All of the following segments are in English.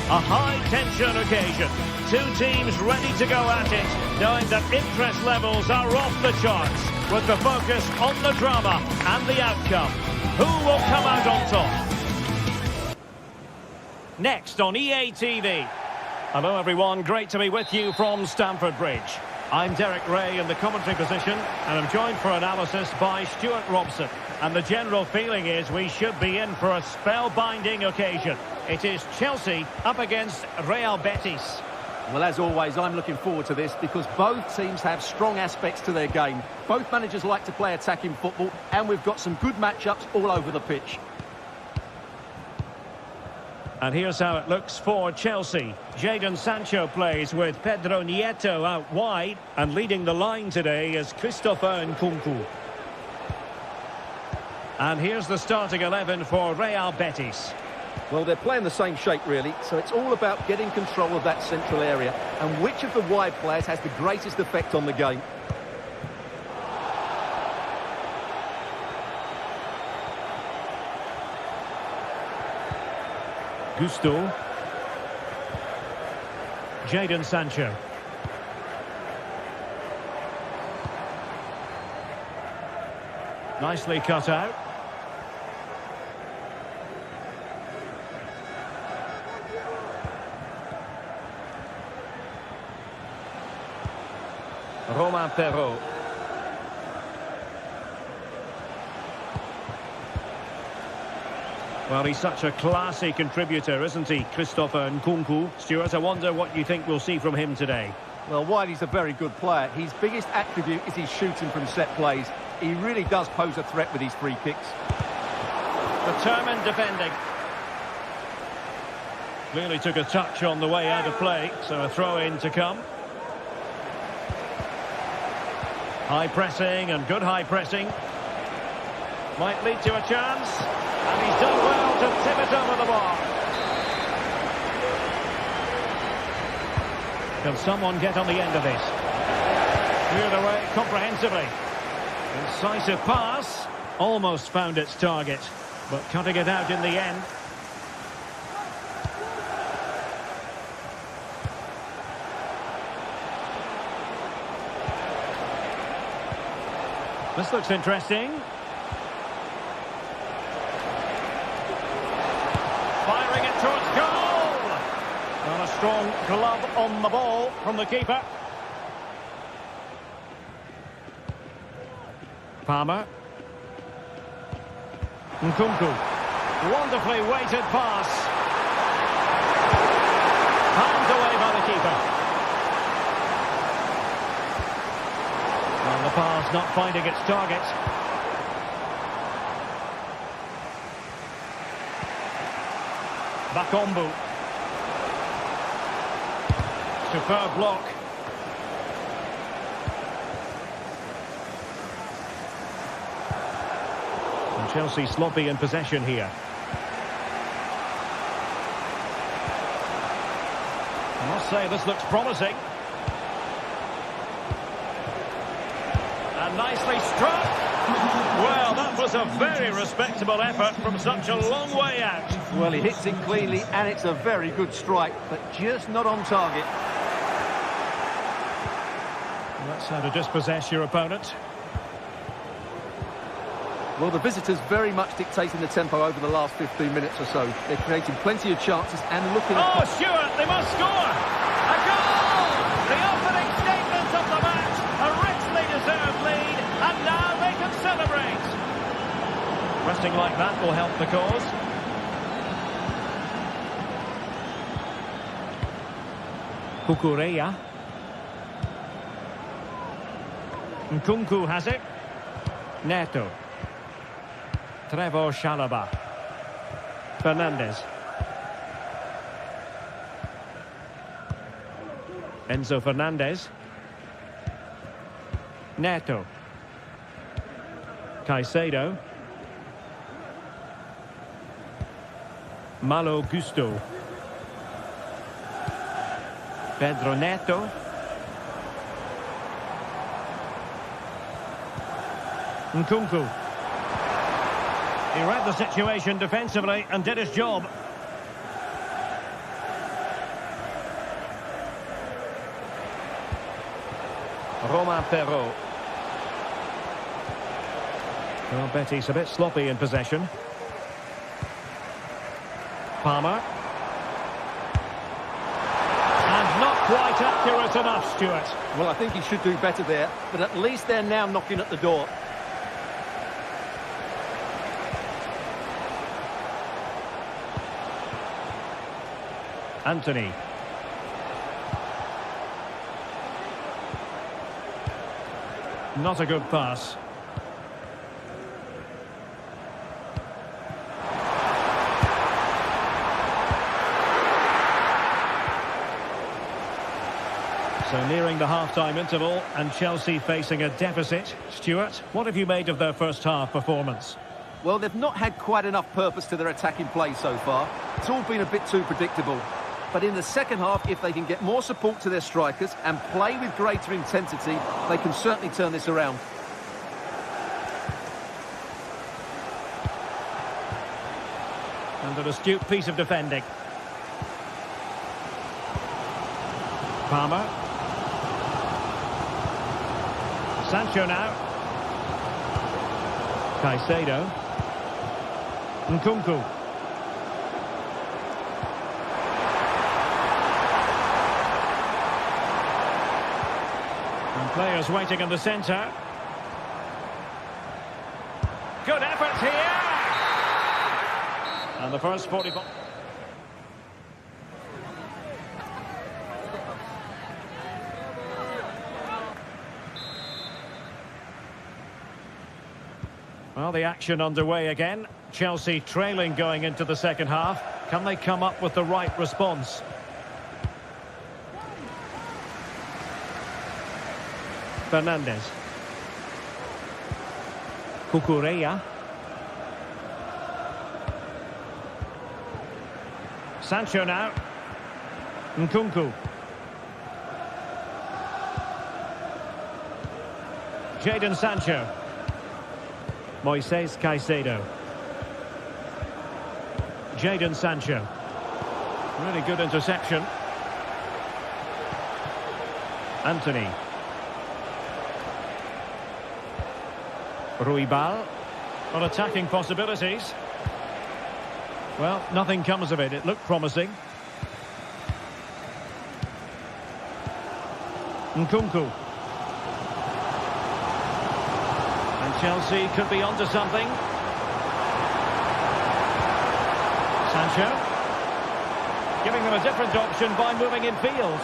A high-tension occasion. Two teams ready to go at it, knowing that interest levels are off the charts, with the focus on the drama and the outcome. Who will come out on top? Next on EA TV. Hello everyone, great to be with you from Stamford Bridge. I'm Derek Ray in the commentary position, and I'm joined for analysis by Stuart Robson. And the general feeling is we should be in for a spellbinding occasion. It is Chelsea up against Real Betis. Well, as always, I'm looking forward to this because both teams have strong aspects to their game. Both managers like to play attacking football, and we've got some good matchups all over the pitch. And here's how it looks for Chelsea. Jadon Sancho plays with Pedro Nieto out wide, and leading the line today is Christopher Nkunku. And here's the starting 11 for Real Betis. Well, they're playing the same shape, really, so it's all about getting control of that central area and which of the wide players has the greatest effect on the game. Gusto. Jadon Sancho. Nicely cut out. Romain Perrault. Well, he's such a classy contributor, isn't he, Christopher Nkunku? Stuart, I wonder what you think we'll see from him today. Well, while he's a very good player, his biggest attribute is his shooting from set plays. He really does pose a threat with his free kicks. Determined defending. Clearly took a touch on the way out of play, so a throw-in to come. High pressing and good high pressing. Might lead to a chance. And he's done well to tip it over the bar. Can someone get on the end of this? Cleared away comprehensively. Incisive pass. Almost found its target, but cutting it out in the end. This looks interesting. Firing it towards goal! And a strong glove on the ball from the keeper. Palmer. Nkunku. Wonderfully weighted pass. Palmed away by the keeper. And the pass not finding its target. Bakombu. Superb block. And Chelsea sloppy in possession here. I must say this looks promising. And nicely struck. Well, that was a very respectable effort from such a long way out. Well, he hits it cleanly, and it's a very good strike, but just not on target. And that's how to dispossess your opponent. Well, the visitors very much dictating the tempo over the last 15 minutes or so. They're creating plenty of chances and looking... Oh, Stuart, they must score! A goal! The opening statement of the match. A richly deserved lead, and now they can celebrate. Resting like that will help the cause. Kukureya. Nkunku has it. Neto. Trevor Chalobah. Fernandes. Enzo Fernandez. Neto. Caicedo. Malo Gusto. Pedro Neto. Nkunku. He read the situation defensively and did his job. Romain Perrault. Well, Betis a bit sloppy in possession. Palmer. And not quite accurate enough, Stuart. Well, I think he should do better there, but at least they're now knocking at the door. Anthony. Not a good pass. So nearing the half-time interval and Chelsea facing a deficit. Stuart, what have you made of their first half performance? Well, they've not had quite enough purpose to their attacking play so far. It's all been a bit too predictable. But in the second half, if they can get more support to their strikers and play with greater intensity, they can certainly turn this around. And an astute piece of defending. Palmer. Sancho now. Caicedo. Nkunku. And players waiting in the centre. Good effort here. And the first 45. Well, the action underway again. Chelsea trailing going into the second half. Can they come up with the right response? Fernandes. Cucurella. Sancho now. Nkunku. Jadon Sancho. Moises Caicedo. Jadon Sancho. Really good interception. Anthony. Ruibal. On attacking possibilities. Well, nothing comes of it. It looked promising. Nkunku. And Chelsea could be onto something. Sancho. Giving them a different option by moving in field.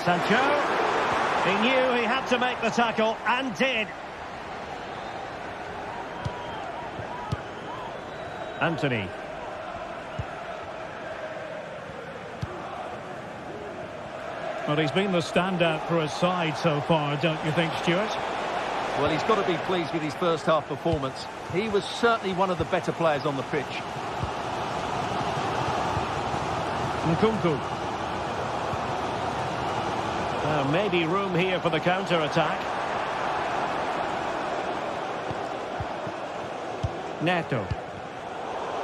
Sancho. He knew he had to make the tackle and did. Anthony. Well, he's been the standout for his side so far, don't you think, Stuart? Well, he's got to be pleased with his first half performance. He was certainly one of the better players on the pitch. Nkunku. Maybe room here for the counter-attack. Neto.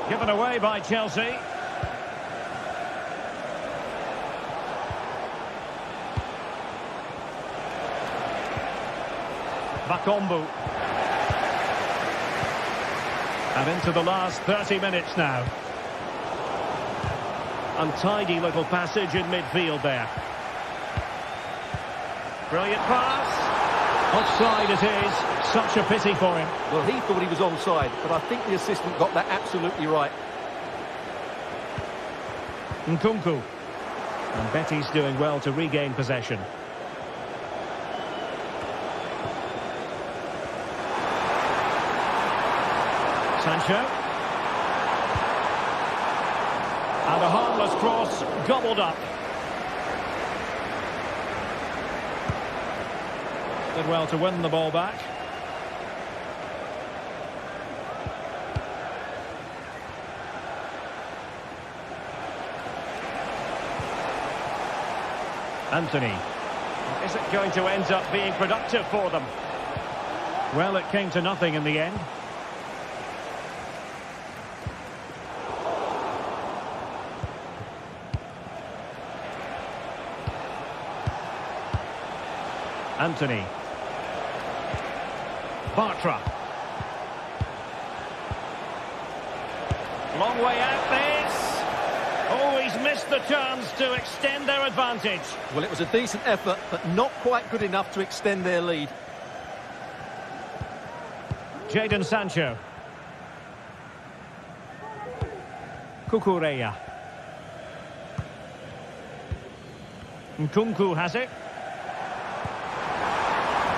Given away by Chelsea. Bakombu. And into the last 30 minutes now. Untidy little passage in midfield there. Brilliant pass. Offside it is. Such a pity for him. Well, he thought he was onside, but I think the assistant got that absolutely right. Nkunku. And Betis doing well to regain possession. Sancho. And a harmless cross gobbled up. Did well to win the ball back. Anthony. Is it going to end up being productive for them? Well, it came to nothing in the end. Anthony. Bartra. Long way out this. Oh, he's missed the chance to extend their advantage. Well, it was a decent effort, but not quite good enough to extend their lead. Jadon Sancho. Cucurella. Nkunku has it.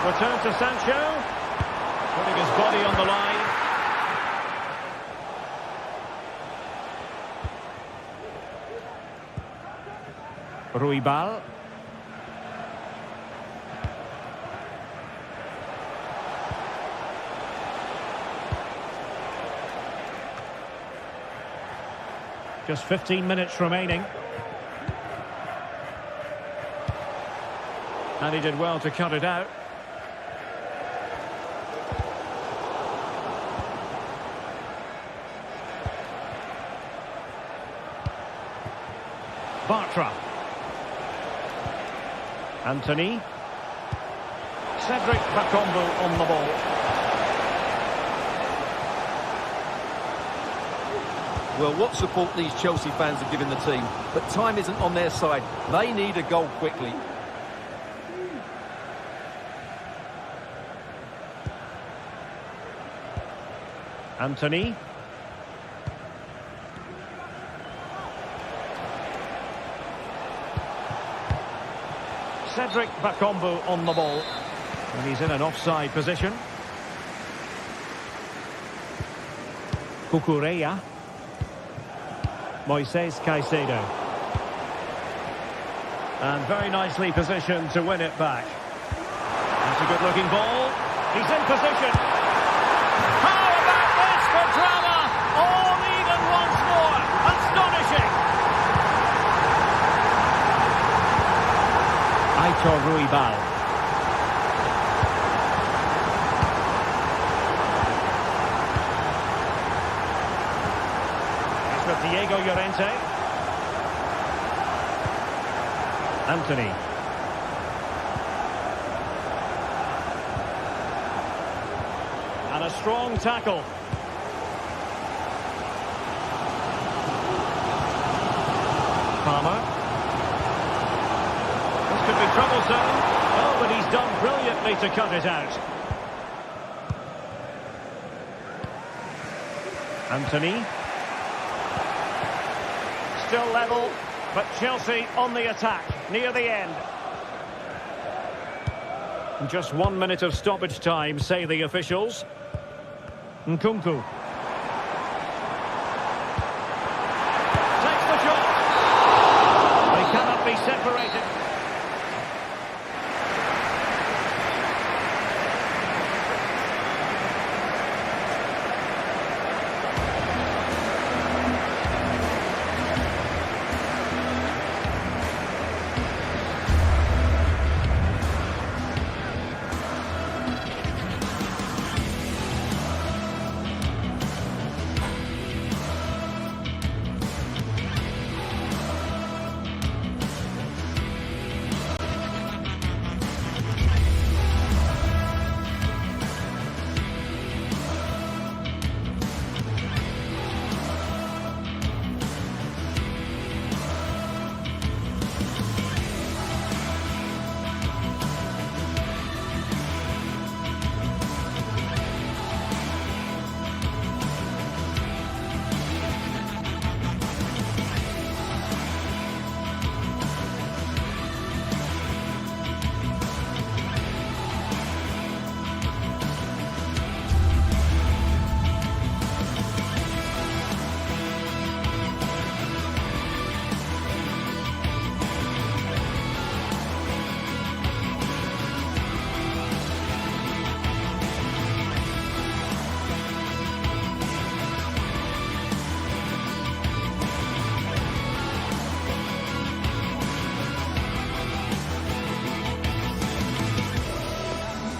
Return to Sancho. Putting his body on the line. Ruibal. Just 15 minutes remaining. And he did well to cut it out. Bartra. Anthony. Cedric Bakombu on the ball. Well, what support these Chelsea fans have given the team. But time isn't on their side. They need a goal quickly. Anthony. Cedric Bakombu on the ball. And he's in an offside position. Cucurella. Moises Caicedo. And very nicely positioned to win it back. That's a good-looking ball. He's in position. How about this for drama? All even once more. Astonishing. Aitor Ruibal. It's with Diego Llorente. Anthony. And a strong tackle. Palmer. Could be troublesome. Oh, but he's done brilliantly to cut it out. Anthony. Still level, but Chelsea on the attack near the end. Just 1 minute of stoppage time, say the officials. Nkunku. Takes the shot. They cannot be separated.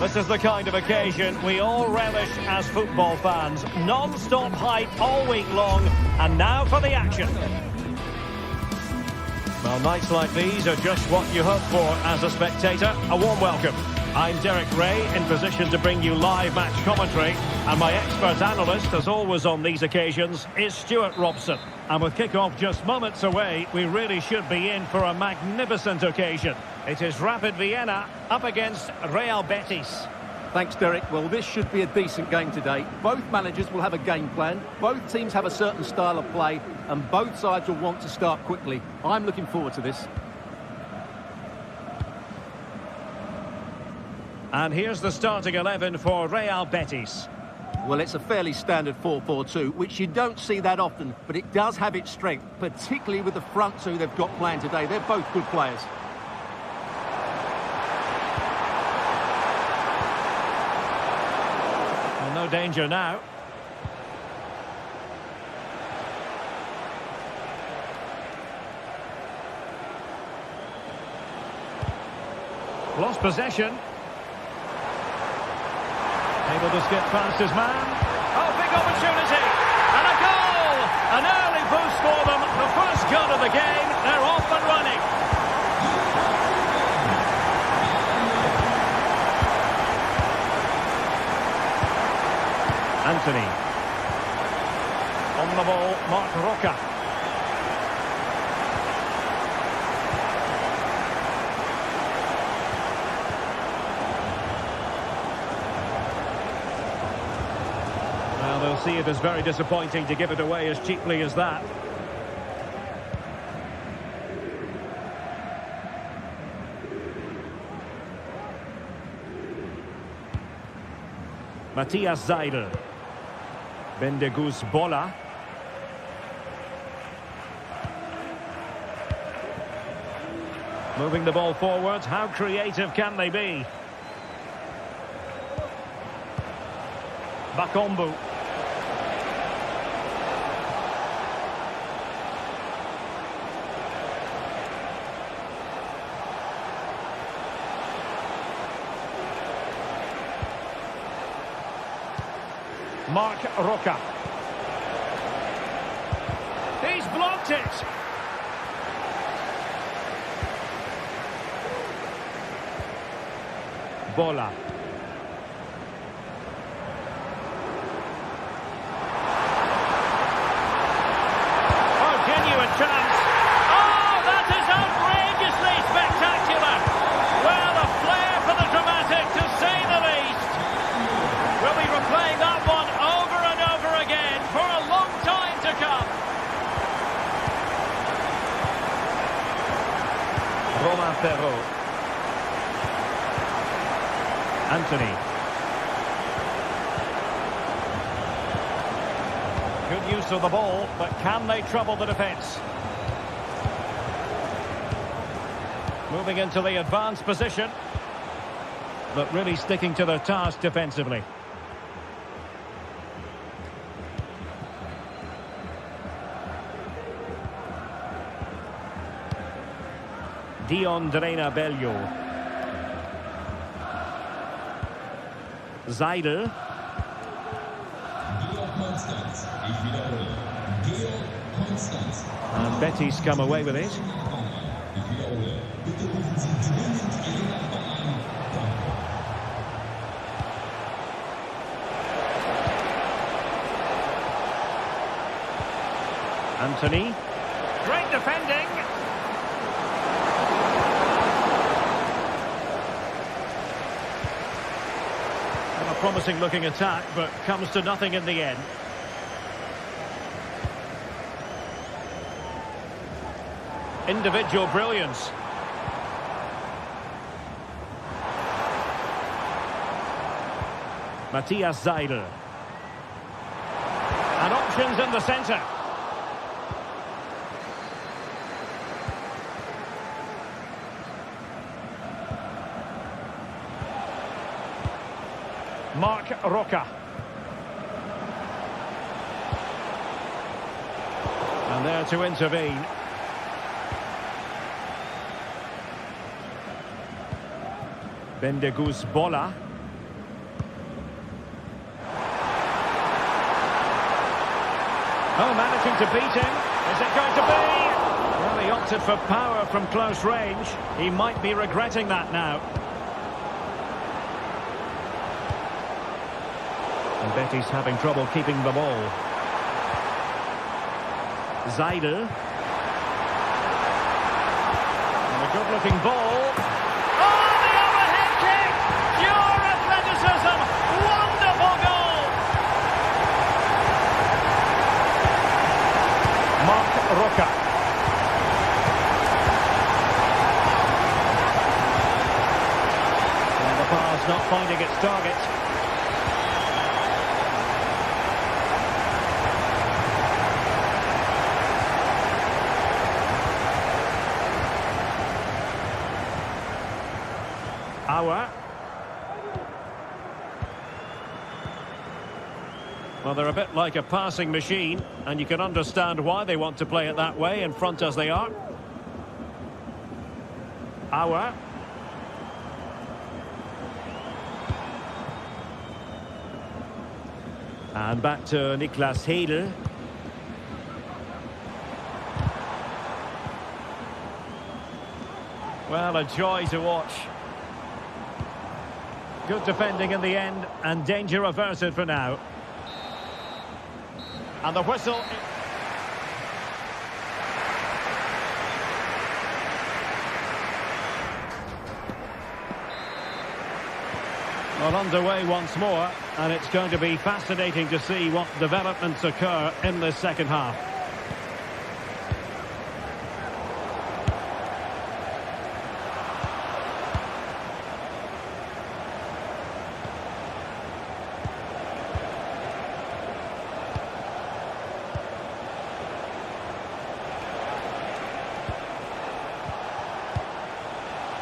This is the kind of occasion we all relish as football fans. Non-stop hype all week long, and now for the action. Well, nights like these are just what you hope for as a spectator. A warm welcome. I'm Derek Ray, in position to bring you live match commentary. And my expert analyst, as always on these occasions, is Stuart Robson. And with kick-off just moments away, we really should be in for a magnificent occasion. It is Rapid Vienna up against Real Betis. Thanks, Derek. Well, this should be a decent game today. Both managers will have a game plan. Both teams have a certain style of play, and both sides will want to start quickly. I'm looking forward to this. And here's the starting 11 for Real Betis. Well, it's a fairly standard 4-4-2, which you don't see that often, but it does have its strength, particularly with the front two they've got playing today. They're both good players. Well, no danger now. Lost possession. Able to skip past his man. Oh, big opportunity. And a goal! An early boost for them. The first goal of the game. They're off and running. Anthony. On the ball, Marc Roca. They'll see it as very disappointing to give it away as cheaply as that. Matthias Seidel. Bendegus Bola. Moving the ball forward. How creative can they be? Bakombu. Marc Roca. He's blocked it. Bola. Oh, genuine chance. Oh, that is outrageously spectacular. Well, a flair for the dramatic, to say the least. We'll be replaying that one over and over again for a long time to come. Romain Perrault. Anthony. Good use of the ball, but can they trouble the defence? Moving into the advanced position, but really sticking to their task defensively. Dion Drena Bello. Seidel. And Betis come away with it. Anthony. Great defending. A promising looking attack, but comes to nothing in the end. Individual brilliance. Matthias Seidel. And options in the centre. Marc Roca. And there to intervene. Bendegus Bola. Oh, managing to beat him. Is it going to be? Well, he opted for power from close range. He might be regretting that now. And Betis having trouble keeping the ball. Zaidel. And a good-looking ball. Oh, the overhead kick! Pure athleticism! Wonderful goal! Marc Roca. And the pass not finding its target. Well, they're a bit like a passing machine, and you can understand why they want to play it that way, in front as they are. Auer. And back to Niklas Hedel. Well, a joy to watch. Good defending in the end, and danger averted for now. And the whistle. Well, underway once more, and it's going to be fascinating to see what developments occur in this second half.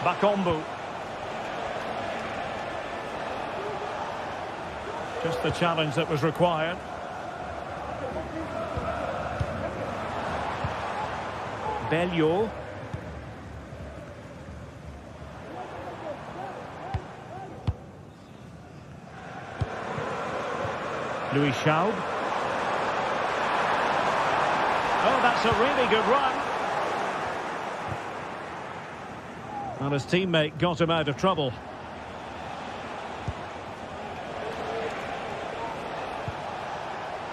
Bakombu. Just the challenge that was required. Belleau. Louis Schaub. Oh, that's a really good run. And his teammate got him out of trouble.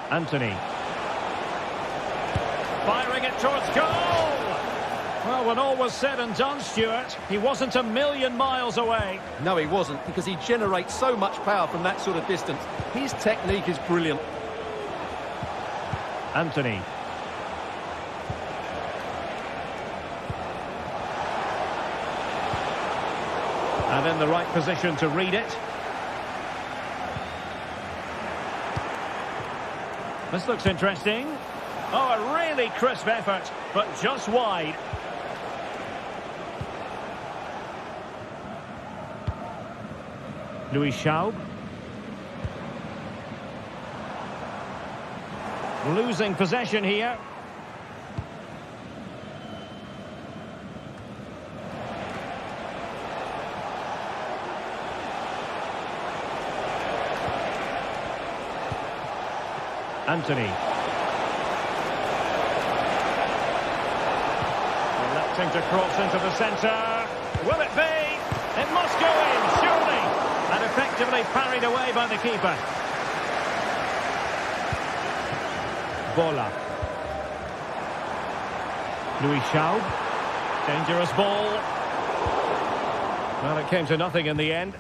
Anthony. Firing it towards goal! Well, when all was said and done, Stuart, he wasn't a million miles away. No, he wasn't, because he generates so much power from that sort of distance. His technique is brilliant. Anthony. And in the right position to read it. This looks interesting. Oh, a really crisp effort, but just wide. Louis Schaub. Losing possession here. Anthony. Electing to cross into the centre. Will it be? It must go in, surely. And effectively parried away by the keeper. Bola. Louis Schaub. Dangerous ball. Well, it came to nothing in the end.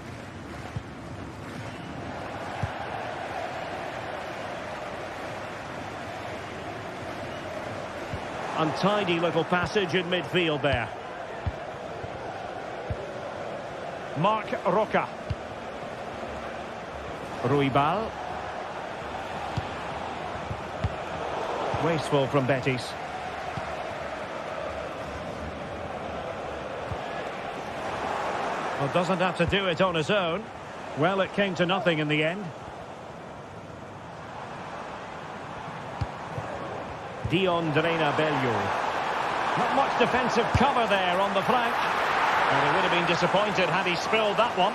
Untidy little passage in midfield there. Marc Roca. Ruibal. Wasteful from Betis. Well, doesn't have to do it on his own. Well, it came to nothing in the end. Dion Drena Belleau. Not much defensive cover there on the flank. And he would have been disappointed had he spilled that one.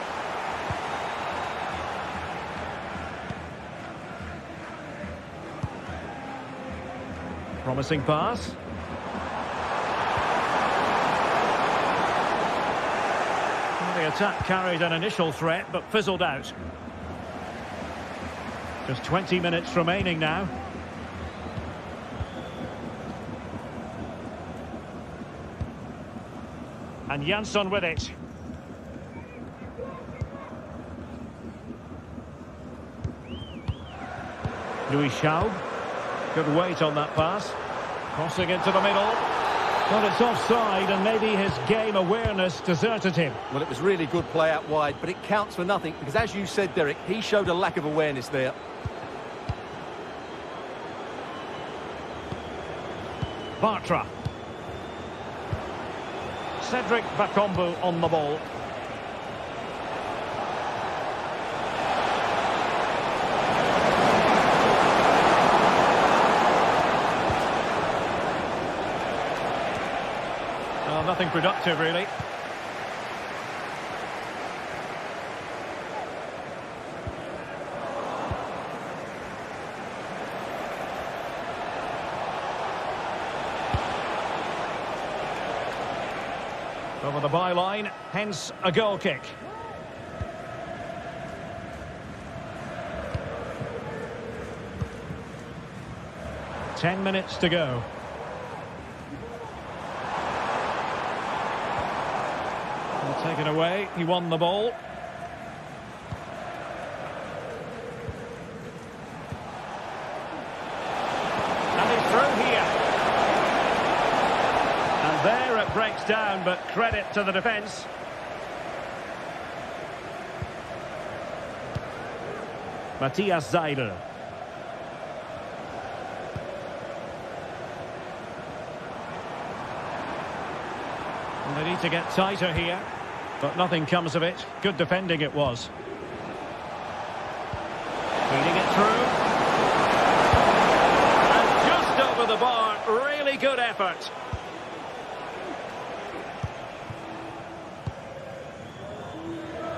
Promising pass. Well, the attack carried an initial threat but fizzled out. Just 20 minutes remaining now. And Jansson with it. Louis Schaub. Good weight on that pass. Crossing into the middle. But it's offside, and maybe his game awareness deserted him. Well, it was really good play out wide, but it counts for nothing because, as you said, Derek, he showed a lack of awareness there. Bartra. Cedric Bakombu on the ball. Well, nothing productive, really. Over the byline, hence a goal kick. Ten minutes to go. And taken away, he won the ball. And he's through here. And there it breaks down, but credit to the defence. Matthias Seidel. And they need to get tighter here, but nothing comes of it. Good defending it was. Feeding it through. And just over the bar, really good effort.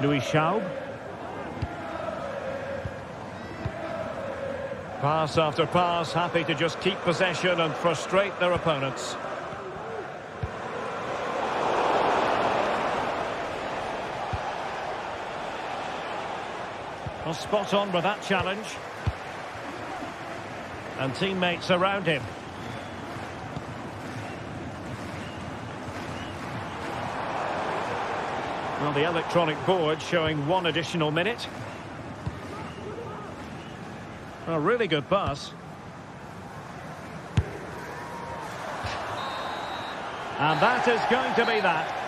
Louis Schaub. Pass after pass, happy to just keep possession and frustrate their opponents. Well, spot on with that challenge. And teammates around him. Well, the electronic board showing one additional minute. A really good pass. And that is going to be that.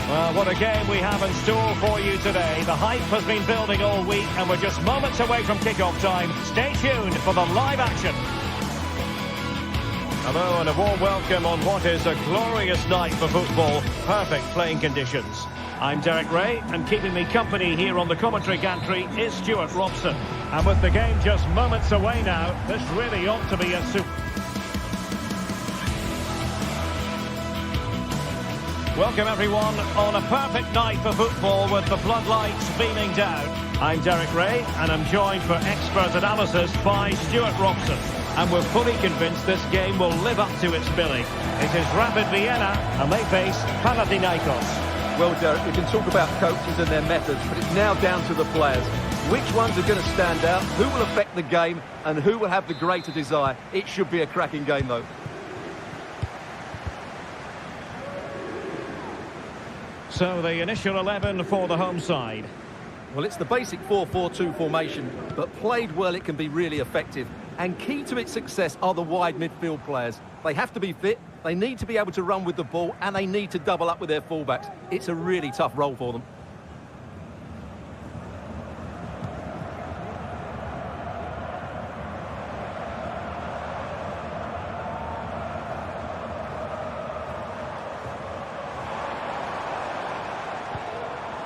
Well, what a game we have in store for you today. The hype has been building all week and we're just moments away from kick-off time. Stay tuned for the live action. Hello and a warm welcome on what is a glorious night for football. Perfect playing conditions. I'm Derek Ray, and keeping me company here on the commentary gantry is Stuart Robson. And with the game just moments away now, this really ought to be a super... Welcome everyone on a perfect night for football with the floodlights beaming down. I'm Derek Ray and I'm joined for expert analysis by Stuart Robson. And we're fully convinced this game will live up to its billing. It is Rapid Vienna and they face Panathinaikos. Well, Derek, we can talk about coaches and their methods, but it's now down to the players. Which ones are going to stand out, who will affect the game, and who will have the greater desire? It should be a cracking game, though. So the initial 11 for the home side. Well, it's the basic 4-4-2 formation, but played well it can be really effective. And key to its success are the wide midfield players. They have to be fit, they need to be able to run with the ball, and they need to double up with their fullbacks. It's a really tough role for them.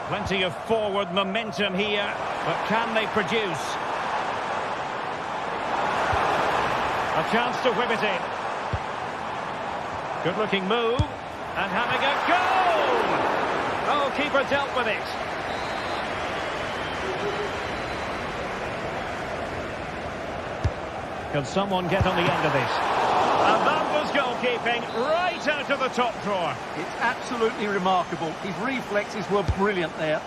Plenty of forward momentum here, but can they produce? A chance to whip it in. Good-looking move, and having a goal! Oh, keeper dealt with it. Can someone get on the end of this? And that was goalkeeping right out of the top drawer. It's absolutely remarkable. His reflexes were brilliant there.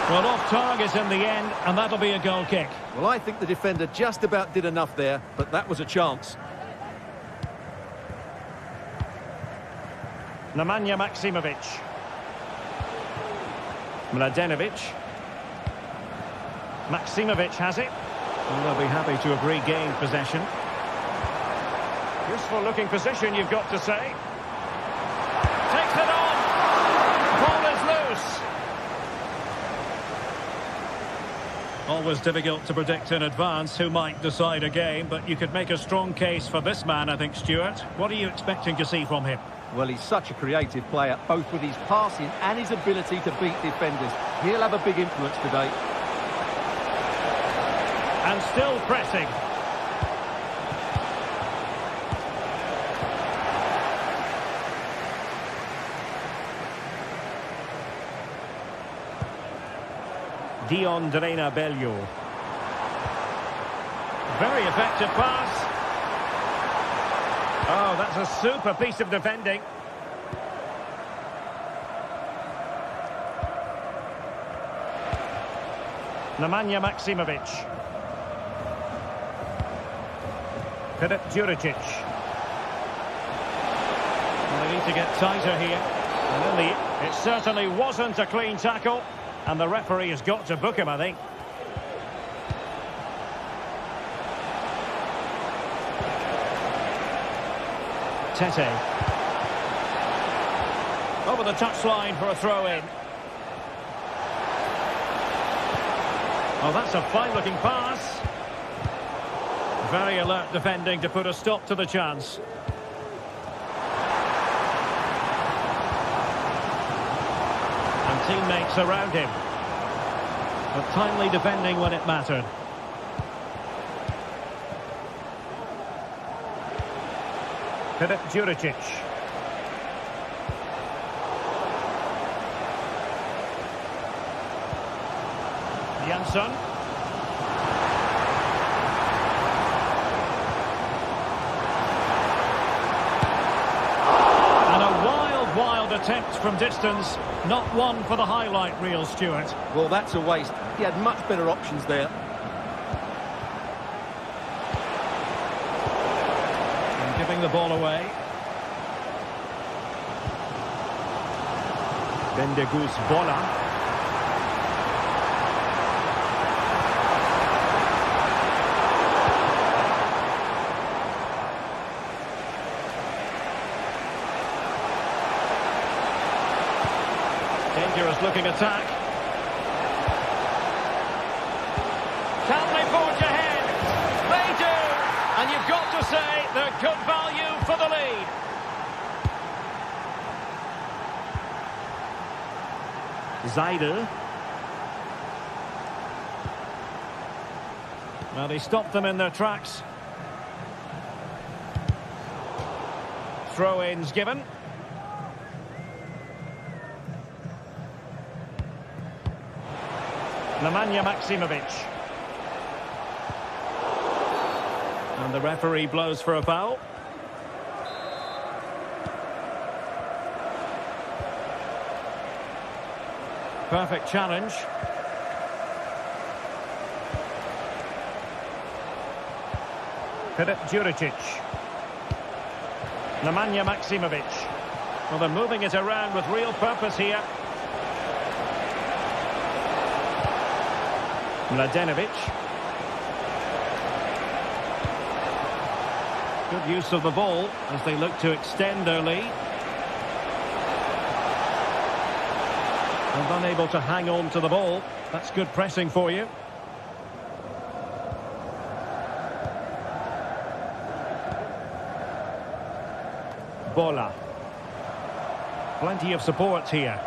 Well, off target in the end, and that'll be a goal kick. Well, I think the defender just about did enough there, but that was a chance. Nemanja Maksimovic. Mladenovic. Maksimovic has it. And they'll be happy to have regained possession. Useful looking position, you've got to say. Takes it on. Ball is loose. Always difficult to predict in advance who might decide a game, but you could make a strong case for this man, I think, Stuart. What are you expecting to see from him? Well, he's such a creative player, both with his passing and his ability to beat defenders. He'll have a big influence today. And still pressing. Dion Drena Bello. Very effective pass. Oh, that's a super piece of defending. Nemanja Maksimovic. Filip Juricic. Well, they need to get tighter here. And in it certainly wasn't a clean tackle. And the referee has got to book him, I think. Tete. Over the touchline for a throw-in. Oh, that's a fine-looking pass. Very alert defending to put a stop to the chance. And teammates around him. But timely defending when it mattered. Filip Juricic. Jansson. And a wild attempt from distance. Not one for the highlight reel, Stuart. Well, that's a waste. He had much better options there. And giving the ball away. Bendegus Bola. Dangerous looking attack. Can they forge ahead? They do! And you've got to say they're good value for the lead. Zaidel. Well, he stopped them in their tracks. Throw-ins given. Nemanja Maksimovic. And the referee blows for a foul. Perfect challenge. Juricic. Nemanja Maksimovic. Well, they're moving it around with real purpose here. Mladenovic. Good use of the ball as they look to extend their lead. And unable to hang on to the ball. That's good pressing for you. Bola. Plenty of support here.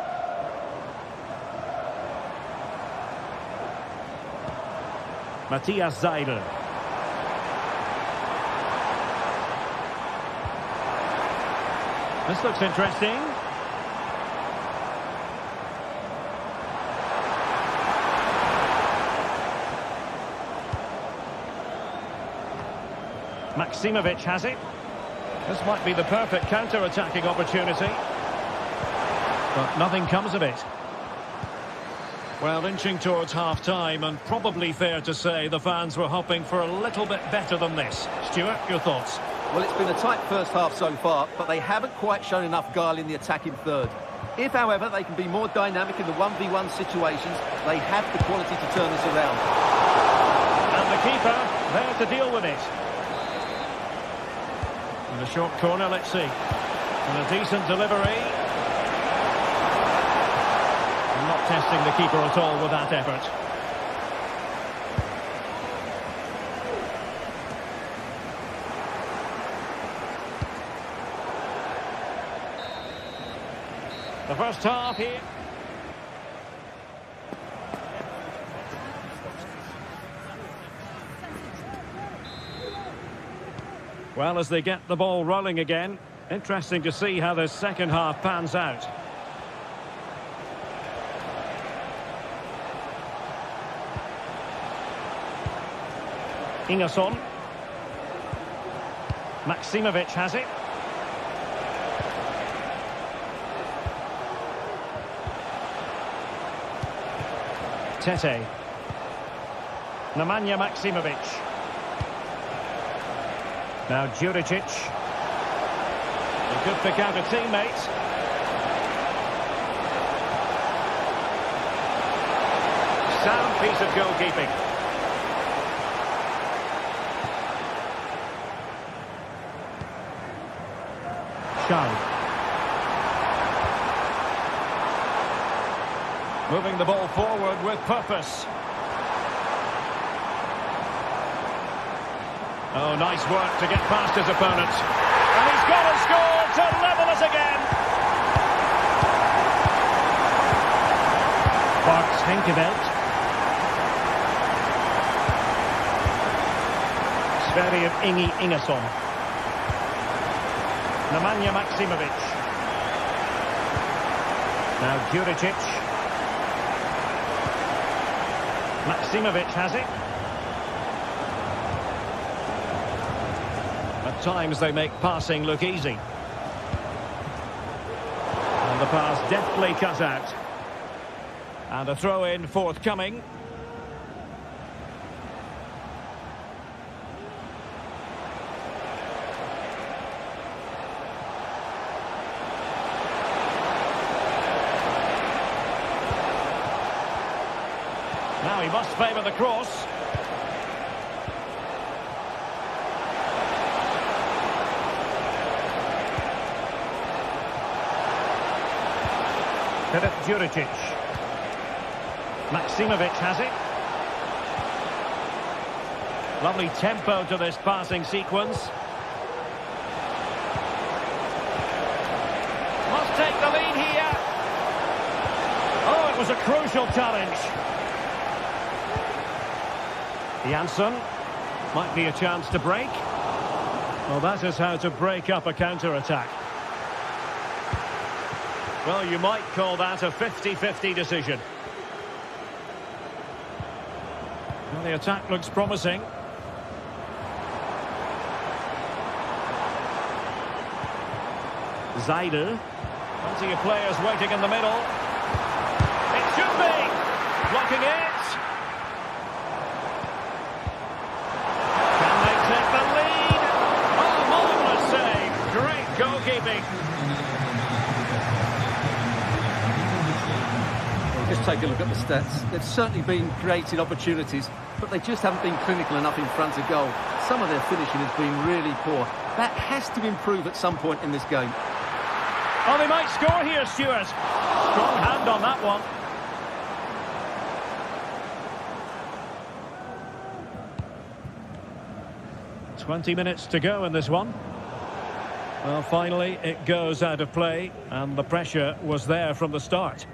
Matthias Seidel. This looks interesting. Maksimovic has it. This might be the perfect counter-attacking opportunity. But nothing comes of it. Well, inching towards half-time, and probably fair to say the fans were hoping for a little bit better than this. Stuart, your thoughts? Well, it's been a tight first half so far, but they haven't quite shown enough guile in the attacking third. If, however, they can be more dynamic in the 1v1 situations, they have the quality to turn this around. And the keeper there to deal with it. In the short corner, let's see. And a decent delivery. And not testing the keeper at all with that effort. The first half here. Well, as they get the ball rolling again, interesting to see how this second half pans out. Ingerson. Maksimovic has it. Tete. Nemanja Maksimovic. Now Juricic. He could pick out a teammate. Sound piece of goalkeeping. Shao. Moving the ball forward with purpose. Oh, nice work to get past his opponent. And he's got a score to level us again. Bart Henkeveld. Sverre of Ingi Ingerson. Nemanja Maksimovic. Now Juricic. Maksimovic has it. At times they make passing look easy. And the pass deftly cut out. And a throw-in forthcoming. Now he must favour the cross. Juricic. Maksimovic has it. Lovely tempo to this passing sequence. Must take the lead here. Oh, it was a crucial challenge. Janssen. Might be a chance to break. Well, that is how to break up a counter-attack. Well, you might call that a 50-50 decision. Well, the attack looks promising. Seidel. Plenty of players waiting in the middle. It should be! Blocking it. Can they take the lead? take a look at the stats. They've certainly been creating opportunities, but they just haven't been clinical enough in front of goal. Some of their finishing has been really poor. That has to improve at some point in this game. Oh, they might score here, Stuart. Strong hand on that one. "20 minutes to go in this one." Well, finally, it goes out of play, and the pressure was there from the start.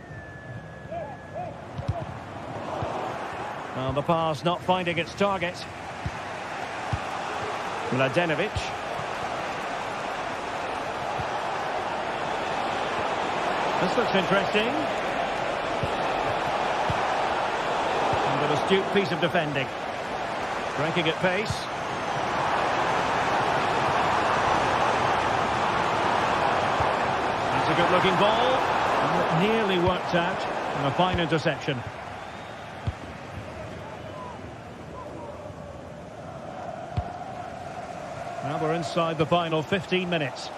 Well, the pass not finding its target. Mladenovic. This looks interesting. And an astute piece of defending. Breaking at pace. That's a good-looking ball. And it nearly worked out. And a fine interception. Now we're inside the final 15 minutes.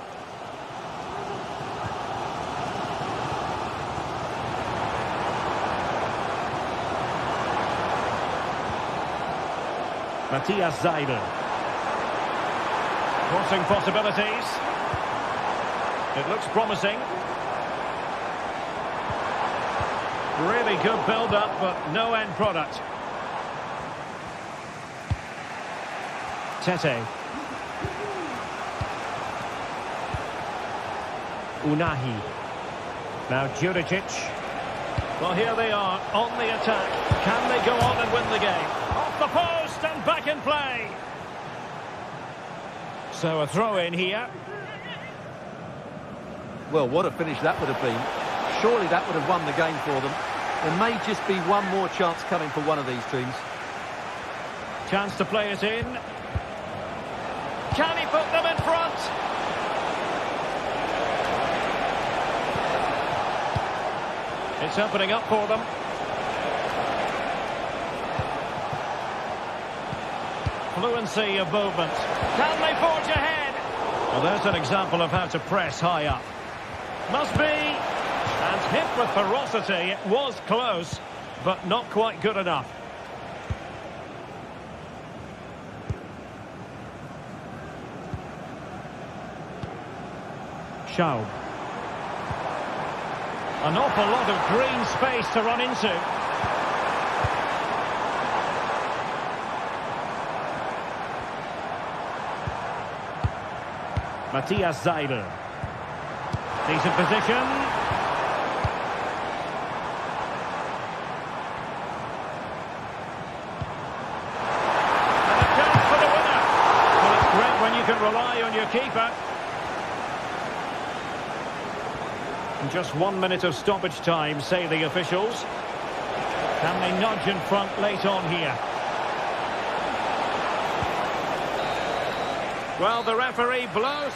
Matthias Seidel. Crossing possibilities. It looks promising. Really good build-up, but no end product. Tete. Unahi. Now Juricic. Well, here they are on the attack. Can they go on and win the game? Off the post and back in play. So a throw in here. Well, what a finish that would have been. Surely that would have won the game for them. There may just be one more chance coming for one of these teams. Chance to play it in. Can he put them in front? It's opening up for them. Fluency of movement. Can they forge ahead? Well, there's an example of how to press high up. Must be. And hit with ferocity. It was close, but not quite good enough. Schaub. An awful lot of green space to run into. Matthias Seidel. Decent position. And a chance for the winner. Well, it's great when you can rely on your keeper. And just 1 minute of stoppage time, say the officials. Can they nudge in front late on here? Well, the referee blows.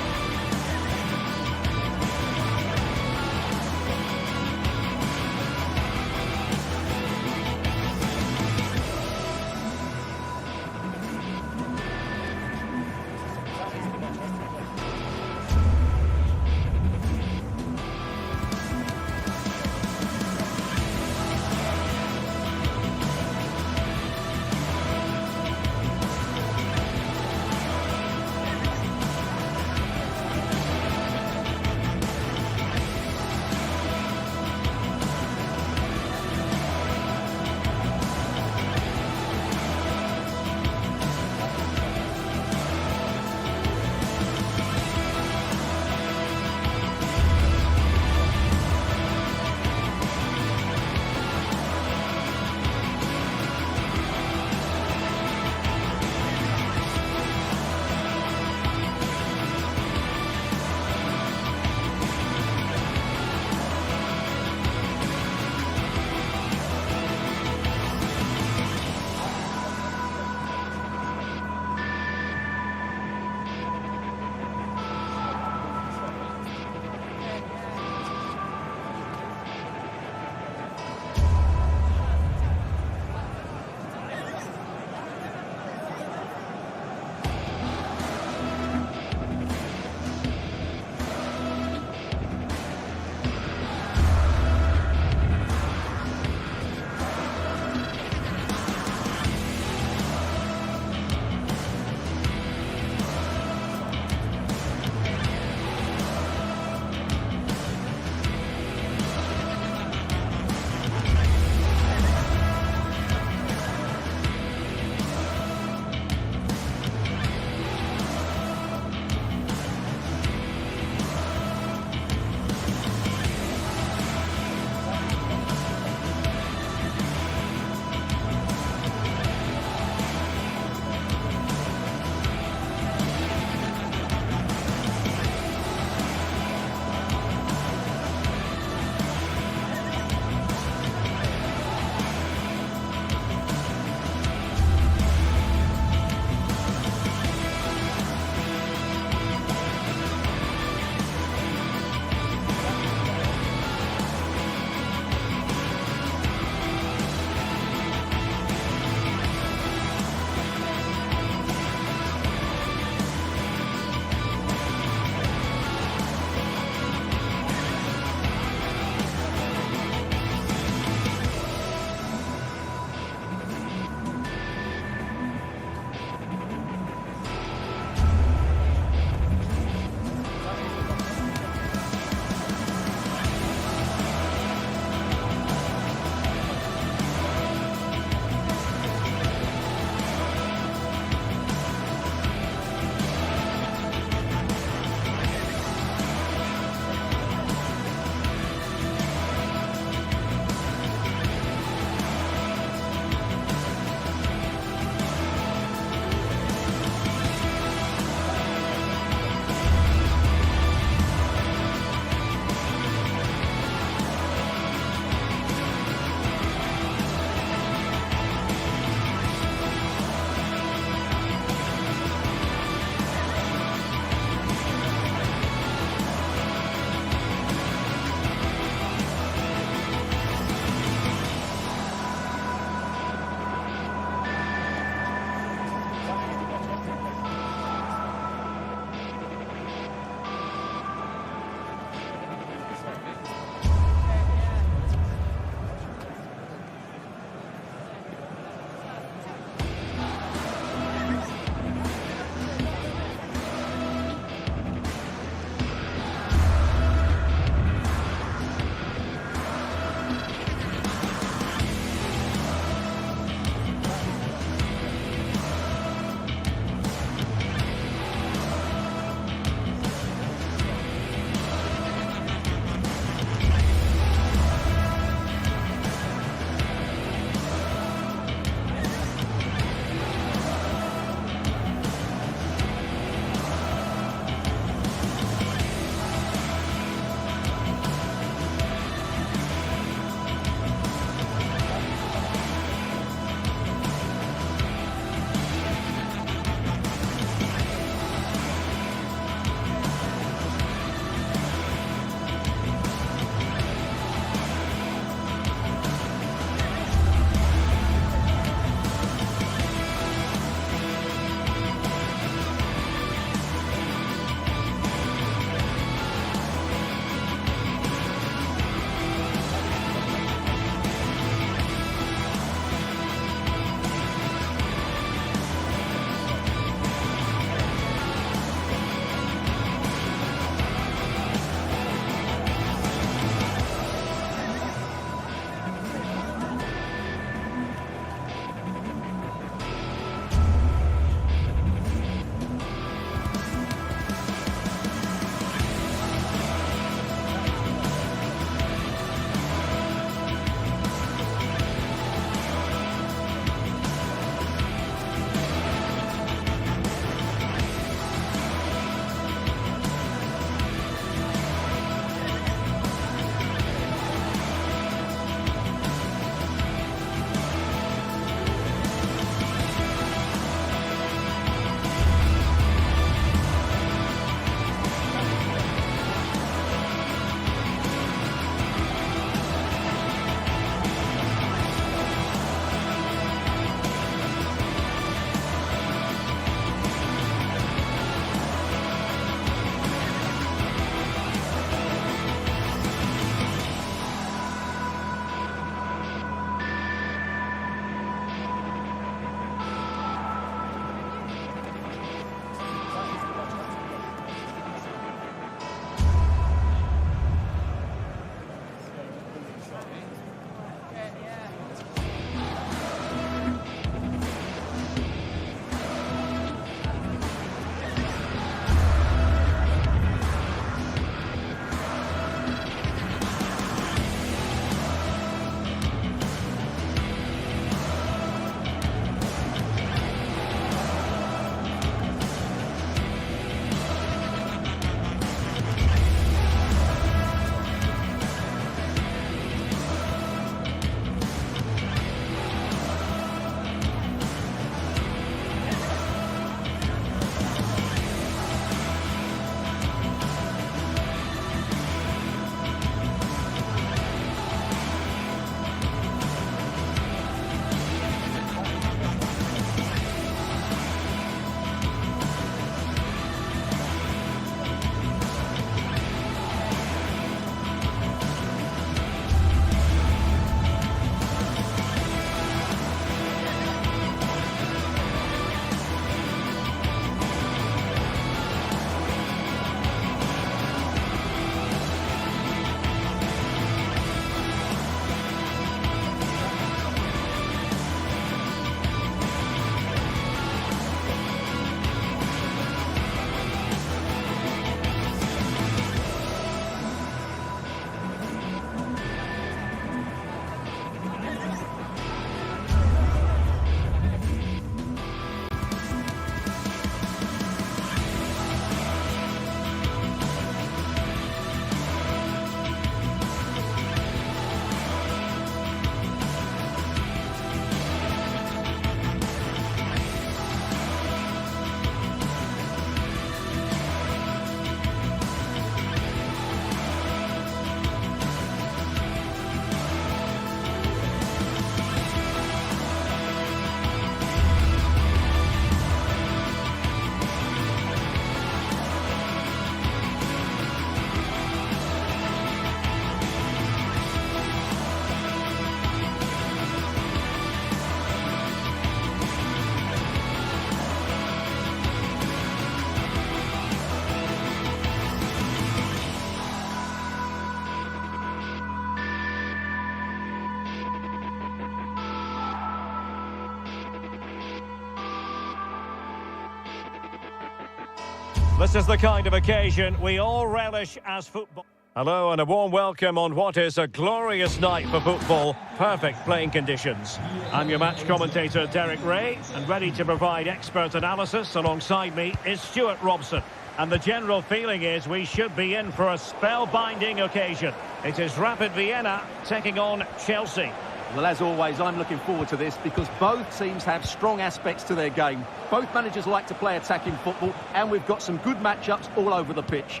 This is the kind of occasion we all relish as football. Hello and a warm welcome on what is a glorious night for football. Perfect playing conditions. I'm your match commentator Derek Ray, and ready to provide expert analysis alongside me is Stuart Robson. And the general feeling is we should be in for a spellbinding occasion. It is Rapid Vienna taking on Chelsea. Well, as always, I'm looking forward to this because both teams have strong aspects to their game. Both managers like to play attacking football, and we've got some good matchups all over the pitch.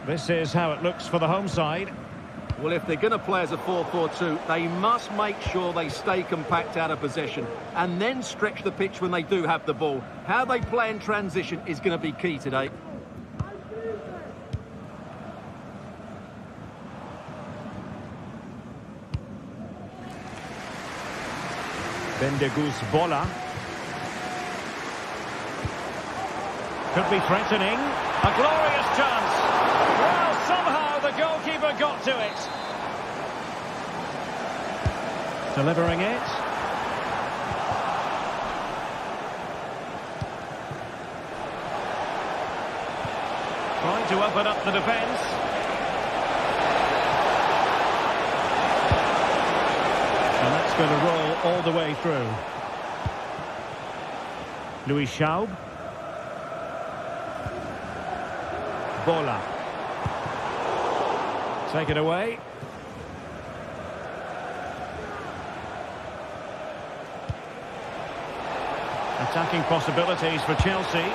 This is how it looks for the home side. Well, if they're going to play as a 4-4-2, they must make sure they stay compact out of possession and then stretch the pitch when they do have the ball. How they play in transition is going to be key today. Bendegus Bola. Could be threatening. A glorious chance. Well, somehow the goalkeeper got to it. Delivering it. Trying to open up the defence. And that's going to roll all the way through. Louis Schaub. Bola. Take it away. Attacking possibilities for Chelsea.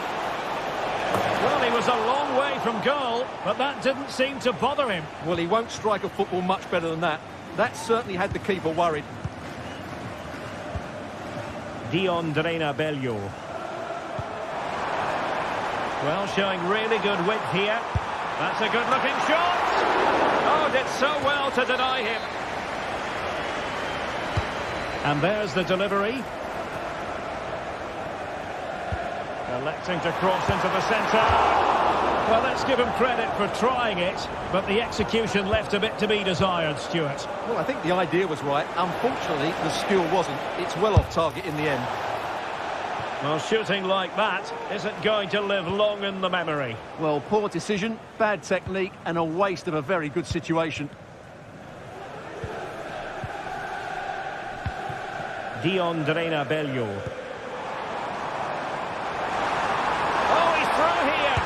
Well, he was a long way from goal, but that didn't seem to bother him. Well, he won't strike a football much better than that. That certainly had the keeper worried. Dion Bello. Well, showing really good width here. That's a good-looking shot. Oh, did so well to deny him. And there's the delivery. Electing to cross into the centre. Well, let's give him credit for trying it, but the execution left a bit to be desired, Stuart. Well, I think the idea was right. Unfortunately, the skill wasn't. It's well off target in the end. Well, shooting like that isn't going to live long in the memory. Well, poor decision, bad technique, and a waste of a very good situation. Dion Bello. Oh, he's through here.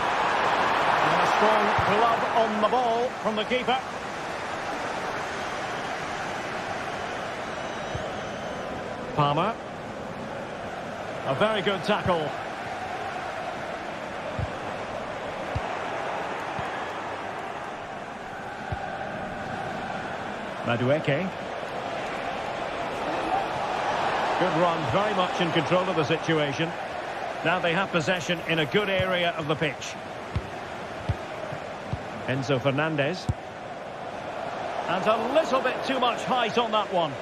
And a strong glove on the ball from the keeper. Palmer. A very good tackle. Madueke. Good run, very much in control of the situation. Now they have possession in a good area of the pitch. Enzo Fernandez. And a little bit too much height on that one.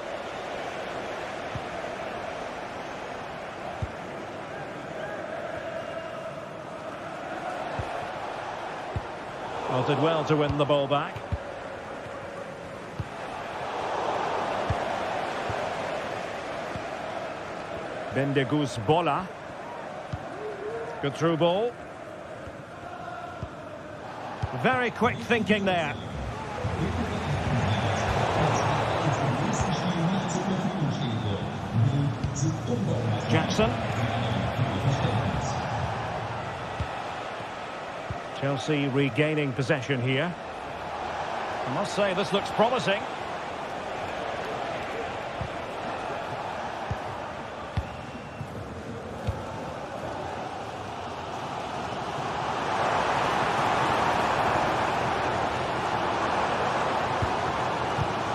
Well, did well to win the ball back. Bendegus Bola. Good through ball. Very quick thinking there. Jackson. Chelsea regaining possession here. I must say this looks promising.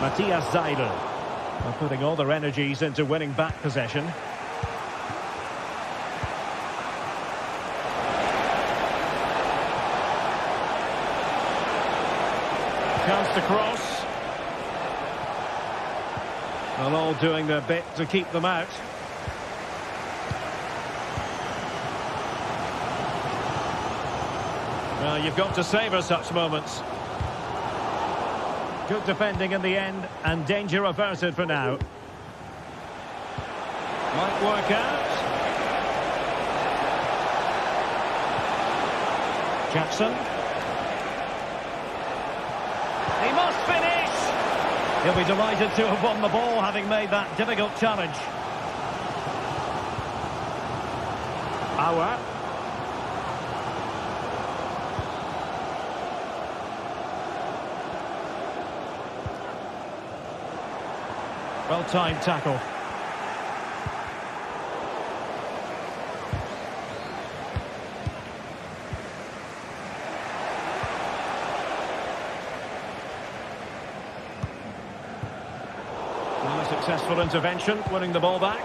Matthias Seidel. They're putting all their energies into winning back possession. Chance to cross. Well, all doing their bit to keep them out. Well, you've got to savour such moments. Good defending in the end, and danger averted for now. Might work out. Jackson. He must finish! He'll be delighted to have won the ball, having made that difficult challenge. Auer. Well-timed tackle. Well, a successful intervention, winning the ball back.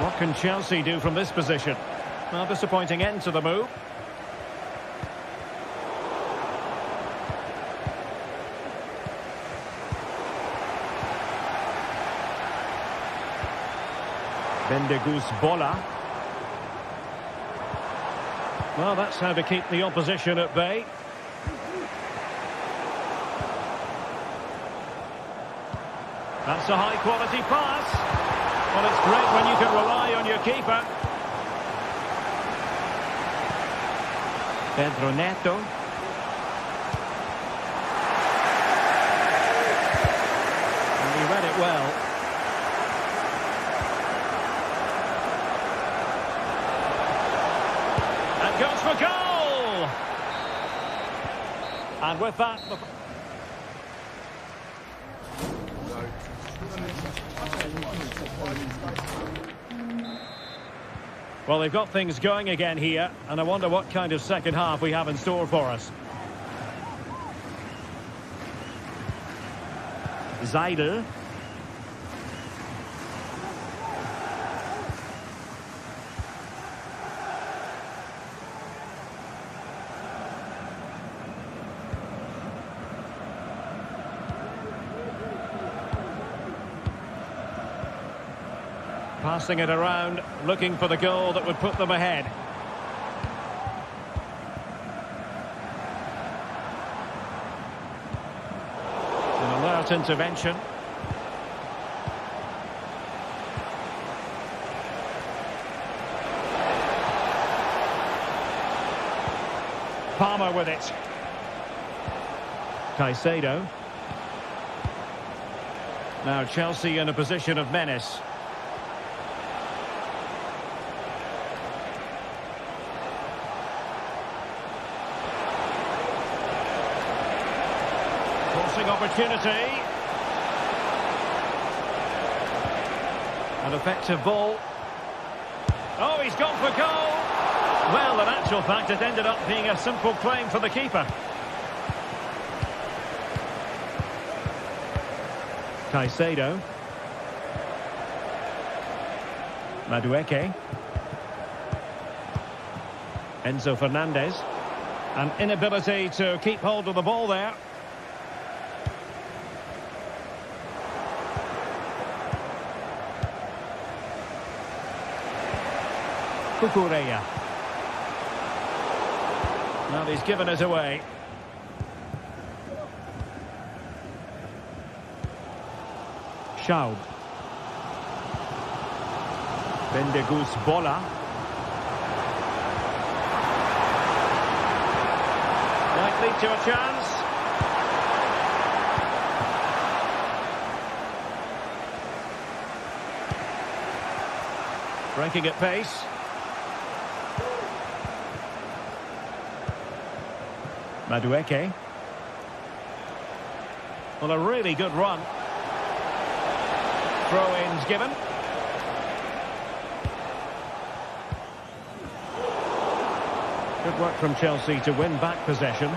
What can Chelsea do from this position? Well, disappointing end to the move. Bola. Well, that's how to keep the opposition at bay. That's a high-quality pass. Well, it's great when you can rely on your keeper. Pedro Neto. And he read it well. And goes for goal! And with that... Well, they've got things going again here, and I wonder what kind of second half we have in store for us. Seidel. Passing it around, looking for the goal that would put them ahead. An alert intervention. Palmer with it. Caicedo. Now Chelsea in a position of menace. Opportunity. An effective ball. Oh, he's gone for goal. Well, in actual fact, it ended up being a simple claim for the keeper. Caicedo. Madueke. Enzo Fernandez. An inability to keep hold of the ball there. Kukureya. Now he's given it away. Schaub. Bola. Might lead to a chance. Breaking at pace. Madueke. Well, a really good run. Throw-ins given. Good work from Chelsea to win back possession.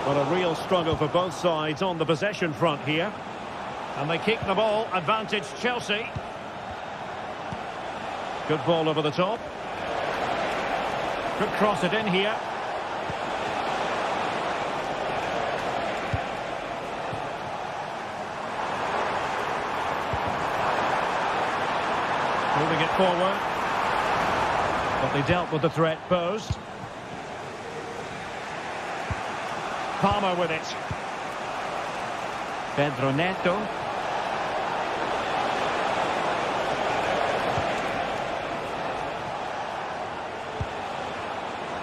Well, a real struggle for both sides on the possession front here. And they keep the ball. Advantage Chelsea. Good ball over the top. Could cross it in here. Moving it forward. But they dealt with the threat posed. Palmer with it. Pedro Neto.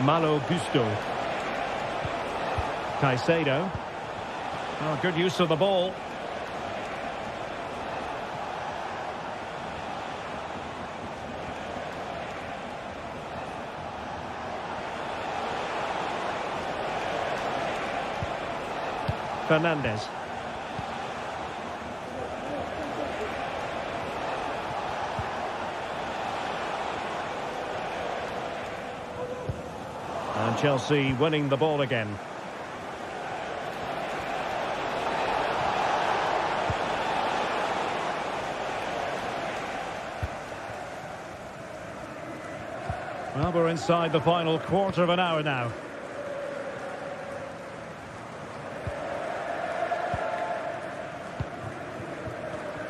Malo Gusto. Caicedo. Oh, good use of the ball. Fernandez. And Chelsea winning the ball again. Well, we're inside the final quarter of an hour now.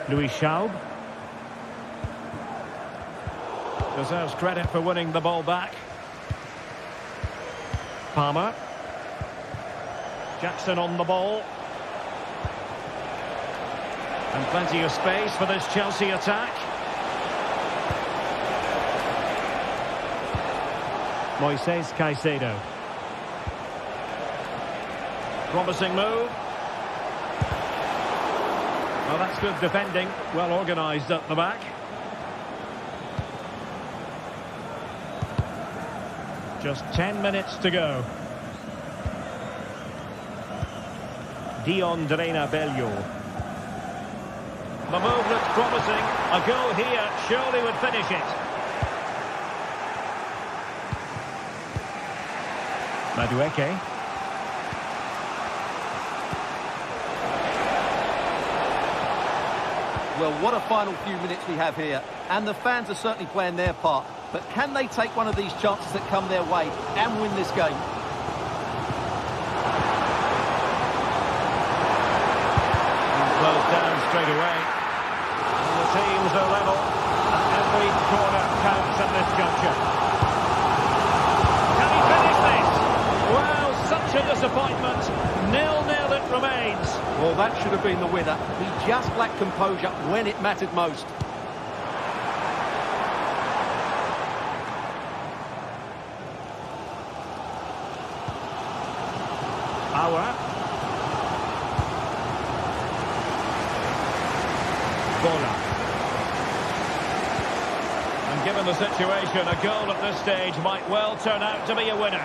Louis Schaub. Deserves credit for winning the ball back. Palmer. Jackson on the ball. And plenty of space for this Chelsea attack. Moises Caicedo. Promising move. Well, that's good defending. Well organised at the back. Just 10 minutes to go. Dion Drena Bello. The move looks promising. A goal here surely would finish it. Madueke. Well, what a final few minutes we have here. And the fans are certainly playing their part. But can they take one of these chances that come their way and win this game? Closed down straight away. And the teams are level. Every corner counts at this juncture. Can he finish this? Well, such a disappointment. 0-0 it remains. Well, that should have been the winner. He just lacked composure when it mattered most. And given the situation, a goal at this stage might well turn out to be a winner.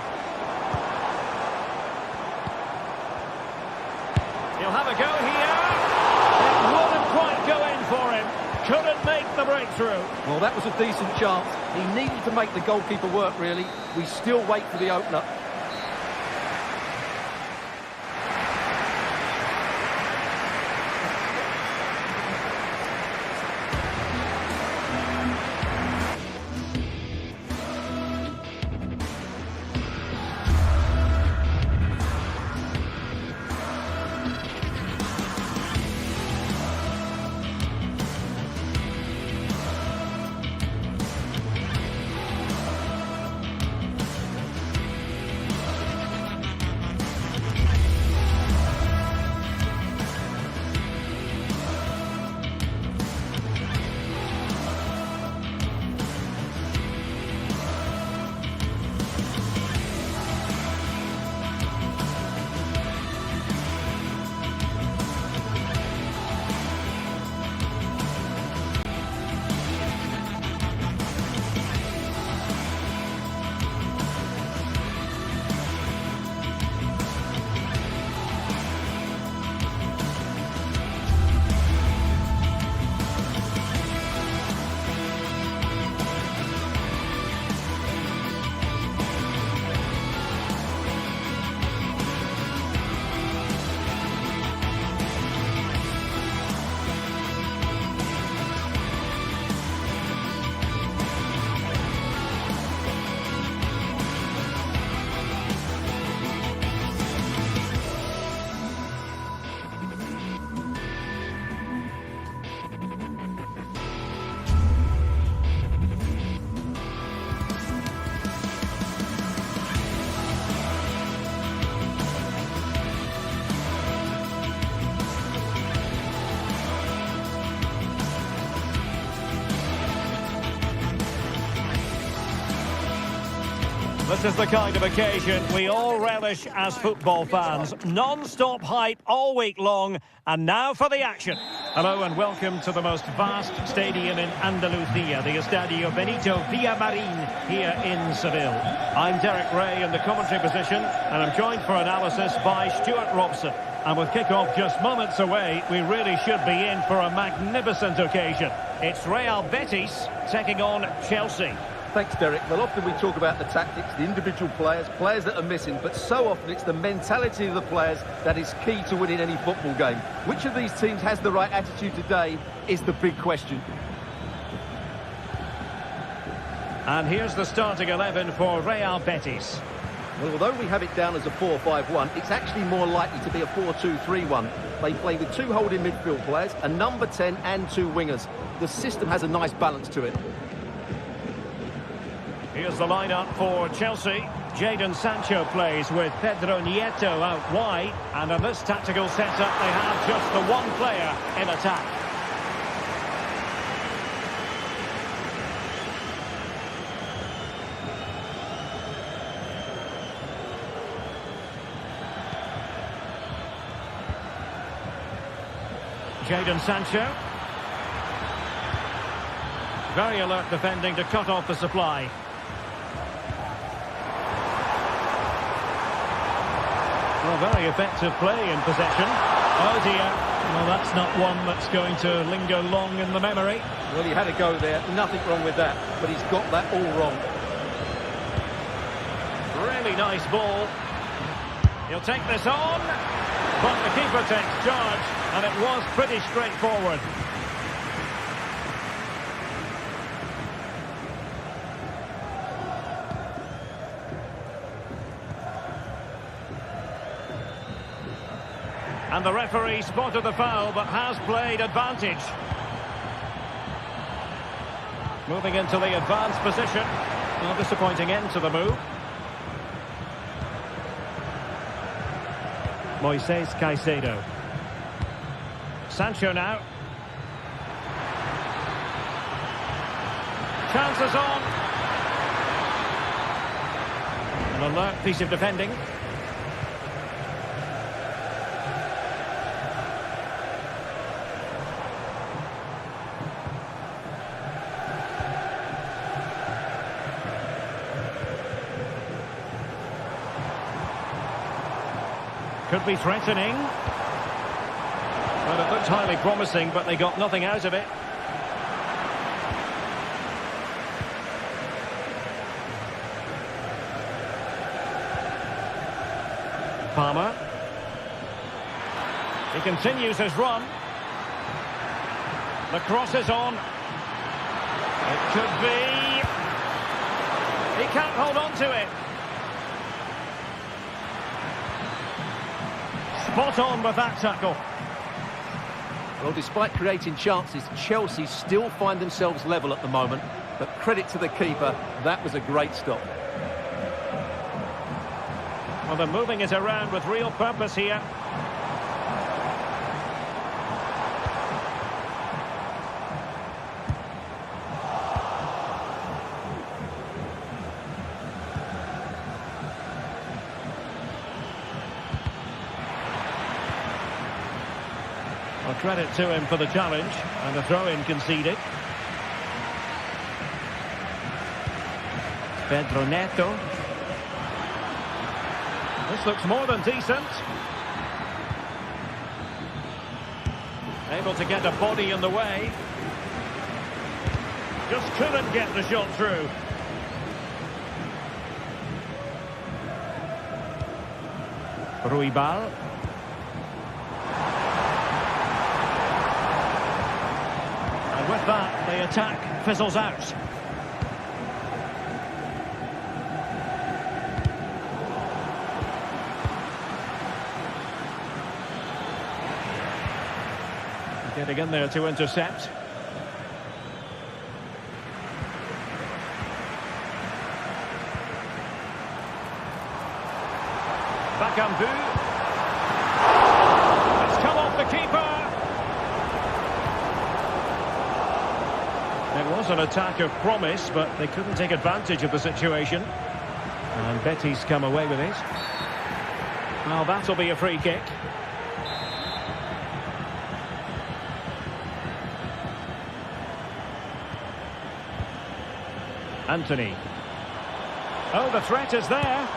He'll have a go here. It wouldn't quite go in for him. Couldn't make the breakthrough. Well, that was a decent chance. He needed to make the goalkeeper work, really. We still wait for the opener. This is the kind of occasion we all relish as football fans. Non-stop hype all week long, and now for the action. Hello and welcome to the most vast stadium in Andalusia, the Estadio Benito Villamarin here in Seville. I'm Derek Ray in the commentary position, and I'm joined for analysis by Stuart Robson. And with kick-off just moments away, we really should be in for a magnificent occasion. It's Real Betis taking on Chelsea. Thanks, Derek. Well, often we talk about the tactics, the individual players that are missing, but so often it's the mentality of the players that is key to winning any football game. Which of these teams has the right attitude today is the big question. And here's the starting 11 for Real Betis. Well, although we have it down as a 4-5-1, it's actually more likely to be a 4-2-3-1. They play with two holding midfield players, a number 10 and two wingers. The system has a nice balance to it. Here's the lineup for Chelsea. Jadon Sancho plays with Pedro Nieto out wide. And in this tactical setup, they have just the one player in attack. Jadon Sancho. Very alert defending to cut off the supply. Well, very effective play in possession. Oh dear. Well, that's not one that's going to linger long in the memory. Well, he had a go there. Nothing wrong with that. But he's got that all wrong. Really nice ball. He'll take this on. But the keeper takes charge. And it was pretty straightforward. And the referee spotted the foul, but has played advantage. Moving into the advanced position. Well, disappointing end to the move. Moises Caicedo. Sancho now. Chances on. An alert piece of defending. Could be threatening. Well, it looked highly promising, but they got nothing out of it. Palmer. He continues his run. The cross is on. It could be. He can't hold on to it. Spot on with that tackle. Well, despite creating chances, Chelsea still find themselves level at the moment. But credit to the keeper, that was a great stop. Well, they're moving it around with real purpose here. Well, credit to him for the challenge, and the throw-in conceded. Pedro Neto. This looks more than decent. Able to get a body in the way. Just couldn't get the shot through. Ruibal. And with that, the attack fizzles out. Getting in there to intercept. Bakambu. It's come off the keeper. It was an attack of promise, but they couldn't take advantage of the situation. And Betis come away with it. Well, that'll be a free kick. Anthony. Oh, the threat is there.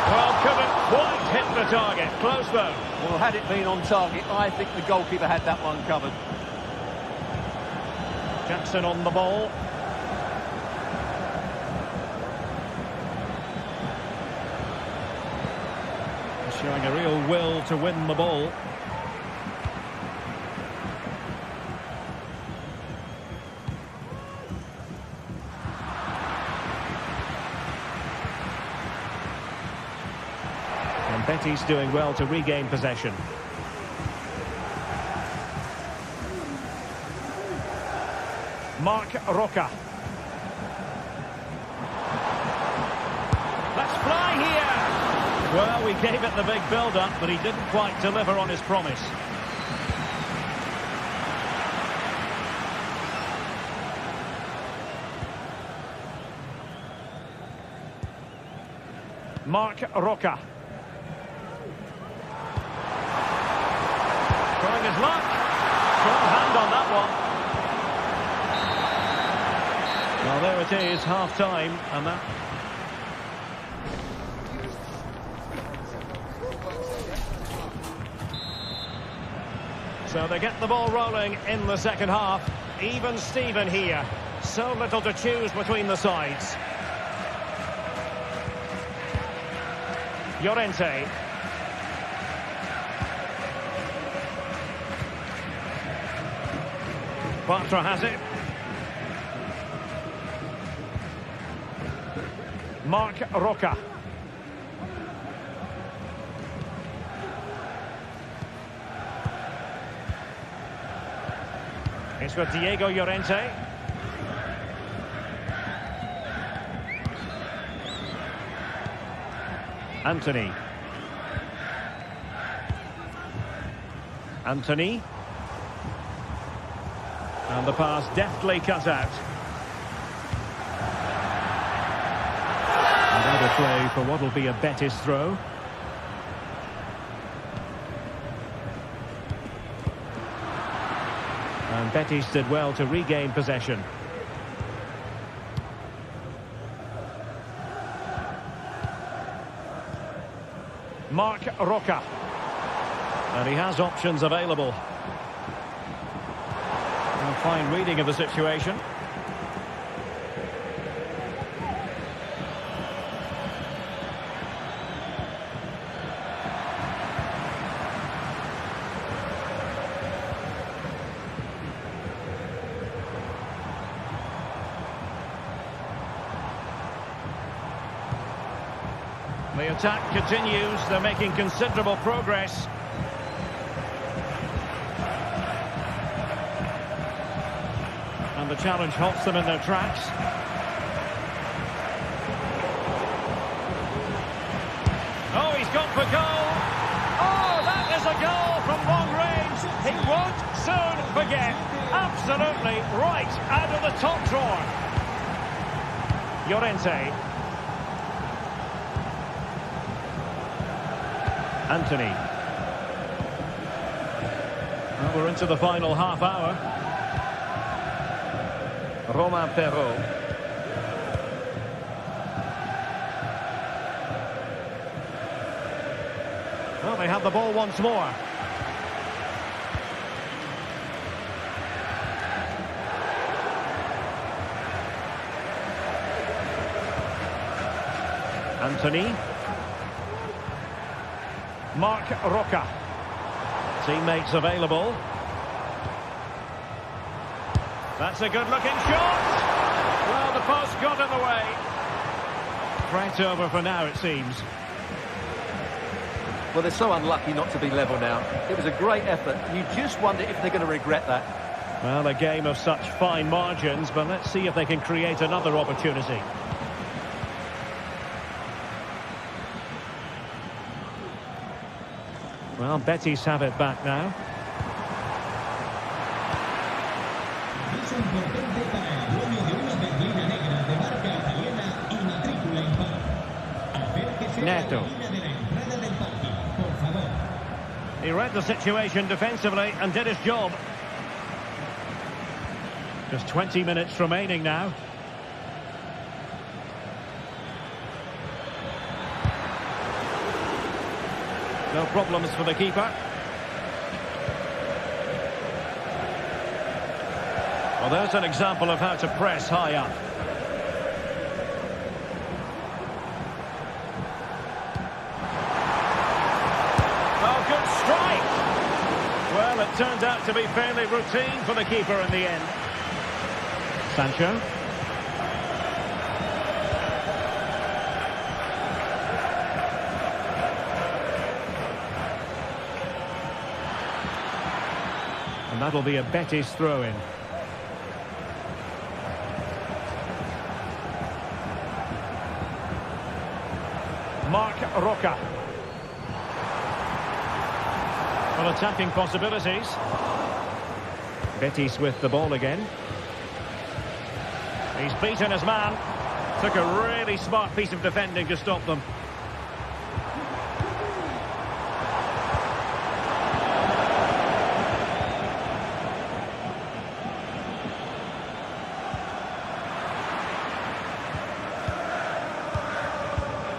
Well, couldn't quite hit the target. Close, though. Well, had it been on target, I think the goalkeeper had that one covered. Jackson on the ball. Showing a real will to win the ball. And Betis doing well to regain possession. Marc Roca. Let's fly here! Well, we gave it the big build-up, but he didn't quite deliver on his promise. Marc Roca. Trying his luck. Strong hand on that one. Well, there it is, half-time, and that... So they get the ball rolling in the second half. Even Steven here. So little to choose between the sides. Llorente. Bartra has it. Marc Roca. It's with Diego Llorente. Anthony. Anthony. And the pass deftly cut out. Another play for what will be a Betis throw. And Betis did well to regain possession. Marc Roca. And he has options available. A fine reading of the situation. The attack continues. They're making considerable progress. And the challenge halts them in their tracks. Oh, he's gone for goal. Oh, that is a goal from long range. He won't soon forget. Absolutely right out of the top drawer. Llorente. Anthony. Well, we're into the final half hour. Romain Perrault. Well, they have the ball once more. Anthony. Marc Roca. Teammates available. That's a good-looking shot. Well, the post got in the way. Threat over for now, it seems. Well, they're so unlucky not to be level now. It was a great effort. You just wonder if they're going to regret that. Well, a game of such fine margins, but let's see if they can create another opportunity. Well, Betis have it back now. Es importante para el dueño de una berlina negra de marca italiana y matrícula impar. Roberto. He read the situation defensively and did his job. Just 20 minutes remaining now. No problems for the keeper. Well, there's an example of how to press high up. Oh, good strike! Well, it turned out to be fairly routine for the keeper in the end. Sancho. And that'll be a Betis throw-in. Mark Roca. Well, attacking possibilities. Betis with the ball again. He's beaten his man. Took a really smart piece of defending to stop them.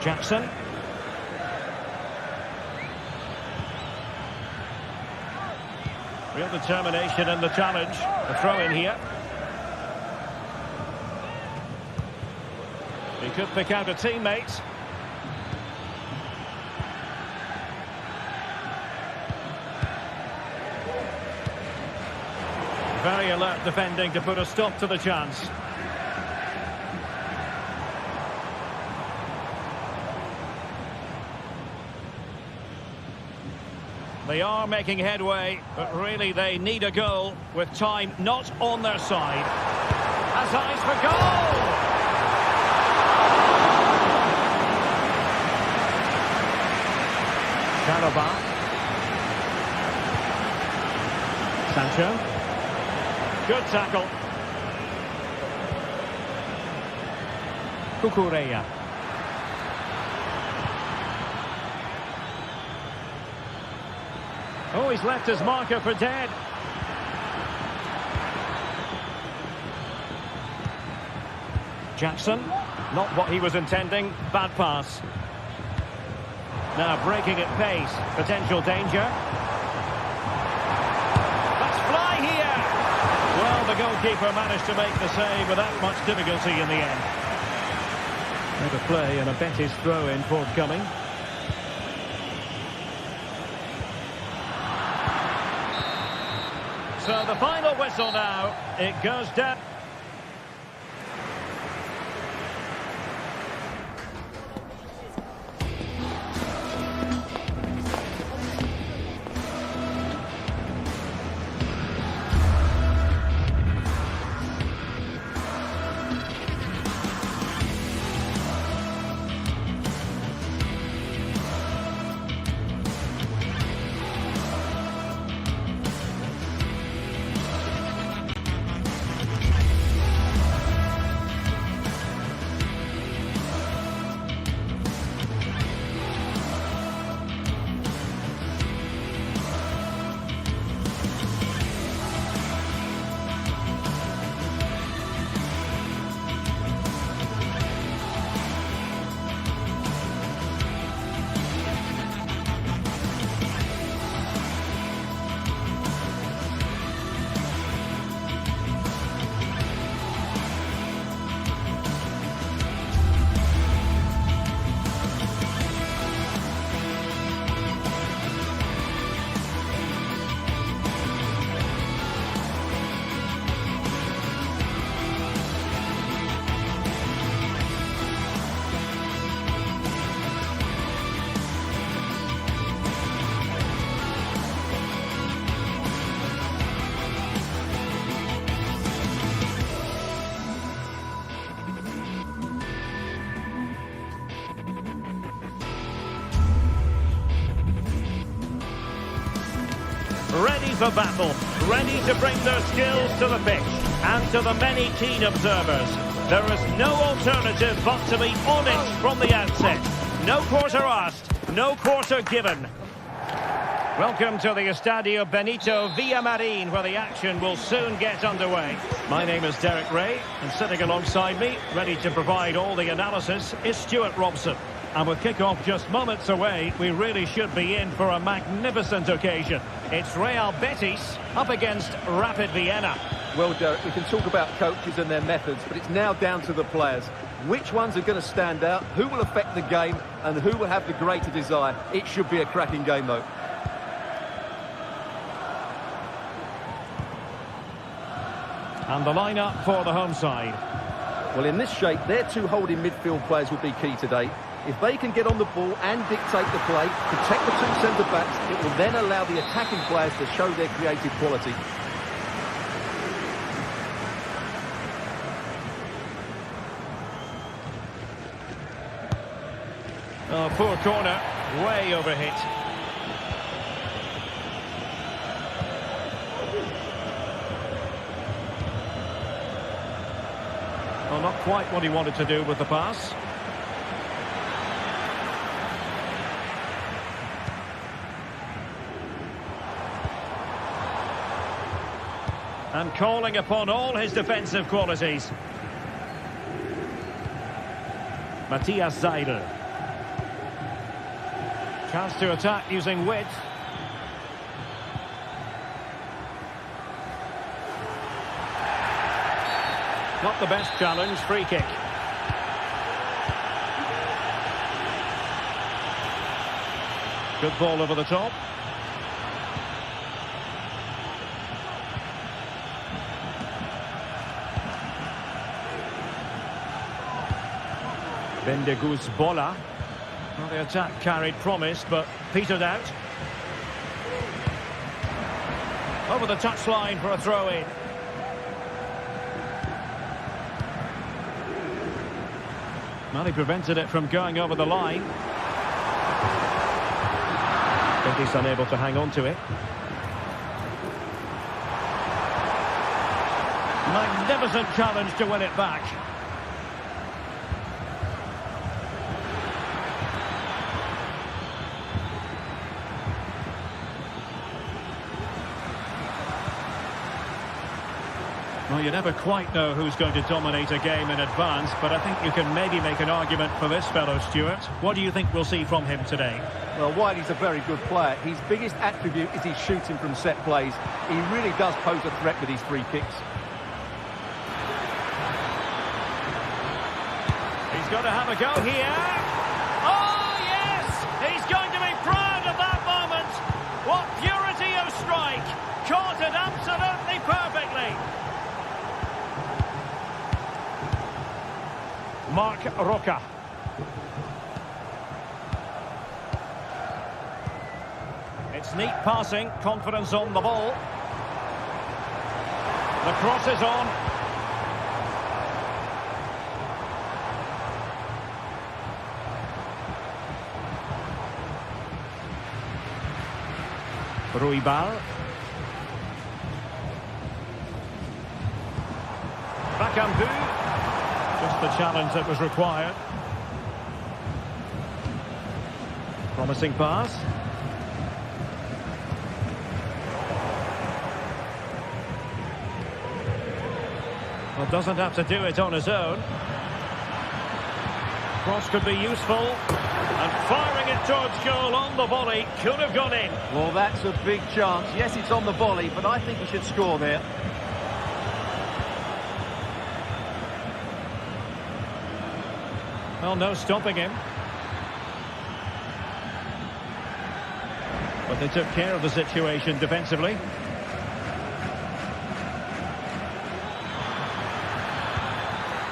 Jackson. Real determination in the challenge. A throw in here. He could pick out a teammate. Very alert defending to put a stop to the chance. They are making headway, but really they need a goal with time not on their side. Has eyes for goal! Chalobah. Sancho. Good tackle. Cucurella. Oh, he's left his marker for dead. Jackson. Not what he was intending. Bad pass. Now breaking at pace. Potential danger. Let's fly here. Well, the goalkeeper managed to make the save without much difficulty in the end. Bit of play and a Betis throw-in forthcoming. So the final whistle now. It goes down. Ready for battle, ready to bring their skills to the pitch, and to the many keen observers, there is no alternative but to be on it from the outset. No quarter asked, no quarter given. Welcome to the Estadio Benito Villamarin, where the action will soon get underway. My name is Derek Ray, and sitting alongside me, ready to provide all the analysis, is Stuart Robson. And with kick-off just moments away, we really should be in for a magnificent occasion. It's Real Betis up against Rapid Vienna. Well, Derek, we can talk about coaches and their methods, but it's now down to the players. Which ones are going to stand out, who will affect the game, and who will have the greater desire? It should be a cracking game, though. And the lineup for the home side. Well, in this shape, their two holding midfield players will be key today. If they can get on the ball and dictate the play, protect the two centre-backs, it will then allow the attacking players to show their creative quality. Oh, poor corner, way overhit. Well, not quite what he wanted to do with the pass. And calling upon all his defensive qualities. Matthias Seidel. Chance to attack using width. Not the best challenge, free kick. Good ball over the top. Bendegus Bola. Well, the attack carried promise, but petered out. Over the touchline for a throw-in. Well, he prevented it from going over the line. Betis unable to hang on to it. Magnificent challenge to win it back. Well, you never quite know who's going to dominate a game in advance, but I think you can maybe make an argument for this fellow, Stuart. What do you think we'll see from him today? Well, Wiley's a very good player. His biggest attribute is his shooting from set plays. He really does pose a threat with his free kicks. He's got to have a go here. Oh, yes! He's going to be proud of that moment. What purity of strike. Caught it absolutely perfectly. Marc Roca. It's neat passing, confidence on the ball. The cross is on. Ruibal. Bakambu. Just the challenge that was required. Promising pass. Well, doesn't have to do it on his own. Cross could be useful. And firing it towards goal on the volley. Could have gone in. Well, that's a big chance. Yes, it's on the volley, but I think he should score there. Well, no stopping him. But they took care of the situation defensively.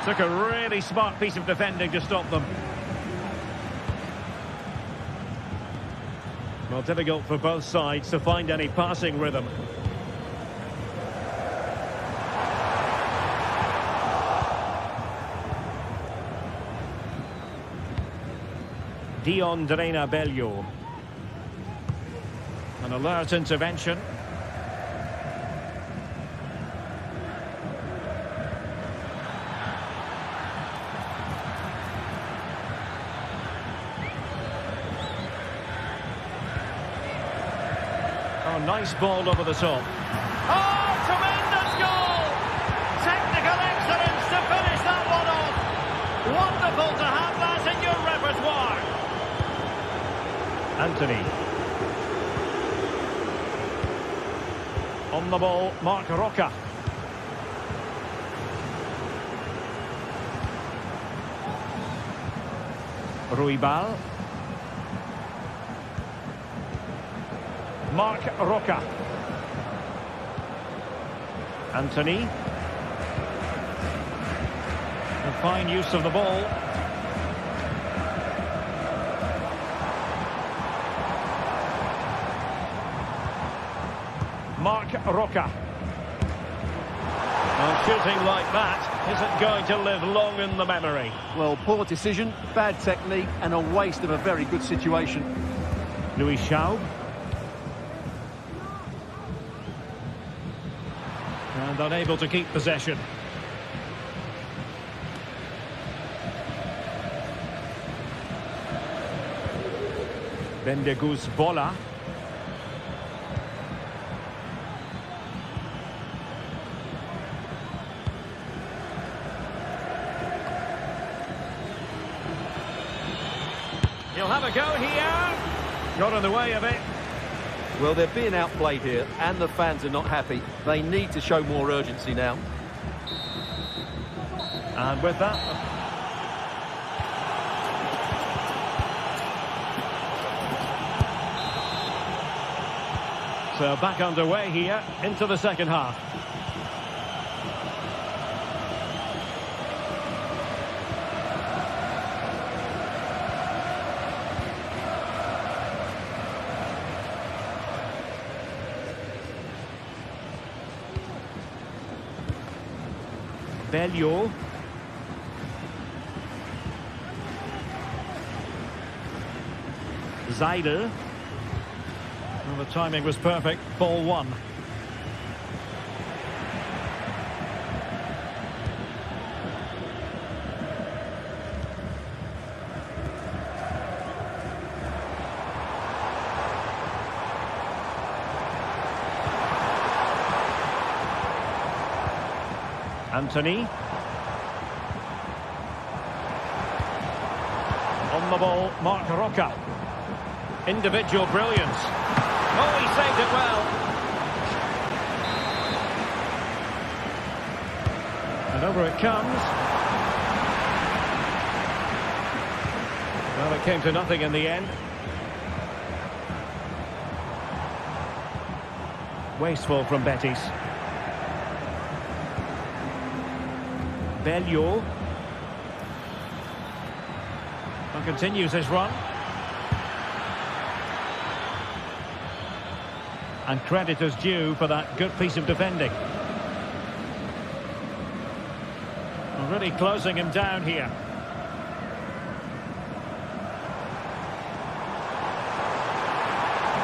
Took a really smart piece of defending to stop them. Well, difficult for both sides to find any passing rhythm. Dion Drena Bello. An alert intervention. Oh, nice ball over the top. Oh, tremendous goal! Technical excellence to finish that one off. Wonderful to have that in your repertoire. Anthony. On the ball, Marc Roca. Ruibal. Marc Roca. Anthony. A fine use of the ball. Marc Roca. Well, shooting like that isn't going to live long in the memory. Well, poor decision, bad technique, and a waste of a very good situation. Louis Schaub. And unable to keep possession. Bendegus Bola. He'll have a go here. Got in the way of it. Well, they're being outplayed here, and the fans are not happy. They need to show more urgency now. And with that... So back underway here into the second half. Belleau. Seidel. Well, the timing was perfect. Ball one. Anthony. On the ball, Marc Roca. Individual brilliance. Oh, he saved it well. And over it comes. Well, it came to nothing in the end. Wasteful from Betis. Belleau. And continues his run. And credit is due for that good piece of defending. Really closing him down here.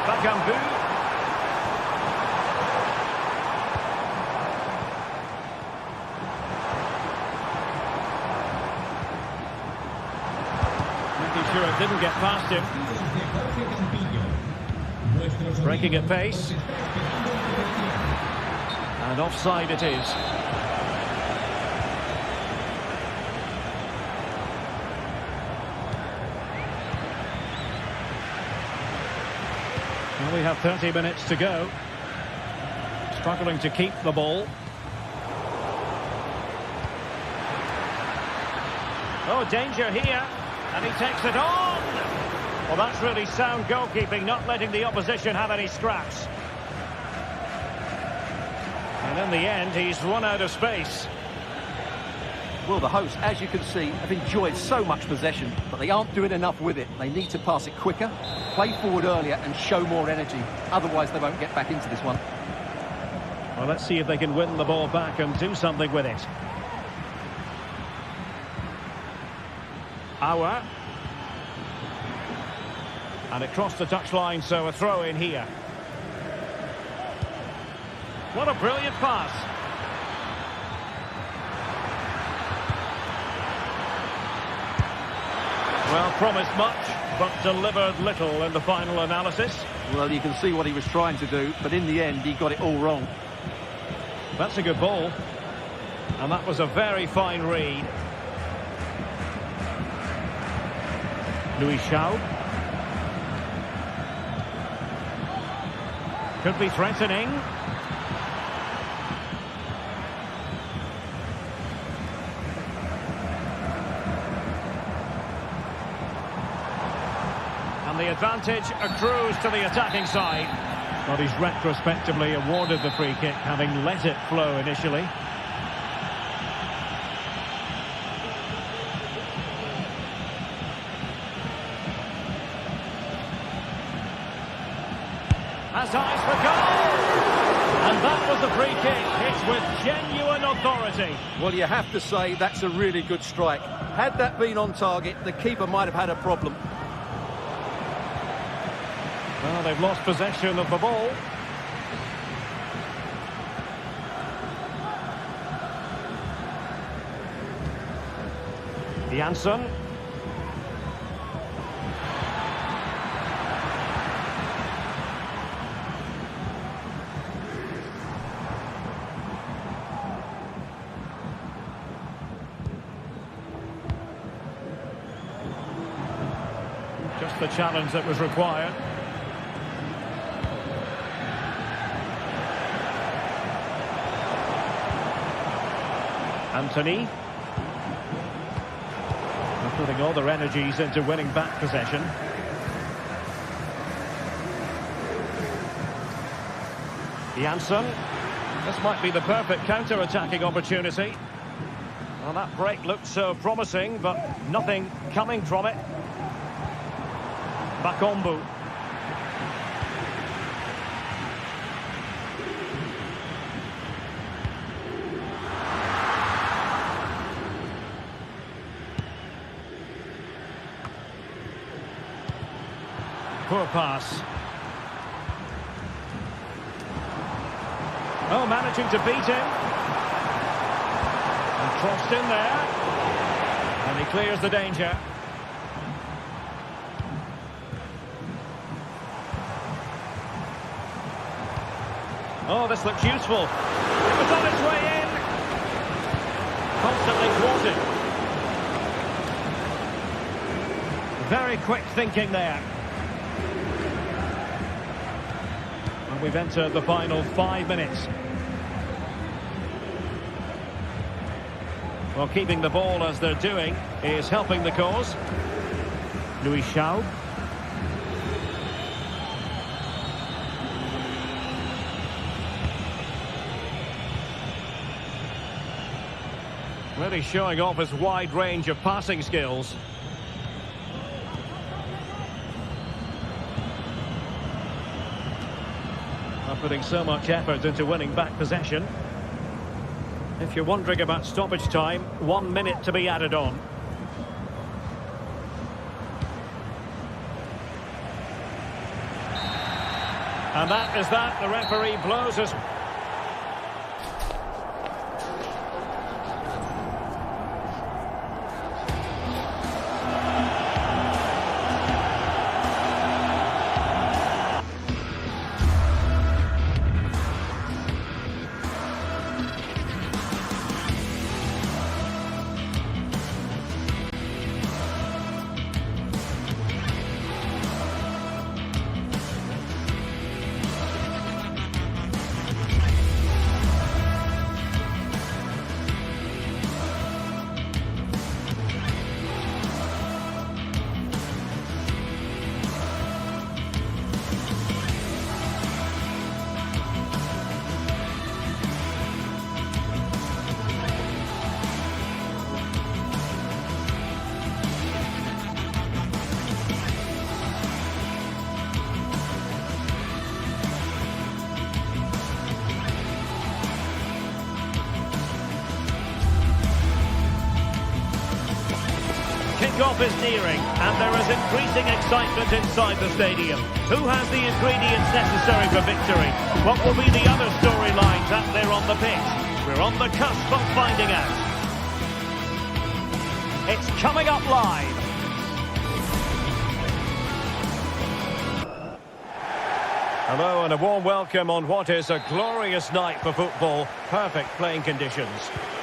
Bakambu. Making sure it didn't get past him. Breaking at pace. And offside it is. Well, we have 30 minutes to go. Struggling to keep the ball. Oh, danger here. And he takes it on. Well, that's really sound goalkeeping, not letting the opposition have any scraps. And in the end, he's run out of space. Well, the hosts, as you can see, have enjoyed so much possession, but they aren't doing enough with it. They need to pass it quicker, play forward earlier and show more energy. Otherwise, they won't get back into this one. Well, let's see if they can win the ball back and do something with it. Auer. And it crossed the touchline, so a throw in here. What a brilliant pass. Well, promised much. but delivered little in the final analysis. Well, you can see what he was trying to do, but in the end, he got it all wrong. That's a good ball. And that was a very fine read. Louis Schaub. Could be threatening. And the advantage accrues to the attacking side. But he's retrospectively awarded the free kick, having let it flow initially. Has eyes for goal! And that was a free kick. It's with genuine authority. Well, you have to say that's a really good strike. Had that been on target, the keeper might have had a problem. Well, they've lost possession of the ball. Janssen. Just the challenge that was required. Anthony. They're putting all their energies into winning back possession. Janssen. This might be the perfect counter-attacking opportunity. Well, that break looked so promising, but nothing coming from it. Bakombu. Poor pass. Oh, managing to beat him. And crossed in there. And he clears the danger. Oh, this looks useful. It was on its way in. Constantly thwarted. Very quick thinking there. And we've entered the final 5 minutes. Well, keeping the ball as they're doing is helping the cause. Louis Schaub. Really showing off his wide range of passing skills. Not putting so much effort into winning back possession. If you're wondering about stoppage time, 1 minute to be added on. And that is that. The referee blows us. Kick-off is nearing, and there is increasing excitement inside the stadium. Who has the ingredients necessary for victory? What will be the other storylines out there on the pitch? We're on the cusp of finding out. It's coming up live. Hello and a warm welcome on what is a glorious night for football. Perfect playing conditions.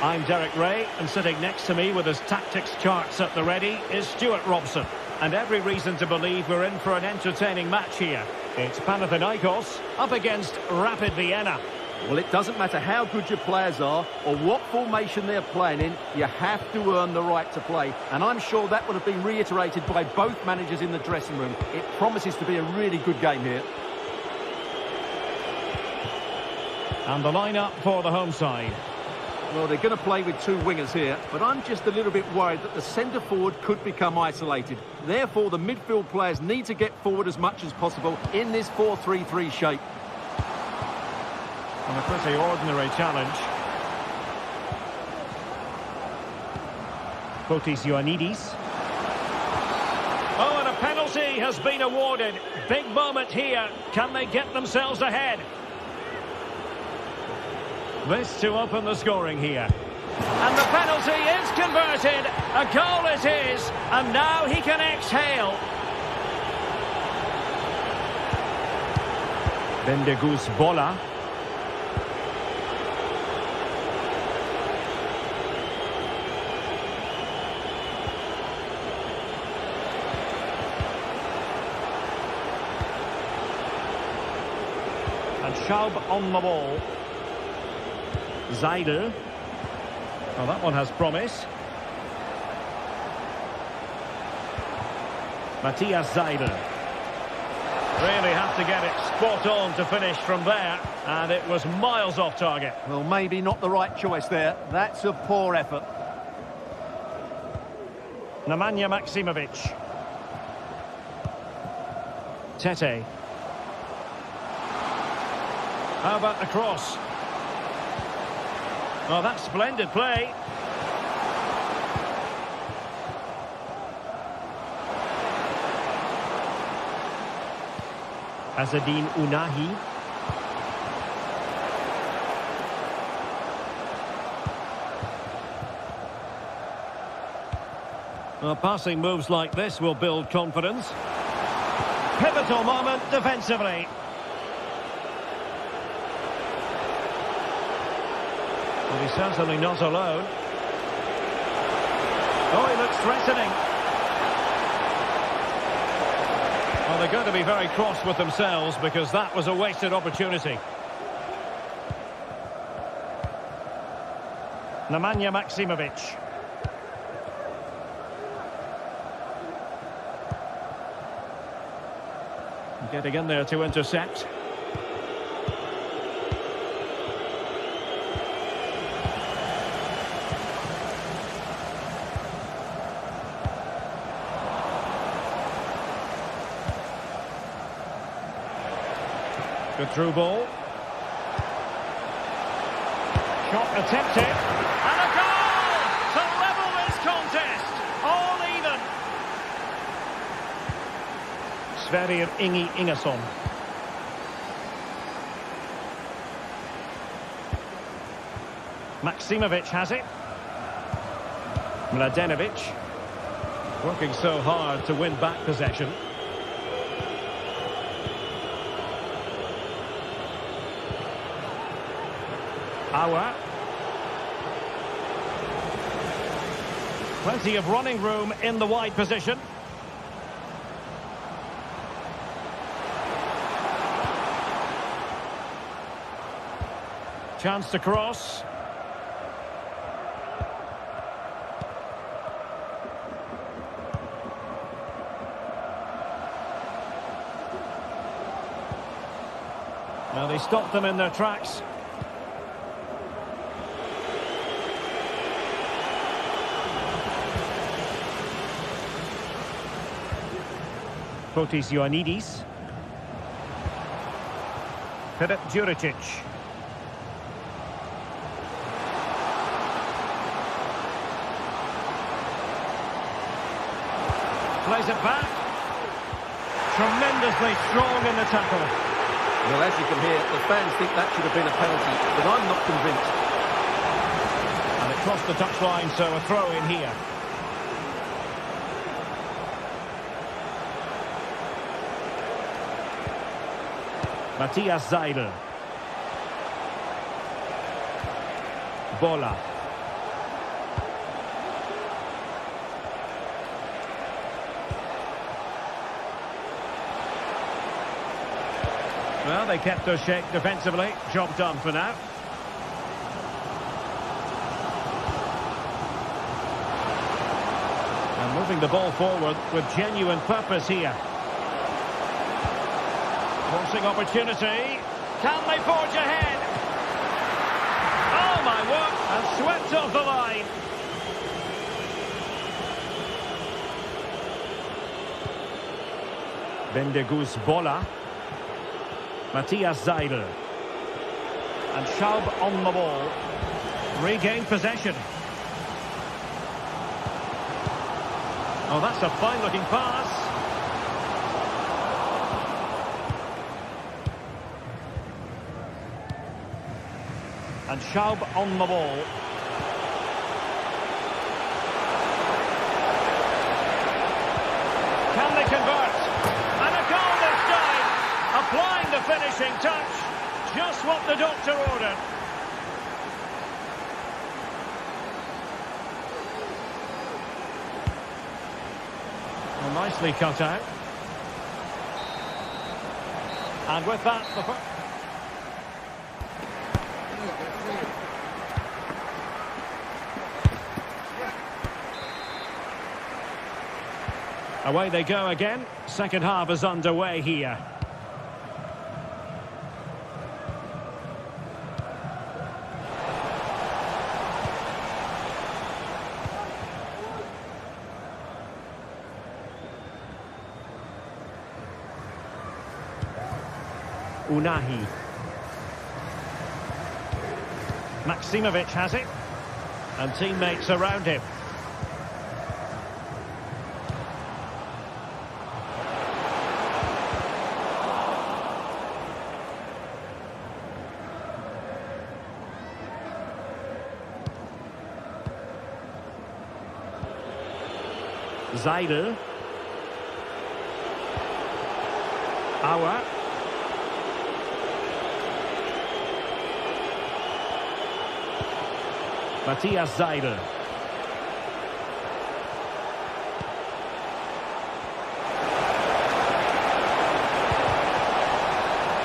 I'm Derek Ray, and sitting next to me with his tactics charts at the ready is Stuart Robson. And every reason to believe we're in for an entertaining match here. It's Panathinaikos up against Rapid Vienna. Well, it doesn't matter how good your players are or what formation they're playing in, you have to earn the right to play. And I'm sure that would have been reiterated by both managers in the dressing room. It promises to be a really good game here. And the lineup for the home side. Well, they're going to play with two wingers here, but I'm just a little bit worried that the centre forward could become isolated. Therefore, the midfield players need to get forward as much as possible in this 4-3-3 shape. And a pretty ordinary challenge. Fotis Ioannidis. Oh, and a penalty has been awarded. Big moment here. Can they get themselves ahead? This to open the scoring here. And the penalty is converted. A goal it is. And now he can exhale. Bendegus Bola. And Schaub on the ball. Seidel. Well, that one has promise. Matthias Seidel. Really have to get it spot on to finish from there. And it was miles off target. Well, maybe not the right choice there. That's a poor effort. Nemanja Maksimovic. Tete. How about the cross? Well, that's splendid play. Azzedine Ounahi. Well, passing moves like this will build confidence. Pivotal moment defensively. Well, he's certainly not alone. Oh, he looks threatening. Well, they're going to be very cross with themselves because that was a wasted opportunity. Nemanja Maksimovic. Getting in there to intercept. Good through ball. Shot attempted. And a goal to level this contest. All even. Sverrir Ingi Ingesson. Maksimovic has it. Mladenovic. Working so hard to win back possession. Auer. Plenty of running room in the wide position. Chance to cross. Now they stopped them in their tracks. Fotis Ioannidis. Filip Djuricic. Plays it back. Tremendously strong in the tackle. Well, as you can hear, the fans think that should have been a penalty, but I'm not convinced. And it crossed the touchline, so a throw in here. Matthias Seidel. Bola. Well, they kept their shape defensively. Job done for now. And moving the ball forward with genuine purpose here. Forcing opportunity. Can they forge ahead? Oh my word! And swept off the line. Bendegus Bola. Matthias Seidel. And Schaub on the ball. Regained possession. Oh, that's a fine-looking pass. And Schaub on the ball. Can they convert? And a goal this time. Applying the finishing touch. Just what the doctor ordered. Well, nicely cut out. And with that, the away they go again. Second half is underway here. Unahi. Maksimovic has it. And teammates around him. Seidel. Auer. Matthias Seidel.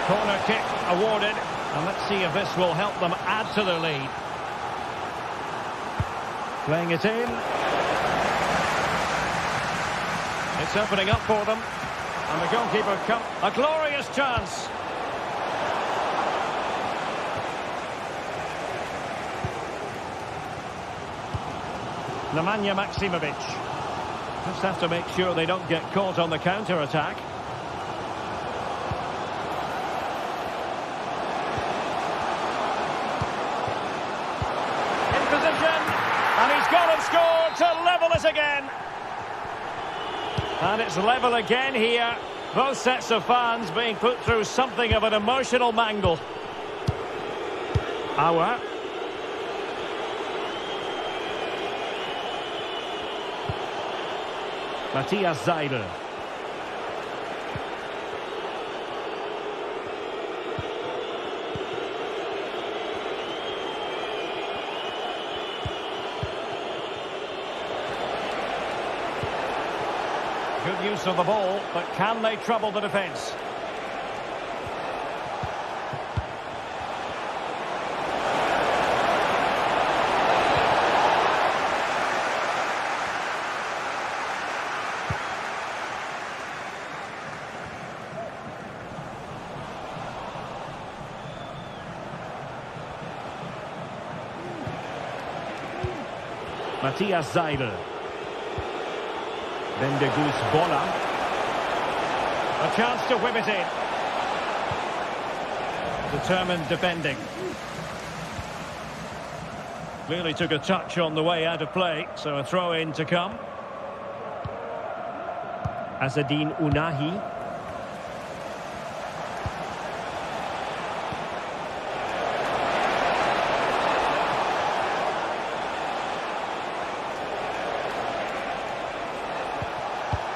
Corner kick awarded. And let's see if this will help them add to their lead. Playing it in. It's opening up for them. And the goalkeeper comes. A glorious chance. Nemanja Maksimovic. Just have to make sure they don't get caught on the counter-attack. In position. And he's gone and scored to level it again. And it's level again here. Both sets of fans being put through something of an emotional mangle. Auer. Matthias Seidel. Good use of the ball, but can they trouble the defence? Matthias Seidel. Bendegus Bola. A chance to whip it in. Determined defending. Clearly took a touch on the way out of play, so a throw in to come. Azzedine Unahi.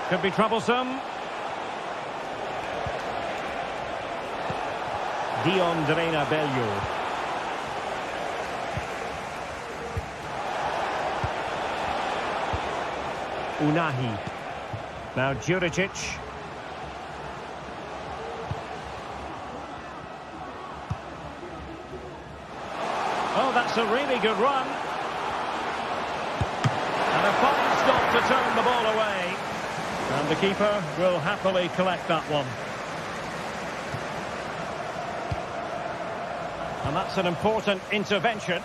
Could be troublesome. Bello. Unahi. Now Juricic. Oh, that's a really good run. And a fine stop to turn the ball away. And the keeper will happily collect that one. And that's an important intervention.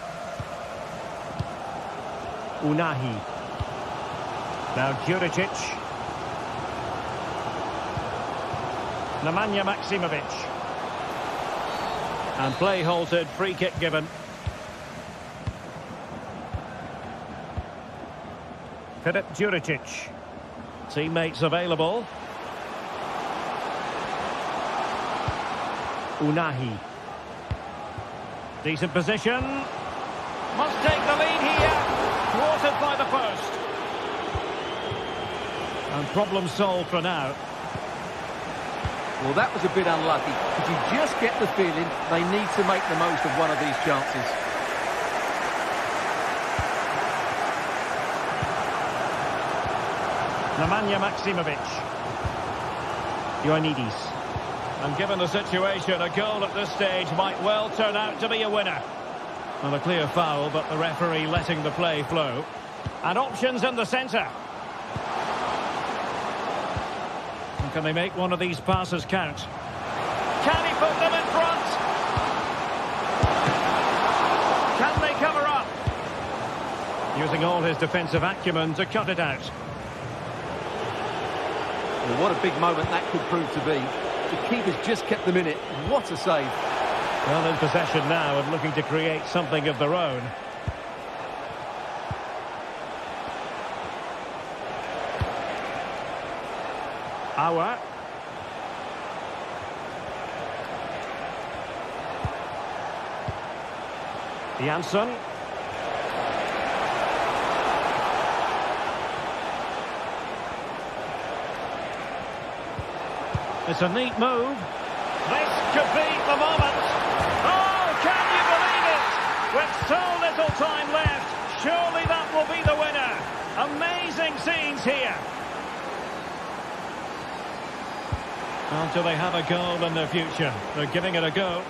Unahi. Now Juricic. Nemanja Maksimovic. And play halted, free kick given. Filip Juricic. Teammates available. Unahi. Decent position. Must take the lead here. Thwarted by the post. And problem solved for now. Well, that was a bit unlucky. But you just get the feeling they need to make the most of one of these chances. Nemanja Maksimovic. Ioannidis. And given the situation, a goal at this stage might well turn out to be a winner. Well, a clear foul, but the referee letting the play flow. And options in the centre. And can they make one of these passes count? Can he put them in front? Can they cover up? Using all his defensive acumen to cut it out. Well, what a big moment that could prove to be. The keeper's just kept them in it. What a save. Well, in possession now and looking to create something of their own. Aouar. Jansson. It's a neat move. This could be the moment. Oh, can you believe it? With so little time left, surely that will be the winner. Amazing scenes here. Well, do they have a goal in their future? They're giving it a go.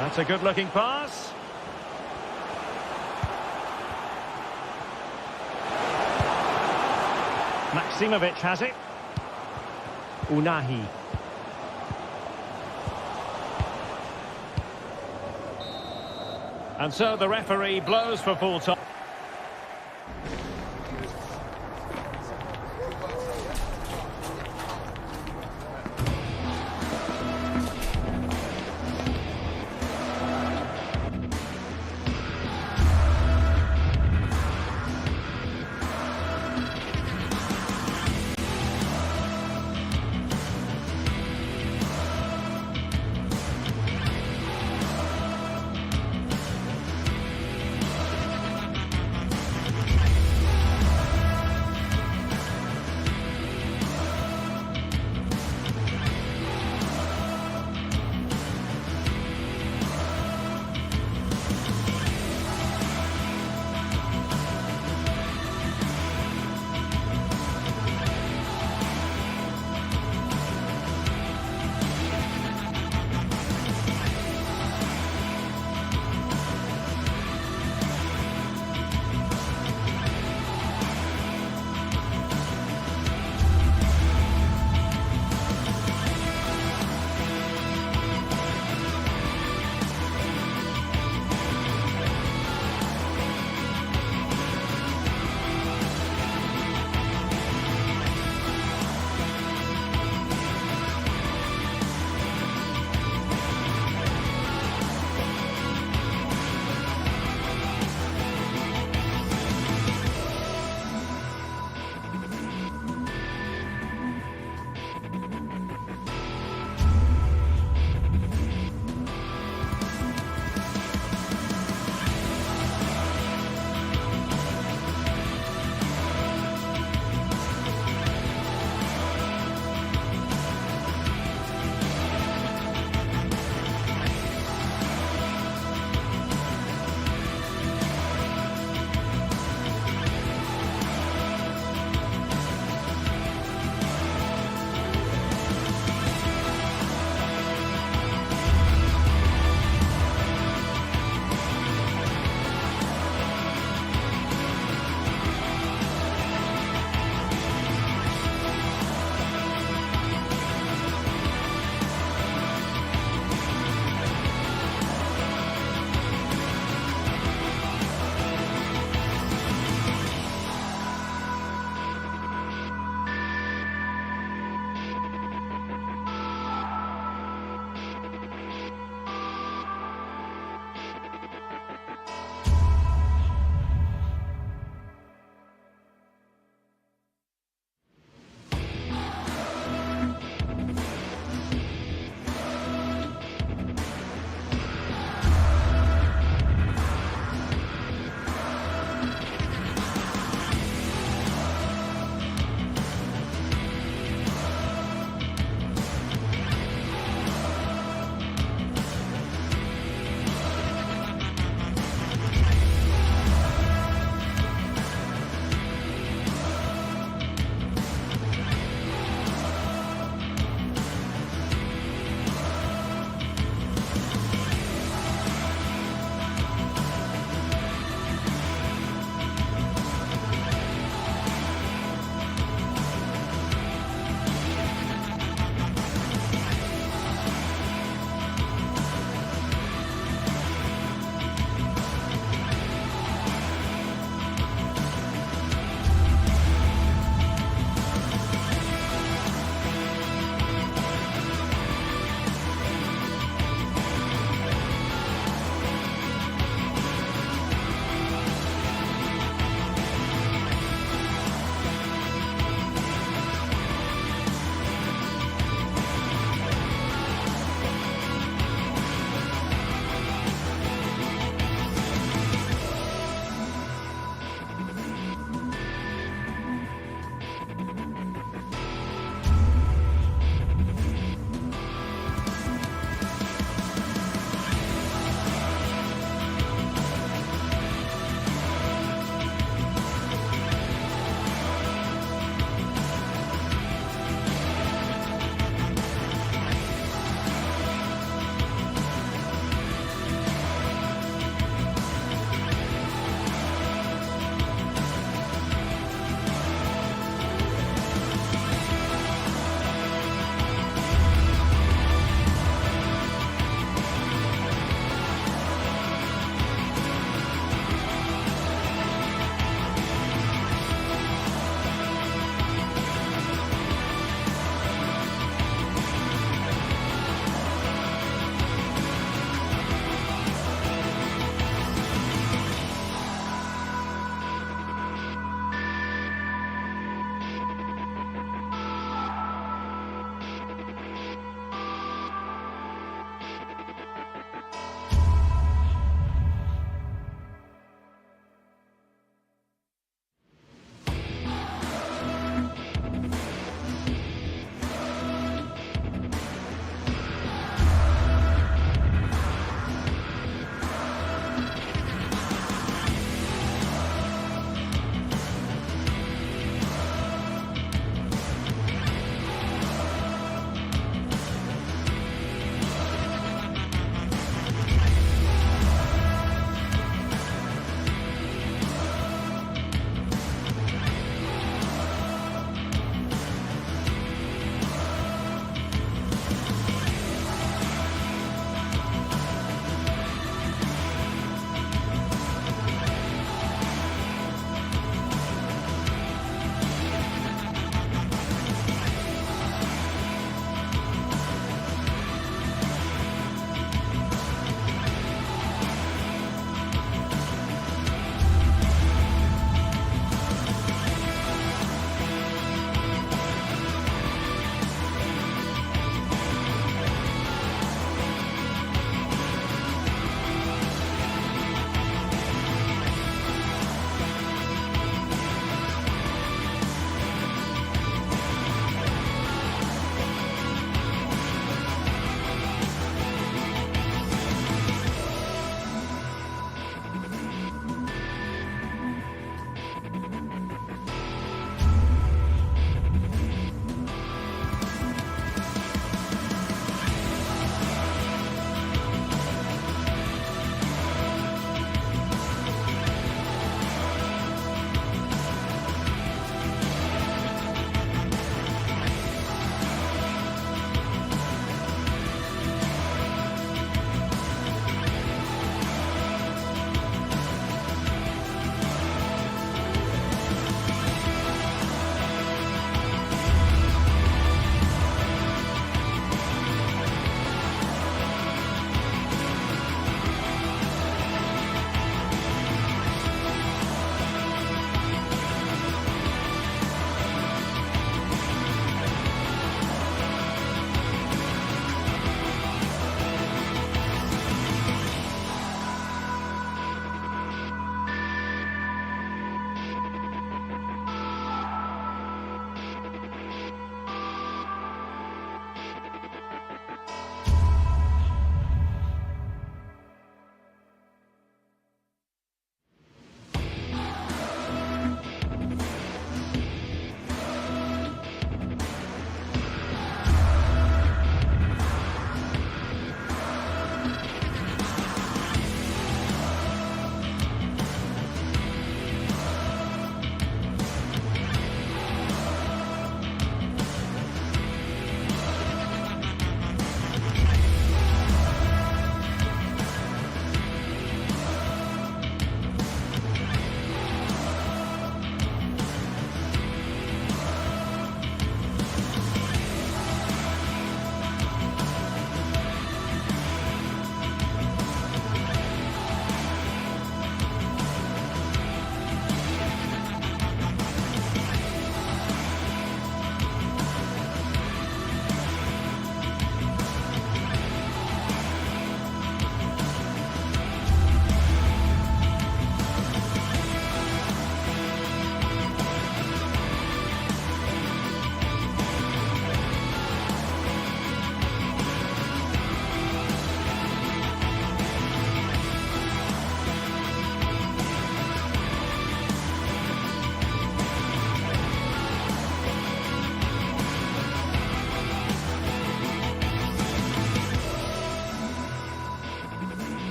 That's a good-looking pass. Maksimovic has it. Unahi. And so the referee blows for full time.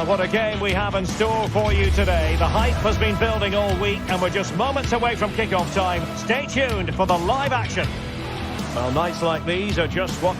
What a game we have in store for you today. The hype has been building all week and we're just moments away from kick-off time. Stay tuned for the live action. Well, nights like these are just what...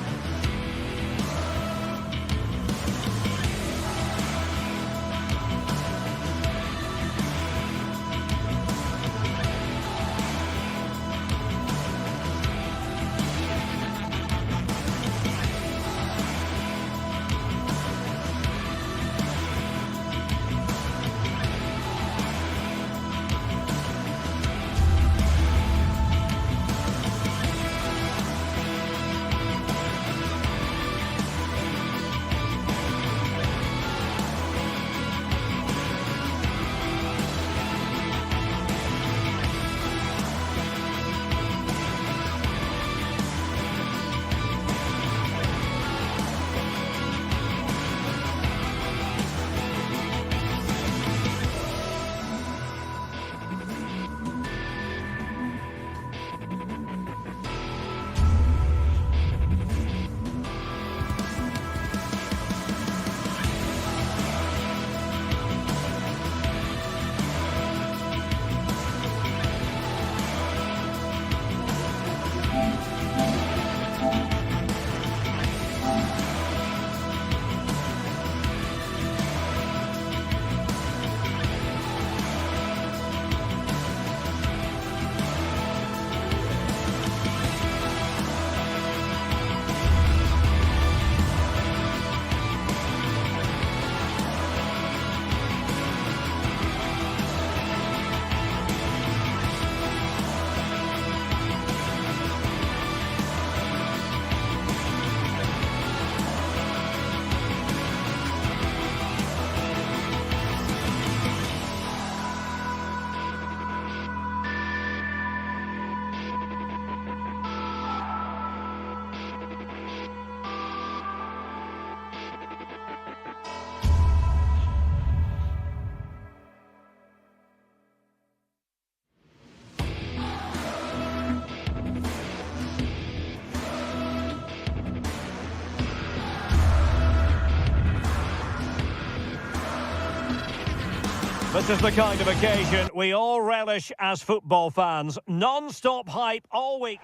This is the kind of occasion we all relish as football fans. Non-stop hype all week.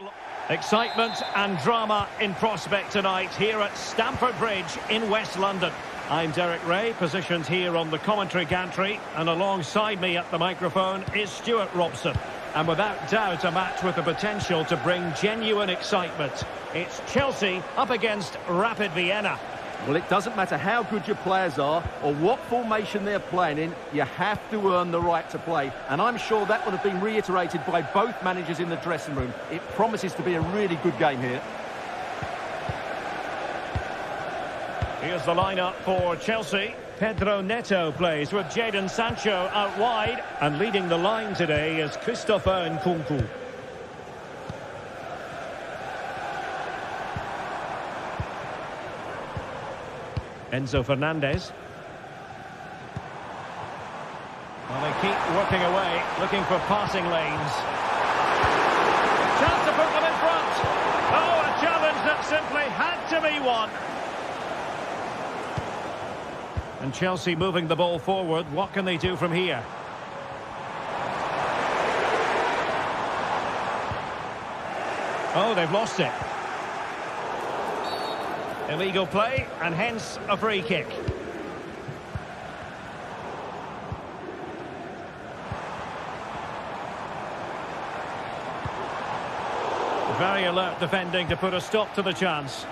Excitement and drama in prospect tonight here at Stamford Bridge in West London. I'm Derek Ray, positioned here on the commentary gantry, and alongside me at the microphone is Stuart Robson. And without doubt, a match with the potential to bring genuine excitement. It's Chelsea up against Rapid Vienna. Well, it doesn't matter how good your players are or what formation they're playing in, you have to earn the right to play. And I'm sure that would have been reiterated by both managers in the dressing room. It promises to be a really good game here. Here's the lineup for Chelsea. Pedro Neto plays with Jadon Sancho out wide. And leading the line today is Christopher Nkunku. Enzo Fernandez. Well, they keep working away, looking for passing lanes. Chance to put them in front. Oh, a challenge that simply had to be won. And Chelsea moving the ball forward. What can they do from here? Oh, they've lost it. Illegal play, and hence a free kick. Very alert defending to put a stop to the chance.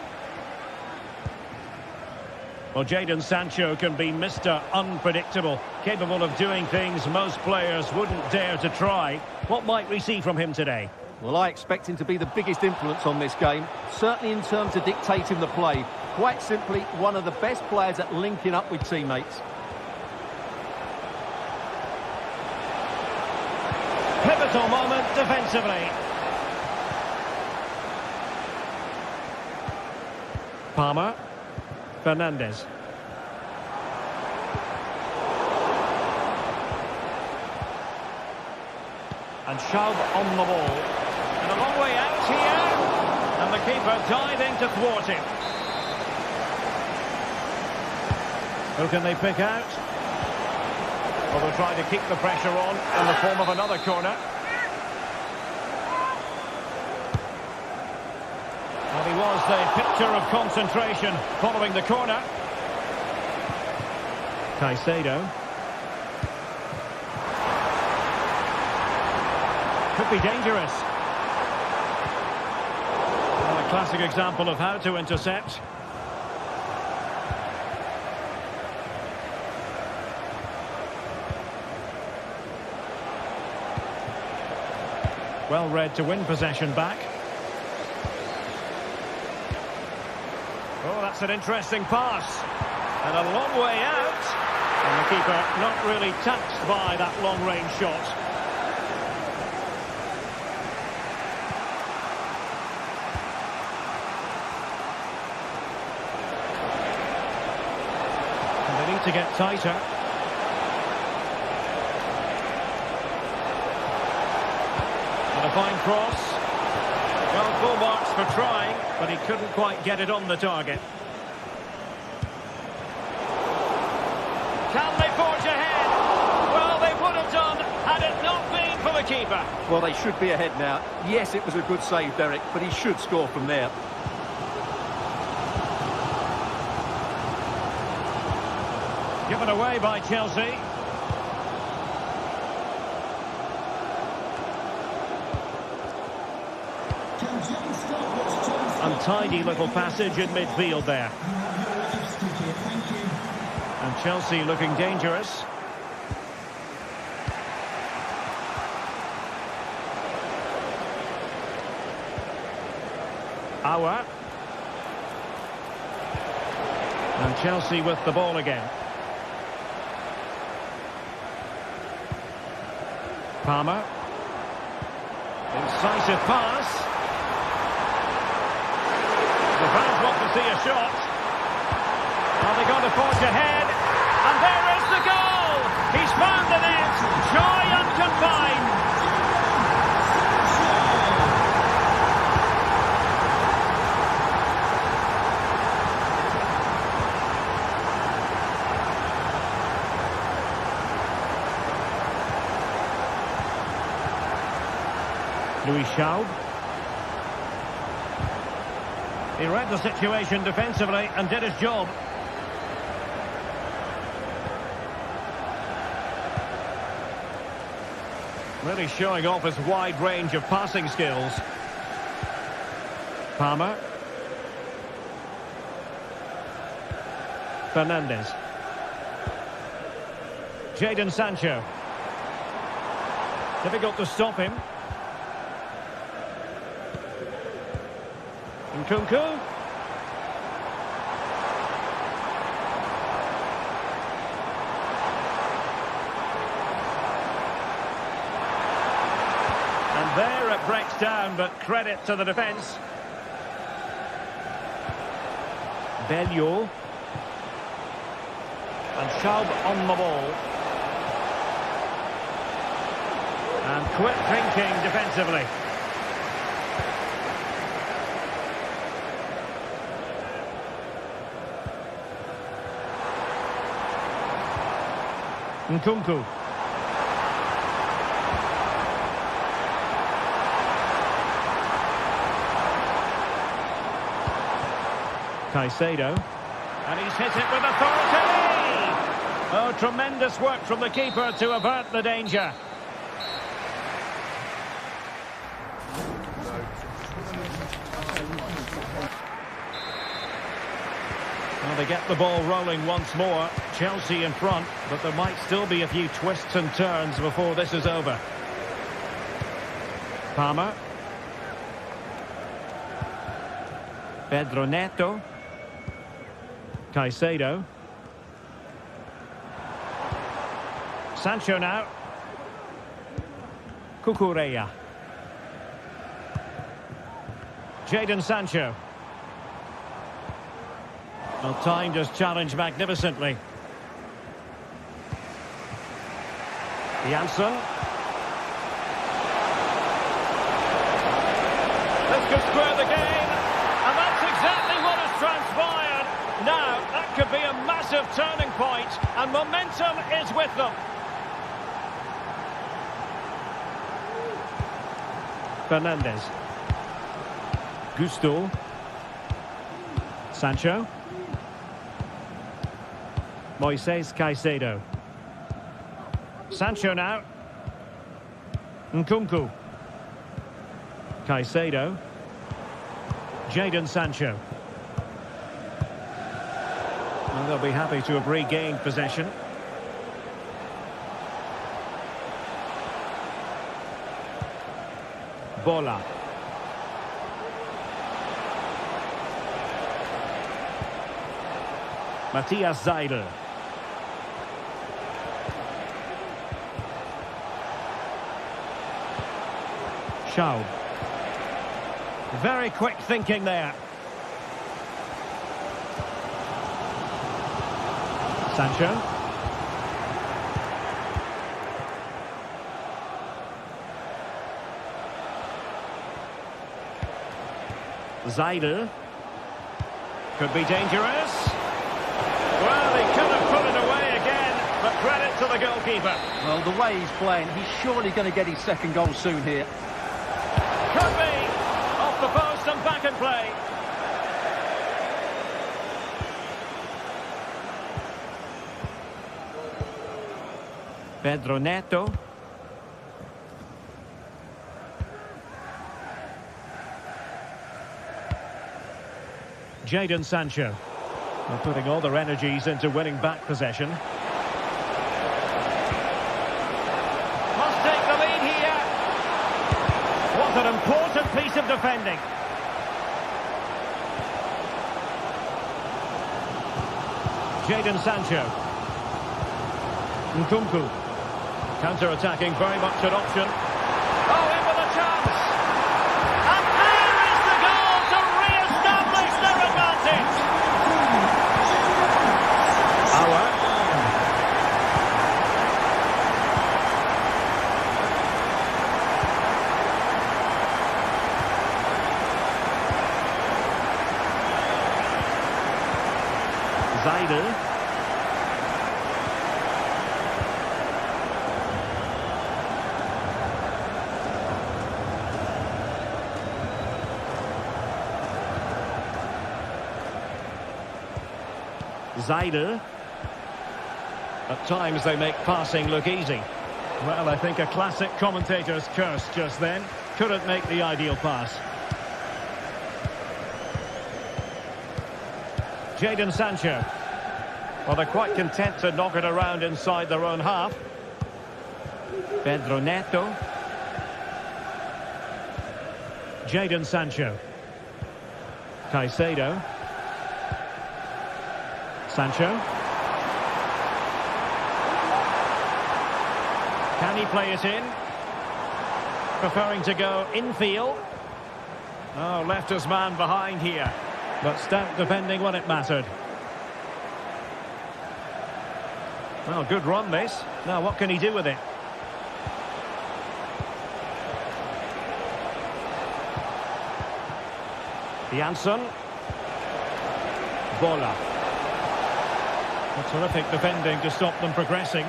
Well, Jadon Sancho can be Mr. Unpredictable, capable of doing things most players wouldn't dare to try. What might we see from him today? Well, I expect him to be the biggest influence on this game, certainly in terms of dictating the play. Quite simply, one of the best players at linking up with teammates. Pivotal moment defensively. Palmer. Fernandez. And Schaub on the ball. And a long way out here. And the keeper diving to thwart him. Who can they pick out? Well, they'll try to keep the pressure on in the form of another corner. And he was the picture of concentration following the corner. Caicedo. Could be dangerous. Well, a classic example of how to intercept. Well read to win possession back. Oh, that's an interesting pass. And a long way out. And the keeper not really taxed by that long-range shot. And they need to get tighter. A fine cross. Well, full marks for trying, but he couldn't quite get it on the target. Can they forge ahead? Well, they would have done had it not been for the keeper. Well, they should be ahead now. Yes, it was a good save, Derek, but he should score from there. Given away by Chelsea. Untidy little passage in midfield there. And Chelsea looking dangerous. Aouar. And Chelsea with the ball again. Palmer. Incisive pass. The fans want to see a shot. Are they going to forge ahead? And there is the goal! He's found the net! Joy unconfined! Louis Schaub. He read the situation defensively and did his job. Really showing off his wide range of passing skills. Palmer. Fernandez. Jadon Sancho. Difficult to stop him. Nkunku. And there it breaks down, but credit to the defence. Belleau. And Schaub on the ball. And quick thinking defensively. Nkunku. Caicedo. And he's hit it with authority! Oh, tremendous work from the keeper to avert the danger. Well, they get the ball rolling once more. Chelsea in front, but there might still be a few twists and turns before this is over. Palmer. Pedro Neto. Caicedo. Sancho now. Cucurella. Jadon Sancho. Well, timed his challenge magnificently. Janssen. This could square the game, and that's exactly what has transpired. Now, that could be a massive decisive turning point, and momentum is with them. Fernandez. Gusto. Sancho. Moises Caicedo. Sancho now. Nkunku. Caicedo. Jadon Sancho. Well, they'll be happy to have regained possession. Bola. Matthias Seidel. Schaub. Very quick thinking there. Sancho. Seidel. Could be dangerous. Well, he could have put it away again, but credit to the goalkeeper. Well, the way he's playing, he's surely going to get his second goal soon here. Could be. Off the post and back in play. Pedro Neto. Jadon Sancho. They're putting all their energies into winning back possession. Must take the lead here. What an important piece of defending. Jadon Sancho. Nkunku. Counter-attacking, very much an option. Oh, in with a chance. And there is the goal to re-establish their advantage. Auer. Seidel. Seidel. At times they make passing look easy. Well, I think a classic commentator's curse just then. Couldn't make the ideal pass. Jadon Sancho. Well, they're quite content to knock it around inside their own half. Pedro Neto. Jadon Sancho. Caicedo. Sancho. Can he play it in? Preferring to go infield. Oh, left his man behind here. But stout defending when it mattered. Well, good run this. Now what can he do with it? Janssen. Bola. A terrific defending to stop them progressing.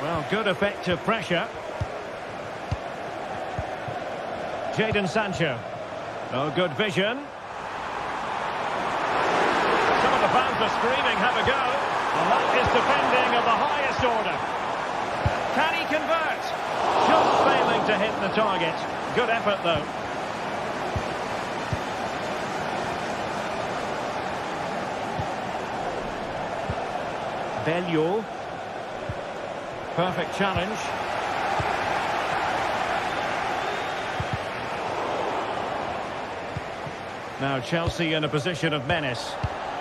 Well, good effective pressure. Jadon Sancho. Oh, good vision. Some of the fans are screaming, have a go. And that is defending of the highest order. Can he convert? Just failing to hit the target. Good effort, though. Bellew. Perfect challenge. Now Chelsea in a position of menace,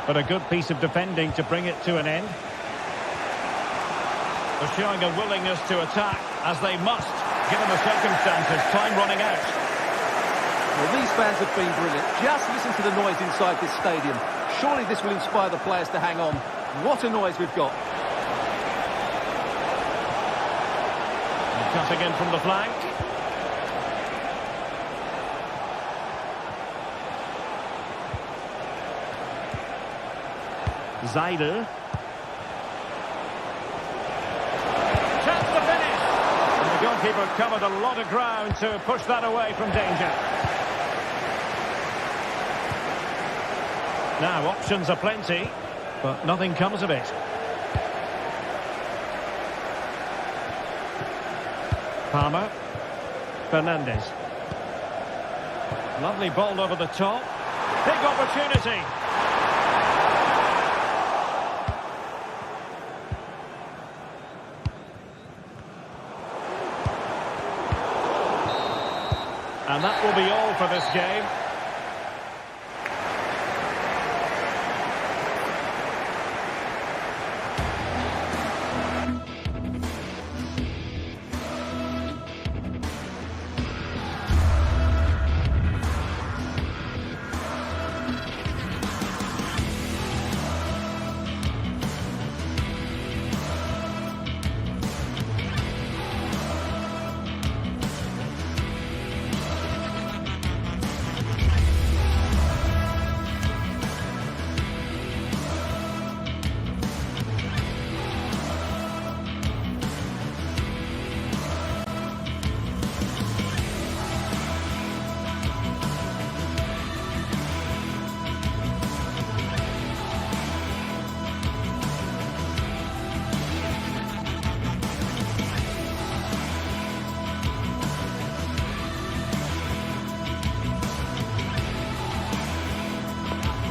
but a good piece of defending to bring it to an end. They're showing a willingness to attack, as they must, given the circumstances. Time running out. Well, these fans have been brilliant. Just listen to the noise inside this stadium. Surely this will inspire the players to hang on. What a noise we've got. And cutting in from the flank. Zaidel. Chance to finish. And the goalkeeper covered a lot of ground to push that away from danger. Now, options are plenty, but nothing comes of it. Palmer. Fernandez. Lovely ball over the top. Big opportunity. And that will be all for this game.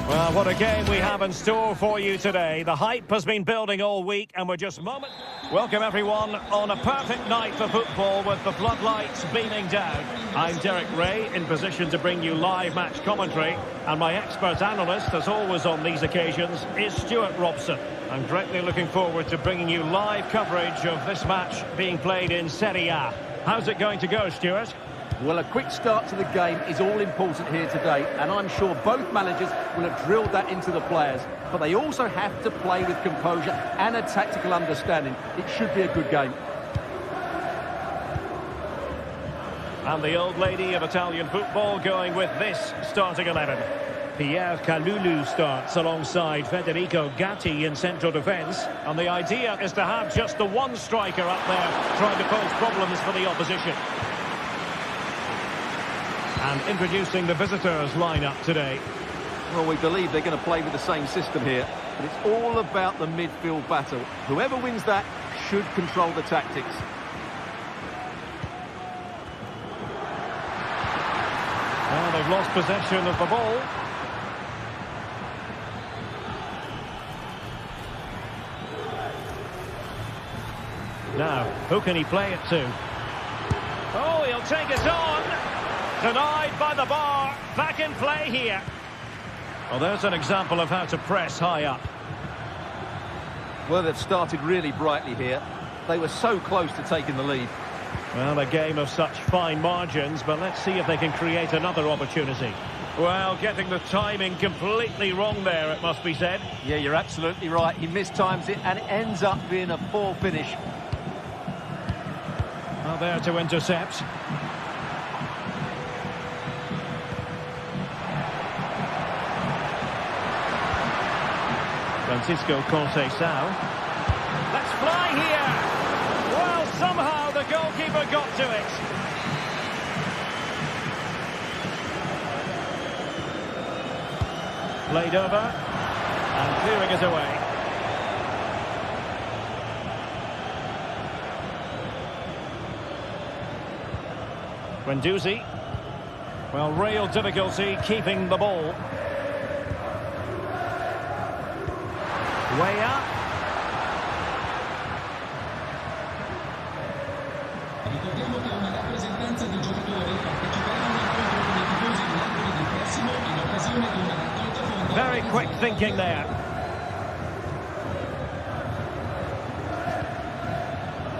Well, what a game we have in store for you today. The hype has been building all week and we're just moments. Welcome everyone on a perfect night for football with the floodlights beaming down. I'm Derek Ray, in position to bring you live match commentary, and my expert analyst, as always on these occasions, is Stuart Robson. I'm greatly looking forward to bringing you live coverage of this match being played in Serie A. How's it going to go, Stuart? Well, a quick start to the game is all important here today, and I'm sure both managers will have drilled that into the players. But they also have to play with composure and a tactical understanding. It should be a good game. And the old lady of Italian football going with this starting 11. Pierre Kalulu starts alongside Federico Gatti in central defence. And the idea is to have just the one striker up there trying to pose problems for the opposition. And introducing the visitors lineup today. Well, we believe they're going to play with the same system here. But it's all about the midfield battle. Whoever wins that should control the tactics. Well, they've lost possession of the ball. Now, who can he play it to? Oh, he'll take it on. Denied by the bar. Back in play here. Well, there's an example of how to press high up. Well, they've started really brightly here. They were so close to taking the lead. Well, a game of such fine margins, but let's see if they can create another opportunity. Well, getting the timing completely wrong there, it must be said. Yeah, you're absolutely right. He mistimes it, and it ends up being a poor finish. Well, there to intercept. Francisco Conceição. Let's fly here! Well, somehow the goalkeeper got to it. Played over and clearing it away. Guendouzi. Well, real difficulty keeping the ball. Way up. Ricordiamo che una rappresentanza di giocatori parteciperà all'incontro con i tifosi di Napoli di prossimo in occasione di una raccolta fondi. Very quick thinking there.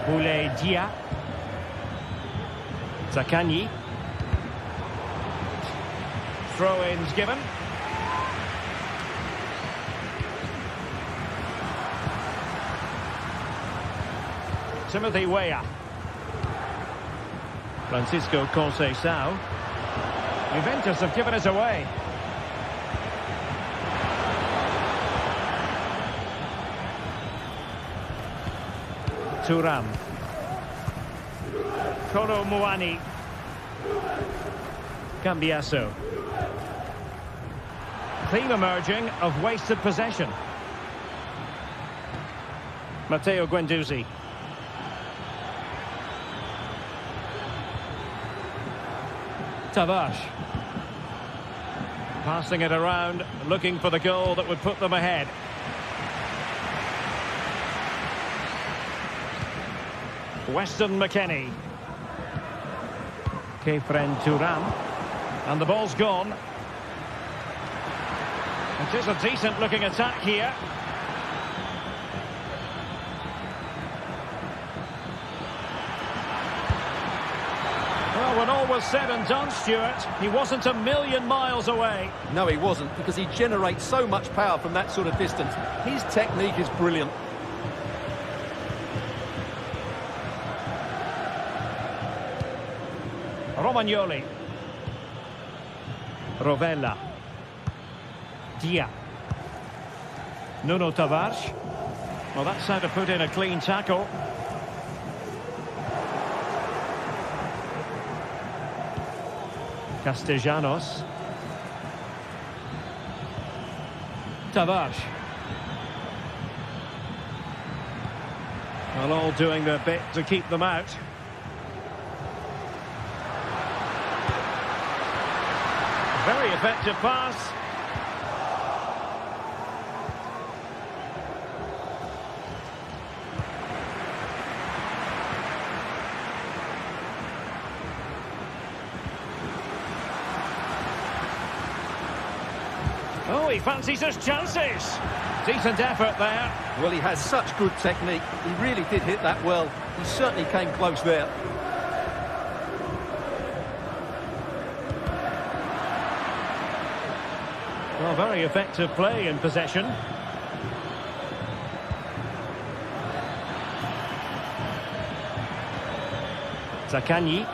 Boulay Dia. Zaccagni. Throw-ins given. Timothy Weah. Francisco Conceição. Juventus have given it away. Thuram. Kolo Muani. Cambiasso. Theme emerging of wasted possession. Matteo Guendouzi. Tavares. Passing it around, looking for the goal that would put them ahead. Weston McKennie. Kefren Thuram. And the ball's gone. It is a decent looking attack here. Well, when all was said and done, Stuart, he wasn't a million miles away. No, he wasn't, because he generates so much power from that sort of distance. His technique is brilliant. Romagnoli. Rovella. Dia. Nuno Tavares. Well, that's how to put in a clean tackle. Castellanos. Tavares. Well, all doing their bit to keep them out. Very effective pass. Oh, he fancies his chances. Decent effort there. Well, he has such good technique. He really did hit that well. He certainly came close there. Well, very effective play in possession. Zaccagni.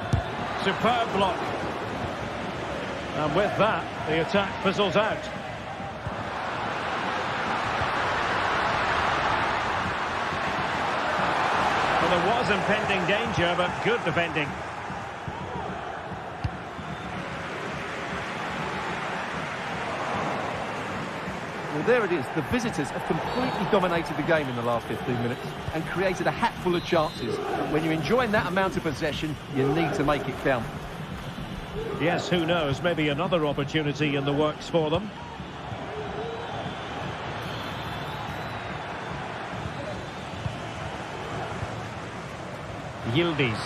Superb block. And with that, the attack fizzles out. Well, there was impending danger, but good defending. Well, there it is. The visitors have completely dominated the game in the last 15 minutes and created a hatful of chances. But when you're enjoying that amount of possession, you need to make it count. Yes, who knows? Maybe another opportunity in the works for them. Yildiz.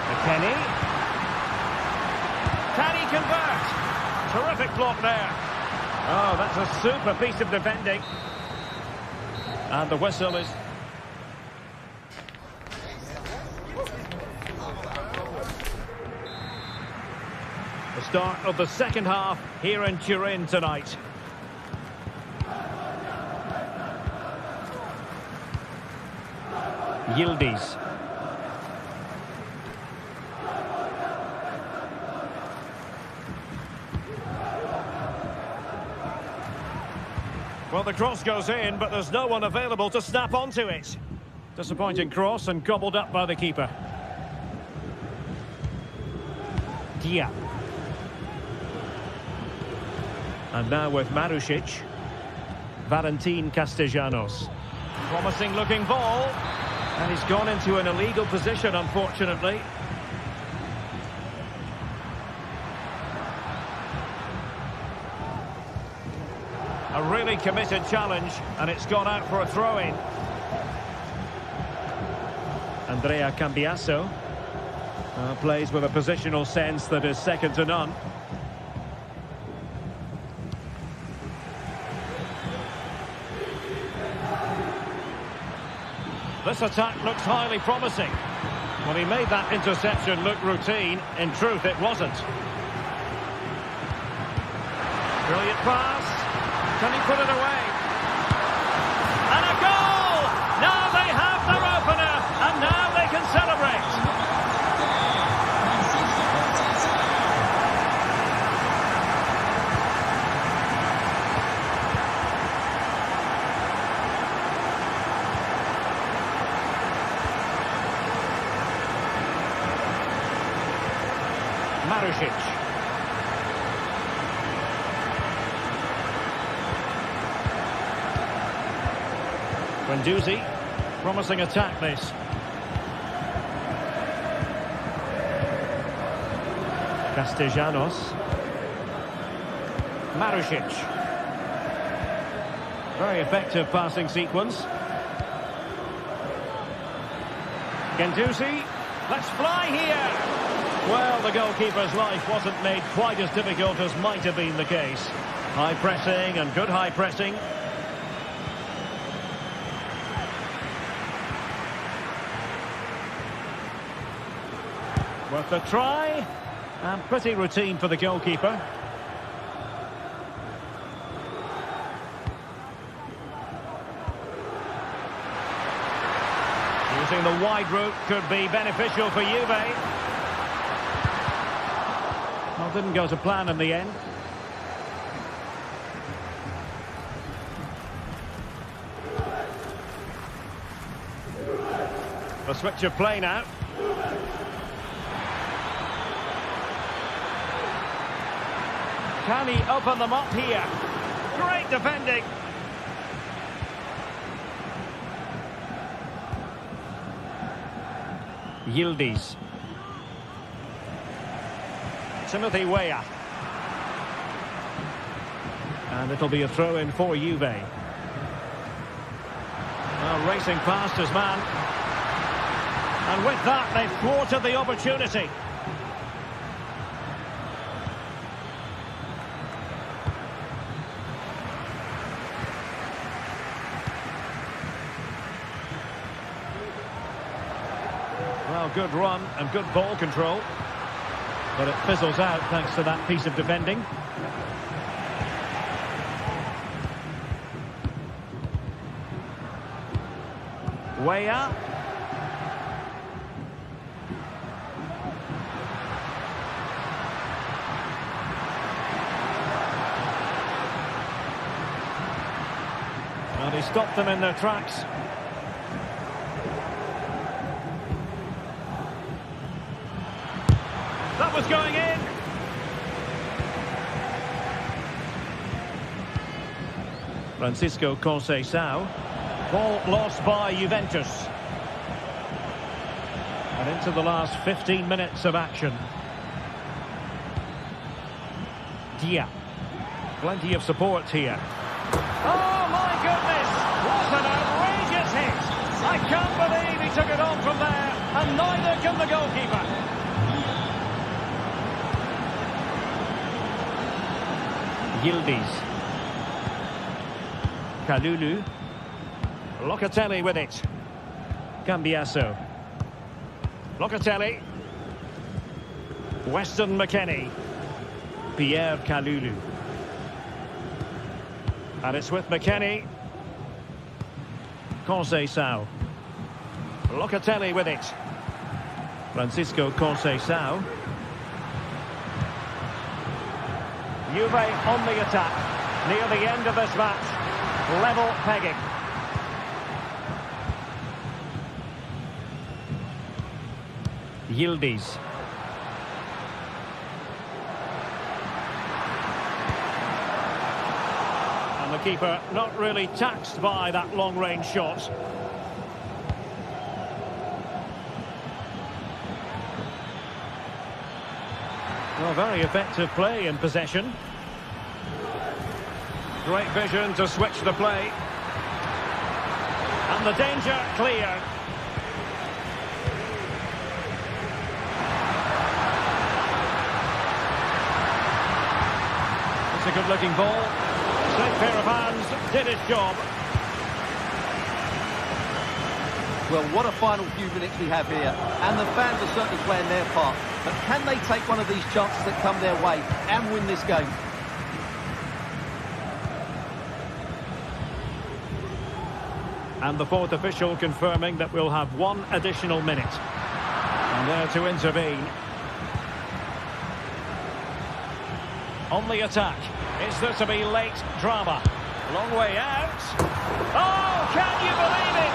McKennie. Can he convert? Terrific block there. Oh, that's a super piece of defending. And the whistle is... the start of the second half here in Turin tonight. Yildiz. Well, the cross goes in, but there's no one available to snap onto it. Disappointing cross and gobbled up by the keeper. Dia. And now with Marušić. Valentin Castellanos. Promising looking ball. And he's gone into an illegal position, unfortunately. A really committed challenge, and it's gone out for a throw-in. Andrea Cambiasso plays with a positional sense that is second to none. This attack looks highly promising. Well, he made that interception look routine. In truth, it wasn't. Brilliant pass. Can he put it away? And a goal! Now they have their opener, and now they can celebrate. Marusic. Guendouzi, promising attack this. Castellanos. Marusic. Very effective passing sequence. Guendouzi, let's fly here. Well, the goalkeeper's life wasn't made quite as difficult as might have been the case. High pressing and good high pressing. Worth the try, and pretty routine for the goalkeeper. Using the wide route could be beneficial for Juve. Well, didn't go to plan in the end. The switch of play now. Can he open them up here? Great defending. Yildiz. Timothy Weah. And it'll be a throw-in for Juve. Well, racing past his man. And with that, they've thwarted the opportunity. Well, good run and good ball control. But it fizzles out thanks to that piece of defending. Weah. Well, he stopped them in their tracks. That was going in. Francisco Conceição. Ball lost by Juventus. And into the last 15 minutes of action. Dia. Plenty of support here. Oh, my goodness! What an outrageous hit! I can't believe he took it on from there, and neither can the goalkeeper. Yildiz. Kalulu. Locatelli with it. Cambiasso. Locatelli. Weston McKennie. Pierre Kalulu. And it's with McKennie. Conceição. Locatelli with it. Francisco Conceição. Juve on the attack. Near the end of this match. Level pegging. Yildiz. And the keeper not really taxed by that long-range shot. Well, very effective play in possession. Great vision to switch the play. And the danger clear. It's a good-looking ball. Safe pair of hands, did its job. Well, what a final few minutes we have here. And the fans are certainly playing their part. But can they take one of these chances that come their way and win this game? And the fourth official confirming that we'll have one additional minute. And there to intervene. On the attack. Is there to be late drama? Long way out. Oh, can you believe it?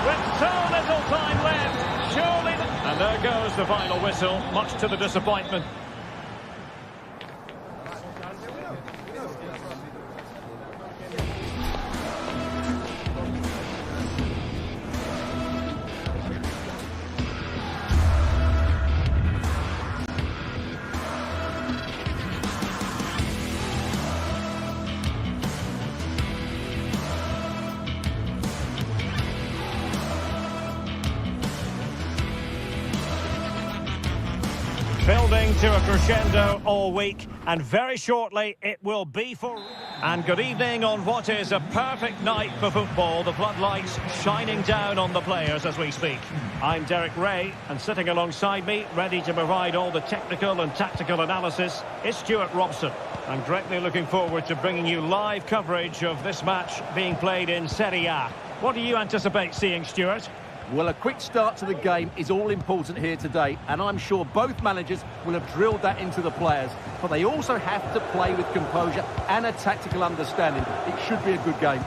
With so little time left, surely... And there goes the final whistle, much to the disappointment. Building to a crescendo all week, and very shortly it will be for... And good evening on what is a perfect night for football. The floodlights shining down on the players as we speak. I'm Derek Ray, and sitting alongside me, ready to provide all the technical and tactical analysis, is Stuart Robson. I'm greatly looking forward to bringing you live coverage of this match being played in Serie A. What do you anticipate seeing, Stuart? Well, a quick start to the game is all important here today, and I'm sure both managers will have drilled that into the players. But they also have to play with composure and a tactical understanding. It should be a good game.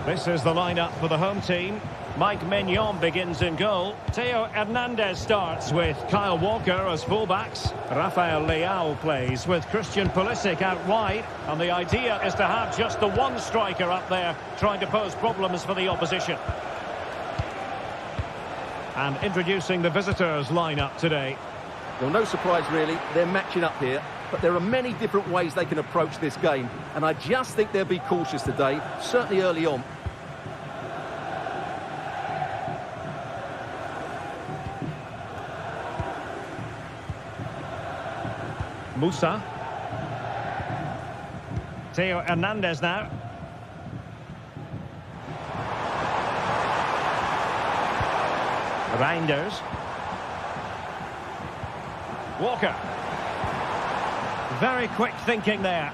This is the lineup for the home team. Mike Mignon begins in goal. Theo Hernandez starts with Kyle Walker as fullbacks. Rafael Leao plays with Christian Pulisic out wide. And the idea is to have just the one striker up there trying to pose problems for the opposition. And introducing the visitors lineup today. Well, no surprise really, they're matching up here. But there are many different ways they can approach this game. And I just think they'll be cautious today, certainly early on. Musa. Theo Hernandez now. Reinders. Walker. Very quick thinking there.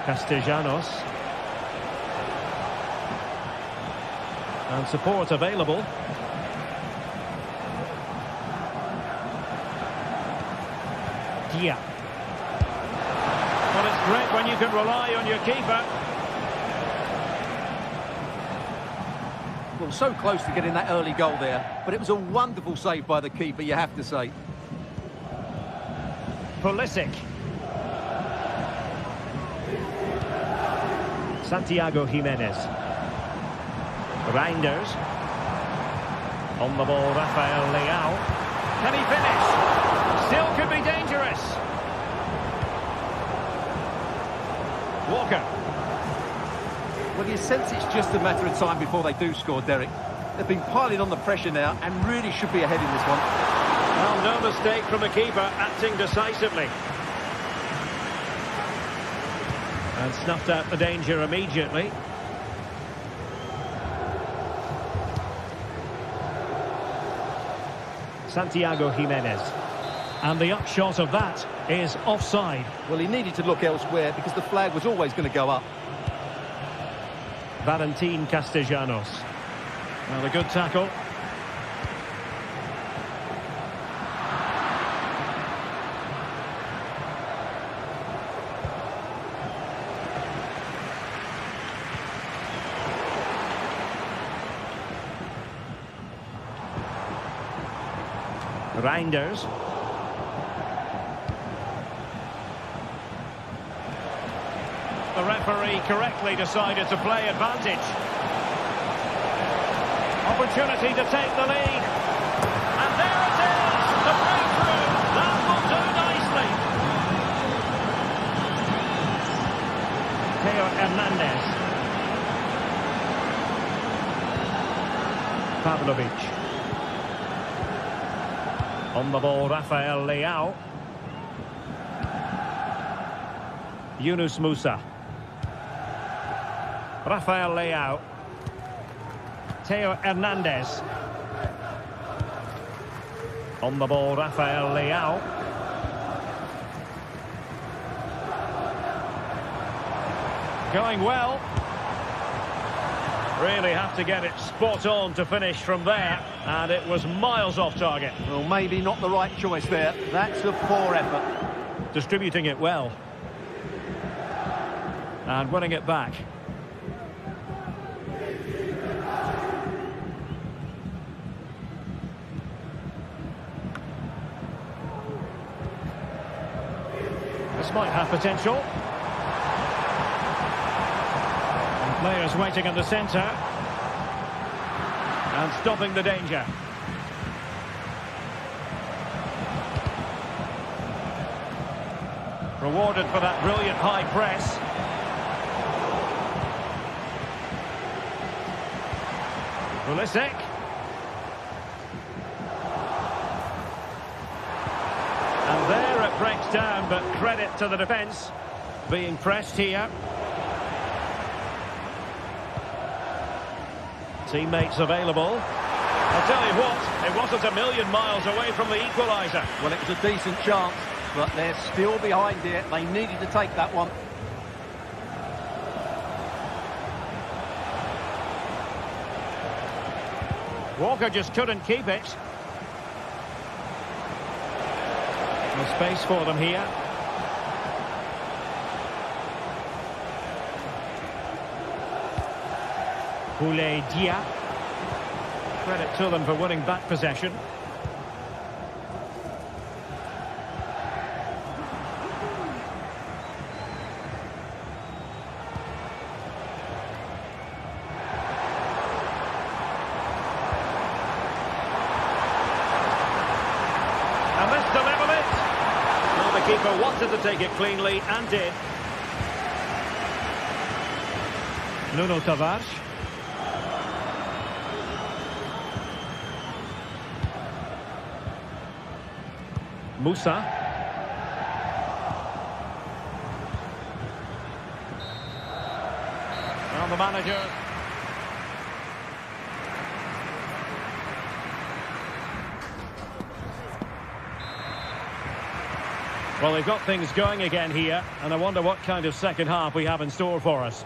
Castellanos. And support available. Yeah. Well, it's great when you can rely on your keeper. Well, so close to getting that early goal there, but it was a wonderful save by the keeper, you have to say. Pulisic. Santiago Jimenez. Reinders. On the ball, Rafael Leao. Can he finish? Still could be dangerous. Walker. Well, you sense it's just a matter of time before they do score, Derek. They've been piling on the pressure now and really should be ahead in this one. Well, no mistake from the keeper, acting decisively. And snuffed out the danger immediately. Santiago Jimenez. And the upshot of that is offside. Well, he needed to look elsewhere because the flag was always going to go up. Valentin Castellanos. Well, a good tackle. Reinders. The referee correctly decided to play advantage. Opportunity to take the lead. And there it is! The breakthrough! That will do nicely. Theo Hernandez. Pavlovic. On the ball, Rafael Leao. Yunus Musa. Rafael Leao. Theo Hernandez. On the ball, Rafael Leao. Going well. Really have to get it spot on to finish from there. And it was miles off target. Well, maybe not the right choice there. That's a poor effort. Distributing it well. And winning it back. This might have potential. And players waiting in the centre. And stopping the danger. Rewarded for that brilliant high press. Pulisic. And there it breaks down, but credit to the defence. Being pressed here. Teammates available. I'll tell you what, it wasn't a million miles away from the equaliser. Well, it was a decent chance, but they're still behind here. They needed to take that one. Walker just couldn't keep it. No space for them here. Boulaye Dia. Credit to them for winning back possession. And this to level it. Well, the keeper wanted to take it cleanly and did. Nuno Tavares. Musa. Well, the manager. Well, they've got things going again here, and I wonder what kind of second half we have in store for us.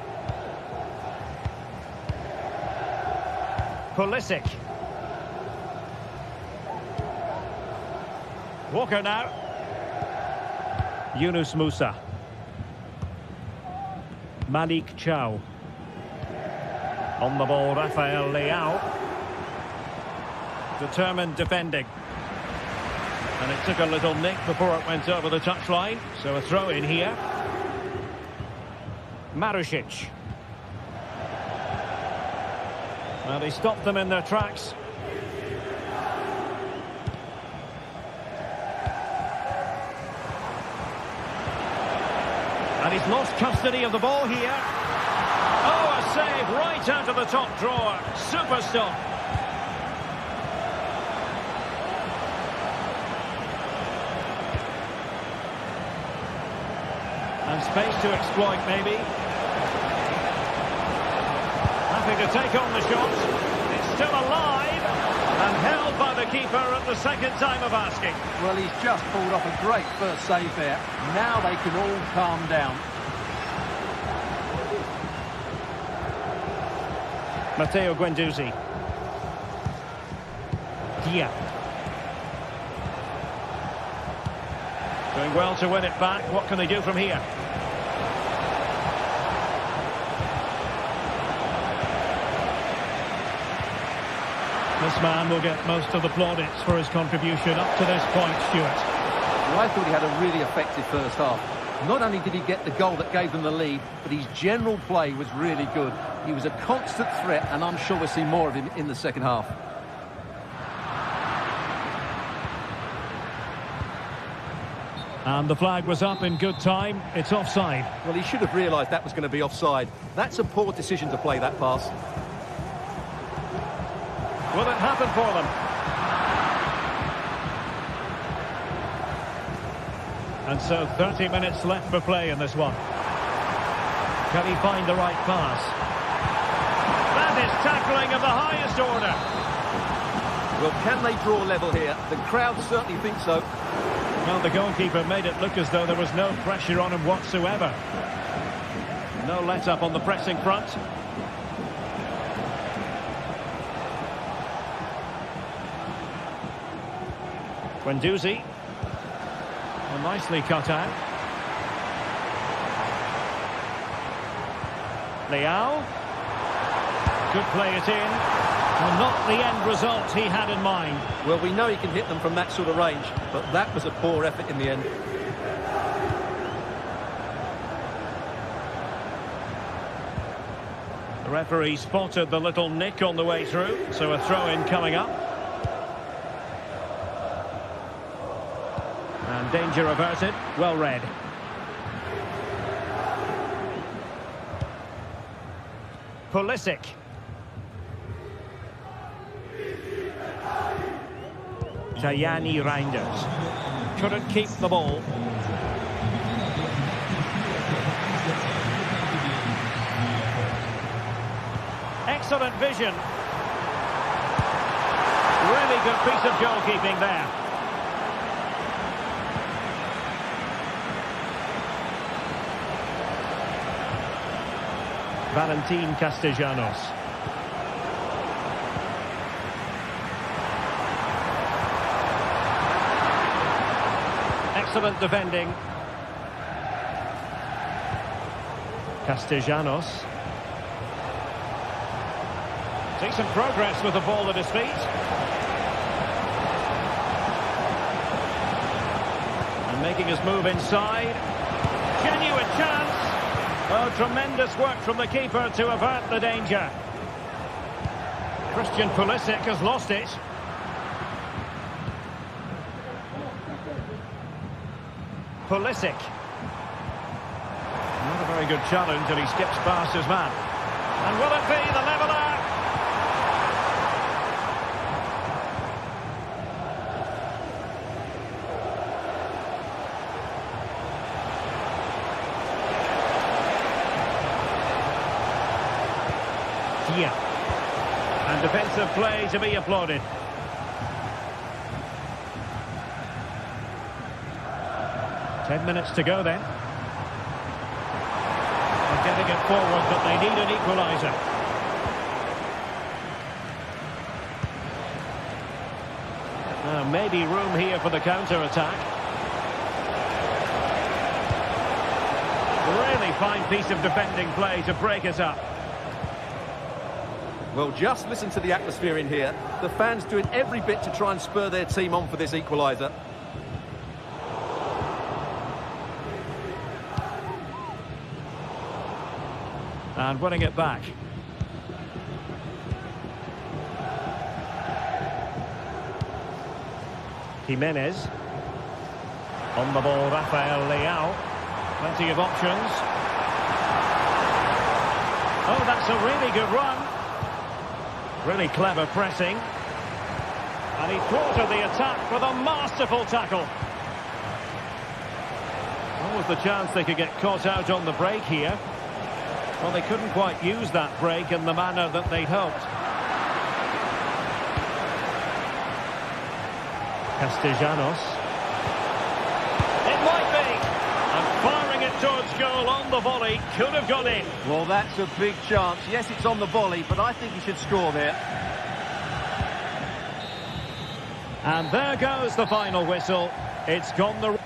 Pulisic. Walker now. Yunus Musa. Malik Chow. On the ball, Rafael Leao. Determined defending. And it took a little nick before it went over the touchline. So a throw in here. Marusic. Well, he stopped them in their tracks. And he's lost custody of the ball here. Oh, a save right out of the top drawer. Super stop. And space to exploit, maybe. Happy to take on the shot. It's still alive. And held by the keeper at the second time of asking. Well, he's just pulled off a great first save there. Now they can all calm down. Matteo Guendouzi. Dia. Doing well to win it back. What can they do from here? This man will get most of the plaudits for his contribution up to this point, Stuart. Well, I thought he had a really effective first half. Not only did he get the goal that gave them the lead, but his general play was really good. He was a constant threat, and I'm sure we'll see more of him in the second half. And the flag was up in good time. It's offside. Well, he should have realised that was going to be offside. That's a poor decision to play that pass. Will it happen for them? And so 30 minutes left for play in this one. Can he find the right pass? That is tackling of the highest order. Well, can they draw level here? The crowd certainly think so. Well, the goalkeeper made it look as though there was no pressure on him whatsoever. No let-up on the pressing front. Guendouzi. Well, nicely cut out. Leao. Could play it in. Well, not the end result he had in mind. Well, we know he can hit them from that sort of range, but that was a poor effort in the end. The referee spotted the little nick on the way through, so a throw-in coming up. And danger averted. Well read. Tajani Reinders. Couldn't keep the ball. Excellent vision. Really good piece of goalkeeping there. Valentin Castellanos. Excellent defending. Castellanos. Decent progress with the ball at his feet. And making his move inside. Genuine chance. Oh, tremendous work from the keeper to avert the danger. Christian Pulisic has lost it. Pulisic. Not a very good challenge, and he skips past his man. And will it be the leveller? Yeah. And defensive play to be applauded. Ten minutes to go then. They're getting it forward, but they need an equaliser. Maybe room here for the counter-attack. Really fine piece of defending play to break it up. Well, just listen to the atmosphere in here. The fans doing every bit to try and spur their team on for this equaliser. And winning it back. Jimenez. On the ball, Rafael Leao. Plenty of options. Oh, that's a really good run. Really clever pressing. And he thwarted the attack with a masterful tackle. What was the chance they could get caught out on the break here? Well, they couldn't quite use that break in the manner that they'd hoped. Castellanos. It might be. And firing it towards goal on the volley. Could have gone in. Well, that's a big chance. Yes, it's on the volley, but I think he should score there. And there goes the final whistle. It's gone the...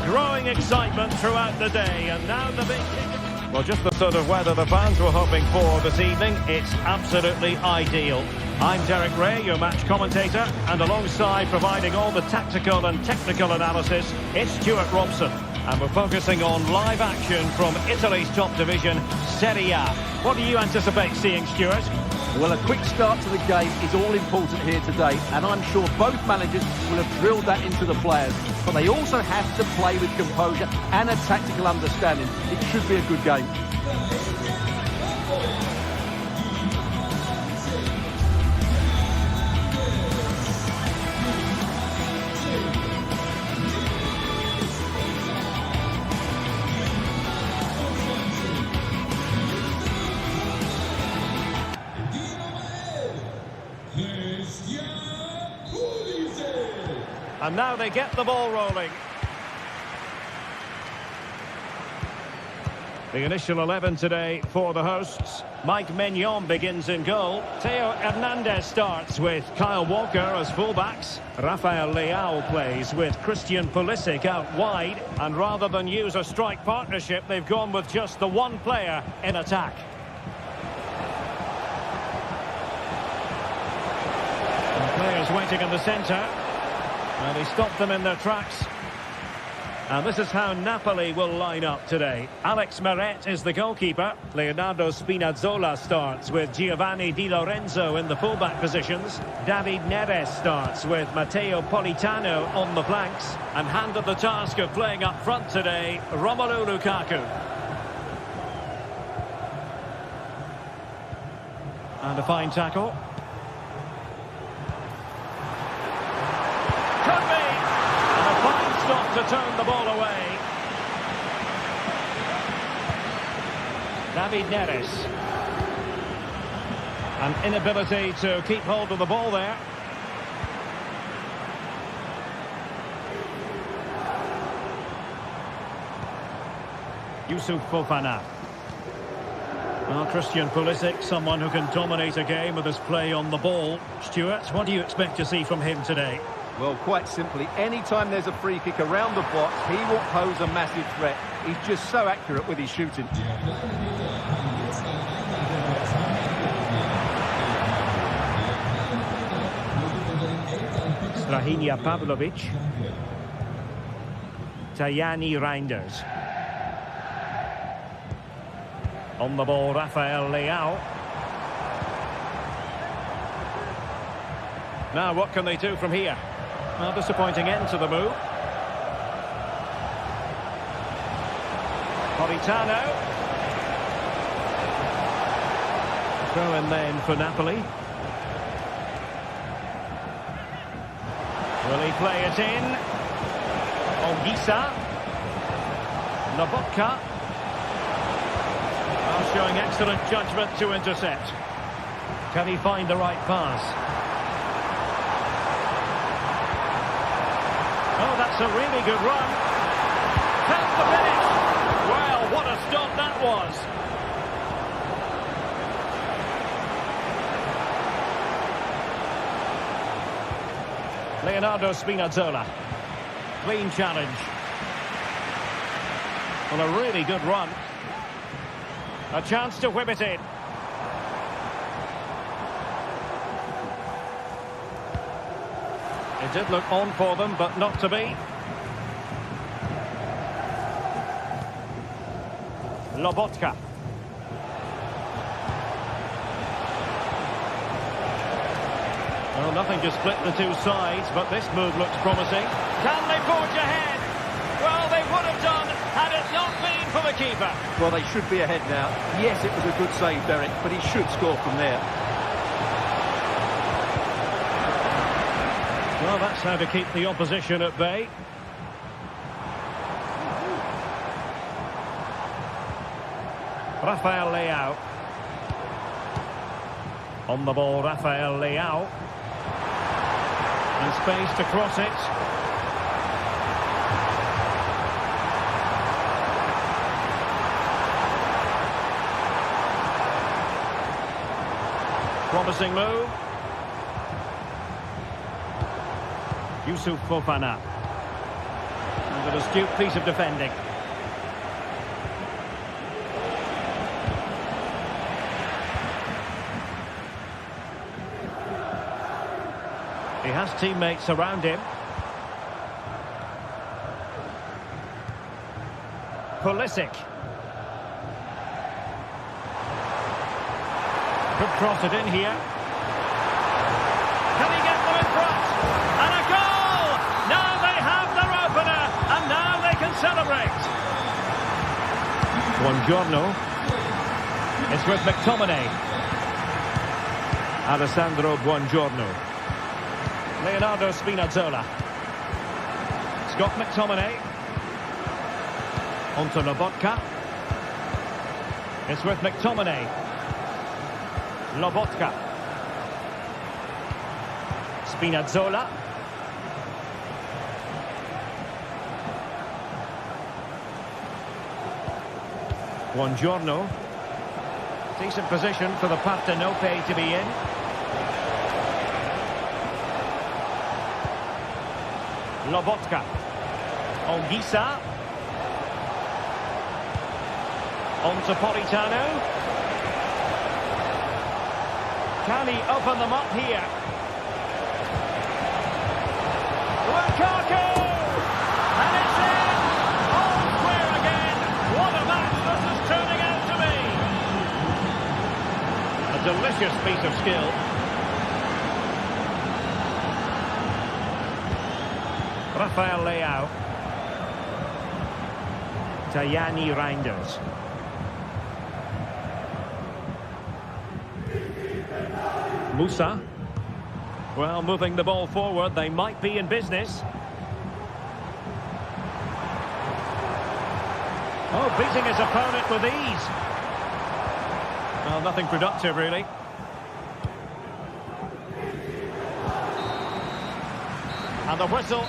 Growing excitement throughout the day, and now the big... Well, just the sort of weather the fans were hoping for this evening. It's absolutely ideal. I'm Derek Ray, your match commentator, and alongside providing all the tactical and technical analysis, it's Stuart Robson. And we're focusing on live action from Italy's top division, Serie A. What do you anticipate seeing, Stuart? Well, a quick start to the game is all important here today, and I'm sure both managers will have drilled that into the players. But they also have to play with composure and a tactical understanding. It should be a good game. And now they get the ball rolling. The initial 11 today for the hosts. Mike Maignan begins in goal. Theo Hernandez starts with Kyle Walker as fullbacks. Rafael Leao plays with Christian Pulisic out wide. And rather than use a strike partnership, they've gone with just the one player in attack. And players waiting in the centre. And he stopped them in their tracks. And this is how Napoli will line up today. Alex Meret is the goalkeeper. Leonardo Spinazzola starts with Giovanni Di Lorenzo in the fullback positions. David Neres starts with Matteo Politano on the flanks. And handed the task of playing up front today, Romelu Lukaku. And a fine tackle. Could be! And a fine stop to turn the ball away. David Neres. An inability to keep hold of the ball there. Yusuf Fofana. Well, Christian Pulisic, someone who can dominate a game with his play on the ball. Stuart, what do you expect to see from him today? Well, quite simply, anytime there's a free kick around the box, he will pose a massive threat. He's just so accurate with his shooting. Strahinja Pavlovic. Tajani Reinders. On the ball, Rafael Leao. Now, what can they do from here? Well, disappointing end to the move. Politano. Throw in then for Napoli. Will he play it in? Ongisa. Lobotka. Showing excellent judgment to intercept. Can he find the right pass? Oh, that's a really good run. Can the finish? Well, what a stop that was. Leonardo Spinazzola. Clean challenge. Well, a really good run. A chance to whip it in. It did look on for them, but not to be. Lobotka. Well, nothing to split the two sides, but this move looks promising. Can they forge ahead? Well, they would have done had it not been for the keeper. Well, they should be ahead now. Yes, it was a good save, Derek, but he should score from there. Well, that's how to keep the opposition at bay. Rafael Leao. On the ball, Rafael Leao. And space to cross it. Promising move. Yusuf Fofana. And an astute piece of defending. He has teammates around him. Pulisic. Could cross it in here. Can he get them in front? And a goal! Now they have their opener, and now they can celebrate. Buongiorno. It's with McTominay. Alessandro Buongiorno. Leonardo Spinazzola. Scott McTominay. On to Lobotka. It's with McTominay. Lobotka. Spinazzola. Buongiorno. Decent position for the Partenope to be in. Lobotka. Ongisa. On to Politano. Can he open them up here? Lukaku! And it's in! precious piece of skill. Rafael Leao. Tajani Reinders. Musa. Well, moving the ball forward, they might be in business. Oh, beating his opponent with ease. Well, nothing productive, really. And the whistle...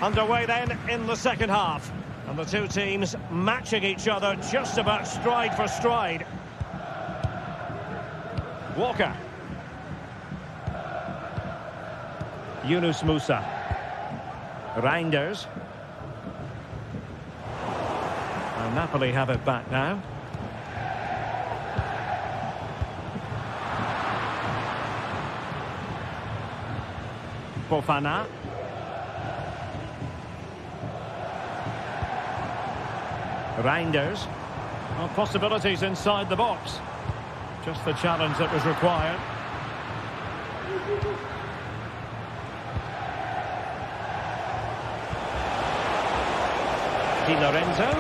Underway then in the second half. And the two teams matching each other just about stride for stride. Walker. Yunus Musa. Reinders. And Napoli have it back now. Fofana. Reinders. Well, possibilities inside the box. Just the challenge that was required. Di Lorenzo.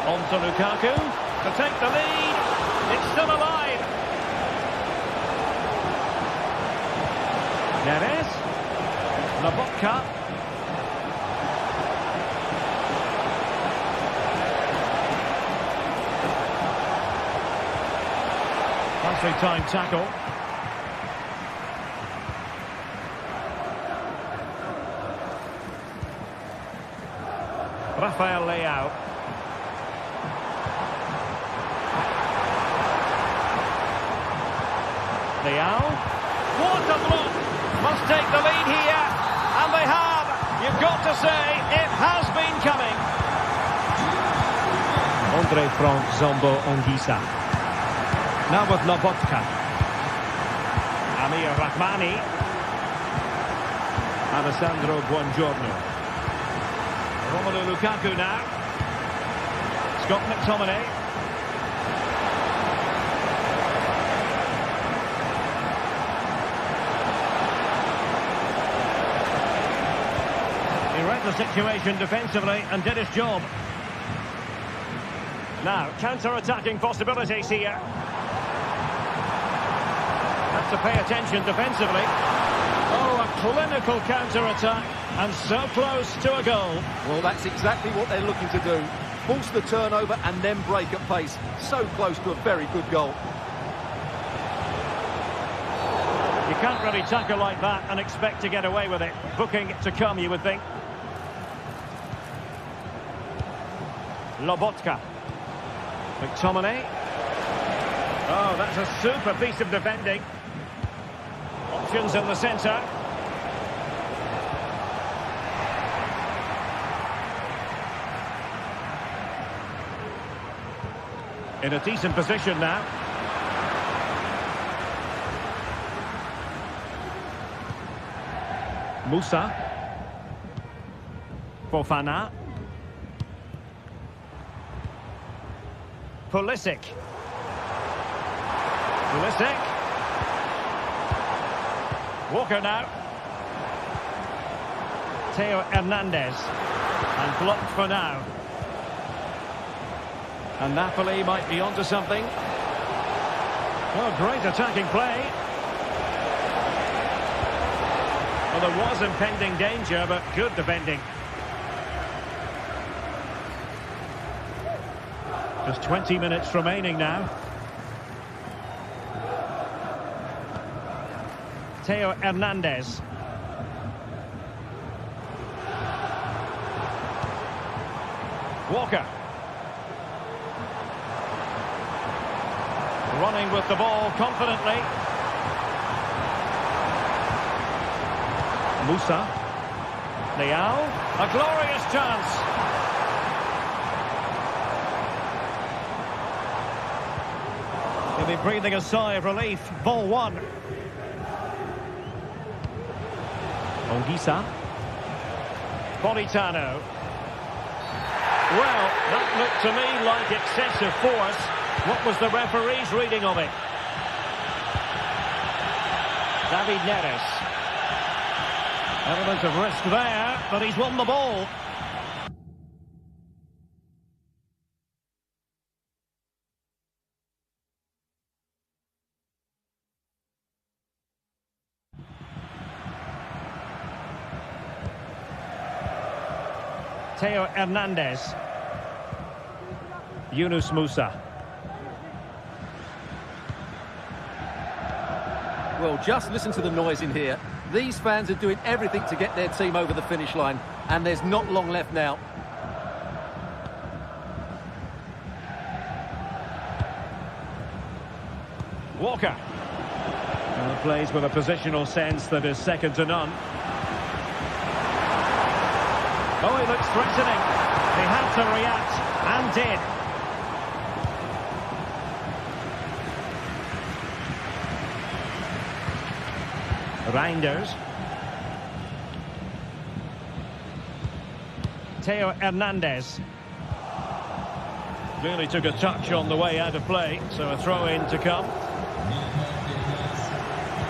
On to Lukaku. To take the lead. It's still alive. Neres. Lobotka. Nicely timed tackle. Rafael Leao. Leao. What a block! Must take the lead here. And they have. You've got to say, it has been coming. Andre Frank Zombo Ongisa. Now with Lobotka. Amir Rahmani. Alessandro Buongiorno. Romelu Lukaku now. Scott McTominay. He read the situation defensively and did his job. Now, counter-attacking possibilities here. Have to pay attention defensively. Oh, a clinical counter-attack, and so close to a goal. Well, that's exactly what they're looking to do. Force the turnover and then break at pace. So close to a very good goal. You can't really tackle like that and expect to get away with it. Booking to come, you would think. Lobotka. McTominay. Oh, that's a super piece of defending. Options in the centre. In a decent position now. Musa. Fofana. Pulisic. Walker now. Theo Hernandez. And blocked for now. And Napoli might be onto something. Well, great attacking play. Well, there was impending danger, but good defending. Just 20 minutes remaining now. Theo Hernandez. Walker. Running with the ball confidently. Musa. Leao. A glorious chance. He'll be breathing a sigh of relief. Ball one. Ongisa. Politano. Well, that looked to me like excessive force. What was the referee's reading of it? David Neres. Element of risk there, but he's won the ball. Theo Hernandez. Yunus Musa. Well, just listen to the noise in here. These fans are doing everything to get their team over the finish line, and there's not long left now. Walker. And plays with a positional sense that is second to none. Oh, he looks threatening. He had to react, and did. Reinders. Theo Hernandez. Really took a touch on the way out of play, so a throw-in to come.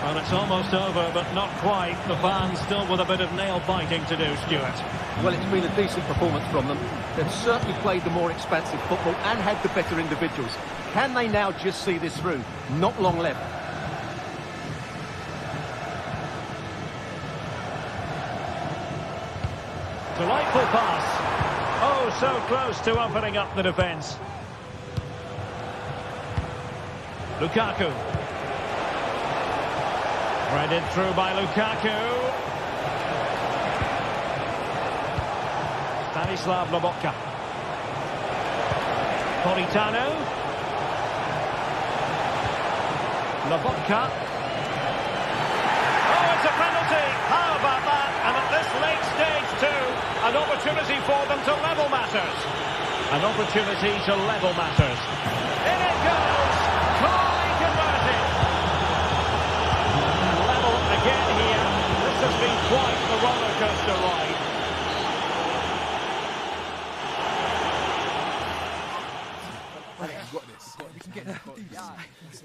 Well, it's almost over, but not quite. The fans still with a bit of nail-biting to do, Stuart. Well, it's been a decent performance from them. They've certainly played the more expansive football and had the better individuals. Can they now just see this through? Not long left. Delightful pass. Oh, so close to opening up the defence. Lukaku. Threaded through by Lukaku. Stanislav Lobotka. Politano. Lobotka. Oh, it's a penalty. How about that? And at this late stage too, an opportunity for them to level matters. An opportunity to level matters. In it goes. Clearly converted. Level again here. This has been quite the roller coaster ride. You've got this. You can get this.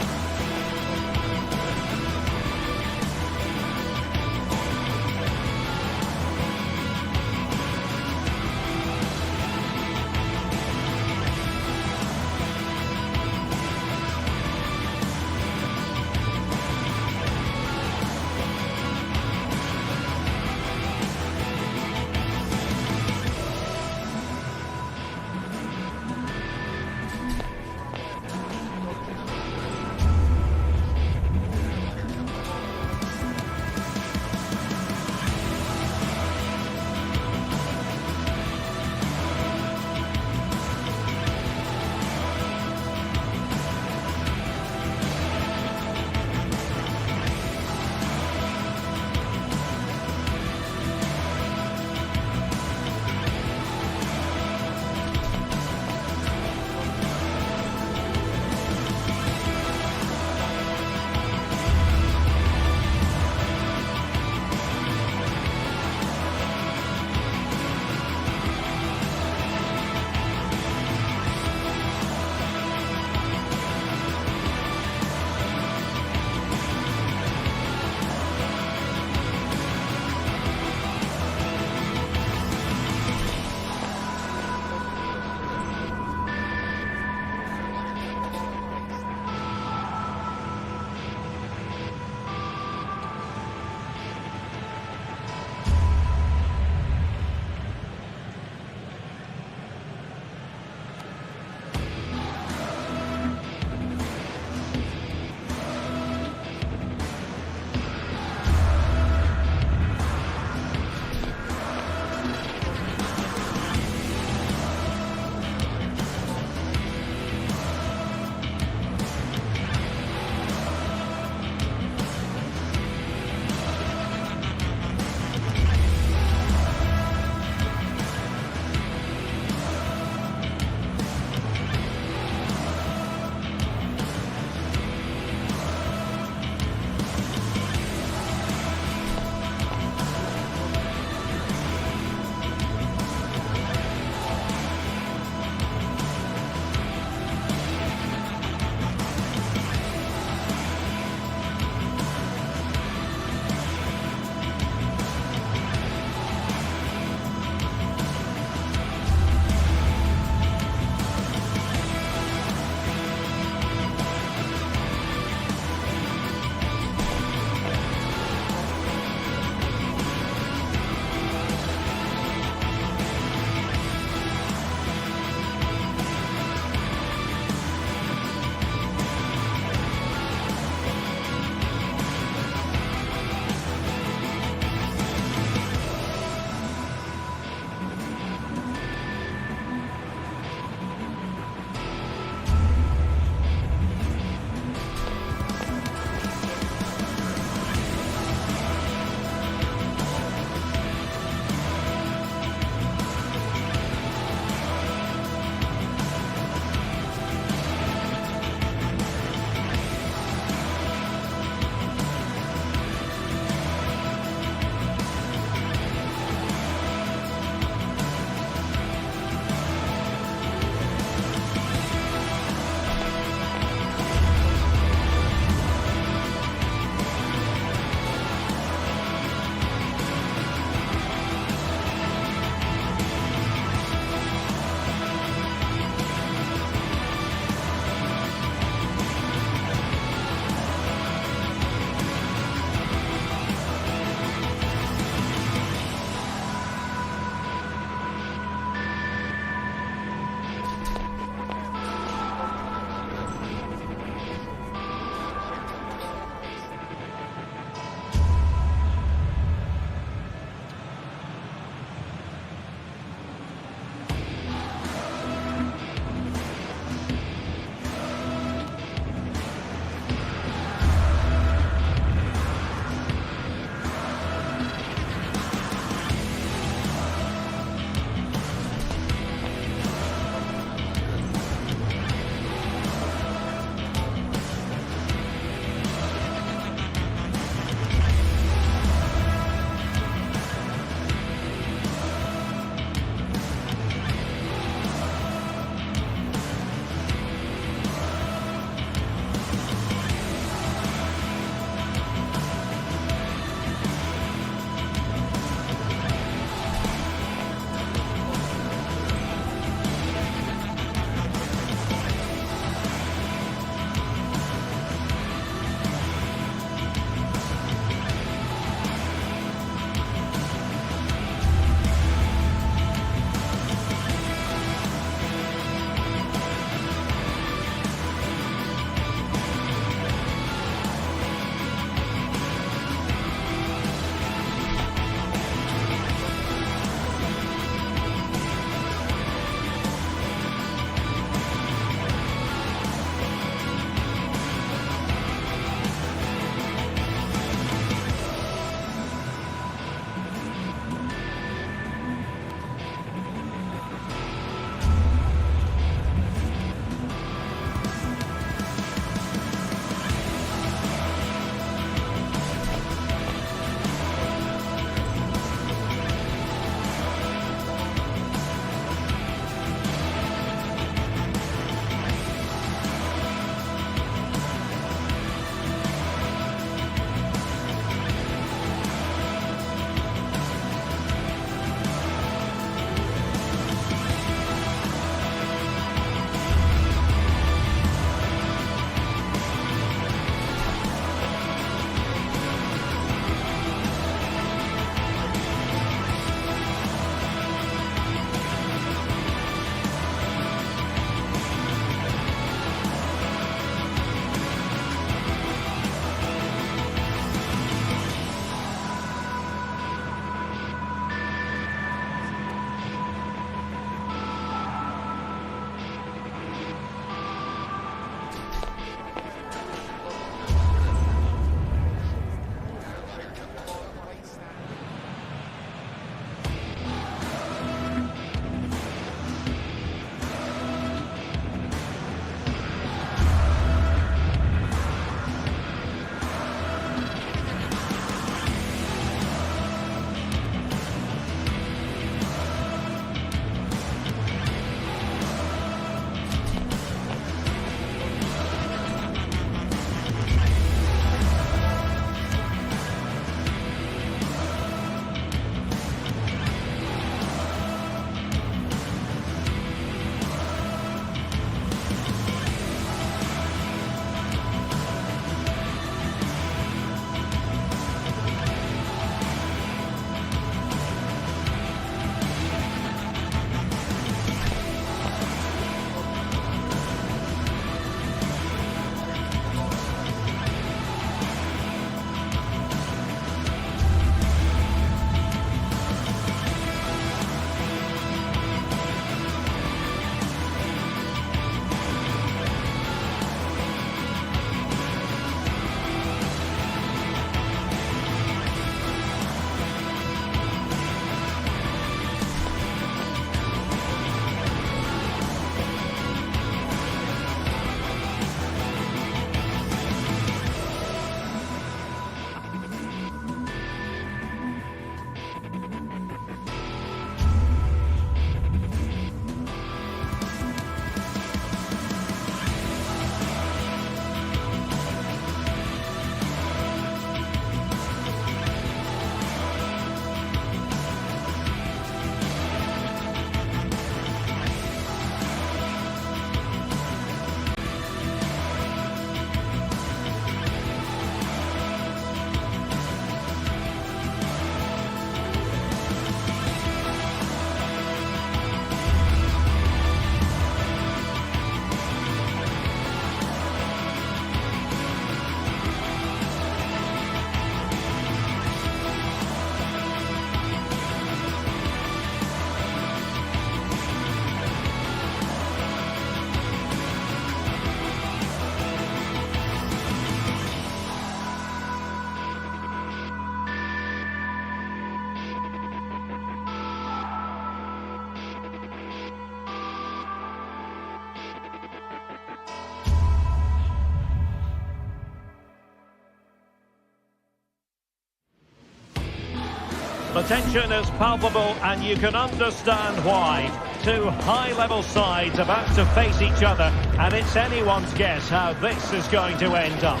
The tension is palpable and you can understand why. Two high-level sides about to face each other, and it's anyone's guess how this is going to end up.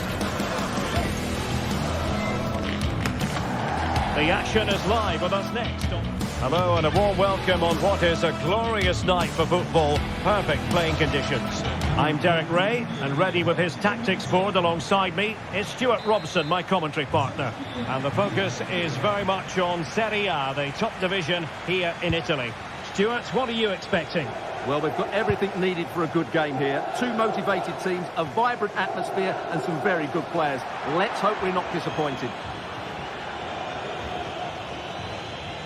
The action is live with us next. Hello and a warm welcome on what is a glorious night for football. Perfect playing conditions. I'm Derek Ray, and ready with his tactics board alongside me is Stuart Robson, my commentary partner. And the focus is very much on Serie A, the top division here in Italy. Stuart, what are you expecting? Well, we've got everything needed for a good game here. Two motivated teams, a vibrant atmosphere and some very good players. Let's hope we're not disappointed.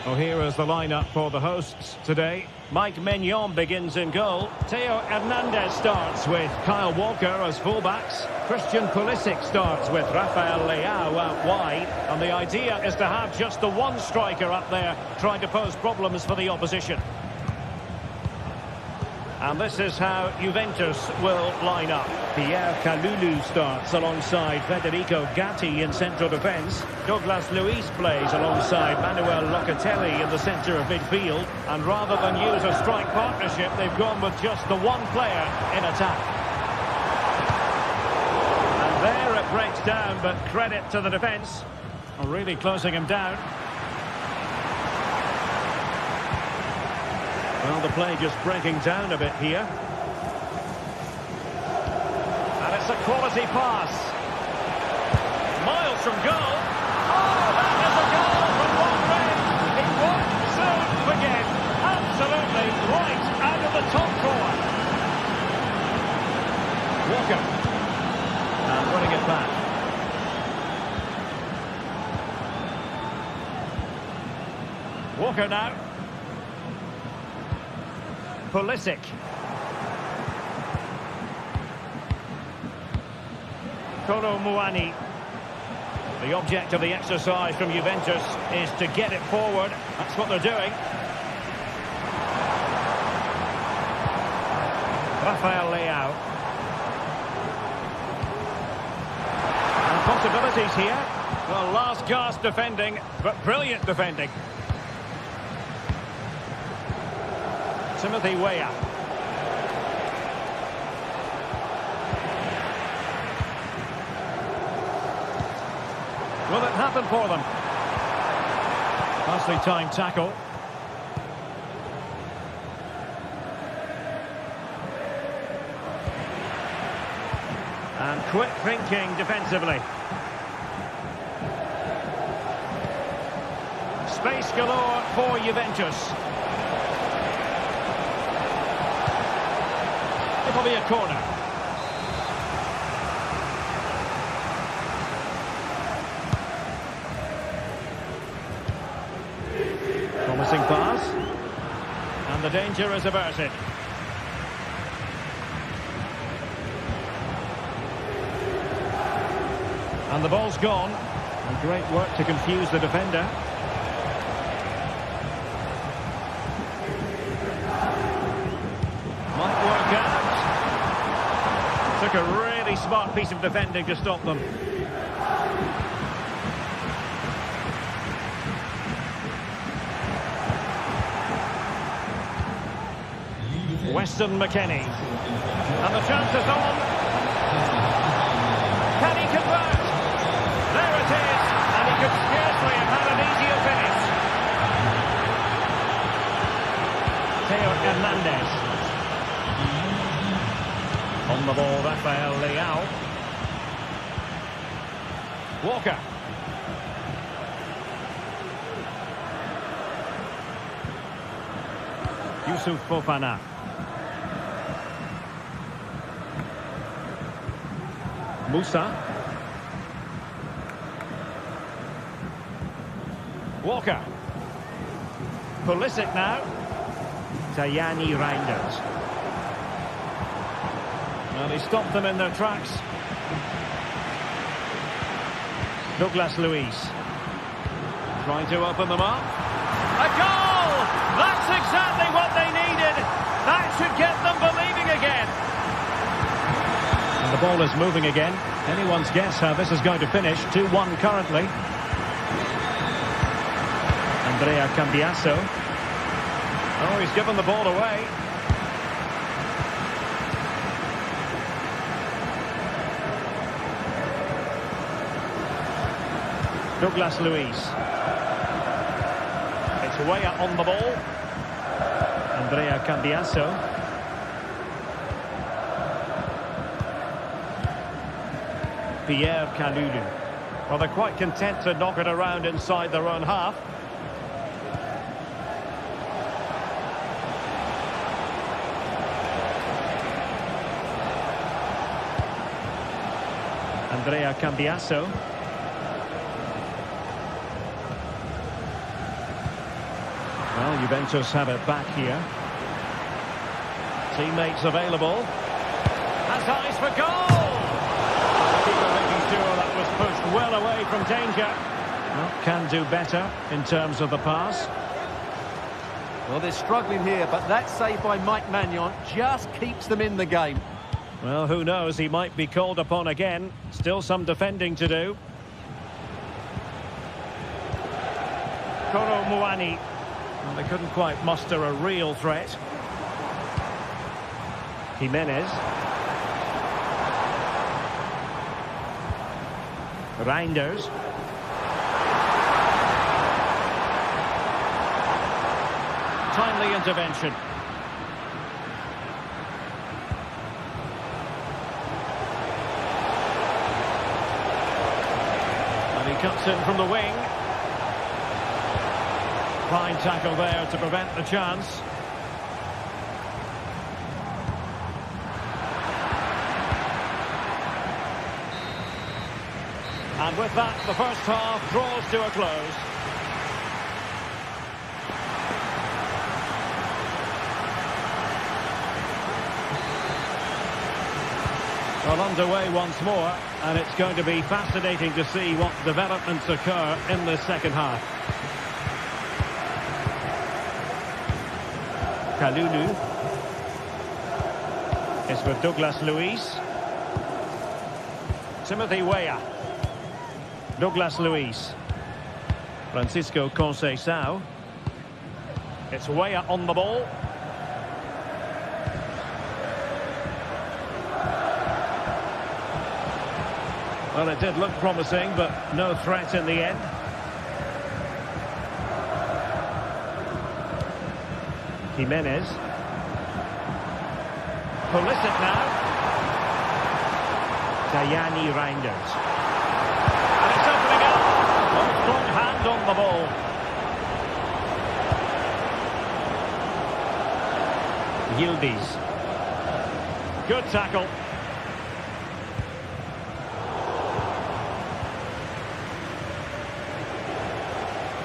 Well, here is the lineup for the hosts today. Mike Maignan begins in goal. Theo Hernandez starts with Kyle Walker as fullbacks. Christian Pulisic starts with Rafael Leao out wide. And the idea is to have just the one striker up there trying to pose problems for the opposition. And this is how Juventus will line up. Pierre Kalulu starts alongside Federico Gatti in central defence. Douglas Luiz plays alongside Manuel Locatelli in the centre of midfield. And rather than use a strike partnership, they've gone with just the one player in attack. And there it breaks down, but credit to the defence. Really closing him down. Well, the play just breaking down a bit here. And it's a quality pass. Miles from goal. Oh, that is a goal from one range. It won't soon begin. Absolutely right out of the top corner. Walker. And winning it back. Walker now. Pulisic. Kolo Muani. The object of the exercise from Juventus is to get it forward. That's what they're doing. Rafael Leao. And possibilities here. Well, last gasp defending, but brilliant defending. Timothy Weah. Will it happen for them? Nicely timed tackle. And quick thinking defensively. Space galore for Juventus. It'll be a corner. Promising pass. And the danger is averted. And the ball's gone. And great work to confuse the defender. Might work out. Took a really smart piece of defending to stop them. Weston McKennie. And the chance is on. Can he convert? There it is. And he could scarcely have had an easier finish. Theo Hernandez. On the ball, Rafael Leao. Walker. Yusuf Fofana. Musa. Walker. Pulisic now. Tajani Reinders. Well, he stopped them in their tracks. Douglas Luiz. Trying to open them up. A goal! That's exactly what they needed. That should get them believing again. And the ball is moving again. Anyone's guess how this is going to finish. 2-1 currently. And Andrea Cambiasso. Oh, he's given the ball away. Douglas Luiz. It's Weah on the ball. Andrea Cambiasso. Pierre Kalulu. Well, they're quite content to knock it around inside their own half. Andrea Cambiasso. Well, Juventus have it back here. Teammates available. Has eyes for goal! Keeper making sure that was pushed well away from danger. Well, can do better in terms of the pass. Well, they're struggling here, but that save by Mike Maignan just keeps them in the game. Well, who knows? He might be called upon again. Still some defending to do. Kolo Muani. Well, they couldn't quite muster a real threat. Jimenez. Reinders. Timely intervention. And he cuts in from the wing. Fine tackle there to prevent the chance. And with that, the first half draws to a close. Well, underway once more, and it's going to be fascinating to see what developments occur in the second half. Kalulu. It's with Douglas Luiz. Timothy Weah. Douglas Luiz. Francisco Conceição. It's Weah on the ball. Well, it did look promising, but no threat in the end. Jimenez. Pulisic now. Tajani Reinders. And it's opening up. One strong hand on the ball. Yildiz. Good tackle.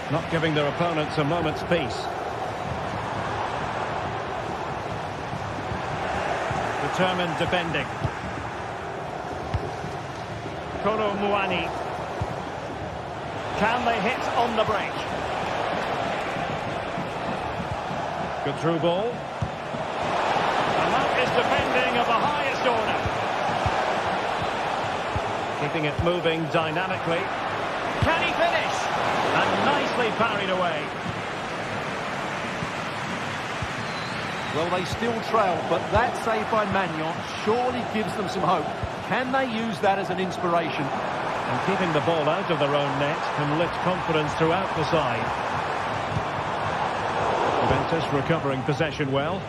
Not giving their opponents a moment's peace. Determined defending. Kolo Muani. Can they hit on the break? Good through ball. And that is defending of the highest order. Keeping it moving dynamically. Can he finish? And nicely parried away. Well, they still trail, but that save by Maignan surely gives them some hope. Can they use that as an inspiration? And keeping the ball out of their own net can lift confidence throughout the side. Juventus recovering possession well.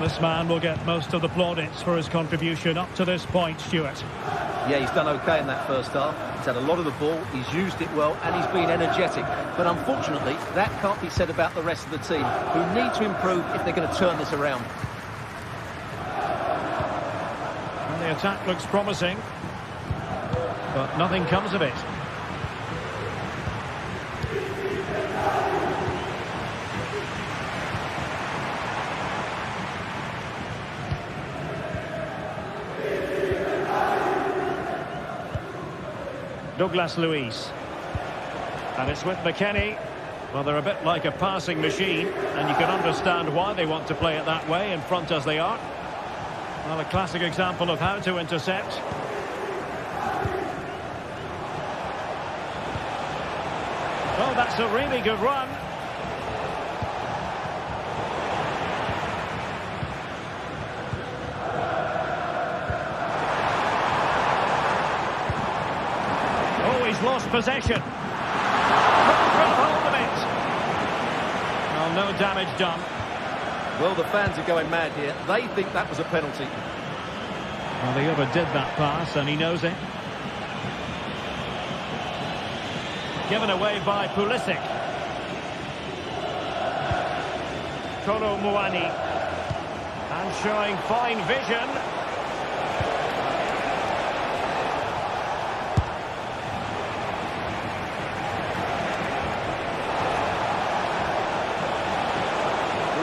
This man will get most of the plaudits for his contribution up to this point, Stuart. Yeah, he's done okay in that first half. He's had a lot of the ball, he's used it well, and he's been energetic. But unfortunately, that can't be said about the rest of the team, who need to improve if they're going to turn this around. And the attack looks promising, but nothing comes of it. Douglas Luiz. And it's with McKennie. Well, they're a bit like a passing machine, and you can understand why they want to play it that way, in front as they are. Well, a classic example of how to intercept. Oh, that's a really good run. Oh, he's lost possession. Couldn't grab hold of it. Well, no damage done. Well, the fans are going mad here. They think that was a penalty. Well, he overdid that pass, and he knows it. Given away by Pulisic. Kolo Muani. And showing fine vision.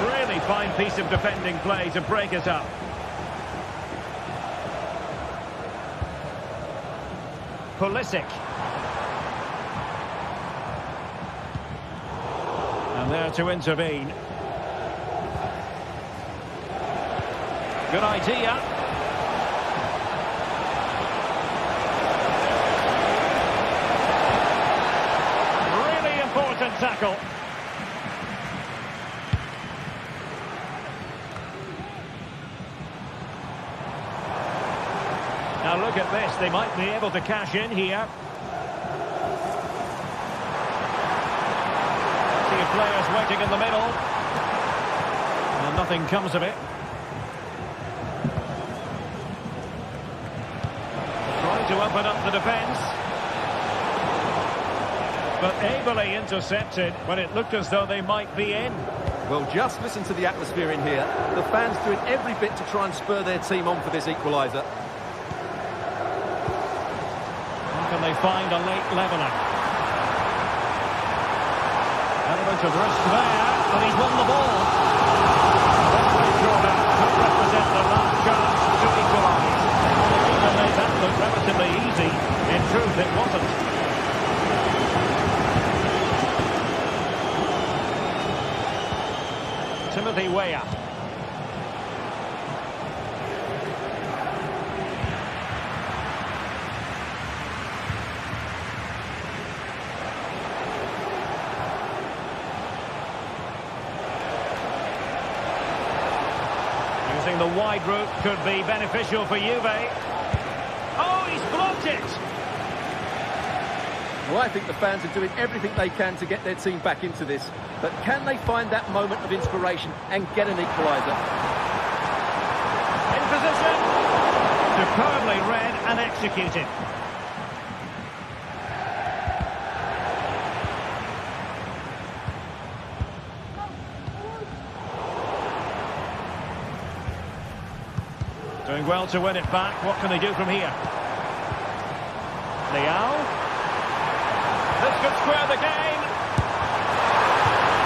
Really fine piece of defending play to break us up. Pulisic. And there to intervene. Good idea. Really important tackle. Now look at this, they might be able to cash in here. See players waiting in the middle. And nothing comes of it. Trying to open up the defence. But ably intercepted when it looked as though they might be in. Well, just listen to the atmosphere in here. The fans doing every bit to try and spur their team on for this equaliser. Can they find a late leveller? Element of risk there, but he's won the ball. Corner could represent the last chance to equalise. They made that look relatively easy. In truth, it wasn't. Timothy Weah. The wide route could be beneficial for Juve. Oh, he's blocked it! Well, I think the fans are doing everything they can to get their team back into this. But can they find that moment of inspiration and get an equaliser? In position. Superbly read and executed. Doing well to win it back. What can they do from here? Leao. This could square the game.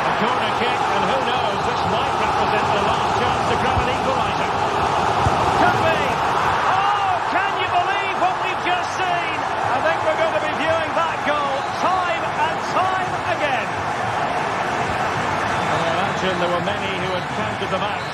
A corner kick, and who knows, this might represent the last chance to grab an equaliser. Could be. Oh, can you believe what we've just seen? I think we're going to be viewing that goal time and time again. I imagine there were many who had counted them out.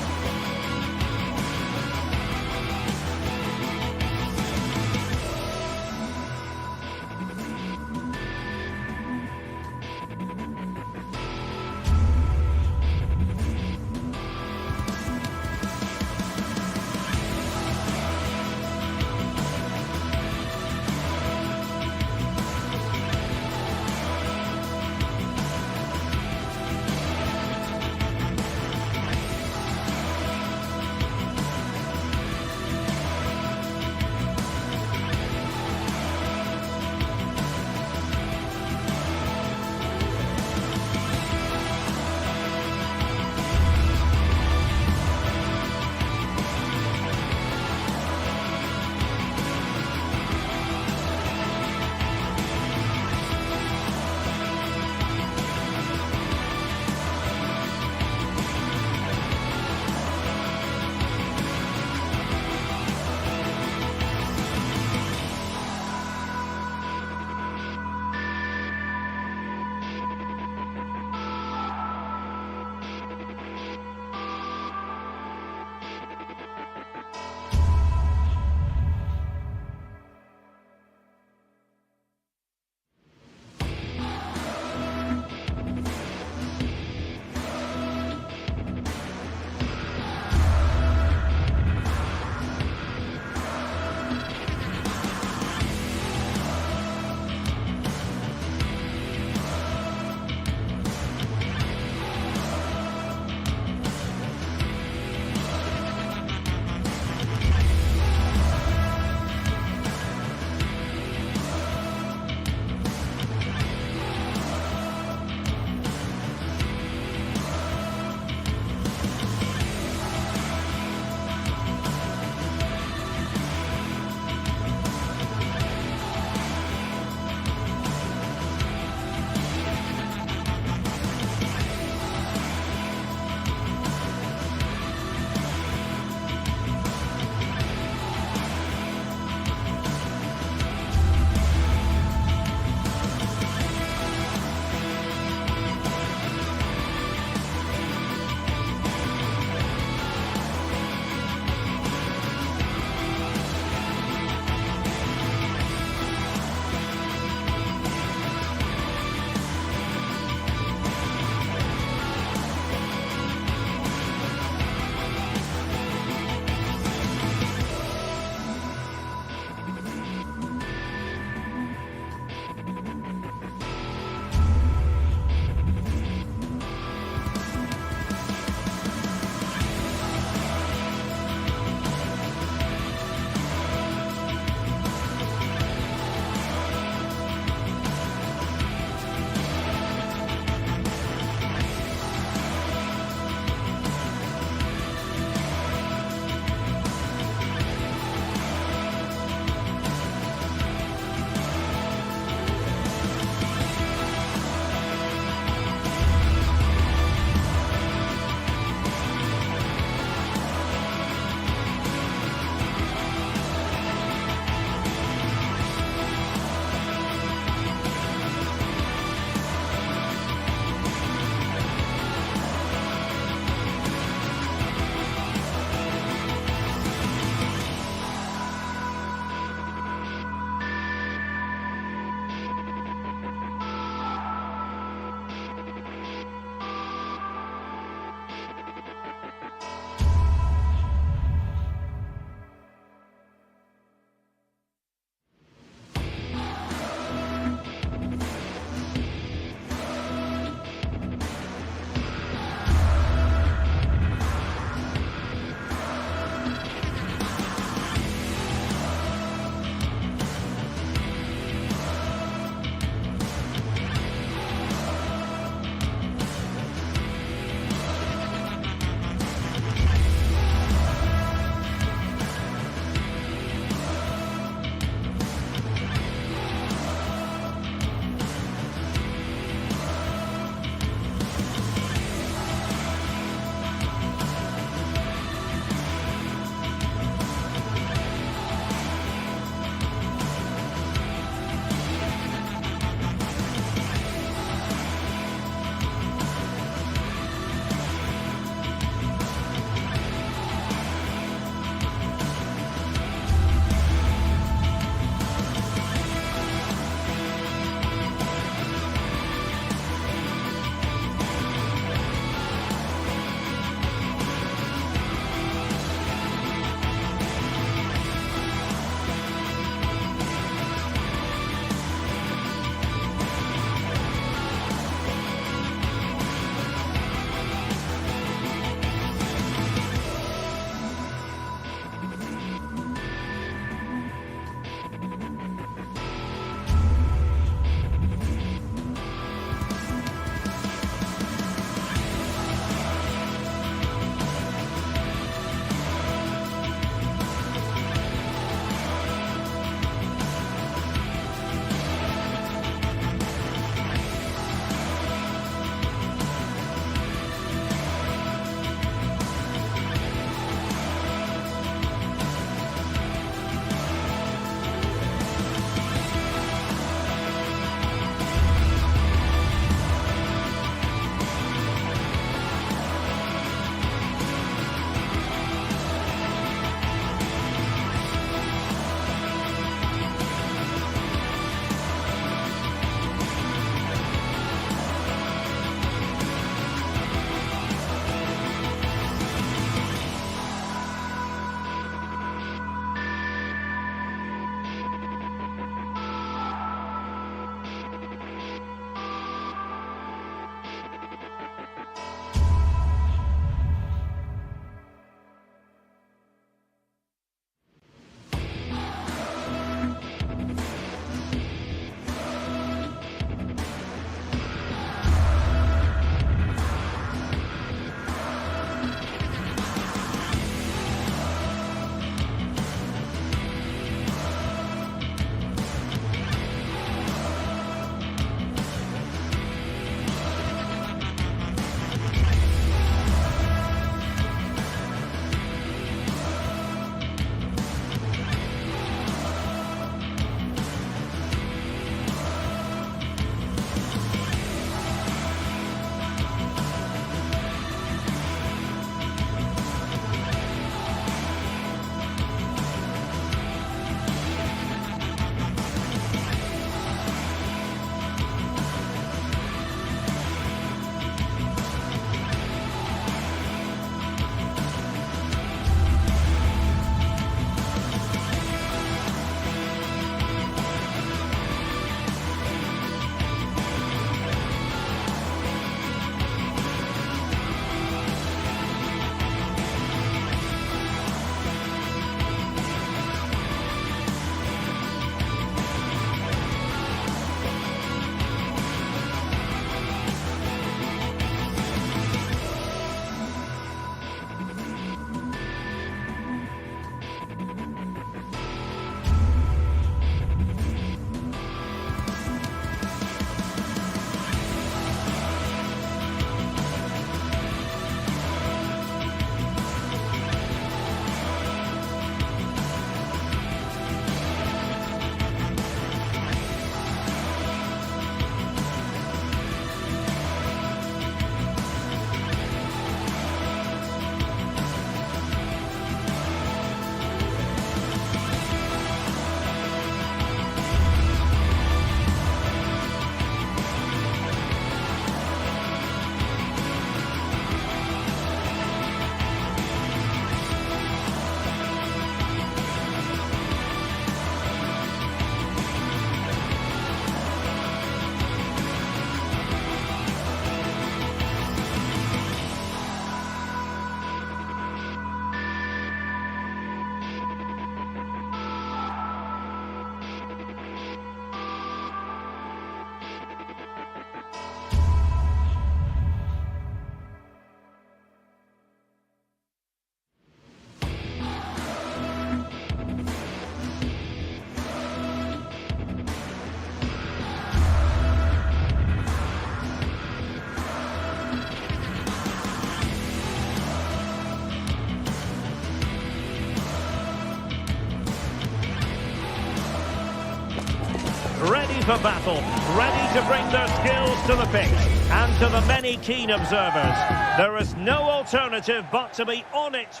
for battle, ready to bring their skills to the pitch. And to the many keen observers, there is no alternative but to be on it.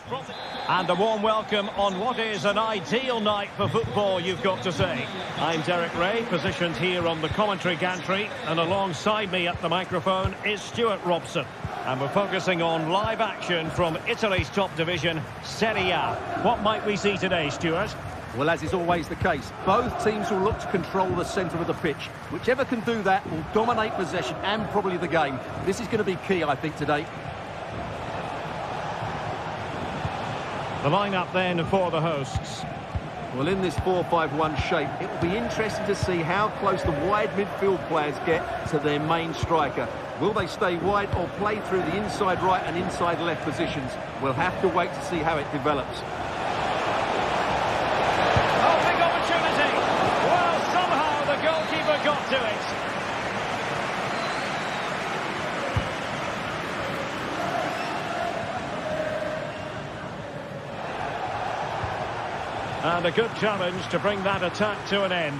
And a warm welcome on what is an ideal night for football, you've got to say. I'm Derek Ray, positioned here on the commentary gantry, and alongside me at the microphone is Stuart Robson. And we're focusing on live action from Italy's top division, Serie A. What might we see today, Stuart? Well, as is always the case, both teams will look to control the centre of the pitch. Whichever can do that will dominate possession and probably the game. This is going to be key, I think, today. The lineup then for the hosts. Well, in this 4-5-1 shape, it will be interesting to see how close the wide midfield players get to their main striker. Will they stay wide or play through the inside right and inside left positions? We'll have to wait to see how it develops. Got to it. And a good challenge to bring that attack to an end.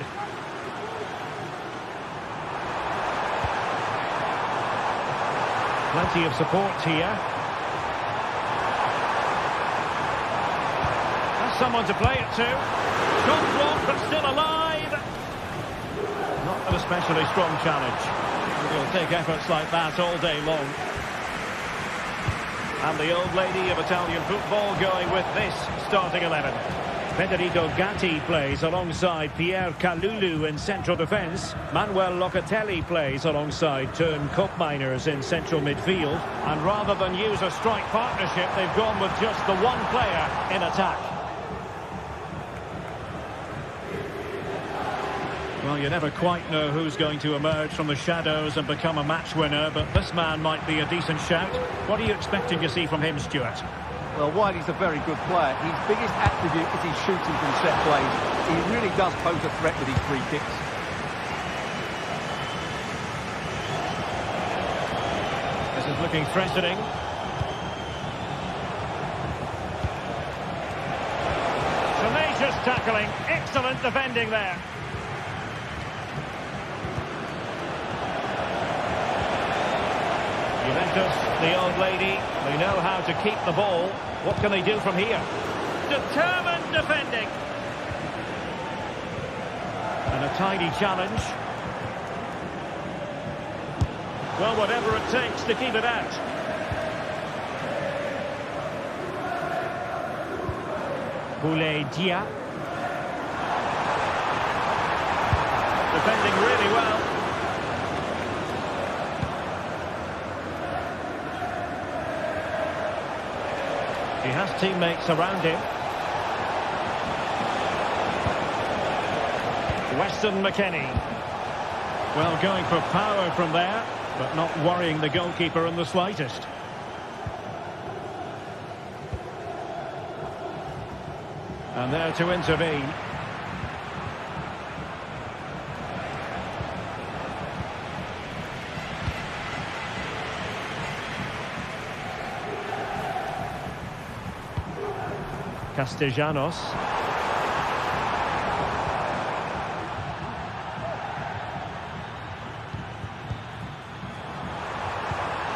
Plenty of support here. Has someone to play it to. Shot blocked but still alive. Not an especially strong challenge. He'll take efforts like that all day long. And the old lady of Italian football going with this starting 11. Federico Gatti plays alongside Pierre Kalulu in central defence. Manuel Locatelli plays alongside Teun Koopmeiners in central midfield. And rather than use a strike partnership, they've gone with just the one player in attack. Well, you never quite know who's going to emerge from the shadows and become a match winner, but this man might be a decent shout. What are you expecting to see from him, Stuart? Well, while he's a very good player, his biggest attribute is his shooting from set plays. He really does pose a threat with his free kicks. This is looking threatening. Tenacious tackling, excellent defending there. Juventus, the old lady, they know how to keep the ball. What can they do from here? Determined defending. And a tidy challenge. Well, whatever it takes to keep it out. Dia. Defending really well. He has teammates around him. Weston McKennie. Well, going for power from there, but not worrying the goalkeeper in the slightest. And there to intervene. Castellanos.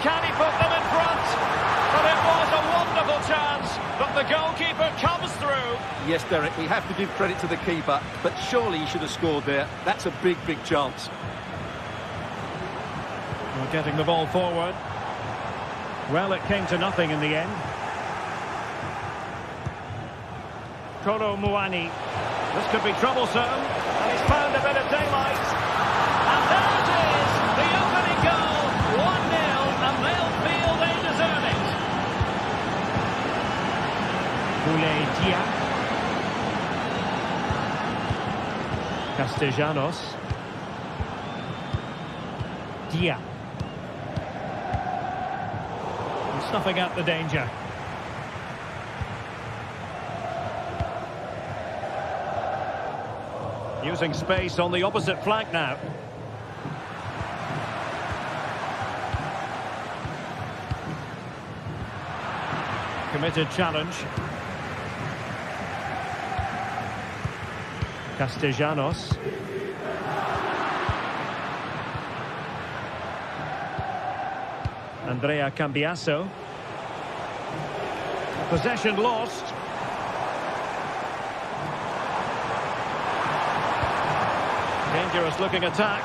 Can he put them in front? But it was a wonderful chance, but the goalkeeper comes through. Yes, Derek, we have to give credit to the keeper, but surely he should have scored there. That's a big, big chance. Well, getting the ball forward. Well, it came to nothing in the end. Kolo Muani. This could be troublesome, and he's found a bit of daylight. And there it is, the opening goal, 1-0, and they'll feel they deserve it. Dia. Castellanos. Dia. And snuffing out the danger. Using space on the opposite flank now. Committed challenge. Castellanos. Andrea Cambiasso. Possession lost. Dangerous looking attack.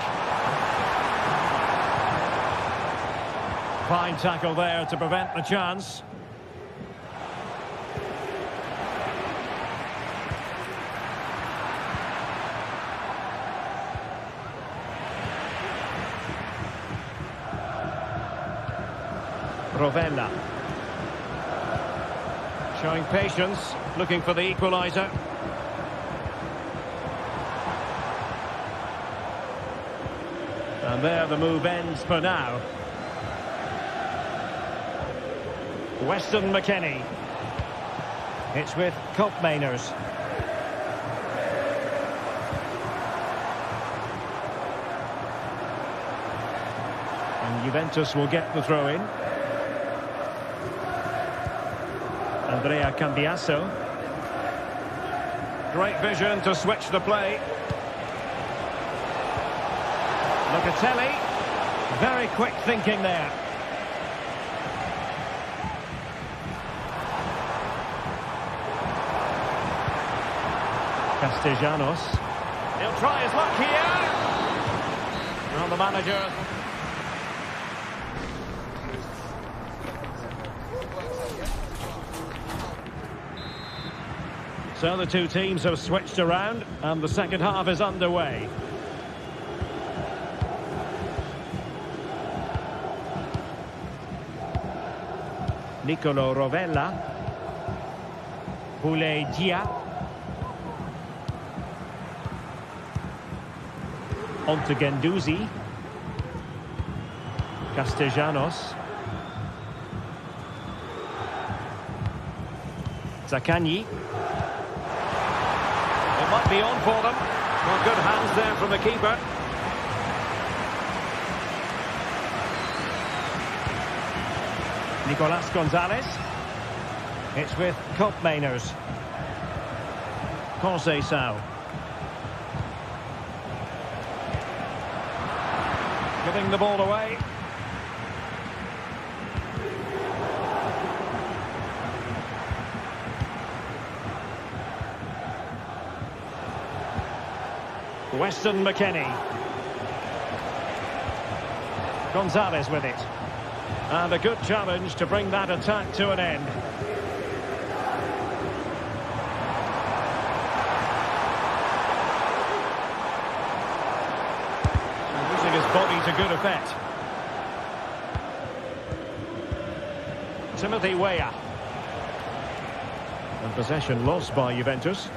Fine tackle there to prevent the chance. Rovella. Showing patience, looking for the equaliser. And there the move ends for now. Weston McKennie. It's with Koopmeiners. And Juventus will get the throw in. Andrea Cambiasso. Great vision to switch the play. Locatelli. Very quick thinking there. Castellanos. He'll try his luck here. Well, the manager. So the two teams have switched around and the second half is underway. Nicolo Rovella. Boulay Dia. On to Guendouzi. Castellanos. Zaccagni. It might be on for them. Well, good hands there from the keeper. Nicolas Gonzalez. It's with Koopmeiners. Conceição. Giving the ball away. Weston McKennie. Gonzalez with it. And a good challenge to bring that attack to an end. And using his body to good effect. Timothy Weah. And possession lost by Juventus.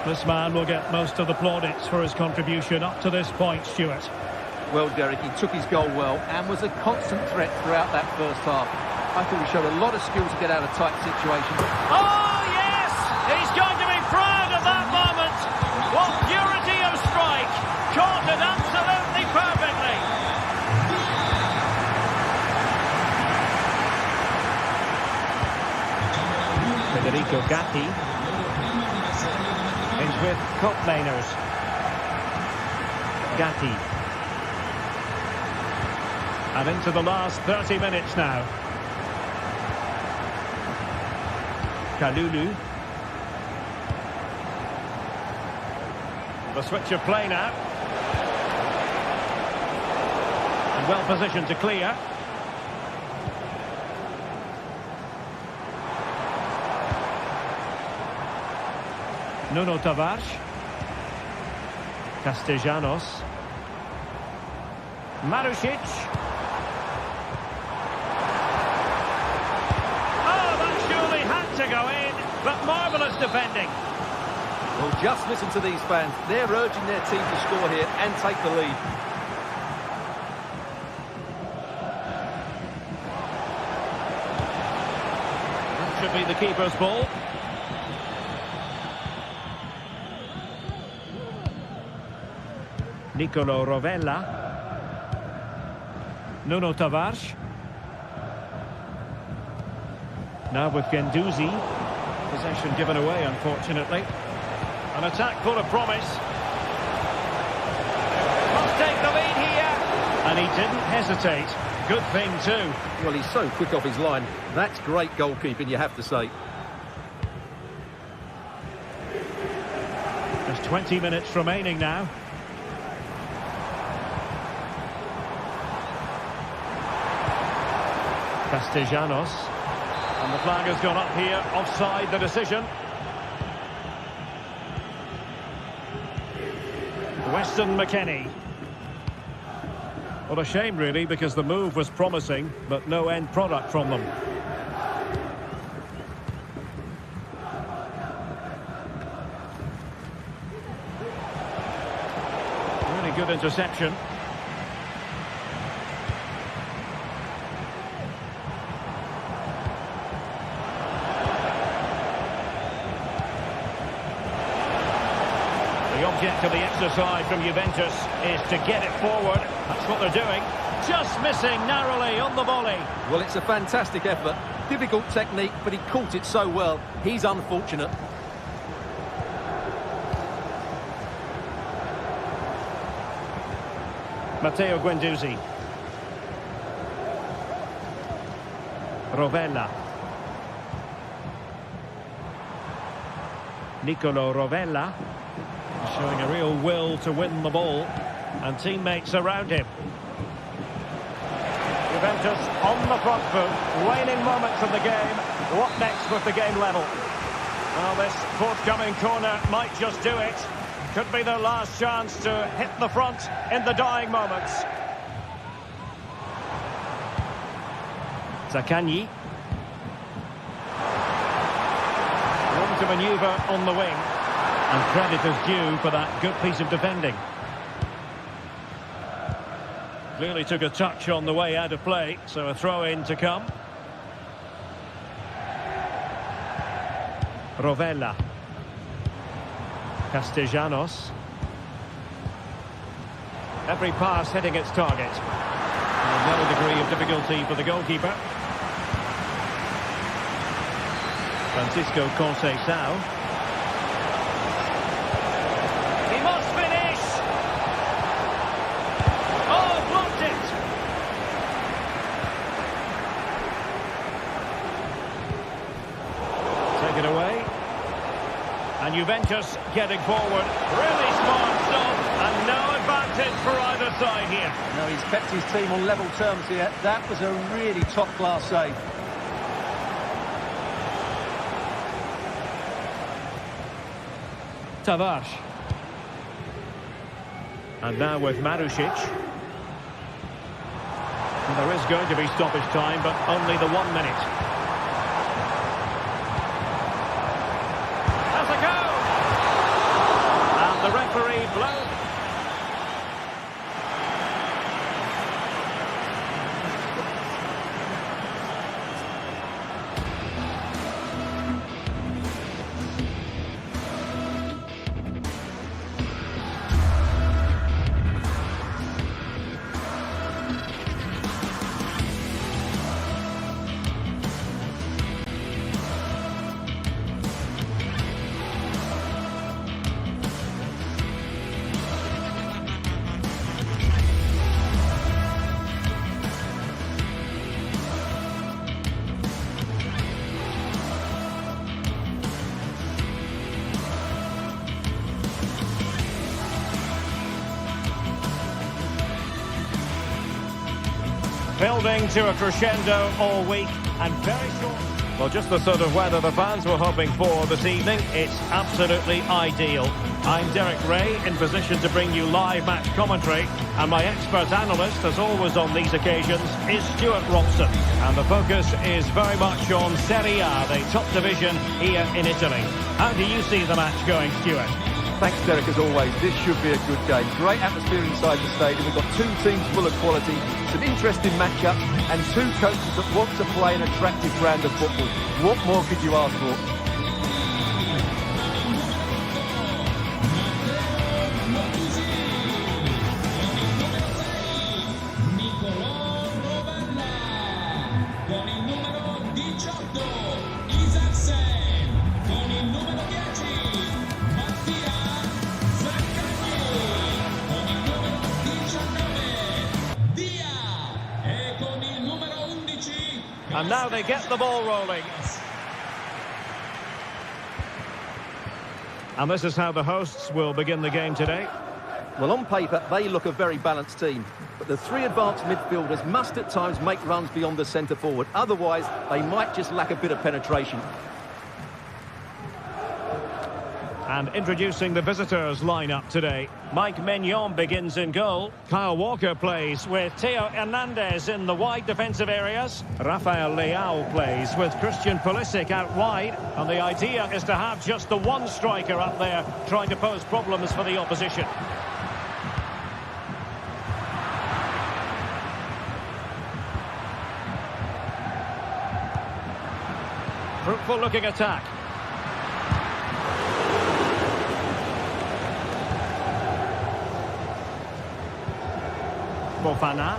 This man will get most of the plaudits for his contribution up to this point, Stuart. Well, Derek, he took his goal well and was a constant threat throughout that first half. I thought he showed a lot of skill to get out of tight situations. Oh, yes! He's going to be proud of that moment. What purity of strike. Caught it absolutely perfectly. Federico Gatti. He's with Koopmeiners. Gatti. And into the last 30 minutes now. Kalulu. The switch of play now. And well positioned to clear. Nuno Tavares. Castellanos. Marusic. Oh, that surely had to go in, but marvellous defending. Well, just listen to these fans. They're urging their team to score here and take the lead. That should be the keeper's ball. Nicolo Rovella. Nuno Tavares. Now with Guendouzi. Possession given away, unfortunately. An attack full of promise. Must take the lead here. And he Didn't hesitate. Good thing too. Well, he's so quick off his line. That's great goalkeeping, you have to say. There's 20 minutes remaining now. Castellanos. And the flag has gone up here. Offside the decision. Weston McKennie. What a shame, really, because the move was promising, but no end product from them. Really good interception. The object of the exercise from Juventus is to get it forward. That's what they're doing. Just missing narrowly on the volley. Well, it's a fantastic effort. Difficult technique, but he caught it so well. He's unfortunate. Matteo Guendouzi. Rovella. Nicolo Rovella. Showing a real will to win the ball. And teammates around him. Juventus on the front foot. Waning moments of the game. What next with the game level? Well, this forthcoming corner might just do it. Could be their last chance to hit the front in the dying moments. Zaccagni. Room to manoeuvre on the wing. And credit is due for that good piece of defending. Clearly took a touch on the way out of play, so a throw-in to come. Rovella. Castellanos. Every pass hitting its target. Another degree of difficulty for the goalkeeper. Francisco Conceição. He must finish! Oh, blocked it! Take it away. And Juventus getting forward. Really smart stuff. And no advantage for either side here. No, he's kept his team on level terms here. That was a really top-class save. Tavares. And now with Marušić. There is going to be stoppage time, but only the 1 minute. Has a go! And the referee blows. Building to a crescendo all week and very short. Well, just the sort of weather the fans were hoping for this evening. It's absolutely ideal. I'm Derek Ray, in position to bring you live match commentary. And my expert analyst, as always on these occasions, is Stuart Robson. And the focus is very much on Serie A, the top division here in Italy. How do you see the match going, Stuart? Thanks, Derek, as always. This should be a good game. Great atmosphere inside the stadium. We've got two teams full of quality, some interesting matchups, and two coaches that want to play an attractive brand of football. What more could you ask for? Dia And now they get the ball rolling. And this is how the hosts will begin the game today. Well, on paper, they look a very balanced team. But the three advanced midfielders must at times make runs beyond the centre forward. Otherwise, they might just lack a bit of penetration. And introducing the visitors lineup today. Mike Maignan begins in goal. Kyle Walker plays with Theo Hernandez in the wide defensive areas. Rafael Leao plays with Christian Pulisic out wide. And the idea is to have just the one striker up there trying to pose problems for the opposition. Fruitful looking attack. Fofana.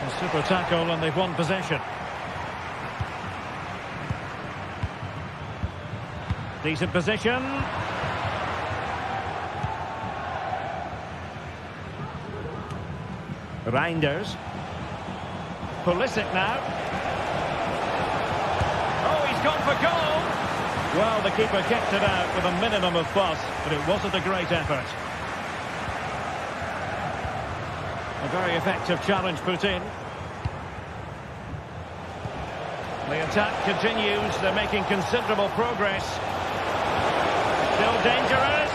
A super tackle and they've won possession. Decent position. Reinders. Pulisic now. Oh, he's gone for goal. Well, the keeper kept it out with a minimum of fuss, but it wasn't a great effort. A very effective challenge put in. The attack continues. They're making considerable progress. Still dangerous.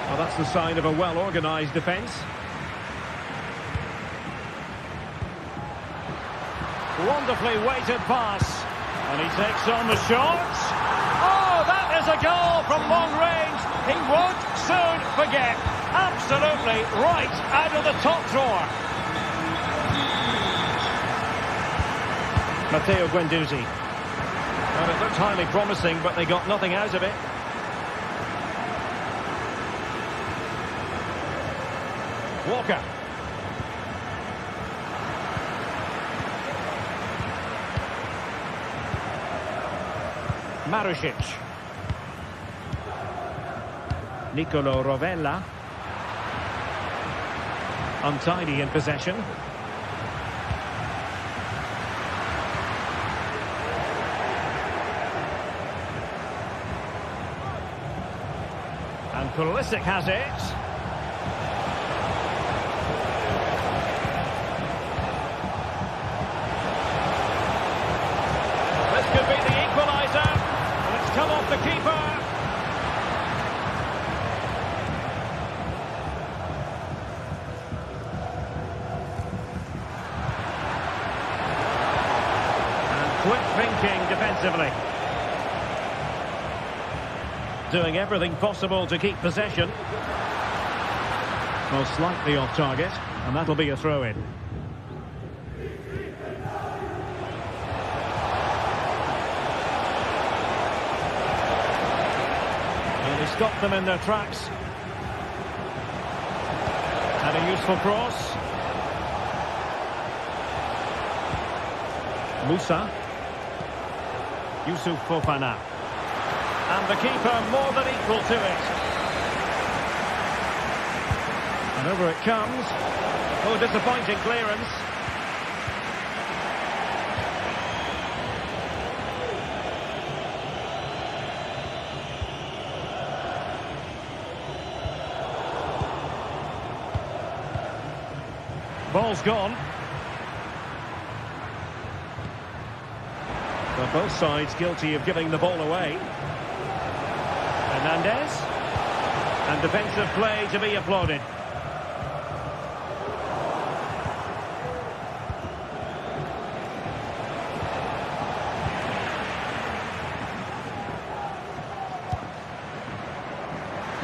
Well, that's the sign of a well-organised defence. Wonderfully weighted pass. And he takes on the shot. Oh, that is a goal from long range. He won't soon forget. Absolutely right out of the top drawer. Matteo Guendouzi. Well, it looked highly promising, but they got nothing out of it. Walker. Marušić. Nicolo Rovella. Untidy in possession. And Pulisic has it. This could be the equaliser. And it's come off the keeper. Quick thinking defensively. Doing everything possible to keep possession. Well, slightly off target, and that'll be a throw-in. And he stopped them in their tracks. And a useful cross. Musa. Youssouf Fofana. And the keeper more than equal to it. And over it comes. Oh, disappointing clearance. Ball's gone. Well, both sides guilty of giving the ball away. Hernandez. And defensive play to be applauded.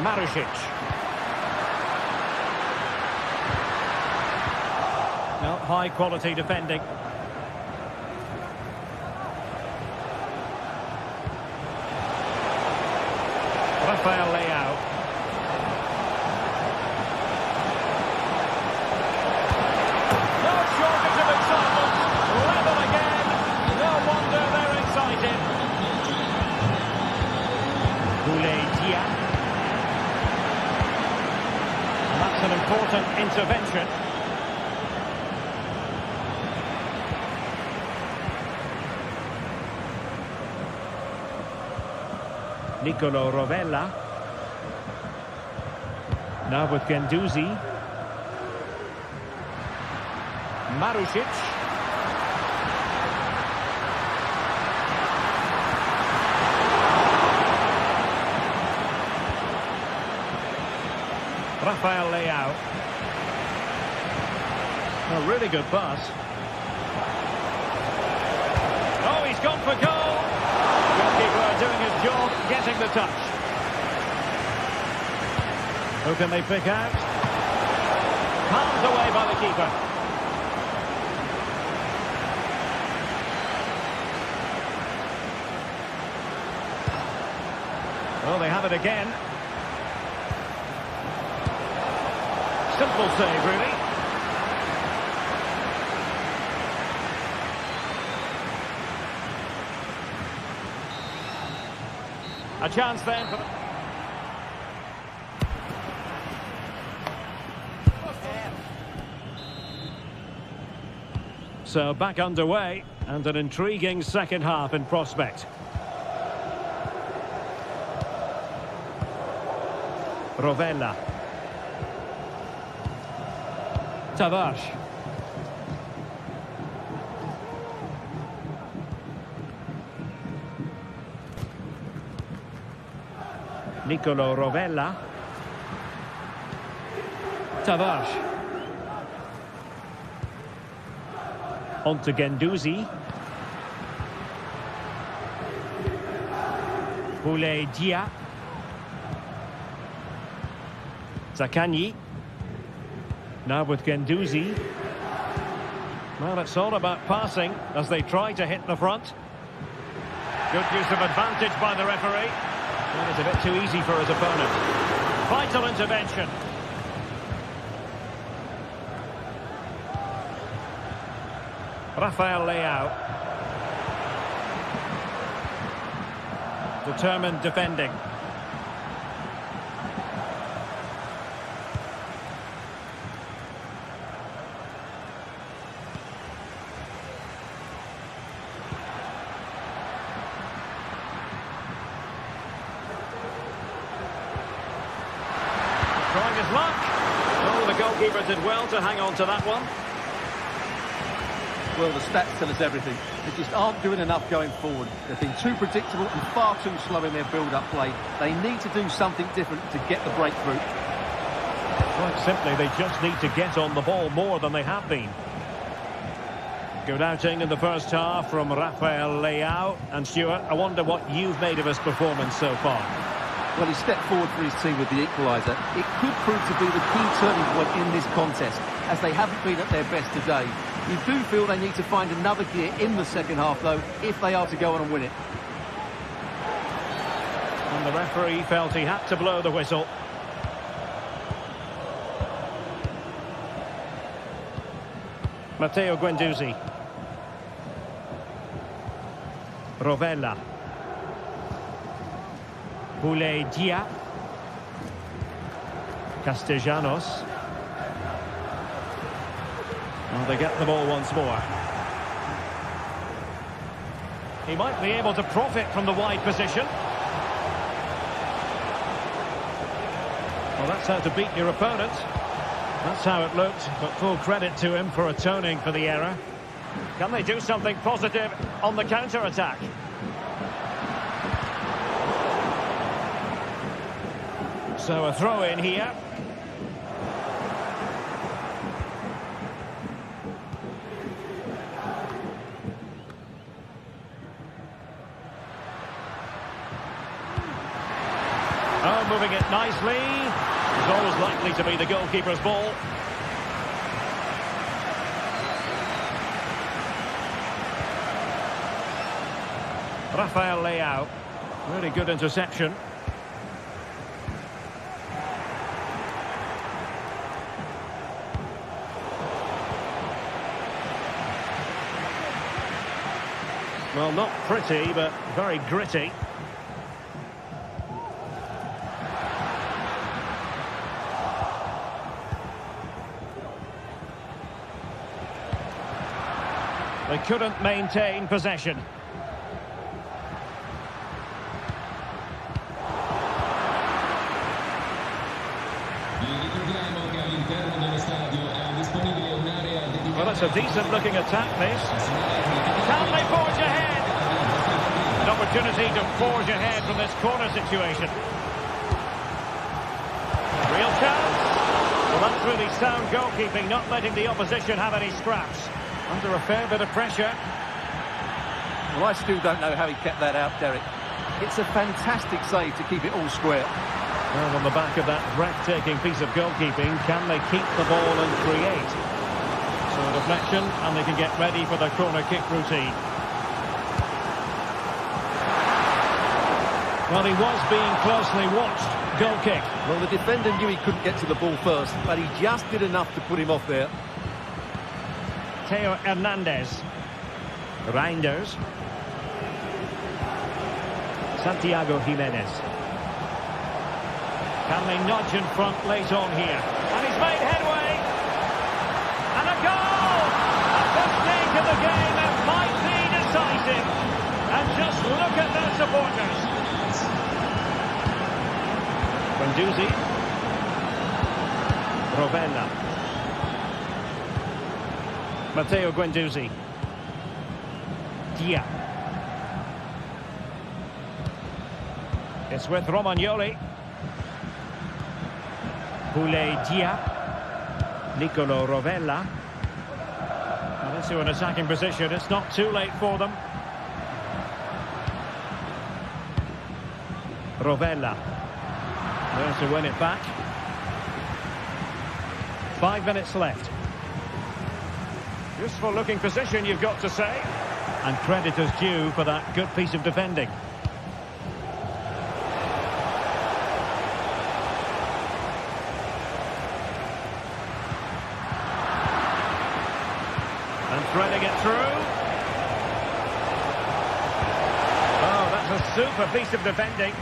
Marušić. Well, high quality defending. Rafael Leao. No shortage of excitement. Level again. No intervention. Nicolo Rovella. Now with Guendouzi. Marusic. Rafael Leao. A really good pass. Oh, he's gone for goal. Goalkeeper doing his job, getting the touch. Who can they pick out? Palmed away by the keeper. Oh, they have it again. Simple save, really. A chance then for... So back underway, and an intriguing second half in prospect. Rovella. Tavares. Nicolo Rovella. Tavares. On to Guendouzi. Boulaye Dia. Zaccagni. Now with Guendouzi. Well, it's all about passing as they try to hit the front. Good use of advantage by the referee. That is a bit too easy for his opponent. Vital intervention. Rafael Leao. Determined defending. Trying his luck. Oh, the goalkeeper did well to hang on to that one. Well, the stats tell us everything. They just aren't doing enough going forward. They've been too predictable and far too slow in their build-up play. They need to do something different to get the breakthrough. Quite simply, they just need to get on the ball more than they have been. Good outing in the first half from Rafael Leao. And Stuart, I wonder what you've made of his performance so far. Well, he stepped forward for his team with the equaliser. It could prove to be the key turning point in this contest, as they haven't been at their best today. You do feel they need to find another gear in the second half, though, if they are to go on and win it. And the referee felt he had to blow the whistle. Matteo Guendouzi. Rovella. Boulaye Dia. Castellanos. Well, they get the ball once more. He might be able to profit from the wide position. Well, that's how to beat your opponent. That's how it looked, but full credit to him for atoning for the error. Can they do something positive on the counter-attack? So a throw in here. Oh, moving it nicely. It's always likely to be the goalkeeper's ball. Rafael Leao. Really good interception. Well, not pretty, but very gritty. couldn't maintain possession. Well, it's a decent-looking attack, this. Can they forge ahead? An opportunity to forge ahead from this corner situation. Real chance. Well, that's really sound goalkeeping, not letting the opposition have any scraps. Under a fair bit of pressure. Well, I still don't know how he kept that out, Derek. It's a fantastic save to keep it all square. Well, on the back of that breathtaking piece of goalkeeping, can they keep the ball and create? So a deflection, and they can get ready for the corner kick routine. Well, he was being closely watched. Goal kick. Well, the defender knew he couldn't get to the ball first, but he just did enough to put him off there. Theo Hernandez. Reinders. Santiago Jimenez. Can they nudge in front late on here? And he's made headway. And a goal! At this stage of the game, it might be decisive. And just look at their supporters. Guendouzi. Rovella. Matteo Guendouzi. Dia. It's with Romagnoli. Boulay Dia. Nicolo Rovella. Well, into an attacking position. It's not too late for them. Rovella. There to win it back. 5 minutes left. Useful looking position, you've got to say. And credit is due for that good piece of defending. And threading it through. Oh, that's a super piece of defending.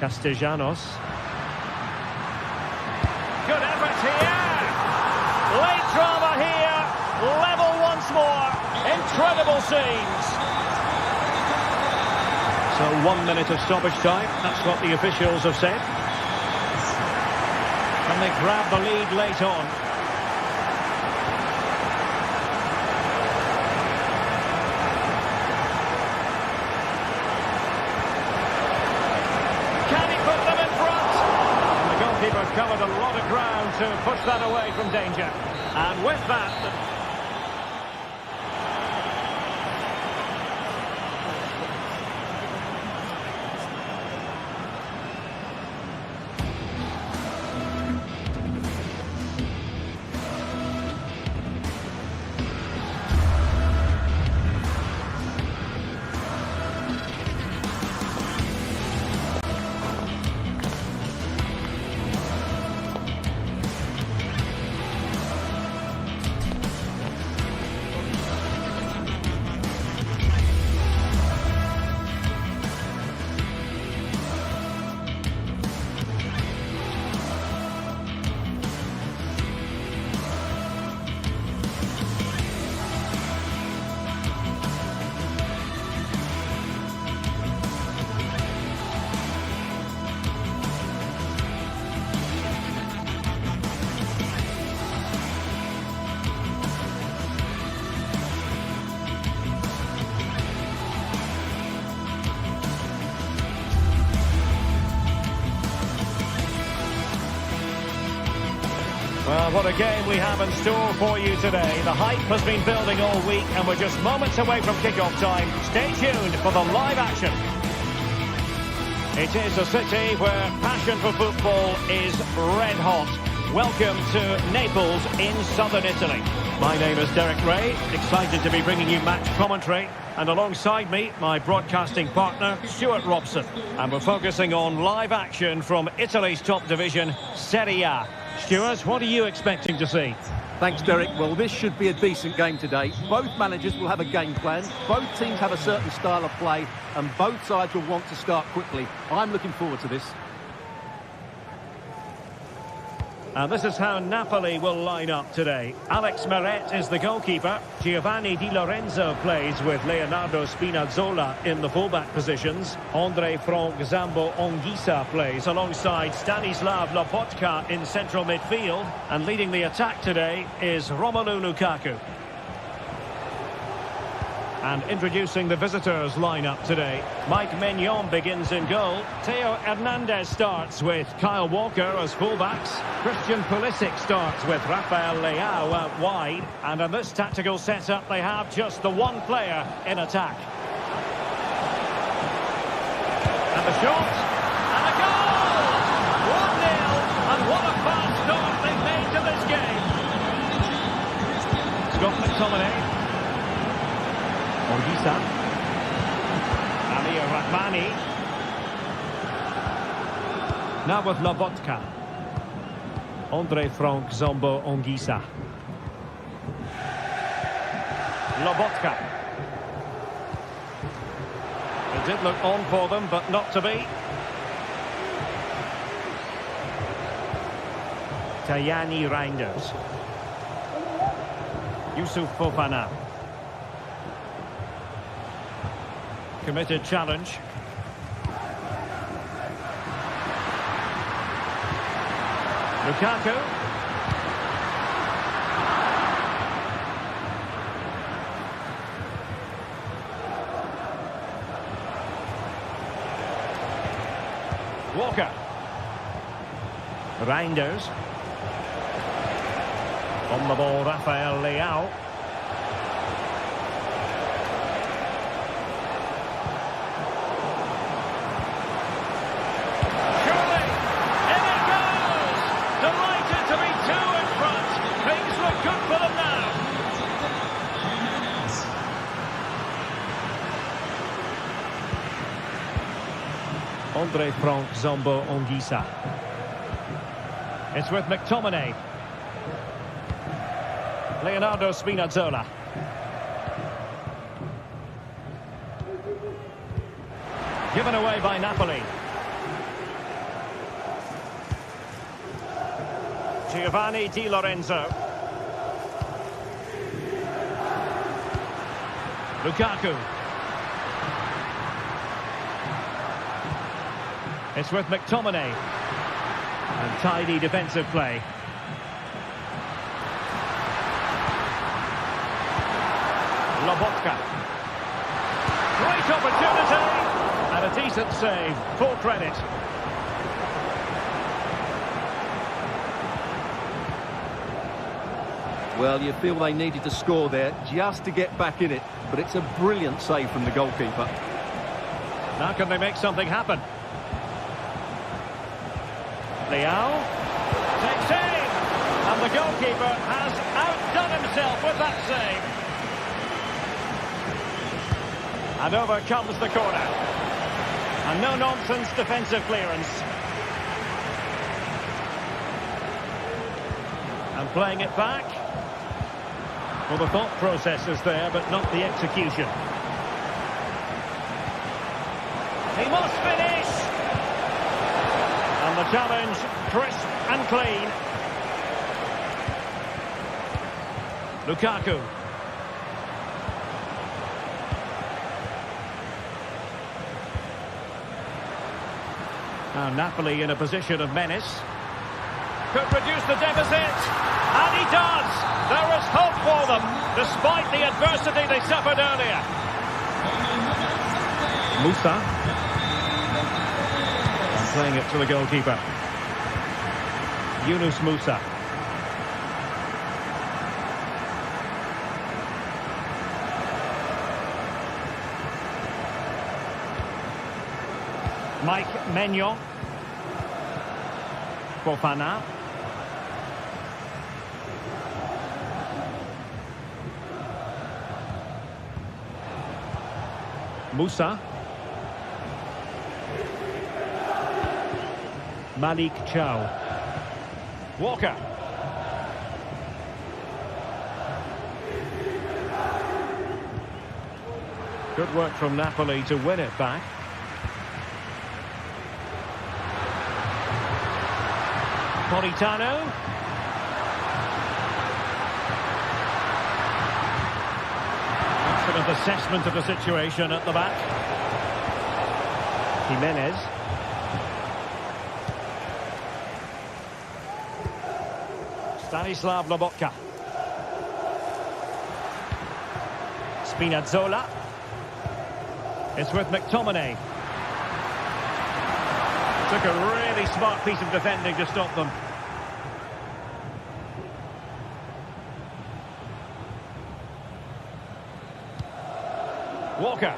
Castellanos. Good effort here. Late drama here. Level once more. Incredible scenes. So 1 minute of stoppage time. That's what the officials have said. And they grab the lead late on. Covered a lot of ground to push that away from danger. And with that... Well, what a game we have in store for you today. The hype has been building all week and we're just moments away from kick-off time. Stay tuned for the live action. It is a city where passion for football is red hot. Welcome to Naples in southern Italy. My name is Derek Ray, excited to be bringing you match commentary. And alongside me, my broadcasting partner, Stuart Robson. And we're focusing on live action from Italy's top division, Serie A. Stuart, what are you expecting to see? Thanks, Derek. Well, this should be a decent game today. Both managers will have a game plan. Both teams have a certain style of play. And both sides will want to start quickly. I'm looking forward to this. And this is how Napoli will line up today. Alex Meret is the goalkeeper. Giovanni Di Lorenzo plays with Leonardo Spinazzola in the fullback positions. Andre Frank Zambo Anguissa plays alongside Stanislav Lobotka in central midfield. And leading the attack today is Romelu Lukaku. And introducing the visitors lineup today. Mike Maignan begins in goal. Theo Hernandez starts with Kyle Walker as fullbacks. Christian Pulisic starts with Rafael Leao out wide. And in this tactical setup, they have just the one player in attack. And the shot. And a goal! 1-0. And what a fast start they've made to this game. Scott McTominay. Anguissa, Amir Rahmani, now with Lobotka, Andre Frank Zambo Anguissa, Lobotka. It did look on for them, but not to be. Tajani Reinders, Yusuf Fofana. Committed challenge. Lukaku. Walker. Reinders. On the ball, Rafael Leao. Andre Frank Zambo Anguissa. It's with McTominay. Leonardo Spinazzola. Given away by Napoli. Giovanni Di Lorenzo. Lukaku. It's with McTominay. And tidy defensive play. Lobotka. Great opportunity. And a decent save. Full credit. Well, you feel they needed to score there just to get back in it. But it's a brilliant save from the goalkeeper. Now can they make something happen? Leao takes aim, and the goalkeeper has outdone himself with that save. And over comes the corner. And no-nonsense defensive clearance. And playing it back. Well, the thought process is there, but not the execution. He must finish! And the challenge, crisp and clean. Lukaku. Now Napoli in a position of menace. Could reduce the deficit. And he does! There is hope for them, despite the adversity they suffered earlier. Musa. Playing it to the goalkeeper. Yunus Musa. Mike Maignan. Fofana. Musa. Malik Chow. Walker. Good work from Napoli to win it back. Politano. Excellent assessment of the situation at the back. Jimenez. Stanislav Lobotka. Spinazzola. It's with McTominay. Took a really smart piece of defending to stop them. Walker.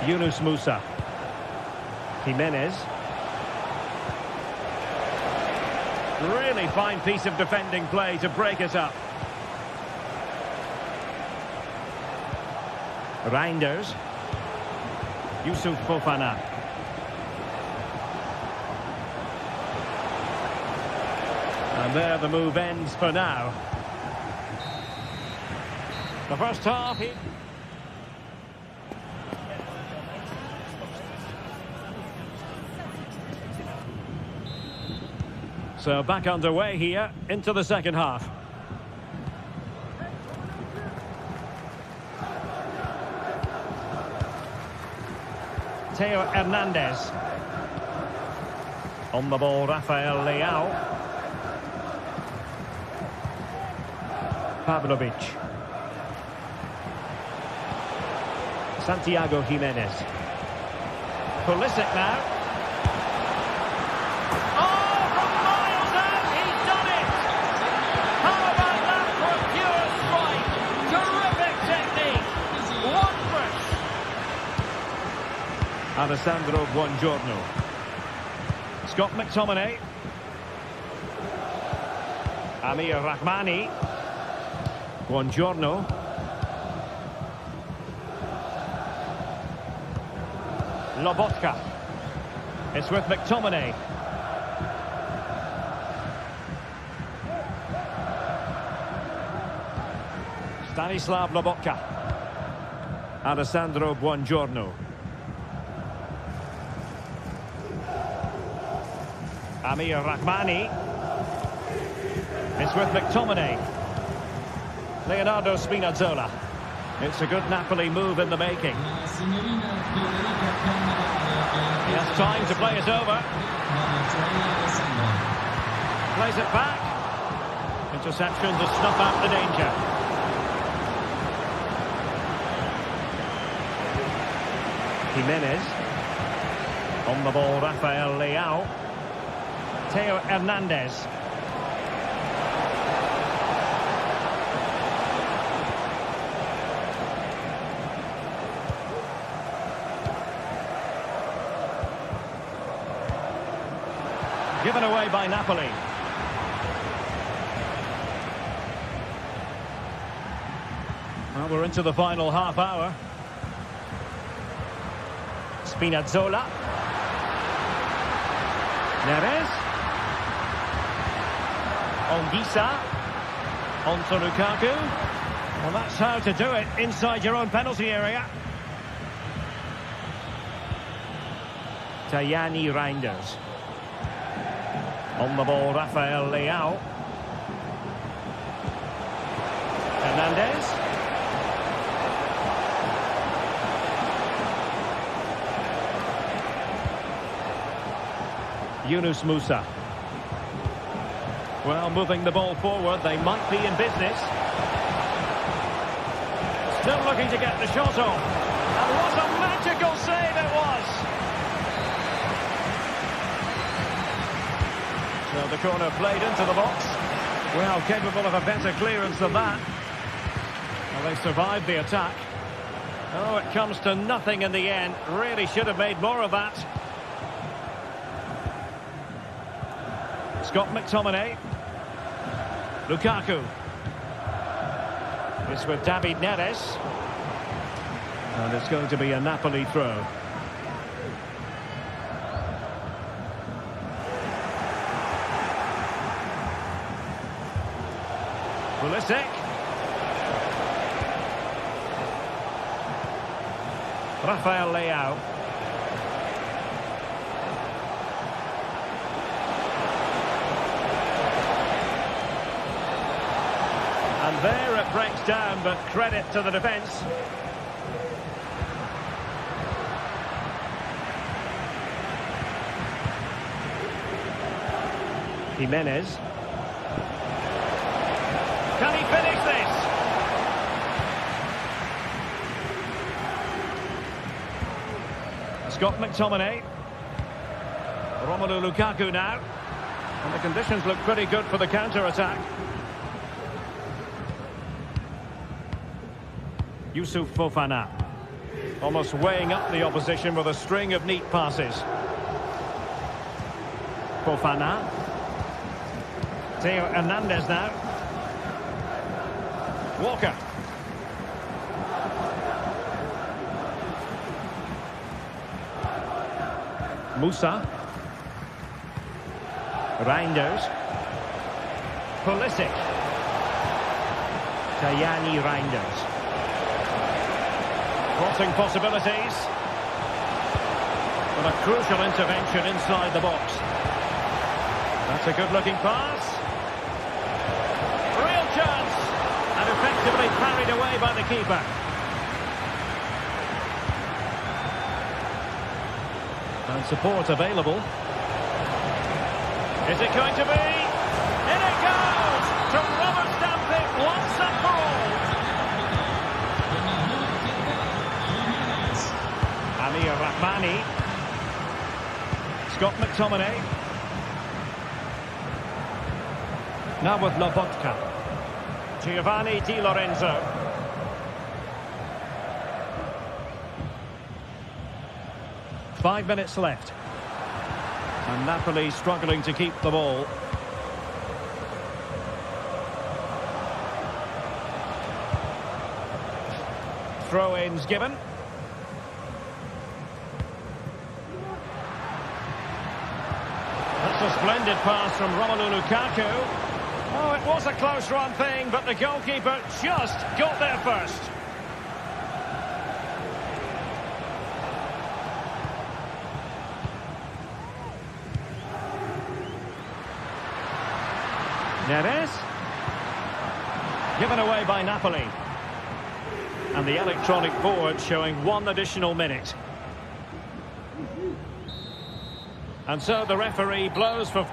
Yunus Musa. Jimenez. Really fine piece of defending play to break it up. Reinders. Yusuf Fofana. And there the move ends for now. The first half. So back underway here into the second half. Theo Hernandez. On the ball, Rafael Leao. Pavlovic. Santiago Jimenez. Pulisic now. Oh, from miles out, he's done it! How about that for a pure strike? Terrific technique. Wondrous. Alessandro Buongiorno. Scott McTominay. Amir Rahmani. Buongiorno. Lobotka. It's with McTominay. Stanislav Lobotka. Alessandro Buongiorno. Amir Rahmani. It's with McTominay. Leonardo Spinazzola. It's a good Napoli move in the making. He has time to play it over. Plays it back. Interception to snuff out the danger. Jimenez. On the ball, Rafael Leao. Theo Hernandez. Given away by Napoli. Well, we're into the final half hour. Spinazzola. Neres. Onguisa. On to Lukaku. Well, that's how to do it inside your own penalty area. Tajani Reinders. On the ball, Rafael Leao. Hernandez. Yunus Musa. Well, moving the ball forward, they might be in business. Still looking to get the shot off. And what a magical save it was! So the corner played into the box. Well, capable of a better clearance than that. Well, they survived the attack. Oh, it comes to nothing in the end. Really should have made more of that. Scott McTominay. Lukaku. It's with David Neres. And it's going to be a Napoli throw. Pulisic. Rafael Leao. And there it breaks down, but credit to the defence. Jimenez. Can he finish this? Scott McTominay. Romelu Lukaku now. And the conditions look pretty good for the counter-attack. Yusuf Fofana. Almost weighing up the opposition with a string of neat passes. Fofana. Theo Hernandez now. Walker. Musa. Reinders. Pulisic. Tajani Reinders. Crossing possibilities. But a crucial intervention inside the box. That's a good-looking pass. Real chance. And effectively parried away by the keeper. And support available. Is it going to be? In it goes! To rubber stamp it once and for all. Amir Rahmani. Scott McTominay. Now with Lobotka. Giovanni Di Lorenzo. Five minutes left. And Napoli struggling to keep the ball. Throw-ins given. That's a splendid pass from Romelu Lukaku. Oh, it was a close-run thing, but the goalkeeper just got there first. Neves. Given away by Napoli. And the electronic board showing one additional minute. And so the referee blows for...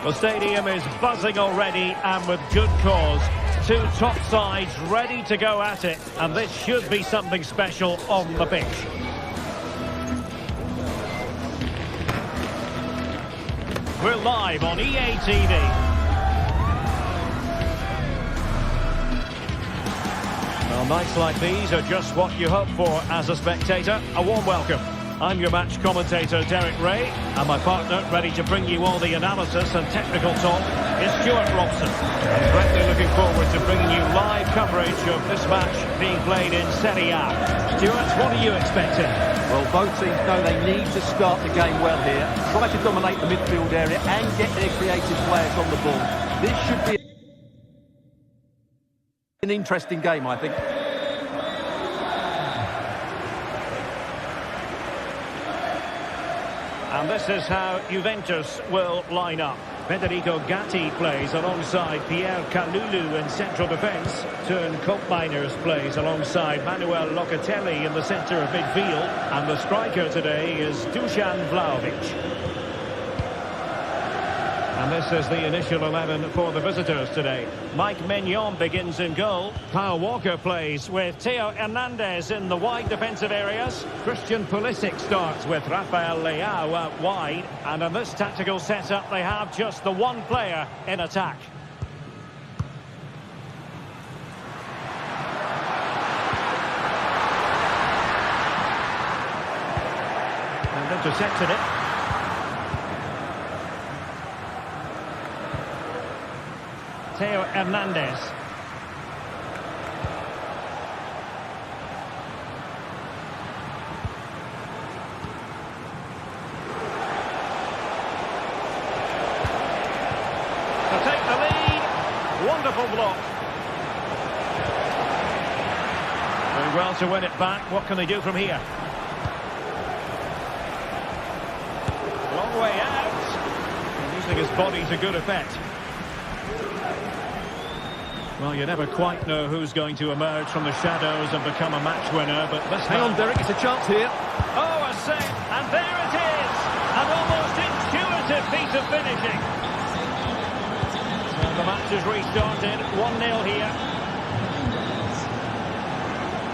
The stadium is buzzing already, and with good cause. Two top sides ready to go at it, and this should be something special on the pitch. We're live on EA TV. Well, nights like these are just what you hope for as a spectator. A warm welcome. I'm your match commentator, Derek Ray, and my partner, ready to bring you all the analysis and technical talk, is Stuart Robson. I'm greatly looking forward to bringing you live coverage of this match being played in Serie A. Stuart, what are you expecting? Well, both teams know they need to start the game well here, try to dominate the midfield area and get their creative players on the ball. This should be an interesting game, I think. And this is how Juventus will line up. Federico Gatti plays alongside Pierre Kalulu in central defence. Teun Koopmeiners plays alongside Manuel Locatelli in the centre of midfield. And the striker today is Dusan Vlahovic. And this is the initial 11 for the visitors today. Mike Maignan begins in goal. Kyle Walker plays with Theo Hernandez in the wide defensive areas. Christian Pulisic starts with Rafael Leao out wide. And in this tactical setup, they have just the one player in attack. And intercepted it. Theo Hernandez. To take the lead. Wonderful block. Doing well to win it back. What can they do from here? Long way out. Using his body to good effect. Well, you never quite know who's going to emerge from the shadows and become a match winner, but this Hang on, Derek, it's a chance here. Oh, a save, and there it is! An almost intuitive piece of finishing. So the match has restarted, 1-0 here.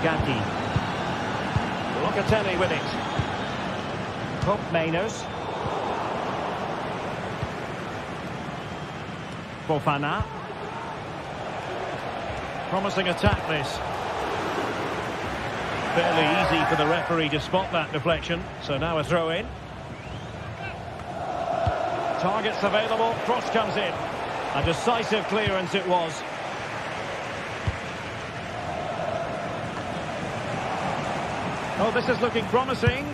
Gatti. Locatelli with it. Koopmeiners. Fofana. Promising attack, this. Fairly easy for the referee to spot that deflection. So now a throw in. Targets available. Cross comes in. A decisive clearance it was. Oh, this is looking promising.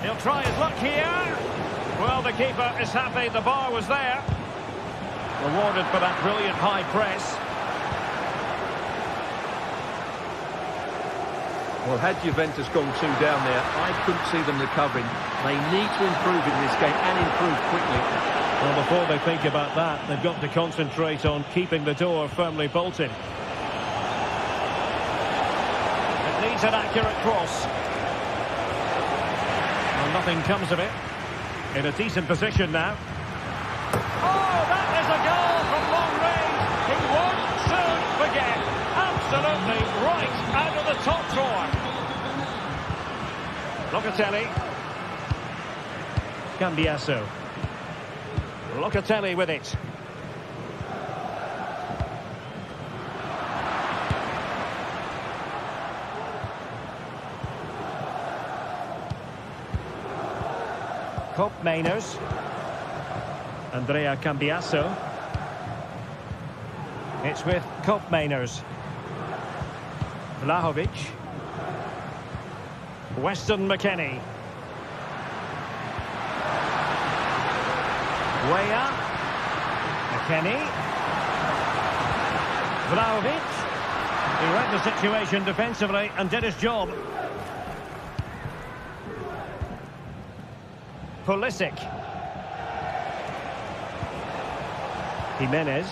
He'll try his luck here. Well, the keeper is happy the bar was there. Rewarded for that brilliant high press. Well, had Juventus gone 2 down there, I couldn't see them recovering. They need to improve in this game and improve quickly. Well, before they think about that, they've got to concentrate on keeping the door firmly bolted. It needs an accurate cross. Well, nothing comes of it. In a decent position now. Oh, that is a goal from long range. He won't soon forget. Absolutely right out of the top drawer. Locatelli. Cambiasso. Locatelli with it. Koopmeiners. Andrea Cambiasso. It's with Koopmeiners. Vlahovic. Weston McKennie. Weah. McKennie. Vlahovic. He read the situation defensively and did his job. Pulisic. Jimenez.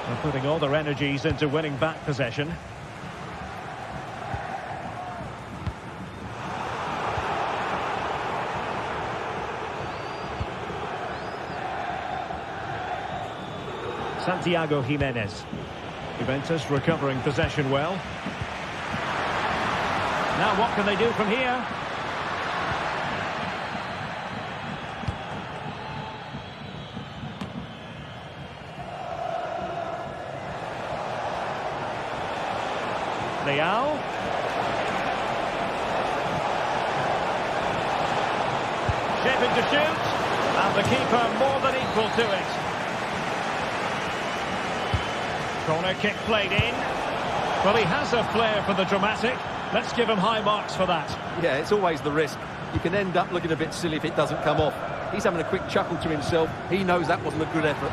They're putting all their energies into winning back possession. Santiago Jimenez. Juventus recovering possession well. Now what can they do from here? Leao. Shaping to shoot. And the keeper more than equal to it. Corner kick played in. Well, he has a flair for the dramatic. Let's give him high marks for that. Yeah, it's always the risk. You can end up looking a bit silly if it doesn't come off. He's having a quick chuckle to himself. He knows that wasn't a good effort.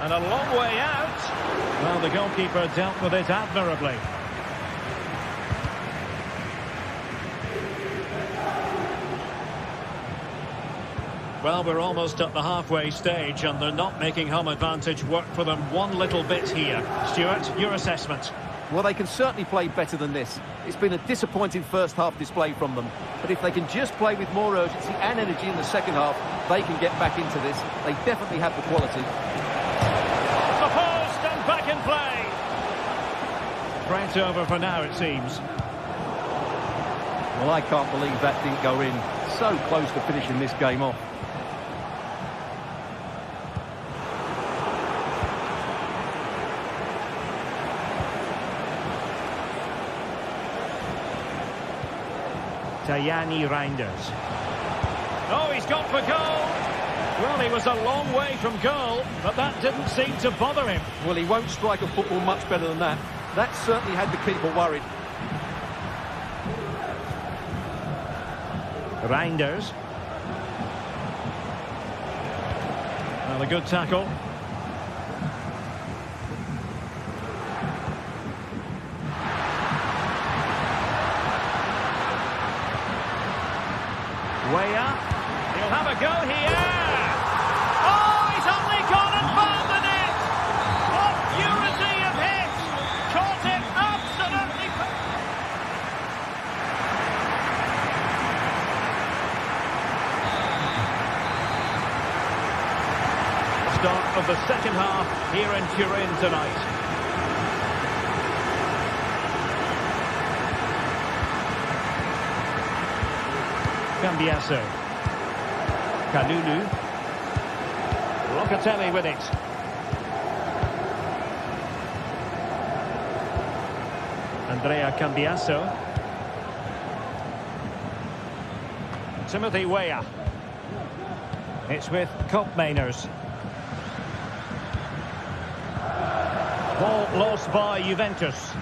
And a long way out. Well, the goalkeeper dealt with it admirably. Well, we're almost at the halfway stage and they're not making home advantage work for them one little bit here. Stuart, your assessment? Well, they can certainly play better than this. It's been a disappointing first half display from them. But if they can just play with more urgency and energy in the second half, they can get back into this. They definitely have the quality. The post and back in play. Threat over for now, it seems. Well, I can't believe that didn't go in. So close to finishing this game off. Tajani Reinders. Oh, he's gone for goal. Well, he was a long way from goal, but that didn't seem to bother him. Well, he won't strike a football much better than that. That certainly had the keeper worried. Reinders. Well, a good tackle. Way up. He'll have a go here. Oh, he's only gone and found the net. What purity of hit. Caught it absolutely. Start of the second half here in Turin tonight. Cambiasso. Kalulu. Locatelli with it. Andrea Cambiasso. Timothy Weah. It's with Koopmeiners. Ball lost by Juventus.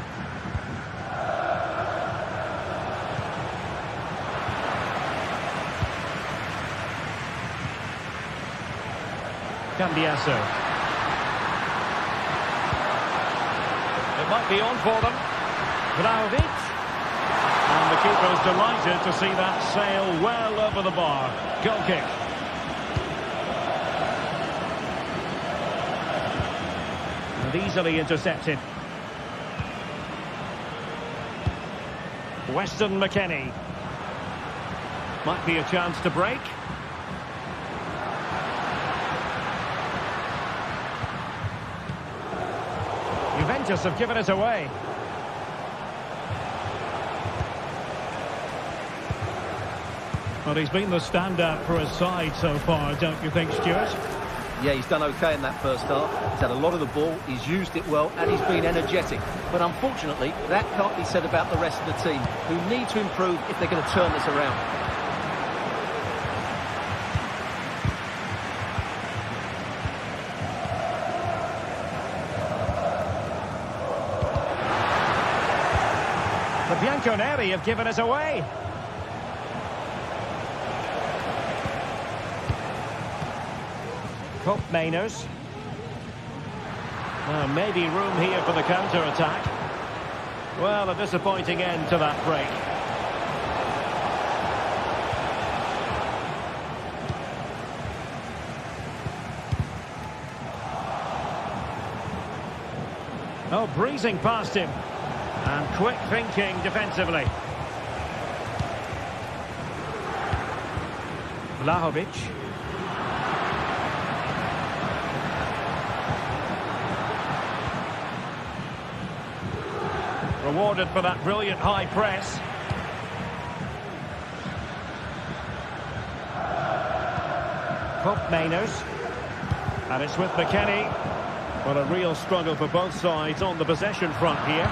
Cambiasso. It might be on for them. Vlahovic. And the keeper is delighted to see that sail well over the bar. Goal kick. And easily intercepted. Weston McKennie. Might be a chance to break. Juventus have given it away. Well, he's been the standout for his side so far, don't you think, Stuart? Yeah, he's done okay in that first half. He's had a lot of the ball, he's used it well, and he's been energetic. But unfortunately, that can't be said about the rest of the team, who need to improve if they're going to turn this around. The Bianconeri have given it away. Koopmeiners. Maybe room here for the counter-attack. Well, a disappointing end to that break. Oh, breezing past him. And quick thinking defensively. Vlahovic. Rewarded for that brilliant high press. Mainers. And it's with McKennie. But a real struggle for both sides on the possession front here.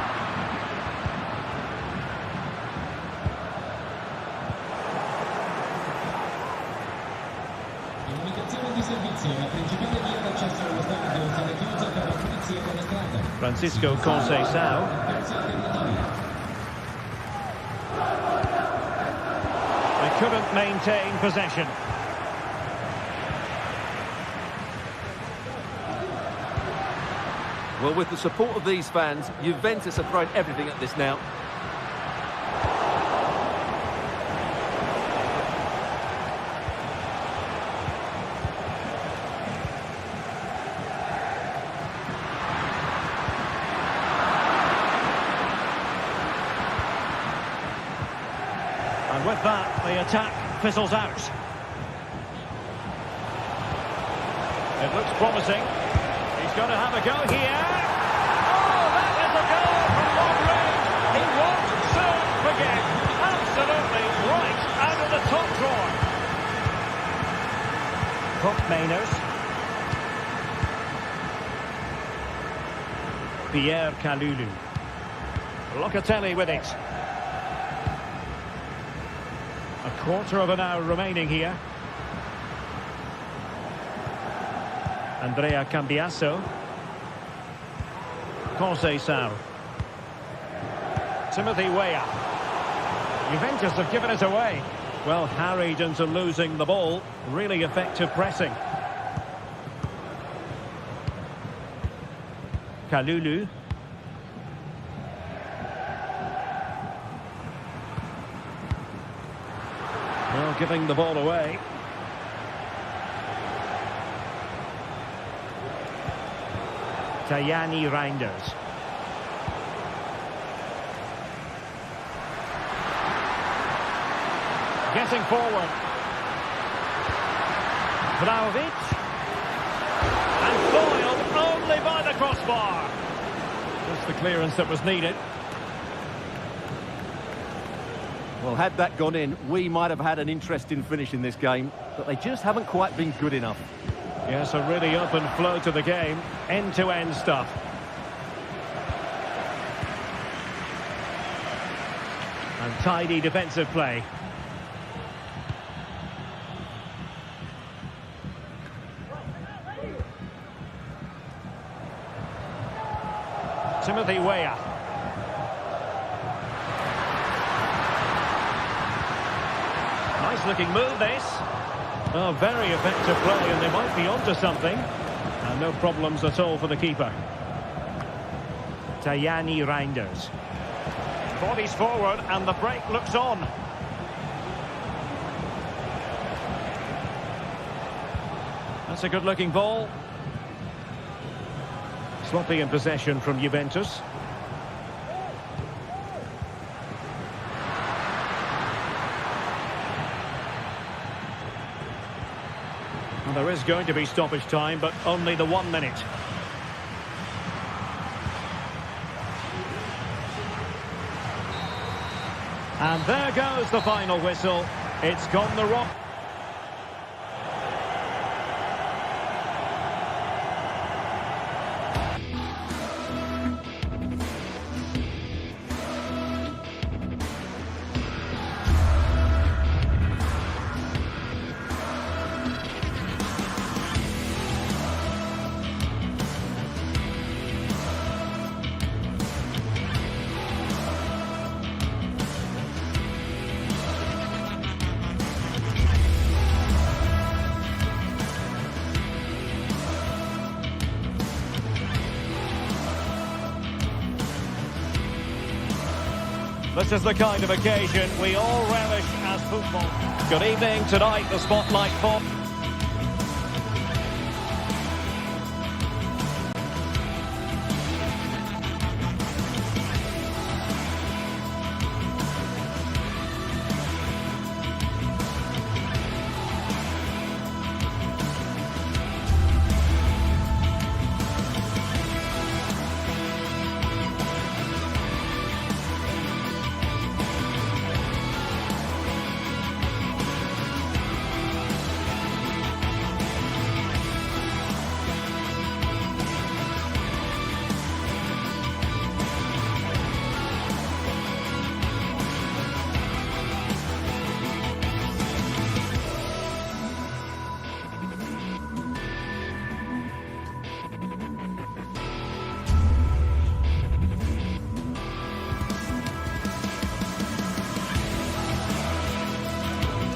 Comunicazione di servizio, la principale via d'accesso allo stadio sarà chiusa per la pulizia della strada. Francisco Conceição. They couldn't maintain possession. Well, with the support of these fans, Juventus are throwing everything at this now. And with that, the attack fizzles out. It looks promising. He's going to have a go here. Oh, that is a goal from long range. He won't soon forget. Absolutely right out of the top drawer. Mainers. Pierre Kalulu. Locatelli with it. A quarter of an hour remaining here. Andrea Cambiasso. Conceição. Timothy Weah. Juventus have given it away. Well, harried into losing the ball. Really effective pressing. Kalulu. Well, giving the ball away. Tajani Reinders. Getting forward. Vlahovic. And foiled only by the crossbar. Just the clearance that was needed. Well, had that gone in, we might have had an interesting finish in this game, but they just haven't quite been good enough. Yes, a really open flow to the game. End-to-end stuff. And tidy defensive play. Timothy Weah. Nice looking move this. Oh, very effective play, and they might be onto something. And no problems at all for the keeper. Tajani Reinders. Bodies forward, and the break looks on. That's a good-looking ball. Sloppy in possession from Juventus. Well, there is going to be stoppage time, but only the 1 minute. And there goes the final whistle. It's gone the wrong... This is the kind of occasion we all relish as football. Good evening. Tonight, the spotlight for...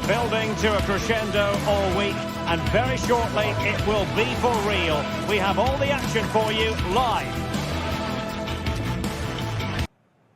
building to a crescendo all week, and very shortly it will be for real. We have all the action for you live.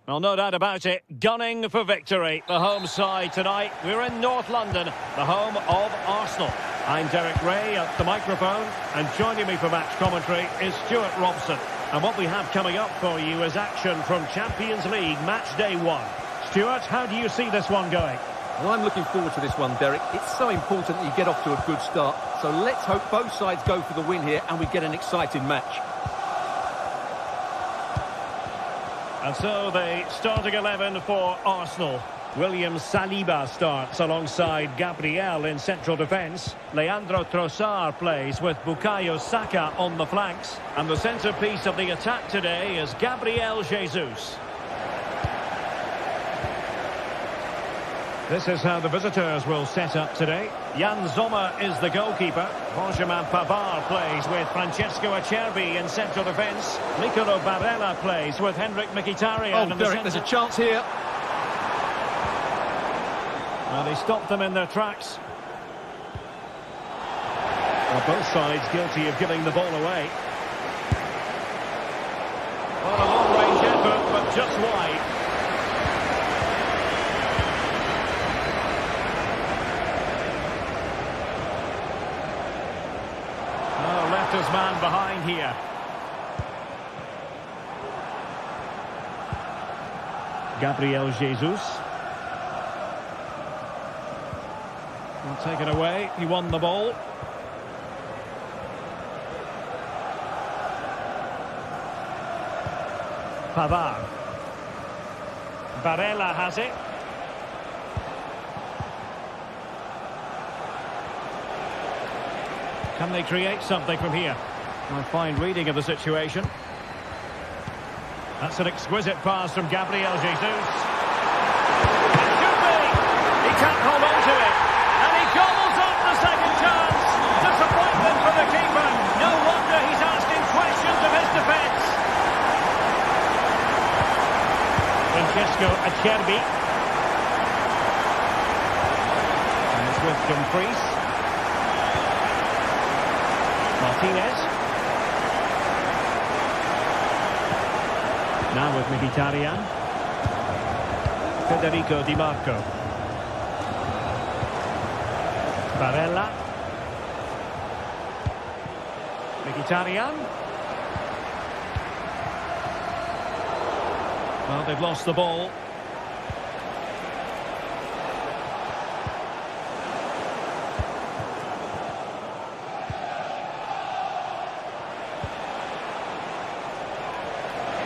Well, no doubt about it, gunning for victory. The home side tonight. We're in North London, the home of Arsenal. I'm Derek Ray at the microphone, and joining me for match commentary is Stuart Robson. And what we have coming up for you is action from Champions League match day 1. Stuart, how do you see this one going? Well, I'm looking forward to this one, Derek. It's so important that you get off to a good start. So let's hope both sides go for the win here and we get an exciting match. And so the starting 11 for Arsenal. William Saliba starts alongside Gabriel in central defence. Leandro Trossard plays with Bukayo Saka on the flanks. And the centrepiece of the attack today is Gabriel Jesus. This is how the visitors will set up today. Jan Sommer is the goalkeeper. Benjamin Pavard plays with Francesco Acerbi in central defence. Nicolo Barella plays with Henrik Mkhitaryan. Oh, Derek, there's a chance here. Well, they stopped them in their tracks. Well, both sides guilty of giving the ball away. Well, a long-range effort, but just wide. Oh, left his man behind here. Gabriel Jesus. Well, taken away. He won the ball. Pavard. Barella has it. Can they create something from here? A fine reading of the situation. That's an exquisite pass from Gabriel Jesus. It should be! He can't hold on to it. And he gobbles up the second chance. Disappointment for the keeper. No wonder he's asking questions of his defence. Francesco Acerbi. And it's with Dumfries. Martinez. Now with Mkhitaryan. Federico Di Marco. Barella. Mkhitaryan. Well, they've lost the ball.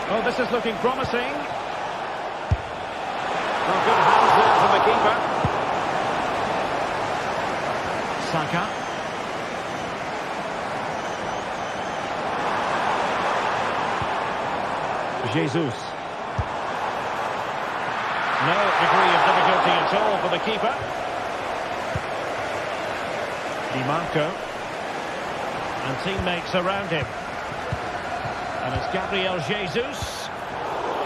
Oh, this is looking promising. Well, good hands there from the keeper. Saka. Jesus. No degree of difficulty at all for the keeper. Di Marco. And teammates around him. And it's Gabriel Jesus.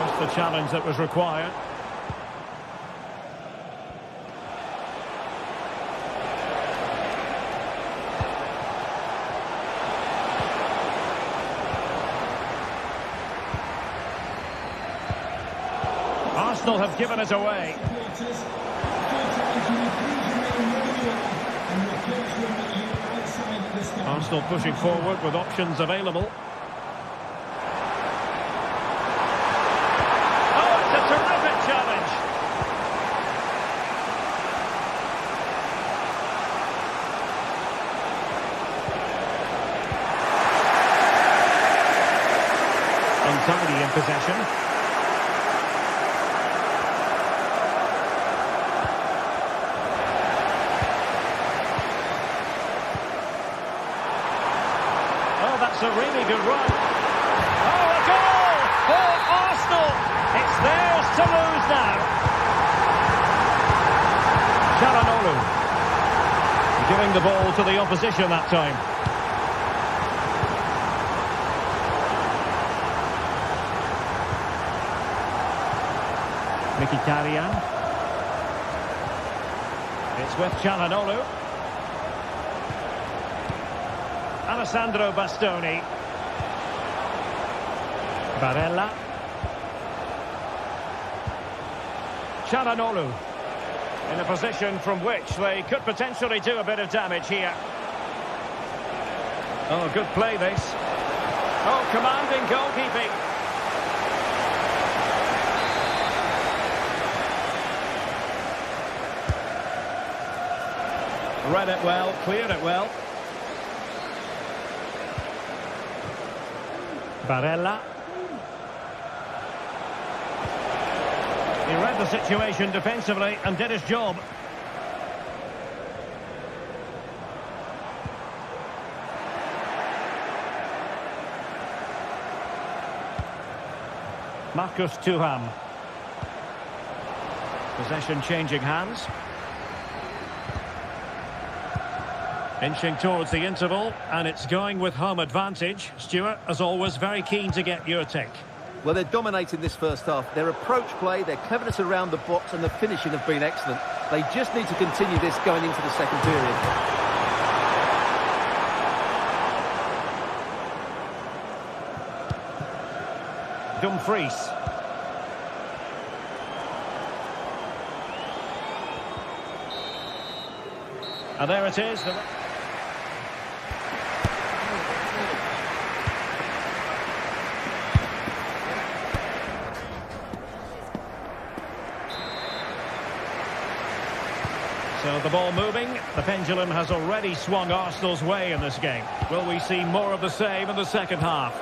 Just the challenge that was required. Arsenal have given it away. Arsenal pushing forward with options available. Untidy in possession. Oh, that's a really good run. Oh, a goal for Arsenal. It's theirs to lose now. Çalhanoğlu giving the ball to the opposition that time. Mkhitaryan. It's with Çalhanoğlu. Alessandro Bastoni. Barella. Çalhanoğlu. In a position from which they could potentially do a bit of damage here. Oh, good play this. Oh, commanding goalkeeping. Read it well, cleared it well. Barella. He read the situation defensively and did his job. Marcus Thuram. Possession changing hands. Inching towards the interval, and it's going with home advantage. Stuart, as always, very keen to get your take. Well, they're dominating this first half. Their approach play, their cleverness around the box and the finishing have been excellent. They just need to continue this going into the second period. Dumfries. And there it is. So the ball moving. The pendulum has already swung Arsenal's way in this game. Will we see more of the same in the second half?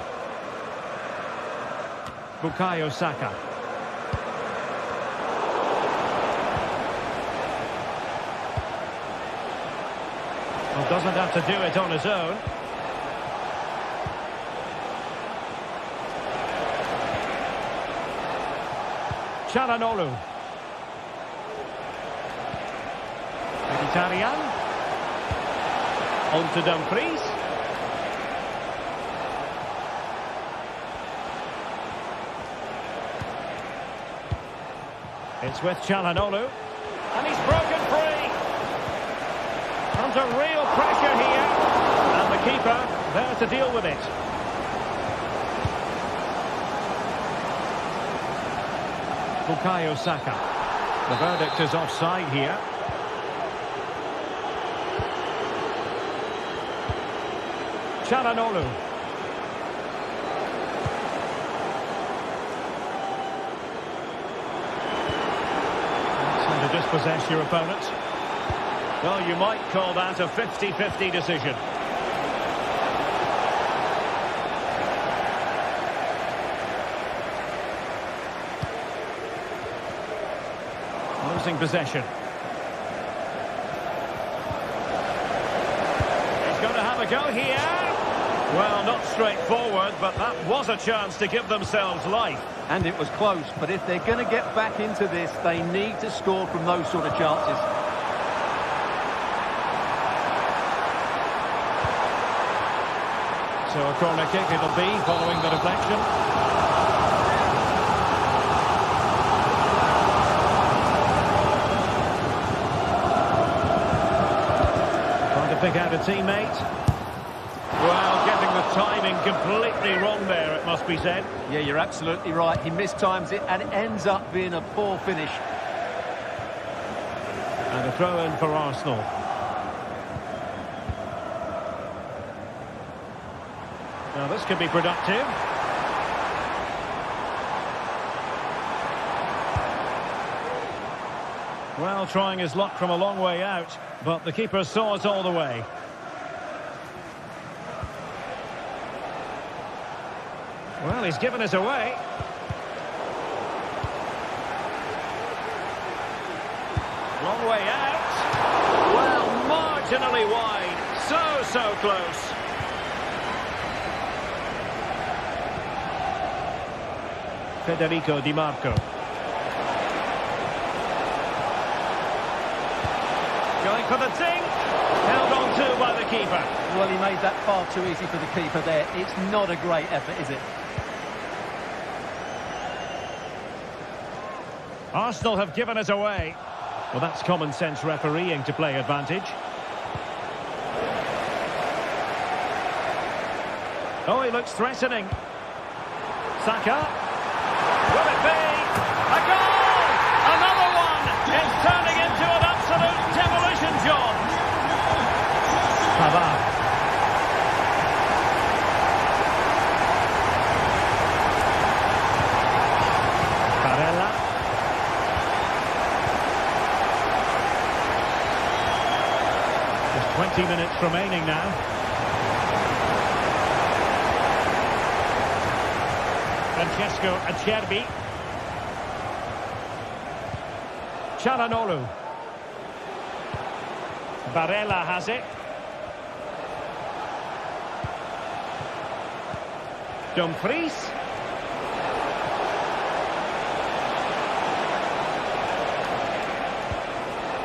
Bukayo Saka. Well, doesn't have to do it on his own. Çalhanoğlu. Mkhitaryan. On to Dumfries. It's with Çalhanoğlu. And he's broken free. Under real pressure here. And the keeper there to deal with it. Bukayo Saka. The verdict is offside here. Çalhanoğlu. That's how to dispossess your opponent. Well, you might call that a 50-50 decision. Losing possession. He's going to have a go here. Well, not straightforward, but that was a chance to give themselves life. And it was close, but if they're going to get back into this, they need to score from those sort of chances. So a corner kick it'll be following the deflection. Trying to pick out a teammate. Well, getting the timing completely wrong there, it must be said. Yeah, you're absolutely right. He mistimes it and it ends up being a poor finish. And a throw-in for Arsenal. Now this could be productive. Well, trying his luck from a long way out, but the keeper saw it all the way. Well, he's given us away. Long way out. Well, marginally wide. So close. Federico Di Marco. Going for the dink. Held on to by the keeper. Well, he made that far too easy for the keeper there. It's not a great effort, is it? Arsenal have given us away. Well, that's common sense refereeing to play advantage. Oh, he looks threatening. Saka. Will it be? A goal! Another one! It's turning into an absolute demolition job. Pavard. Barella. Just 20 minutes remaining now. Francesco Acerbi. Çalhanoğlu. Barella has it. Dumfries.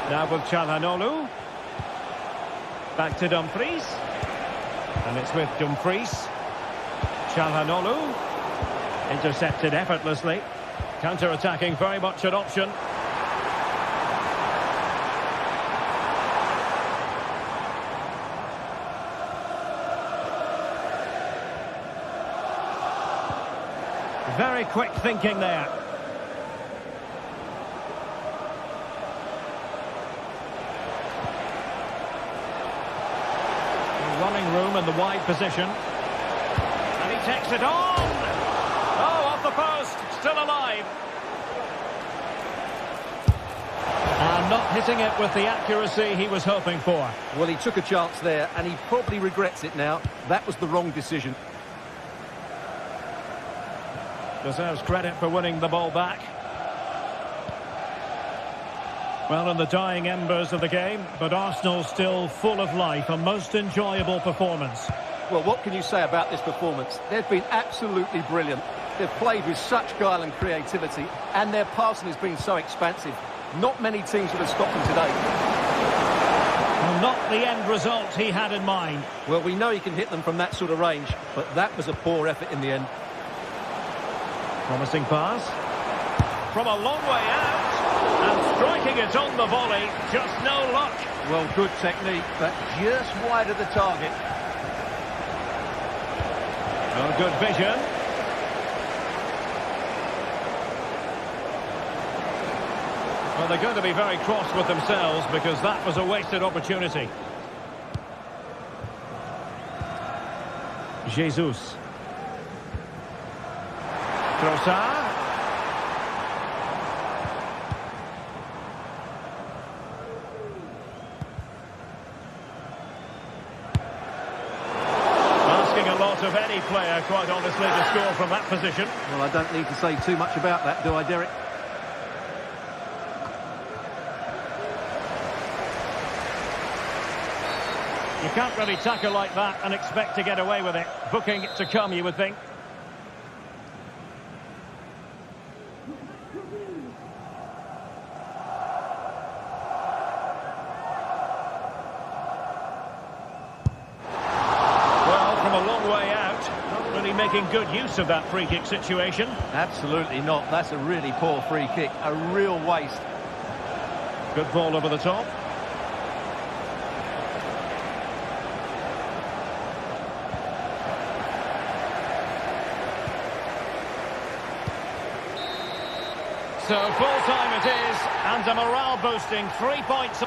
Now with Çalhanoğlu. Back to Dumfries. And it's with Dumfries. Çalhanoğlu. Intercepted effortlessly. Counter-attacking very much an option. Very quick thinking there. Running room in the wide position. And he takes it on! Oh, off the post, still alive. And not hitting it with the accuracy he was hoping for. Well, he took a chance there, and he probably regrets it now. That was the wrong decision. Deserves credit for winning the ball back. Well, in the dying embers of the game, but Arsenal still full of life, a most enjoyable performance. Well, what can you say about this performance? They've been absolutely brilliant. They've played with such guile and creativity, and their passing has been so expansive. Not many teams would have stopped them today. Well, not the end result he had in mind. Well, we know he can hit them from that sort of range, but that was a poor effort in the end. Promising pass. From a long way out. And striking it on the volley. Just no luck. Well, good technique, but just wide of the target. Oh, good vision. Well, they're going to be very cross with themselves because that was a wasted opportunity. Jesus. Trossard. Asking a lot of any player, quite honestly, to score from that position. Well, I don't need to say too much about that, do I, Derek? You can't really tackle like that and expect to get away with it. Booking to come, you would think. Making good use of that free kick situation. Absolutely not. That's a really poor free kick. A real waste. Good ball over the top. So full time it is, and a morale boosting 3 points.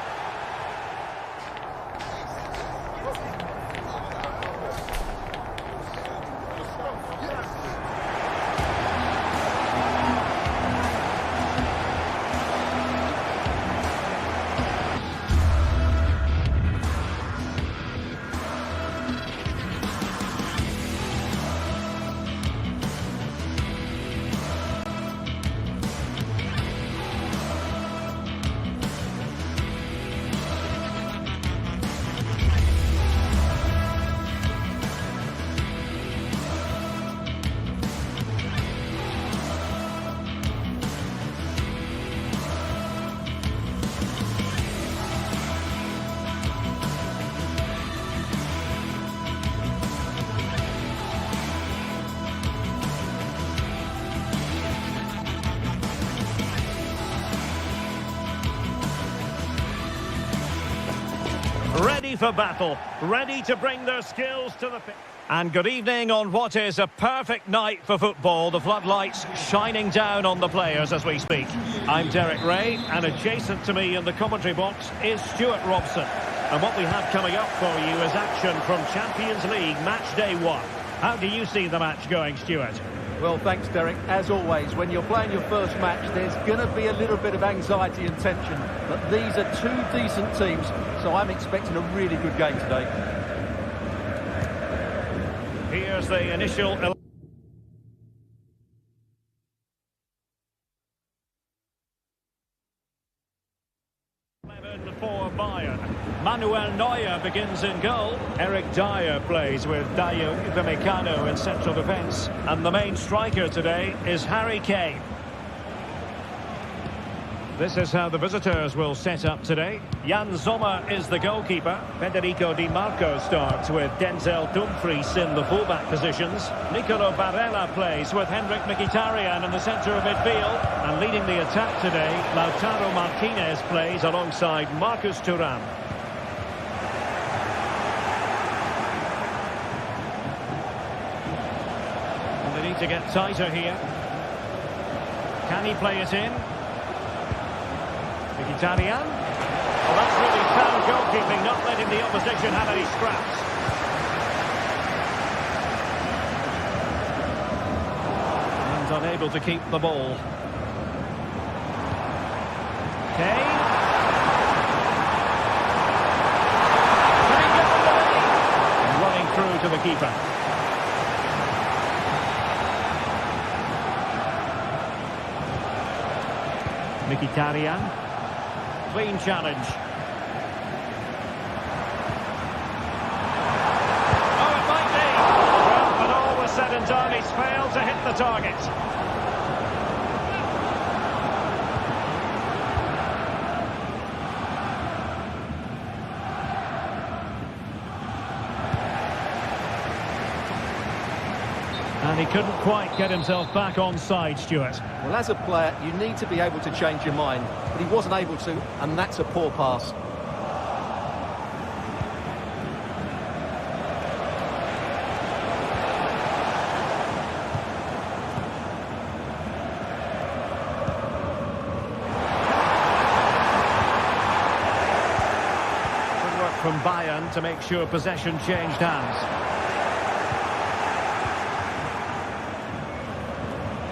ready for battle, ready to bring their skills to the pitch. And good evening on what is a perfect night for football. The floodlights shining down on the players as we speak. I'm Derek Ray, and adjacent to me in the commentary box is Stuart Robson. And what we have coming up for you is action from Champions League Match Day 1. How do you see the match going, Stuart? Well, thanks, Derek. As always, when you're playing your first match, there's going to be a little bit of anxiety and tension. But these are two decent teams, so I'm expecting a really good game today. Here's the initial 11 for Bayern. Manuel Neuer begins in goal. Eric Dyer plays with Dayo Upamecano in central defence. And the main striker today is Harry Kane. This is how the visitors will set up today. Jan Sommer is the goalkeeper. Federico Di Marco starts with Denzel Dumfries in the fullback positions. Nicolo Barella plays with Henrik Mkhitaryan in the centre of midfield. And leading the attack today, Lautaro Martinez plays alongside Marcus Thuram. And they need to get tighter here. Can he play it in? Mkhitaryan. Well, that's really sound goalkeeping, not letting the opposition have any scraps. And unable to keep the ball. Kane. Can he get the lead? Running through to the keeper. Mkhitaryan. Clean challenge. Oh, it might be. Well, when all was said and done, he's failed to hit the target. And he couldn't quite get himself back onside, Stuart. Well, as a player, you need to be able to change your mind, but he wasn't able to, and that's a poor pass. Good work from Bayern to make sure possession changed hands.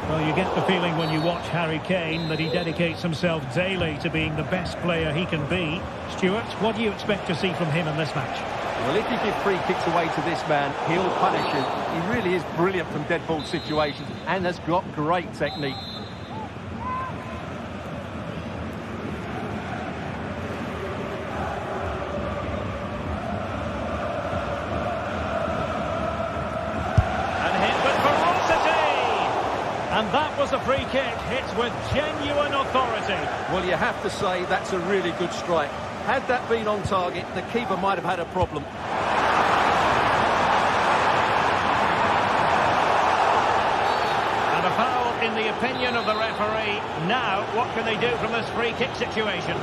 Well, you get the feeling when you watch Harry Kane that he dedicates himself daily to being the best player he can be. Stuart, what do you expect to see from him in this match? Well, if you give free kicks away to this man, he'll punish you. He really is brilliant from dead ball situations and has got great technique. And that was a free kick, hit with genuine authority. Well, you have to say that's a really good strike. Had that been on target, the keeper might have had a problem. And a foul in the opinion of the referee. Now, what can they do from this free kick situation?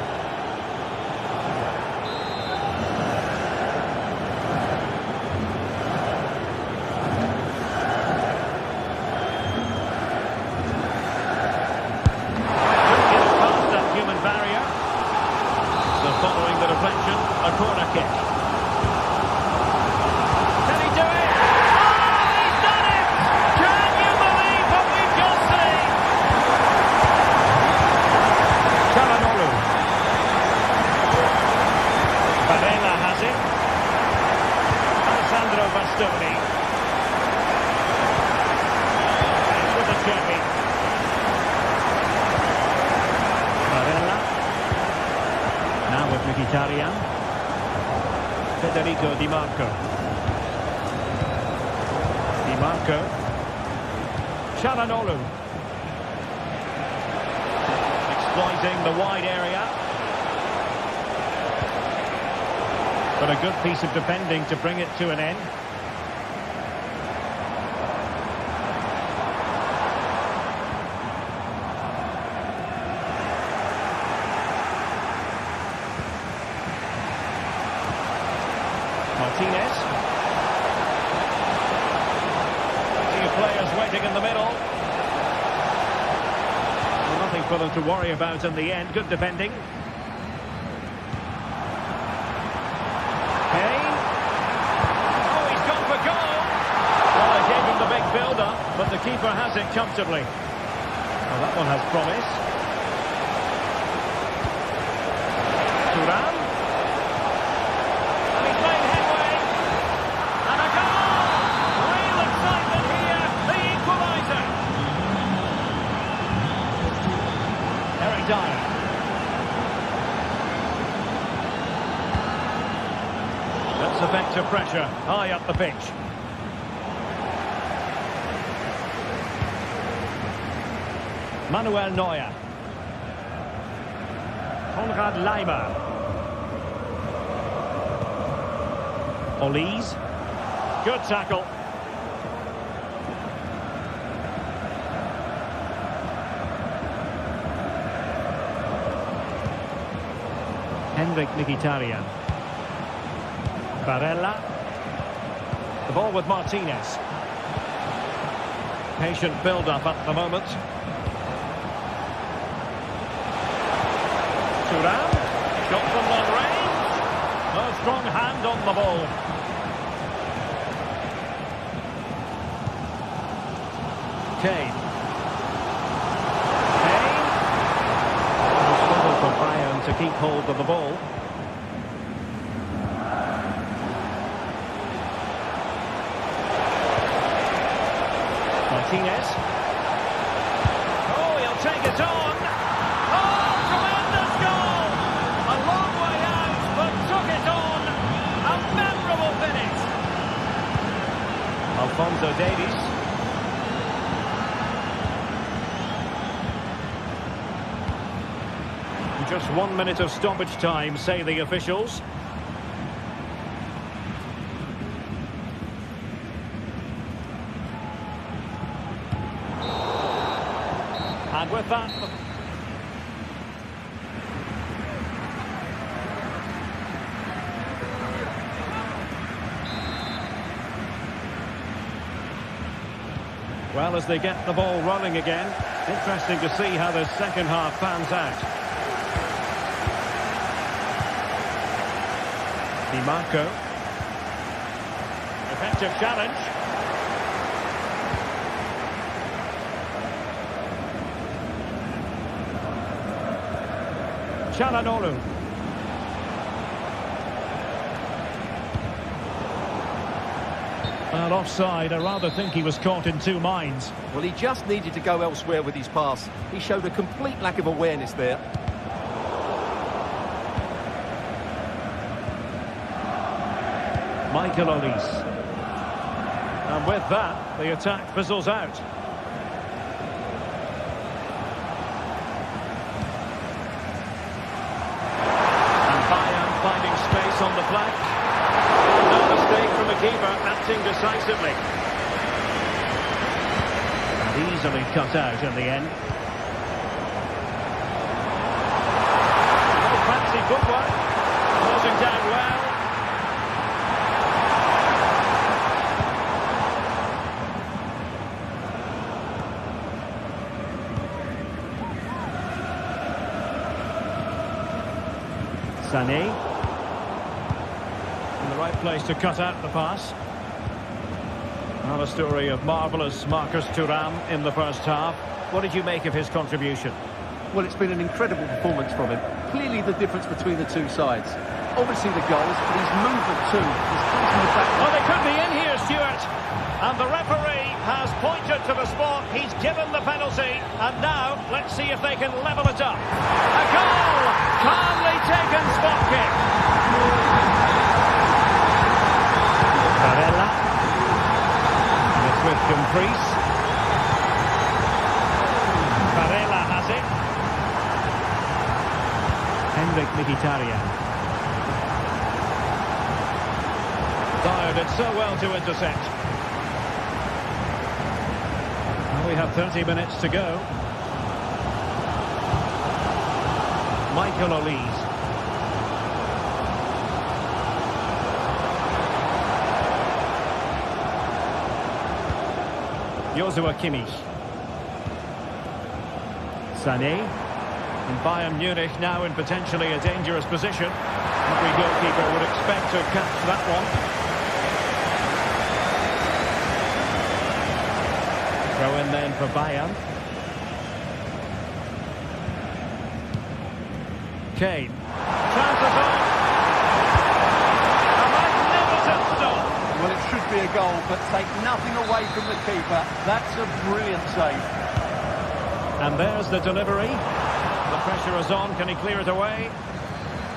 Following the deflection, a corner kick. Can he do it? Oh, he's done it! Can you believe what we've just seen? Çalhanoğlu. Barella has it. Alessandro Bastoni. It's with the Cherry. Barella. Now with Mkhitaryan. Federico Di Marco. Di Marco. Çalhanoğlu. Exploiting the wide area. But a good piece of defending to bring it to an end. Martinez. Plenty of players waiting in the middle. Well, nothing for them to worry about in the end. Good defending. Kane. Oh, he's gone for goal. Well, I gave him the big build-up, but the keeper has it comfortably. Well, that one has promise. Thuram. And he's made headway. And a goal! Real excitement here. The equaliser. Eric Dyer. That's effective pressure. High up the pitch. Manuel Neuer. Konrad Laimer. Olise. Good tackle. Henrik Mkhitaryan. Barella. The ball with Martinez. Patient build-up at the moment. Thuram. Shot from long range. A strong hand on the ball. Kane. Struggle for Bayern to keep hold of the ball. Martinez. Oh, he'll take it on. Oh, tremendous goal! A long way out, but took it on. A memorable finish. Alphonso Davies. Just 1 minute of stoppage time, say the officials. And with that... Well, as they get the ball running again, interesting to see how the second half pans out. Di Marco. Effective challenge. Çalhanoğlu. Well, offside. I rather think he was caught in two minds. Well, he just needed to go elsewhere with his pass. He showed a complete lack of awareness there. Michael Olise. And with that, the attack fizzles out. And Bayern finding space on the flank. No mistake from the keeper, acting decisively. And easily cut out in the end. Oh, fancy footwork. Closing down well. Sané. In the right place to cut out the pass. Now a story of marvellous Marcus Thuram in the first half. What did you make of his contribution? Well, it's been an incredible performance from him. Clearly the difference between the two sides. Obviously the goals, but his movement too. He's come from the back. Oh, they could be in here, Stuart. And the referee has pointed to the spot. He's given the penalty. And now, let's see if they can level it up. A goal! Calmly taken spot kick. Barella. And it's with Dumfries. Barella has it. Henrik Mkhitaryan. Dyer did so well to intercept. Well, we have 30 minutes to go. Michael Olise. Joshua Kimmich. Sané. And Bayern Munich now in potentially a dangerous position. Every goalkeeper would expect to catch that one. Throw in then for Bayern. Kane. Chances on. A magnificent stop. Well, it should be a goal, but take nothing away from the keeper. That's a brilliant save. And there's the delivery. The pressure is on. Can he clear it away?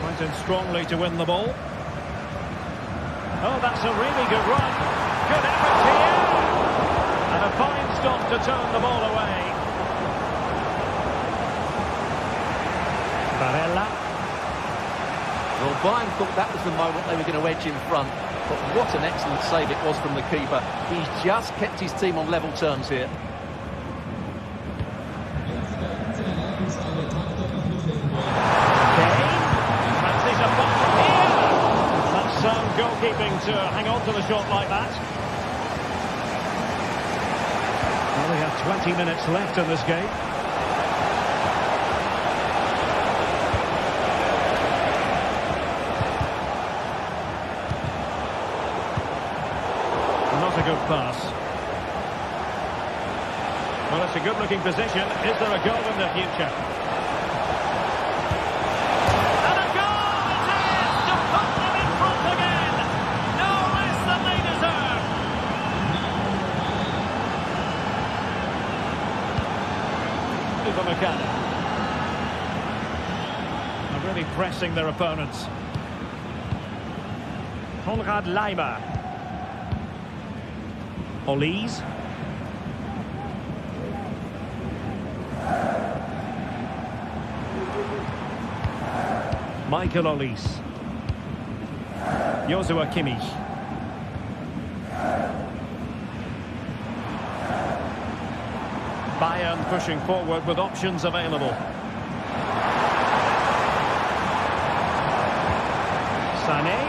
Went in strongly to win the ball. Oh, that's a really good run. Good effort here. And a fine stop to turn the ball away. Barella. Well, Bayern thought that was the moment they were going to edge in front. But what an excellent save it was from the keeper. He's just kept his team on level terms here. Goalkeeping to hang on to the shot like that. Well, we have 20 minutes left in this game. Not a good pass. Well, it's a good-looking position. Is there a goal in the future? Are really pressing their opponents. Konrad Leimer. Olise. Michael Olise. Joshua Kimmich. Bayern pushing forward with options available. Sané.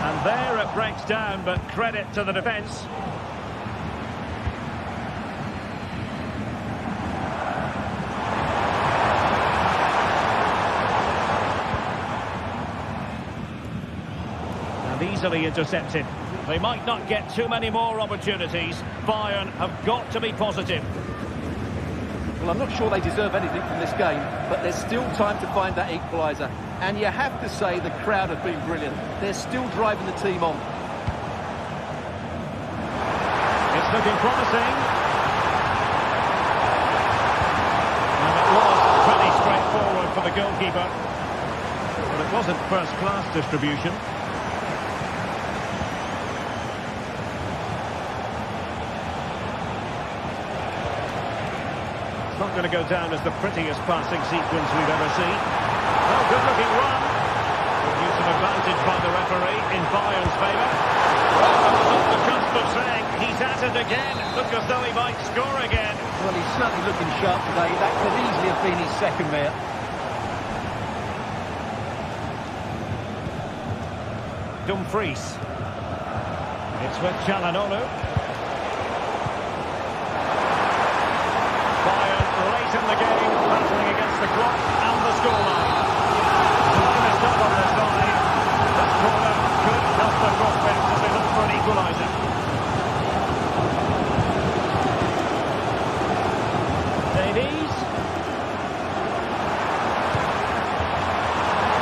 And there it breaks down, but credit to the defence. And easily intercepted. They might not get too many more opportunities. Bayern have got to be positive. Well, I'm not sure they deserve anything from this game, but there's still time to find that equaliser. And you have to say the crowd have been brilliant. They're still driving the team on. It's looking promising. And it was pretty straightforward for the goalkeeper. But it wasn't first-class distribution. Not going to go down as the prettiest passing sequence we've ever seen. Oh, good-looking run. Good use of advantage by the referee in Bayern's favour. Well, I was on the cusp of saying he's at it again. Look as though he might score again. Well, he's certainly looking sharp today. That could easily have been his second there. Dumfries. It's with Çalhanoğlu. Late in the game, battling against the clock and the scoreline. Finished up on their side. This corner could help their prospects as they look for an equaliser. Davies.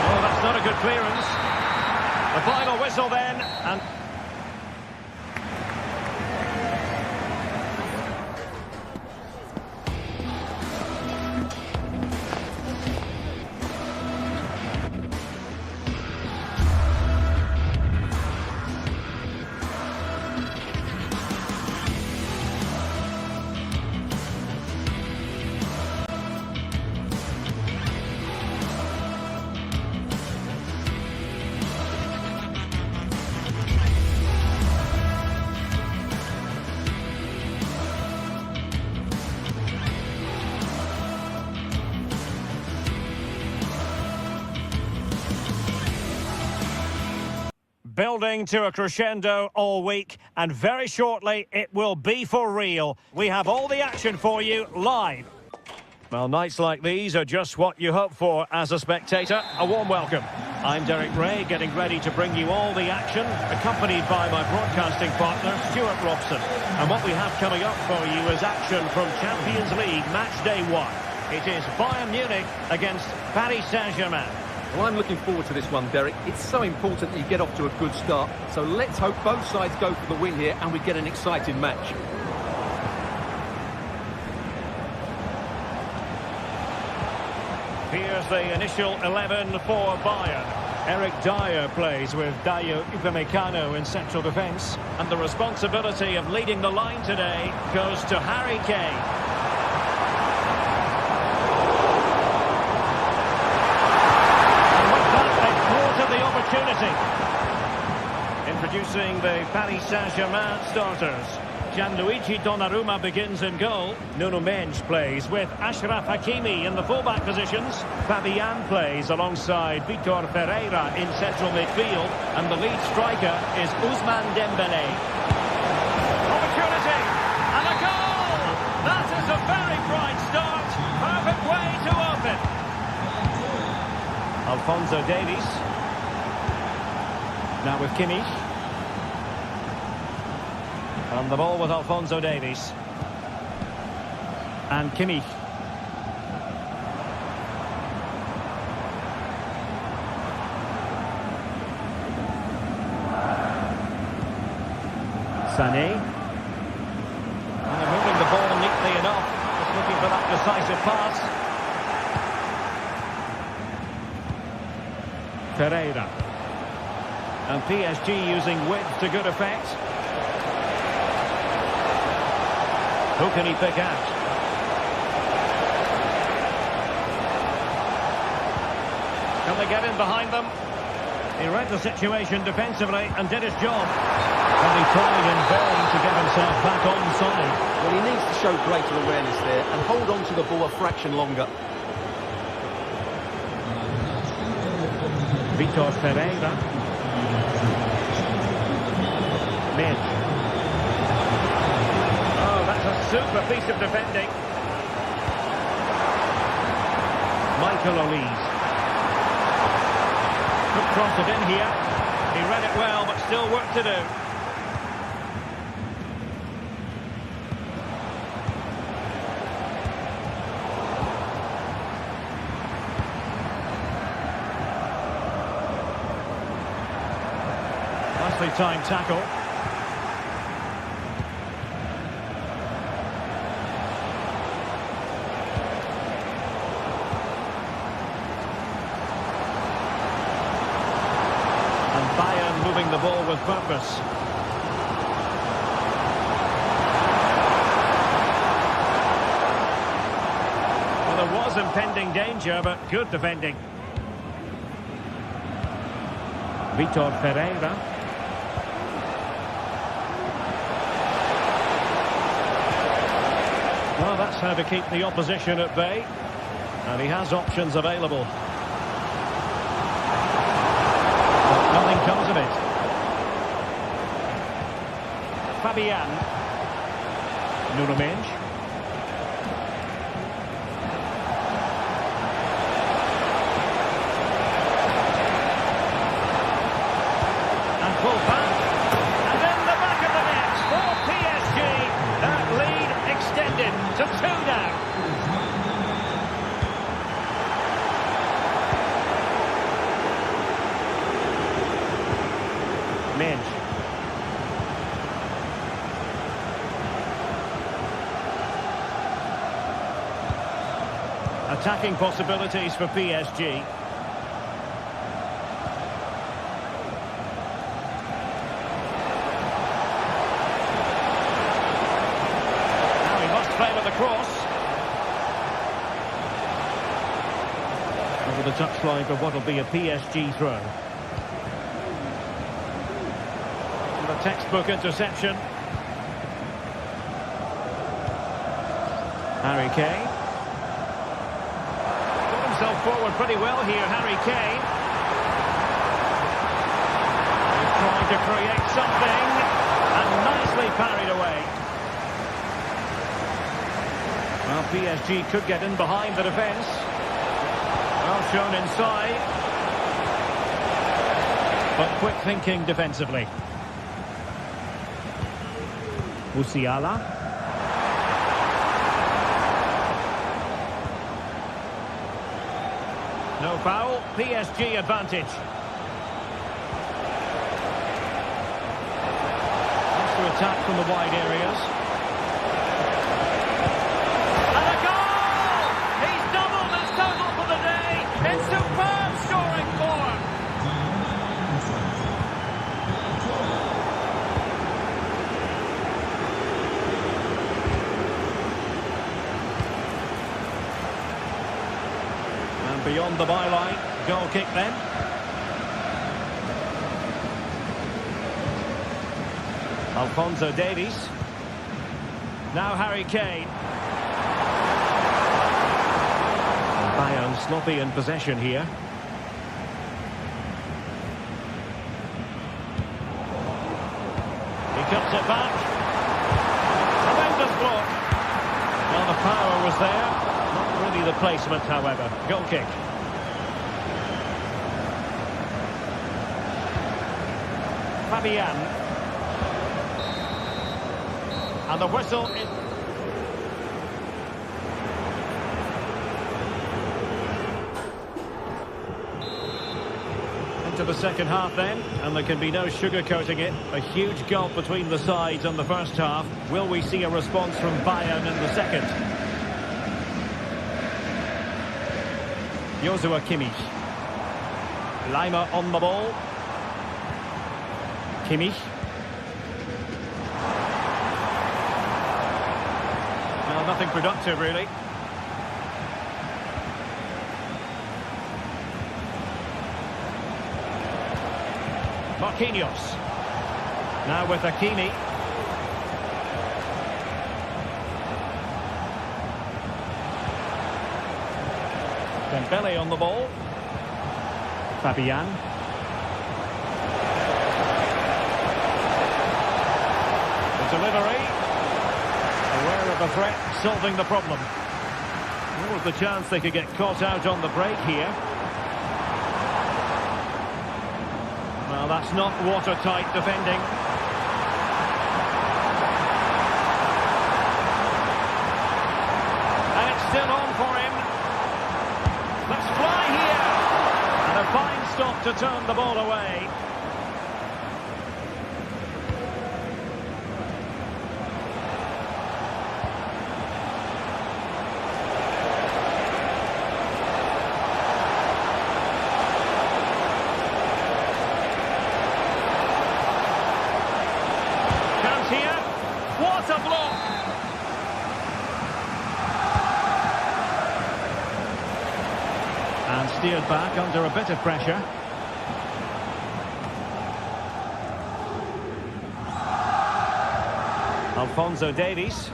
Oh, that's not a good clearance. The final whistle then, and building to a crescendo all week, and very shortly it will be for real. We have all the action for you live. Well, nights like these are just what you hope for as a spectator. A warm welcome. I'm Derek Ray, getting ready to bring you all the action, accompanied by my broadcasting partner, Stuart Robson. And what we have coming up for you is action from Champions League Match Day 1. It is Bayern Munich against Paris Saint-Germain. Well, I'm looking forward to this one, Derek. It's so important that you get off to a good start. So let's hope both sides go for the win here and we get an exciting match. Here's the initial 11 for Bayern. Eric Dyer plays with Dayo Upamecano in central defence. And the responsibility of leading the line today goes to Harry Kane. And with that, they thwarted the opportunity. Introducing the Paris Saint-Germain starters. Gianluigi Donnarumma begins in goal. Nuno Mendes plays with Achraf Hakimi in the fullback positions. Fabian plays alongside Vitor Ferreira in central midfield. And the lead striker is Ousmane Dembélé. Opportunity! And a goal! That is a very bright start. Perfect way to open. Alphonso Davies. Now with Kimmich. On the ball with Alphonso Davies. And Kimmich. Sané. And they're moving the ball neatly enough. Just looking for that decisive pass. Ferreira. And PSG using width to good effect. Who can he pick out? Can they get in behind them? He read the situation defensively and did his job. And he tried in vain to get himself back on side. Well, he needs to show greater awareness there and hold on to the ball a fraction longer. Vitor Ferreira. Mendes. Super piece of defending. Michael Olise. Could cross it in here. He read it well, but still work to do. Nicely timed tackle. Bayern moving the ball with purpose. Well, there was impending danger, but good defending. Vitor Ferreira. Well, that's how to keep the opposition at bay. And he has options available. Nothing comes of it. Fabian. Nuno Mendes. And pull back. And in the back of the net for PSG. That lead extended to 2 now. Mendes. Attacking possibilities for PSG. Now he must play with the cross. Over the touchline for what will be a PSG throw. The textbook interception. Harry Kane. Put himself forward pretty well here, Harry Kane. He's trying to create something, and nicely parried away. Well, PSG could get in behind the defence. Well shown inside. But quick thinking defensively. Musiala. No foul, PSG advantage. Has to attack from the wide areas. And a goal! He's doubled his total for the day in superb scoring form. And beyond the byline, goal kick then. Alphonso Davies. Now Harry Kane. Bayern sloppy in possession here. He cuts it back. Tremendous block. Well, the power was there. Not really the placement, however. Goal kick. Fabian. And the whistle is... Into the second half then, and there can be no sugarcoating it. A huge gulf between the sides on the first half. Will we see a response from Bayern in the second? Joshua Kimmich. Lima on the ball. Kimmich. Well, nothing productive, really. Marquinhos. Now with Hakimi. Dembele on the ball. Fabian. The delivery. Aware of the threat, solving the problem. There was the chance they could get caught out on the break here. Well, that's not watertight defending. And it's still on for him. Let's fly here. And a fine stop to turn the ball away. What a block! And steered back under a bit of pressure. Alphonso Davies.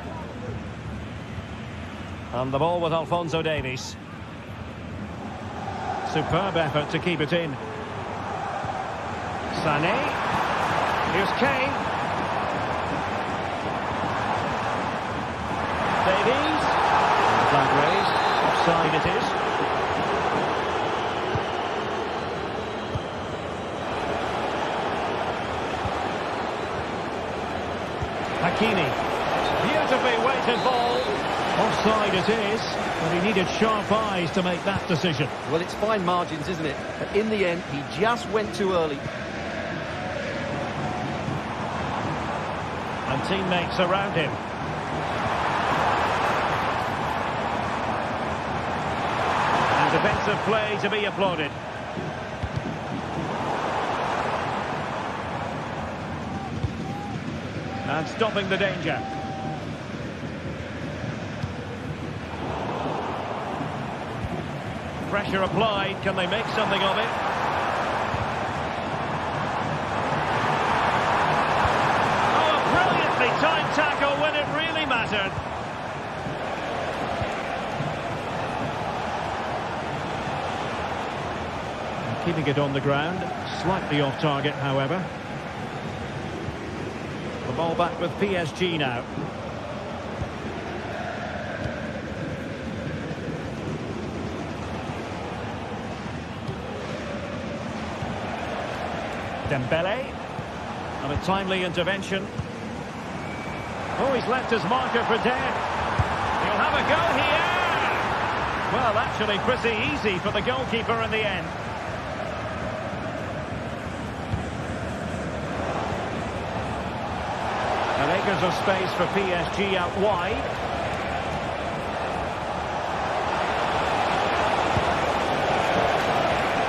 And the ball with Alphonso Davies. Superb effort to keep it in. Sané. Here's Kane. Davies. Flag raised. Offside it is. Hakimi. Beautifully weighted ball. Offside it is. But he needed sharp eyes to make that decision. Well, it's fine margins, isn't it? But in the end, he just went too early. And teammates around him. Defensive play to be applauded. And stopping the danger. Pressure applied. Can they make something of it? Oh, a brilliantly timed tackle when it really mattered. Keeping it on the ground, slightly off target, however. The ball back with PSG now. Dembele. And a timely intervention. Oh, he's left his marker for dead. He'll have a go here. Well, actually pretty easy for the goalkeeper in the end. And acres of space for PSG out wide.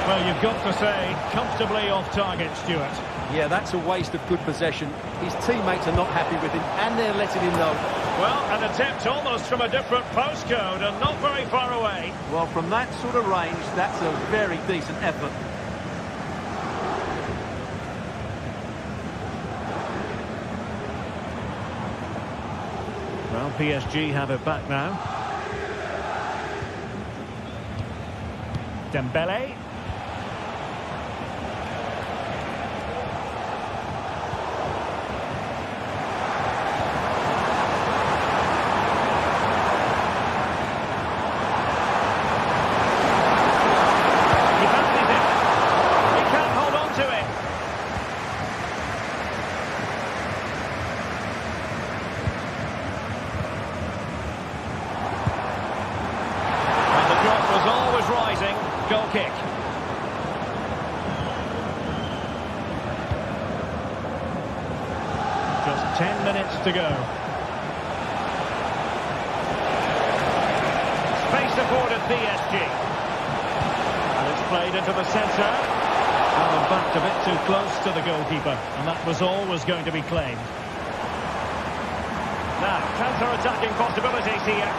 Well, you've got to say, comfortably off target, Stuart. Yeah, that's a waste of good possession. His teammates are not happy with him, and they're letting him know. Well, an attempt almost from a different postcode, and not very far away. Well, from that sort of range, that's a very decent effort. Well, PSG have it back now. Dembele. Goal kick. Just 10 minutes to go. Space afforded PSG. And it's played into the centre. And in fact, a bit too close to the goalkeeper. And that was always going to be claimed. Now, counter-attacking possibilities here.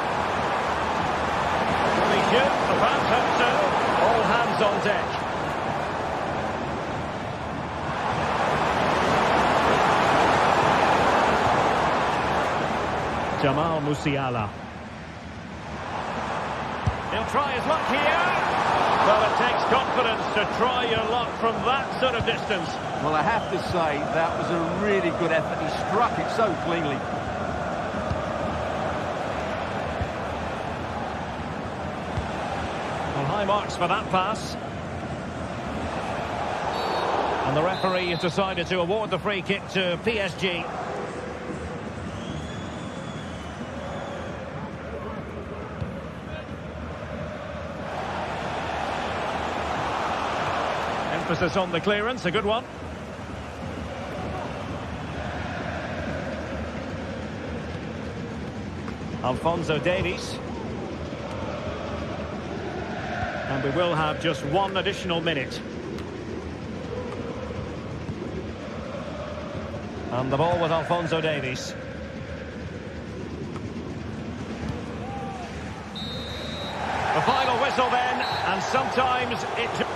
They shoot, the fans hope so. All hands on deck. Jamal Musiala. He'll try his luck here. Well, it takes confidence to try your luck from that sort of distance. Well, I have to say, that was a really good effort. He struck it so cleanly. High marks for that pass. And the referee has decided to award the free kick to PSG. Emphasis on the clearance, a good one. Alphonso Davies. And we will have just one additional minute. And the ball with Alphonso Davies. The final whistle then, and sometimes it...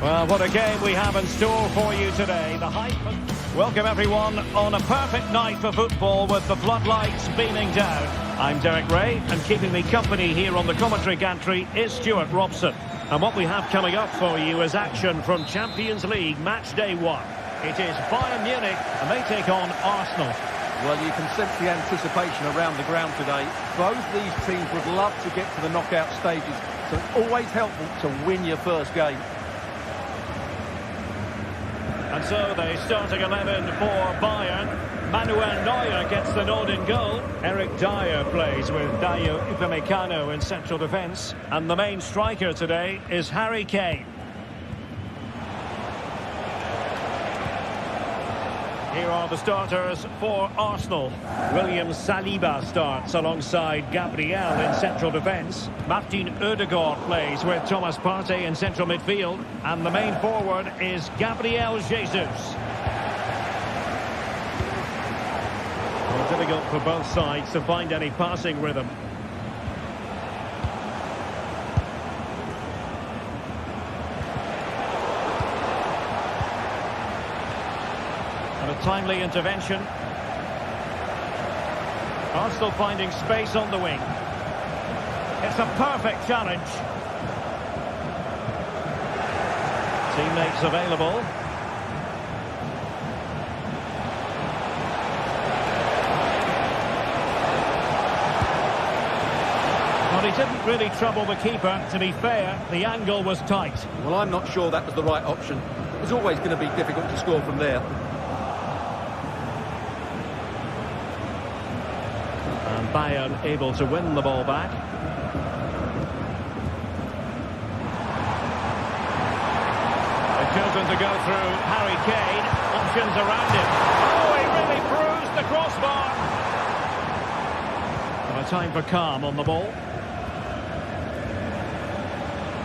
Well, what a game we have in store for you today. The hype. Welcome everyone on a perfect night for football with the floodlights beaming down. I'm Derek Ray, and keeping me company here on the commentary gantry is Stuart Robson. And what we have coming up for you is action from Champions League match day 1. It is Bayern Munich, and they take on Arsenal. Well, you can sense the anticipation around the ground today. Both these teams would love to get to the knockout stages, so it's always helpful to win your first game. And so the starting 11 for Bayern. Manuel Neuer gets the nod in goal. Eric Dyer plays with Dayo Upamecano in central defence. And the main striker today is Harry Kane. Here are the starters for Arsenal. William Saliba starts alongside Gabriel in central defence. Martin Ødegaard plays with Thomas Partey in central midfield. And the main forward is Gabriel Jesus. Well, difficult for both sides to find any passing rhythm. And a timely intervention. Arsenal finding space on the wing. It's a perfect challenge. Teammates available. Well, he didn't really trouble the keeper. To be fair, the angle was tight. Well, I'm not sure that was the right option. It was always going to be difficult to score from there. And Bayern able to win the ball back. They've chosen to go through Harry Kane. Options around him. Oh, he really bruised the crossbar. And a time for calm on the ball.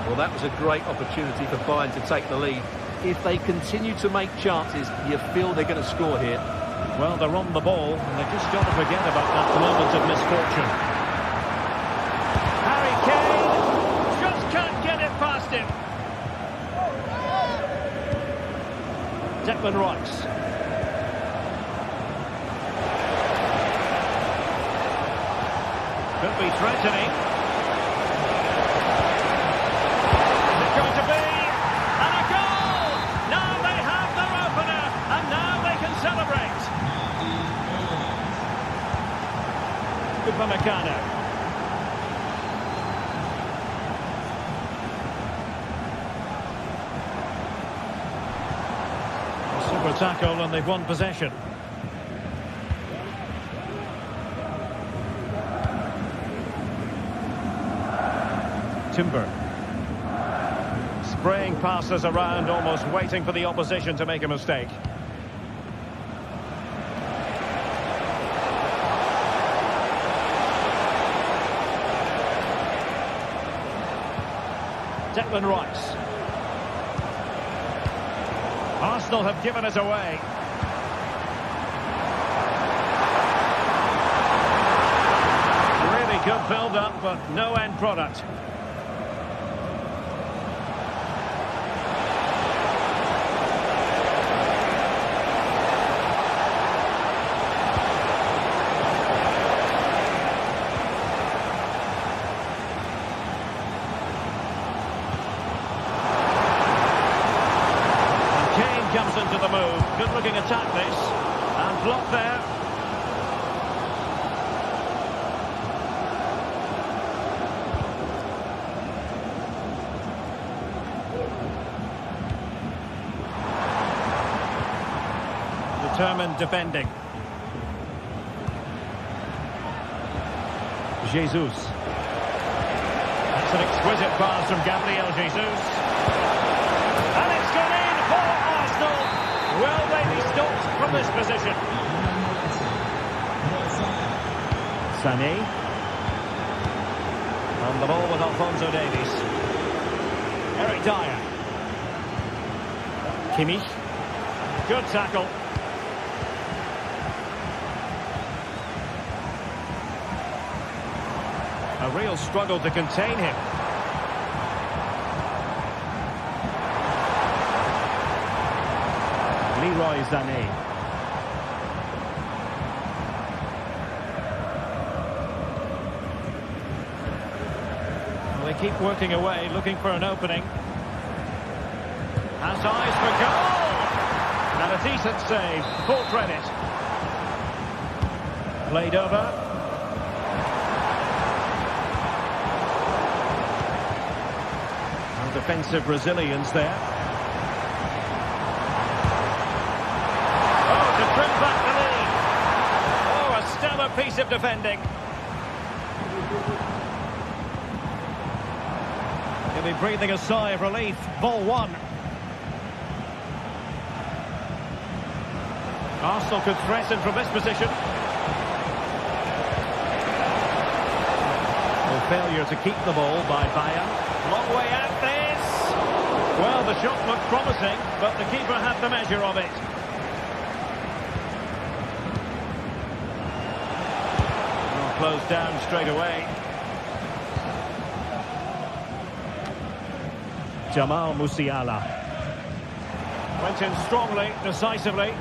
Well, that was a great opportunity for Bayern to take the lead. If they continue to make chances, you feel they're going to score here. Well, they're on the ball, and they've just got to forget about that moment of misfortune. Harry Kane just can't get it past him. Declan Rice. Could be threatening. Is it going to be? And a goal! Now they have their opener, and now they can celebrate. Upamecano. A super tackle, and they've won possession. Timber. Spraying passes around, almost waiting for the opposition to make a mistake. Declan Rice. Arsenal have given it away. Really good build-up, but no end product. Comes into the move. Good looking attack this. And blocked there. Determined defending. Jesus. That's an exquisite pass from Gabriel Jesus. And it's gone in for Arsenal. Will they be stopped from this position? Sané. On the ball with Alphonso Davies. Eric Dyer. Kimmich. Good tackle. A real struggle to contain him. Leroy Sané. Well, they keep working away, looking for an opening. Has eyes for goal! And a decent save, full credit. Played over. And defensive resilience there. Oh, to trim back the lead. Oh, a stellar piece of defending. He'll be breathing a sigh of relief. Ball one. Arsenal could threaten from this position. Well, failure to keep the ball by Bayern. Long way out this. Well, the shot looked promising, but the keeper had the measure of it. Well, closed down straight away. Jamal Musiala. Went in strongly, decisively.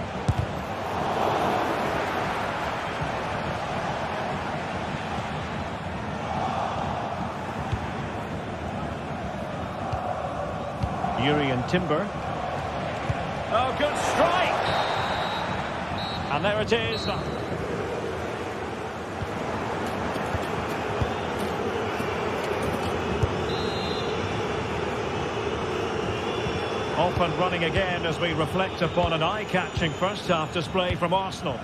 Urian Timber. Oh, good strike! And there it is. Off and running again as we reflect upon an eye-catching first-half display from Arsenal.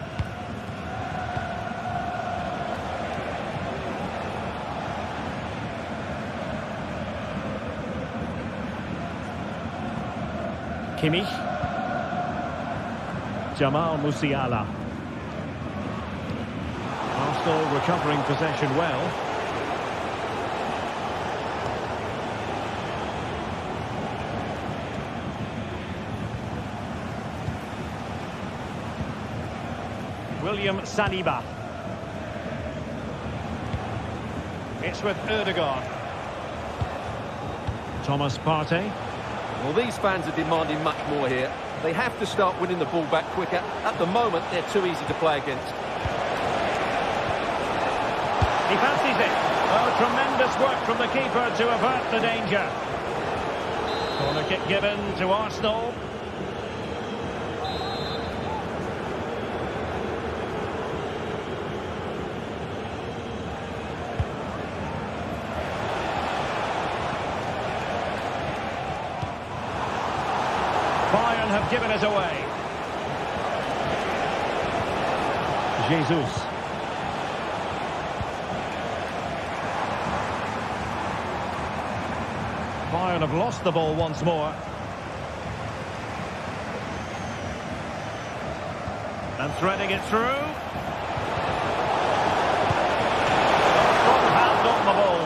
Kimmich. Jamal Musiala. Arsenal recovering possession well. William Saliba. It's with Ødegaard. Thomas Partey. Well, these fans are demanding much more here. They have to start winning the ball back quicker. At the moment, they're too easy to play against. He fancies it. Oh, tremendous work from the keeper to avert the danger. Corner kick given to Arsenal. Bayern have given it away. Jesus. Bayern have lost the ball once more. And threading it through. Strong hand on the ball.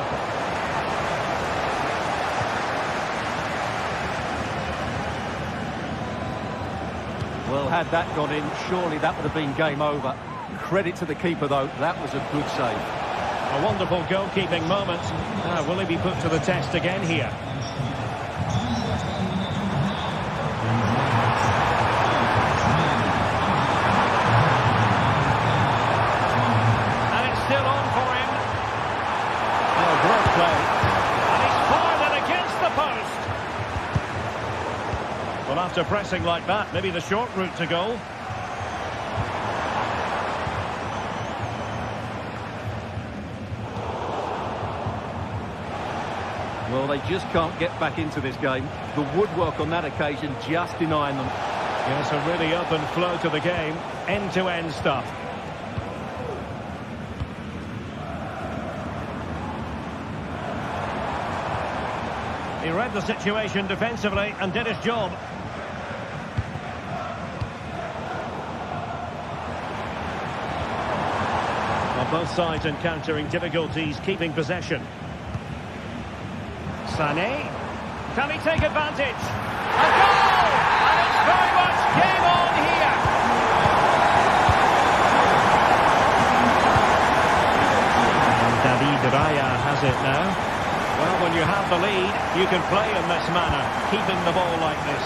Well, had that gone in, surely that would have been game over. Credit to the keeper, though. That was a good save. A wonderful goalkeeping moment. Will he be put to the test again here? And it's still on for him. Oh, great play. And he's fired it against the post. Well, after pressing like that, maybe the short route to goal. Well, they just can't get back into this game. The woodwork on that occasion just denying them. Yes, a really open flow to the game. End-to-end stuff. He read the situation defensively and did his job. Well, both sides encountering difficulties keeping possession. Sané. Can he take advantage? A goal! And it's very much game on here. And David Raya has it now. Well, when you have the lead, you can play in this manner, keeping the ball like this.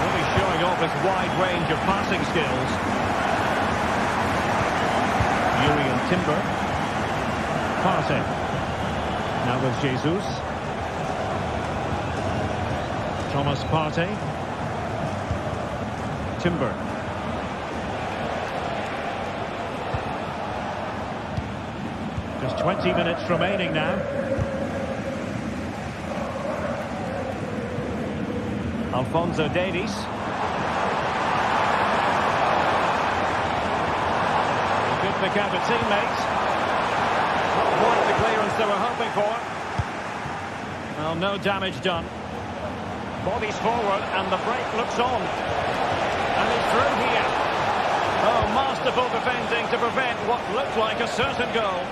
Really showing off his wide range of passing skills. Yuri and Timber. Partey. Now with Jesus. Thomas Partey. Timber. Just 20 minutes remaining now. Alphonso Davies. He could pick out a teammate. Not quite the clearance they were hoping for. Well, no damage done. Bodies forward and the break looks on. And he's through here. Oh, masterful defending to prevent what looked like a certain goal.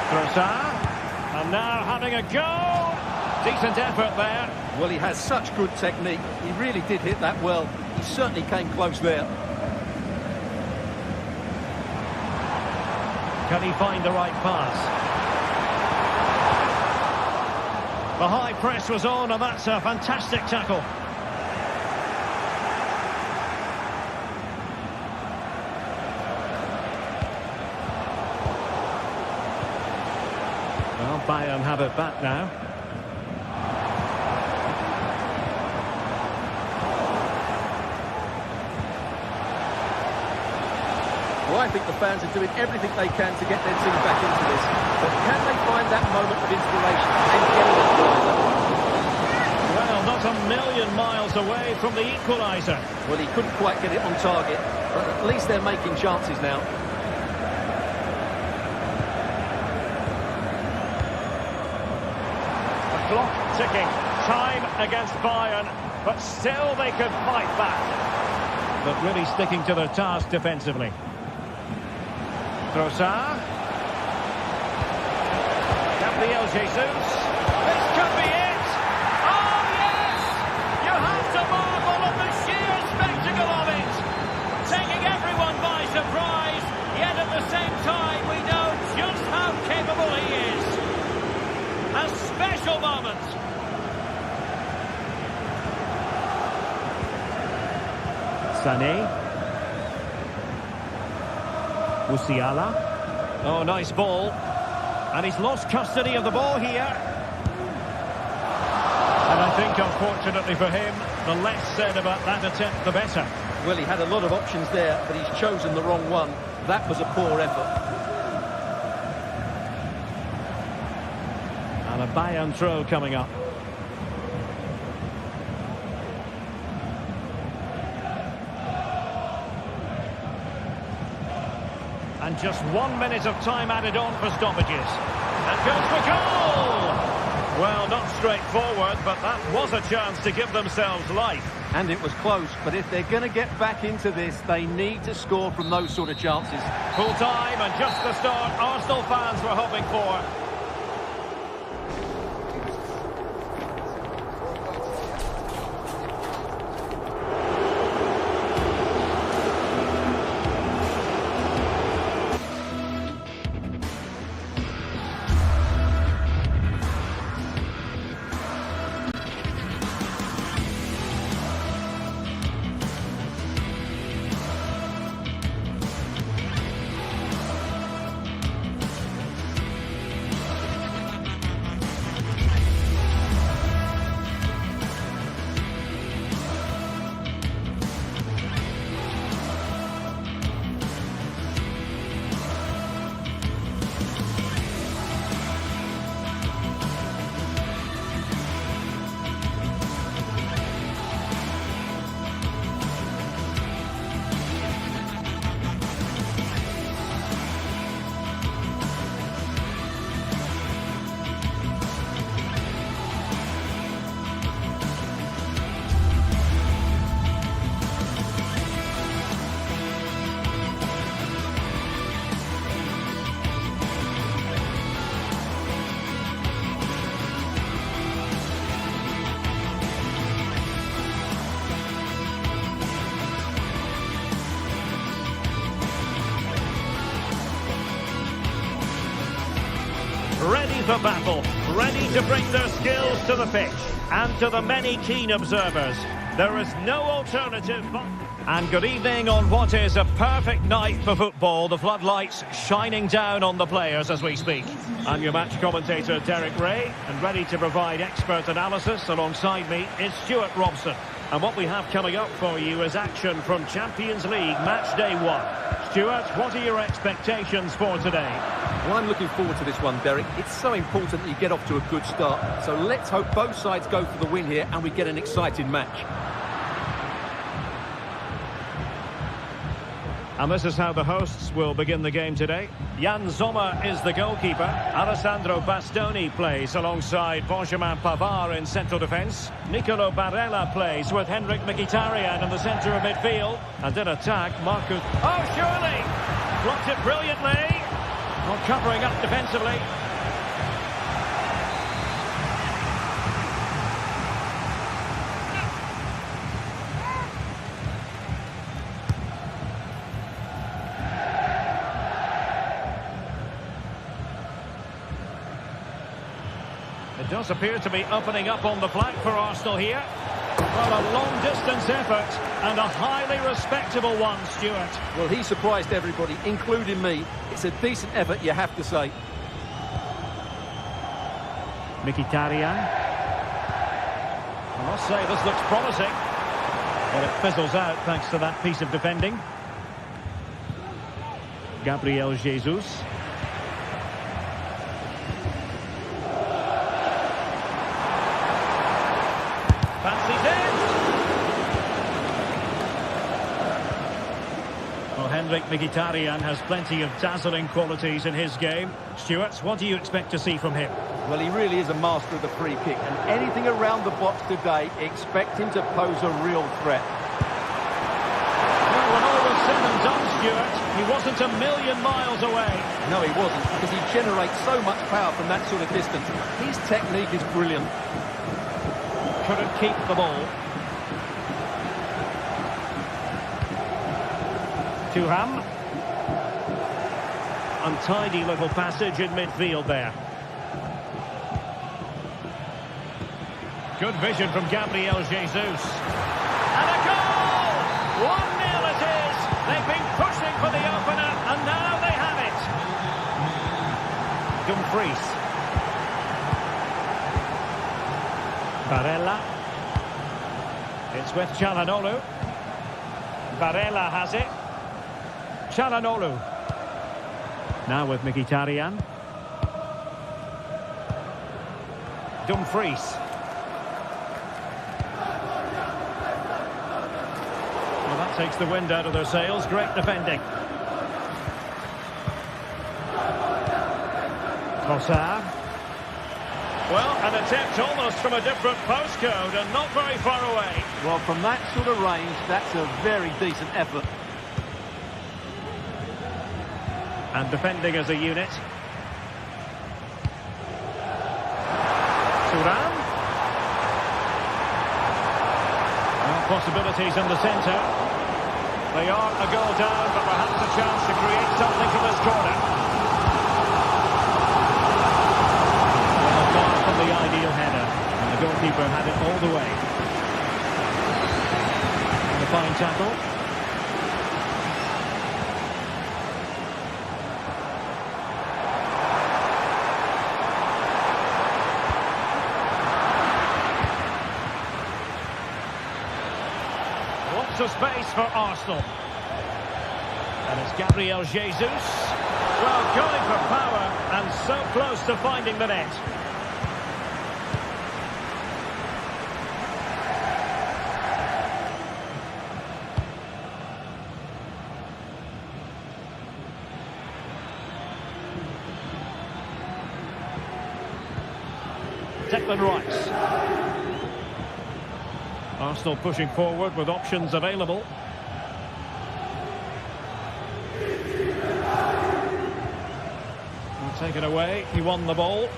Trossard. And now having a go. Decent effort there. Well, he has such good technique. He really did hit that well. He certainly came close there. Can he find the right pass? The high press was on, and that's a fantastic tackle. Well, Bayern have it back now. Well, I think the fans are doing everything they can to get their team back into this. But can they find that moment of inspiration and get it over? Well, not a million miles away from the equaliser. Well, he couldn't quite get it on target, but at least they're making chances now. The clock ticking. Time against Bayern, but still they could fight back. But really sticking to their task defensively. Trossard. Gabriel Jesus. This could be it. Oh, yes! You have to marvel at the sheer spectacle of it. Taking everyone by surprise, yet at the same time we know just how capable he is. A special moment. Sané. Musiala. Oh, nice ball. And he's lost custody of the ball here. And I think, unfortunately for him, the less said about that attempt, the better. Well, he had a lot of options there, but he's chosen the wrong one. That was a poor effort. And a Bayern throw coming up. And just 1 minute of time added on for stoppages. And goes for goal! Well, not straightforward, but that was a chance to give themselves life. And it was close, but if they're going to get back into this, they need to score from those sort of chances. Full time and just the start Arsenal fans were hoping for. ready for battle, ready to bring their skills to the pitch. And to the many keen observers, there is no alternative but... And good evening on what is a perfect night for football. The floodlights shining down on the players as we speak. I'm your match commentator, Derek Ray, and ready to provide expert analysis alongside me is Stuart Robson. And what we have coming up for you is action from Champions League Match Day 1. Stuart, what are your expectations for today? Well, I'm looking forward to this one, Derek. It's so important that you get off to a good start. So let's hope both sides go for the win here and we get an exciting match. And this is how the hosts will begin the game today. Jan Sommer is the goalkeeper. Alessandro Bastoni plays alongside Benjamin Pavard in central defence. Nicolo Barella plays with Henrik Mkhitaryan in the centre of midfield. And in attack, Marcus... Oh, surely! Blocked it brilliantly. Not covering up defensively. It does appear to be opening up on the flank for Arsenal here. Well, a long-distance effort and a highly respectable one, Stuart. Well, he surprised everybody, including me. It's a decent effort, you have to say. Mkhitaryan. I must say, this looks promising. But it fizzles out thanks to that piece of defending. Gabriel Jesus. Fancies it! Well, Henrik Mkhitaryan has plenty of dazzling qualities in his game. Stuart, what do you expect to see from him? Well, he really is a master of the free kick, and anything around the box today, expect him to pose a real threat. Well, when all was said and done, Stuart, he wasn't a million miles away. No, he wasn't, because he generates so much power from that sort of distance. His technique is brilliant. Couldn't keep the ball. Thuram. Untidy little passage in midfield there. Good vision from Gabriel Jesus. And a goal! 1-0 it is. They've been pushing for the opener, and now they have it. Dumfries. Barella. It's with Çalhanoğlu. Barella has it. Çalhanoğlu. Now with Mkhitaryan. Dumfries. Well, that takes the wind out of their sails. Great defending. Trossard. Well, an attempt almost from a different postcode and not very far away. Well, from that sort of range, that's a very decent effort. And defending as a unit. Thuram. Well, possibilities in the centre. They are a goal down, but perhaps a chance to create something from this corner. Far from the ideal header, and the goalkeeper had it all the way. And a fine tackle. Lots of space for Arsenal. And it's Gabriel Jesus. Well, going for power and so close to finding the net. Declan Rice. Arsenal pushing forward with options available. We'll take it away. He won the ball.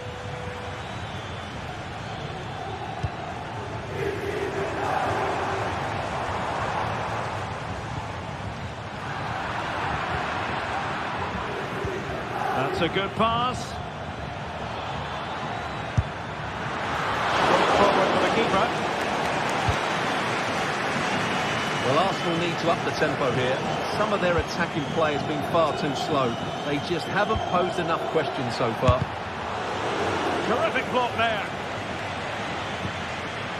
That's a good pass. Well, Arsenal need to up the tempo here. Some of their attacking play has been far too slow. They just haven't posed enough questions so far. Terrific block there.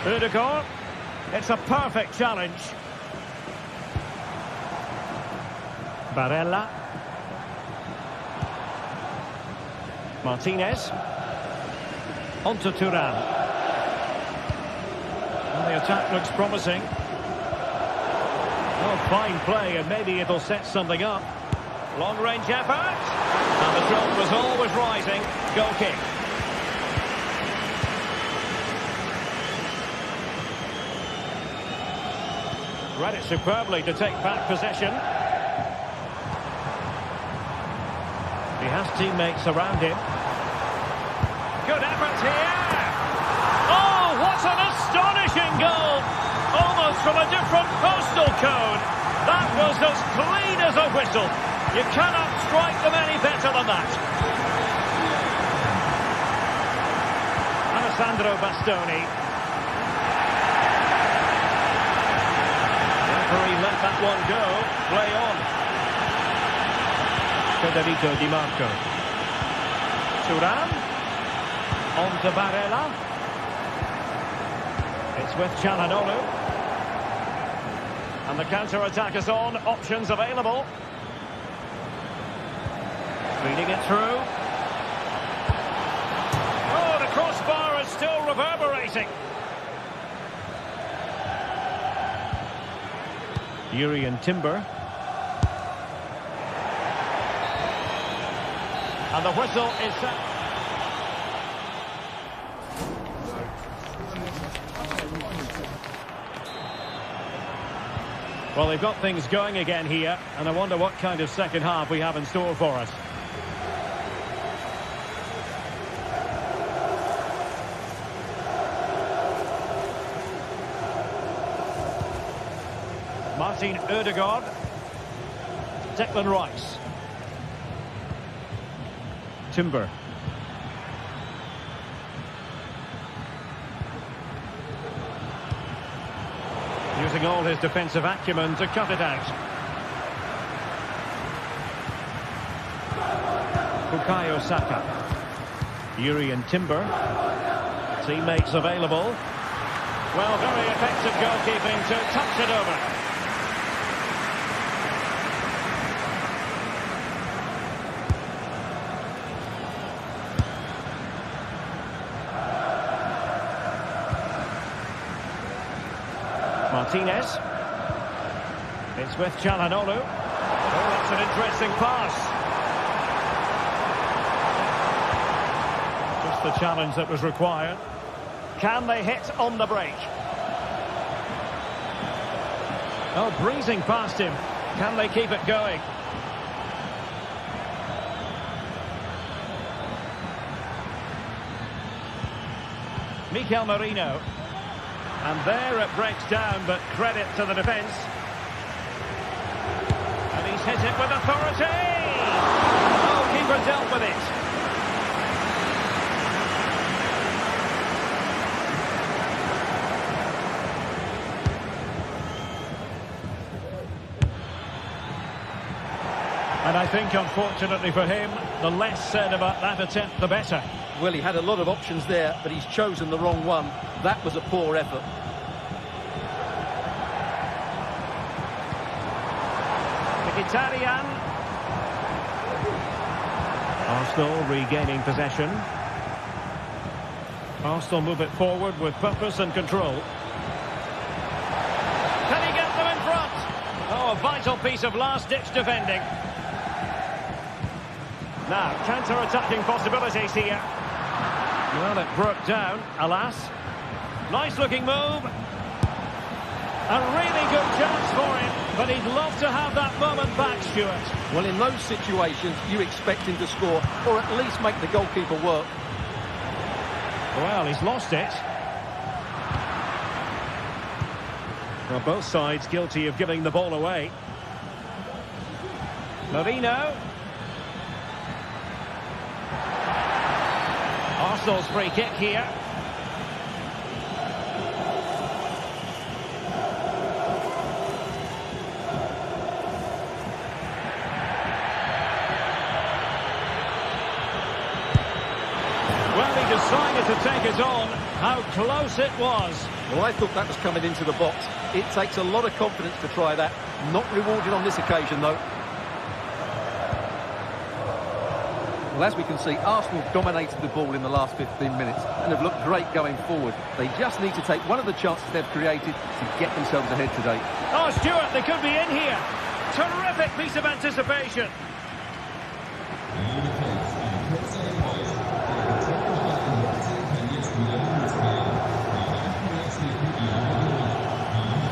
Ødegaard. It's a perfect challenge. Barella. Martinez. On to Thuram. Well, the attack looks promising. Oh, fine play, and maybe it'll set something up. Long-range effort. And the job was always rising. Goal kick. Read it superbly to take back possession. He has teammates around him. Good effort here. Oh, what an astonishing goal. Almost from a different postal code. That was as clean as a whistle. You cannot strike them any better than that. Alessandro Bastoni. Referee let that one go. Play on. Federico Di Marco. Thuram. On to Barella. It's with Çalhanoğlu. And the counter-attack is on. Options available. Feeding it through. Oh, the crossbar is still reverberating. Jurrien Timber. And the whistle is set. Well, they've got things going again here, and I wonder what kind of second half we have in store for us. Martin Ødegaard. Declan Rice. Timber. Using all his defensive acumen to cut it out. Bukayo Saka. Jurrien Timber. Teammates available. Well, very effective goalkeeping to touch it over. Martinez. It's with Çalhanoğlu. Oh, that's an interesting pass. Just the challenge that was required. Can they hit on the break? Oh, breezing past him. Can they keep it going? Mikel Merino. And there it breaks down, but credit to the defence. And he's hit it with authority! Oh, keeper dealt with it. And I think, unfortunately for him, the less said about that attempt, the better. Well, he had a lot of options there, but he's chosen the wrong one. That was a poor effort. Mkhitaryan. Arsenal regaining possession. Arsenal move it forward with purpose and control. Can he get them in front? Oh, a vital piece of last-ditch defending. Now, counter-attacking possibilities here. Well, it broke down, alas. Nice-looking move. A really good chance for him, but he'd love to have that moment back, Stuart. Well, in those situations, you expect him to score, or at least make the goalkeeper work. Well, he's lost it. Well, both sides guilty of giving the ball away. Merino. Arsenal's free kick here. decided to take it on. How close it was. Well, I thought that was coming into the box. It takes a lot of confidence to try that. Not rewarded on this occasion, though. Well, as we can see, Arsenal dominated the ball in the last 15 minutes and have looked great going forward. They just need to take one of the chances they've created to get themselves ahead today. Oh, Stuart, they could be in here. Terrific piece of anticipation.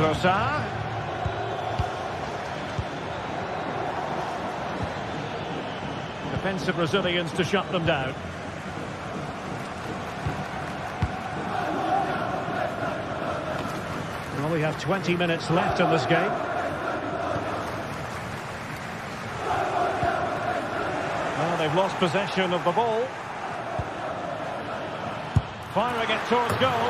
Trossard. Defensive Brazilians to shut them down. Well, we have 20 minutes left in this game. Well, they've lost possession of the ball. Firing it towards goal.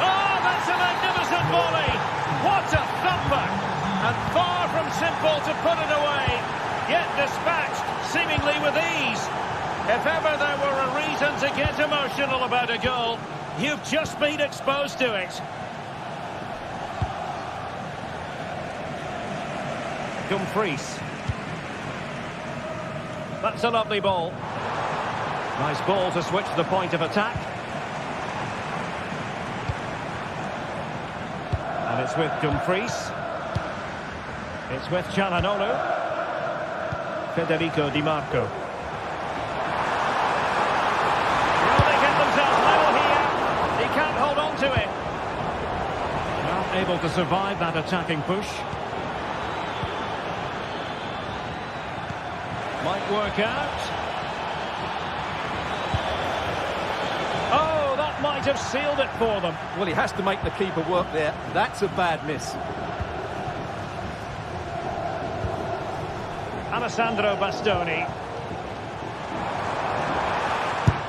Oh, that's a magnificent volley! What a thumper! And far from simple to put it away, yet dispatched seemingly with ease. If ever there were a reason to get emotional about a goal, you've just been exposed to it. Dumfries. That's a lovely ball. Nice ball to switch the point of attack. And it's with Dumfries. It's with Çalhanoğlu. Federico Di Marco. Well, they get themselves level here. He can't hold on to it. Not able to survive that attacking push. Might work out. Oh, that might have sealed it for them. Well, he has to make the keeper work there. That's a bad miss. Alessandro Bastoni.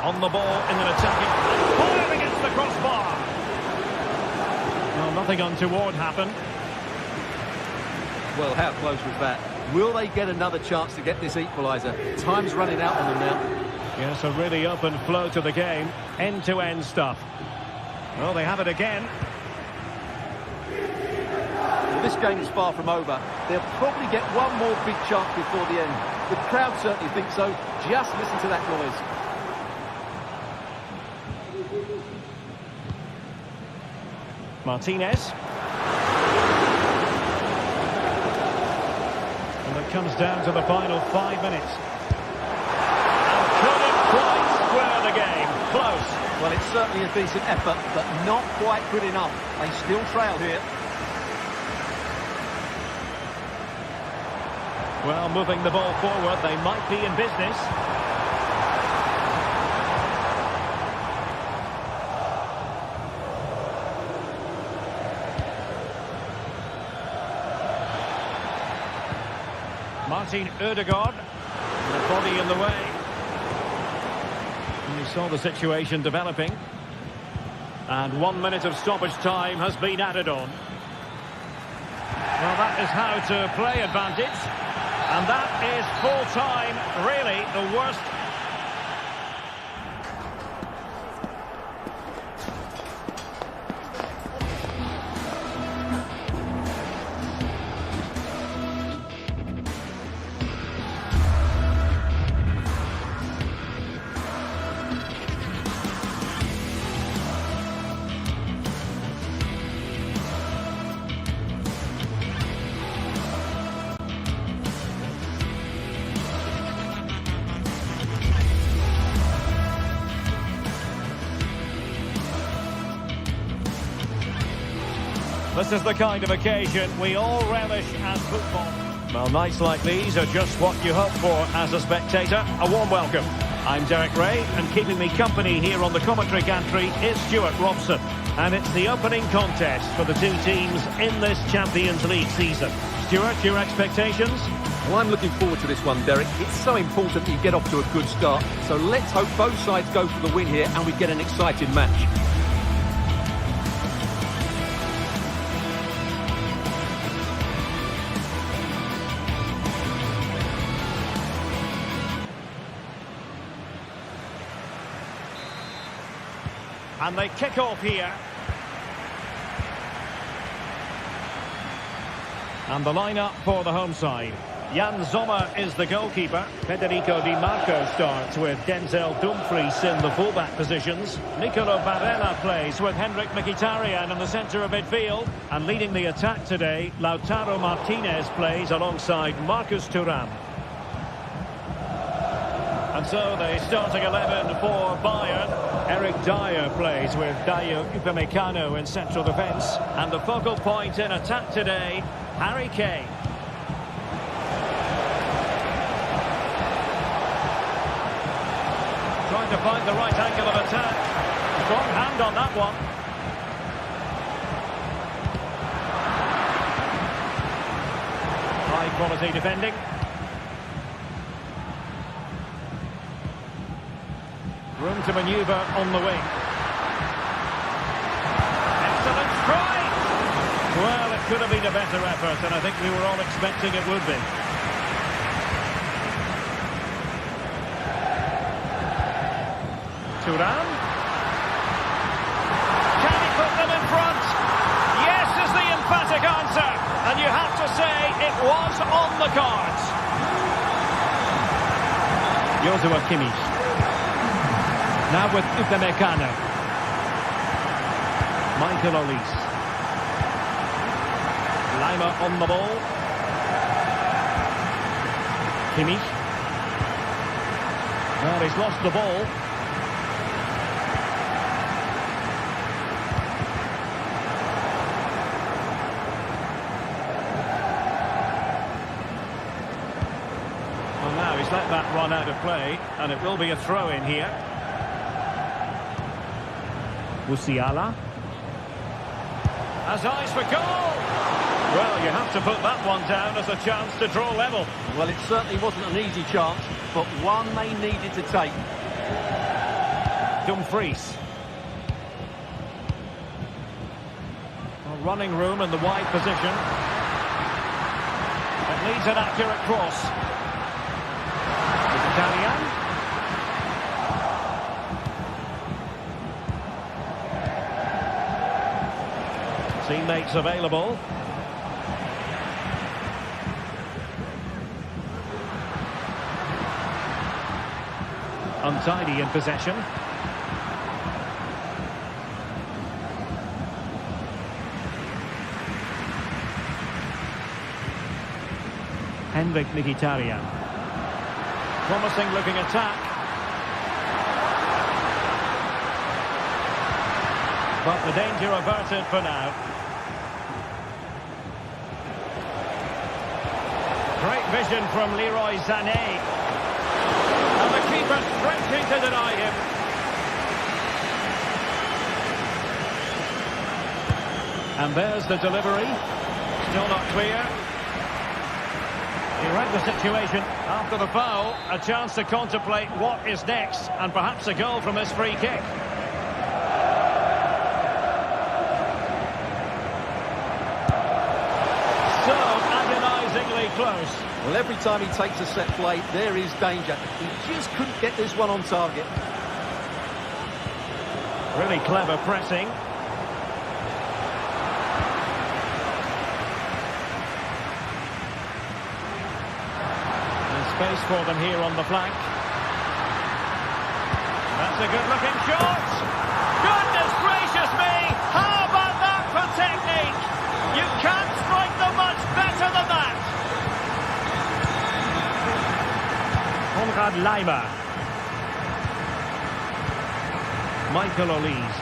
On the ball in an attacking... Fired against the crossbar. Well, nothing untoward happened. Well, how close was that? Will they get another chance to get this equaliser? Time's running out on them now. Yes, a really open flow to the game. End-to-end stuff. Well, they have it again. Well, this game is far from over. They'll probably get one more big chance before the end. The crowd certainly think so. Just listen to that noise. Martinez. And it comes down to the final 5 minutes. And couldn't quite square the game. Close. Well, it's certainly a decent effort, but not quite good enough. They still trail here. Well, moving the ball forward, they might be in business. Martin Ødegaard, the body in the way. And we saw the situation developing. And 1 minute of stoppage time has been added on. Well, that is how to play advantage. And that is full time, really the worst. This is the kind of occasion we all relish as football. Well, nights like these are just what you hope for as a spectator. A warm welcome. I'm Derek Ray, and keeping me company here on the commentary gantry is Stuart Robson. And it's the opening contest for the two teams in this Champions League season. Stuart, your expectations? Well, I'm looking forward to this one, Derek. It's so important that you get off to a good start. So let's hope both sides go for the win here and we get an exciting match. And they kick off here. And the lineup for the home side. Jan Sommer is the goalkeeper. Federico Di Marco starts with Denzel Dumfries in the fullback positions. Nicolo Barella plays with Henrik Mkhitaryan in the centre of midfield. And leading the attack today, Lautaro Martinez plays alongside Marcus Thuram. And so the starting 11 for Bayern. Eric Dyer plays with Dayo Upamecano in central defence. And the focal point in attack today, Harry Kane. Trying to find the right angle of attack. Strong hand on that one. High quality defending. Room to manoeuvre on the wing. Excellent strike! Well, it could have been a better effort, and I think we were all expecting it would be. Thuram. Can he put them in front? Yes is the emphatic answer. And you have to say it was on the cards. Joshua Kimmich. Now with Upamecano. Michael Olise. Lima on the ball. Kimmich. Well, he's lost the ball. Well, now he's let that run out of play, and it will be a throw-in here. Musiala has eyes for goal. Well, you have to put that one down as a chance to draw level. Well, it certainly wasn't an easy chance, but one they needed to take. Dumfries. Well, running room in the wide position. It needs an accurate cross. Italian. Teammates available. Untidy in possession. Henrik Mkhitaryan. Promising looking attack. But the danger averted for now. Great vision from Leroy Sané. And the keeper stretching to deny him. And there's the delivery. Still not clear. He read the situation. After the foul, a chance to contemplate what is next, and perhaps a goal from this free kick. So agonisingly close. Well, every time he takes a set play, there is danger. He just couldn't get this one on target. Really clever pressing. There's space for them here on the flank. That's a good-looking shot. Goodness gracious me! How about that for technique? You can't strike them much better than that. Konrad Laimer. Michael Olise.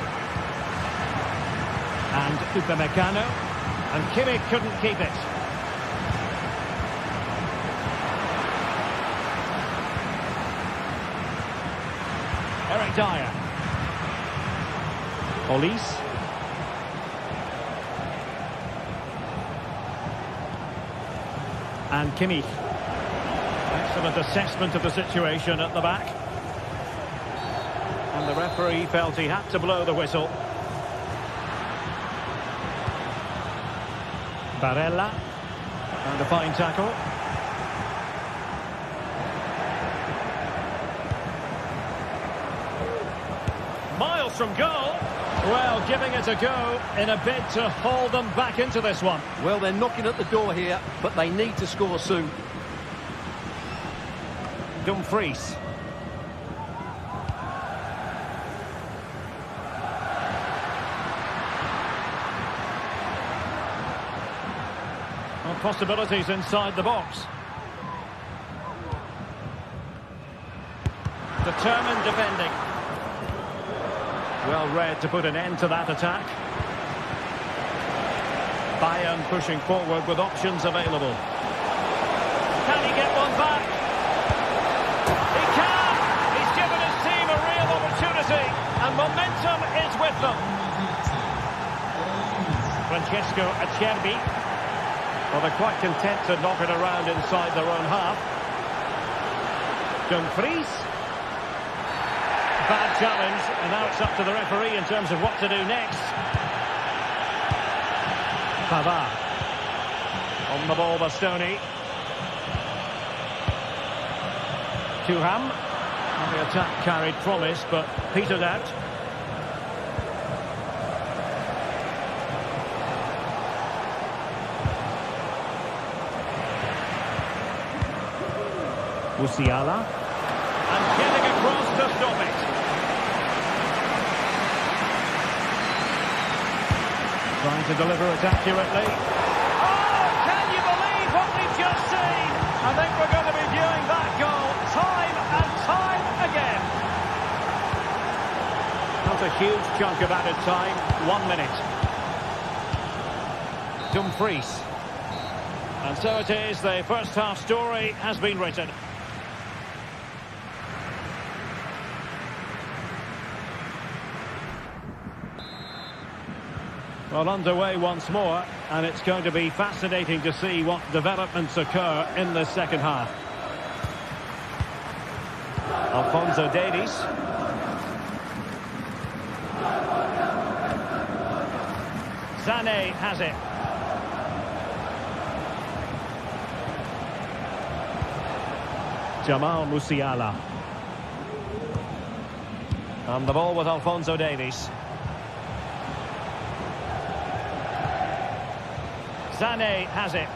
And Upamecano. And Kimmich couldn't keep it. Eric Dyer. Olise. And Kimmich. Excellent assessment of the situation at the back. And the referee felt he had to blow the whistle. Barella. And a fine tackle. Miles from goal. Well, giving it a go in a bid to haul them back into this one. Well, they're knocking at the door here, but they need to score soon. Dumfries. Well, possibilities inside the box. Determined defending. Well read to put an end to that attack. Bayern pushing forward with options available. Can he get one back? He can! He's given his team a real opportunity, and momentum is with them. Francesco Acerbi. Well, they're quite content to knock it around inside their own half. Dumfries. Bad challenge, and now it's up to the referee in terms of what to do next. Pavard. On the ball, Bastoni. Thuram. And the attack carried promise, but petered out. Musiala. And getting across to stop it. Trying to deliver it accurately. Oh, can you believe what we've just seen? I think we're going to be viewing that goal time and time again. Not a huge chunk of added time. 1 minute. Dumfries. And so it is, the first half story has been written. Well, underway once more, and it's going to be fascinating to see what developments occur in the second half. Alphonso Davies. Sané has it. Jamal Musiala. And the ball with Alphonso Davies. Sané has it.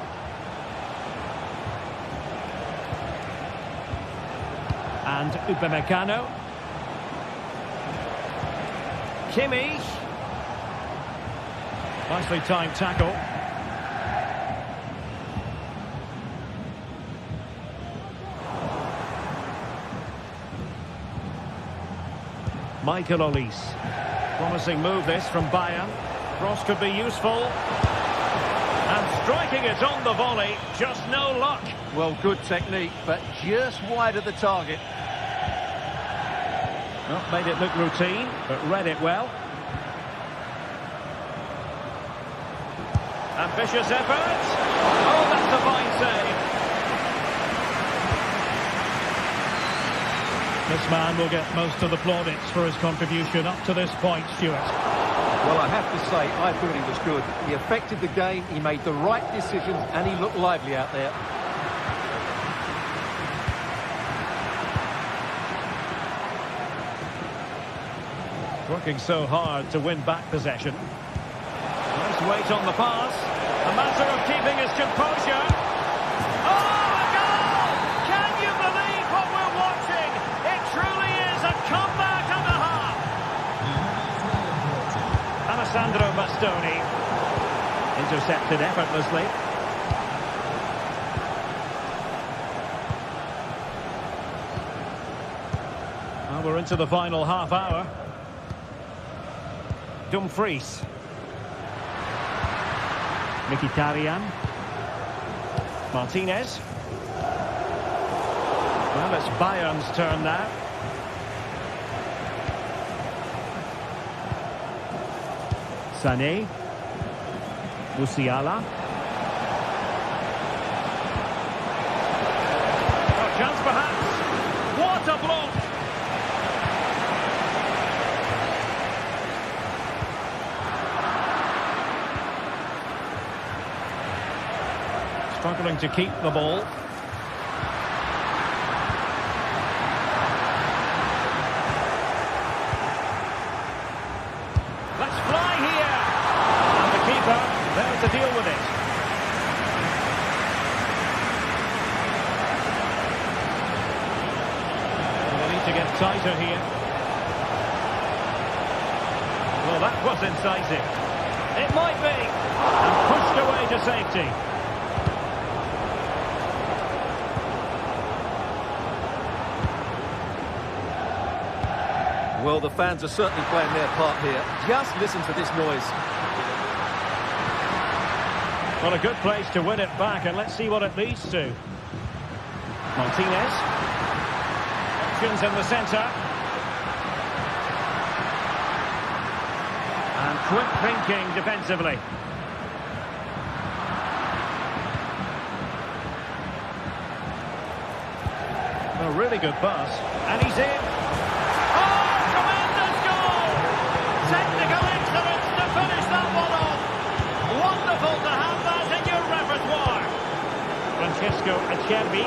And Upamecano. Kimmich. Nicely timed tackle. Michael Olise. Promising move this from Bayern. Cross could be useful. And striking it on the volley, just no luck. Well, good technique, but just wide of the target. Not made it look routine, but read it well. Ambitious effort. Oh, that's a fine save. This man will get most of the plaudits for his contribution up to this point, Stuart. Well, I have to say, I thought he was good. He affected the game, he made the right decisions, and he looked lively out there. Working so hard to win back possession. Nice weight on the pass. A matter of keeping his composure. Oh, a goal! Can you believe what we're watching? It truly is a comeback and a half. Alessandro Bastoni. Intercepted effortlessly. Well, we're into the final half hour. Dumfries. Mkhitaryan. Martinez. Well, it's Bayern's turn now. Sané. Musiala. Oh, chance perhaps. What a block! Struggling to keep the ball. to deal with it. They need to get tighter here. Well, that was incisive. It might be. And pushed away to safety. Well, the fans are certainly playing their part here. Just listen to this noise. Well, a good place to win it back, and let's see what it leads to. Martinez. Options in the centre. And quick thinking defensively. A really good pass. And he's in. Oh, tremendous goal! Technical excellence to finish that one off. Wonderful to have that in your repertoire. Francesco Acerbi.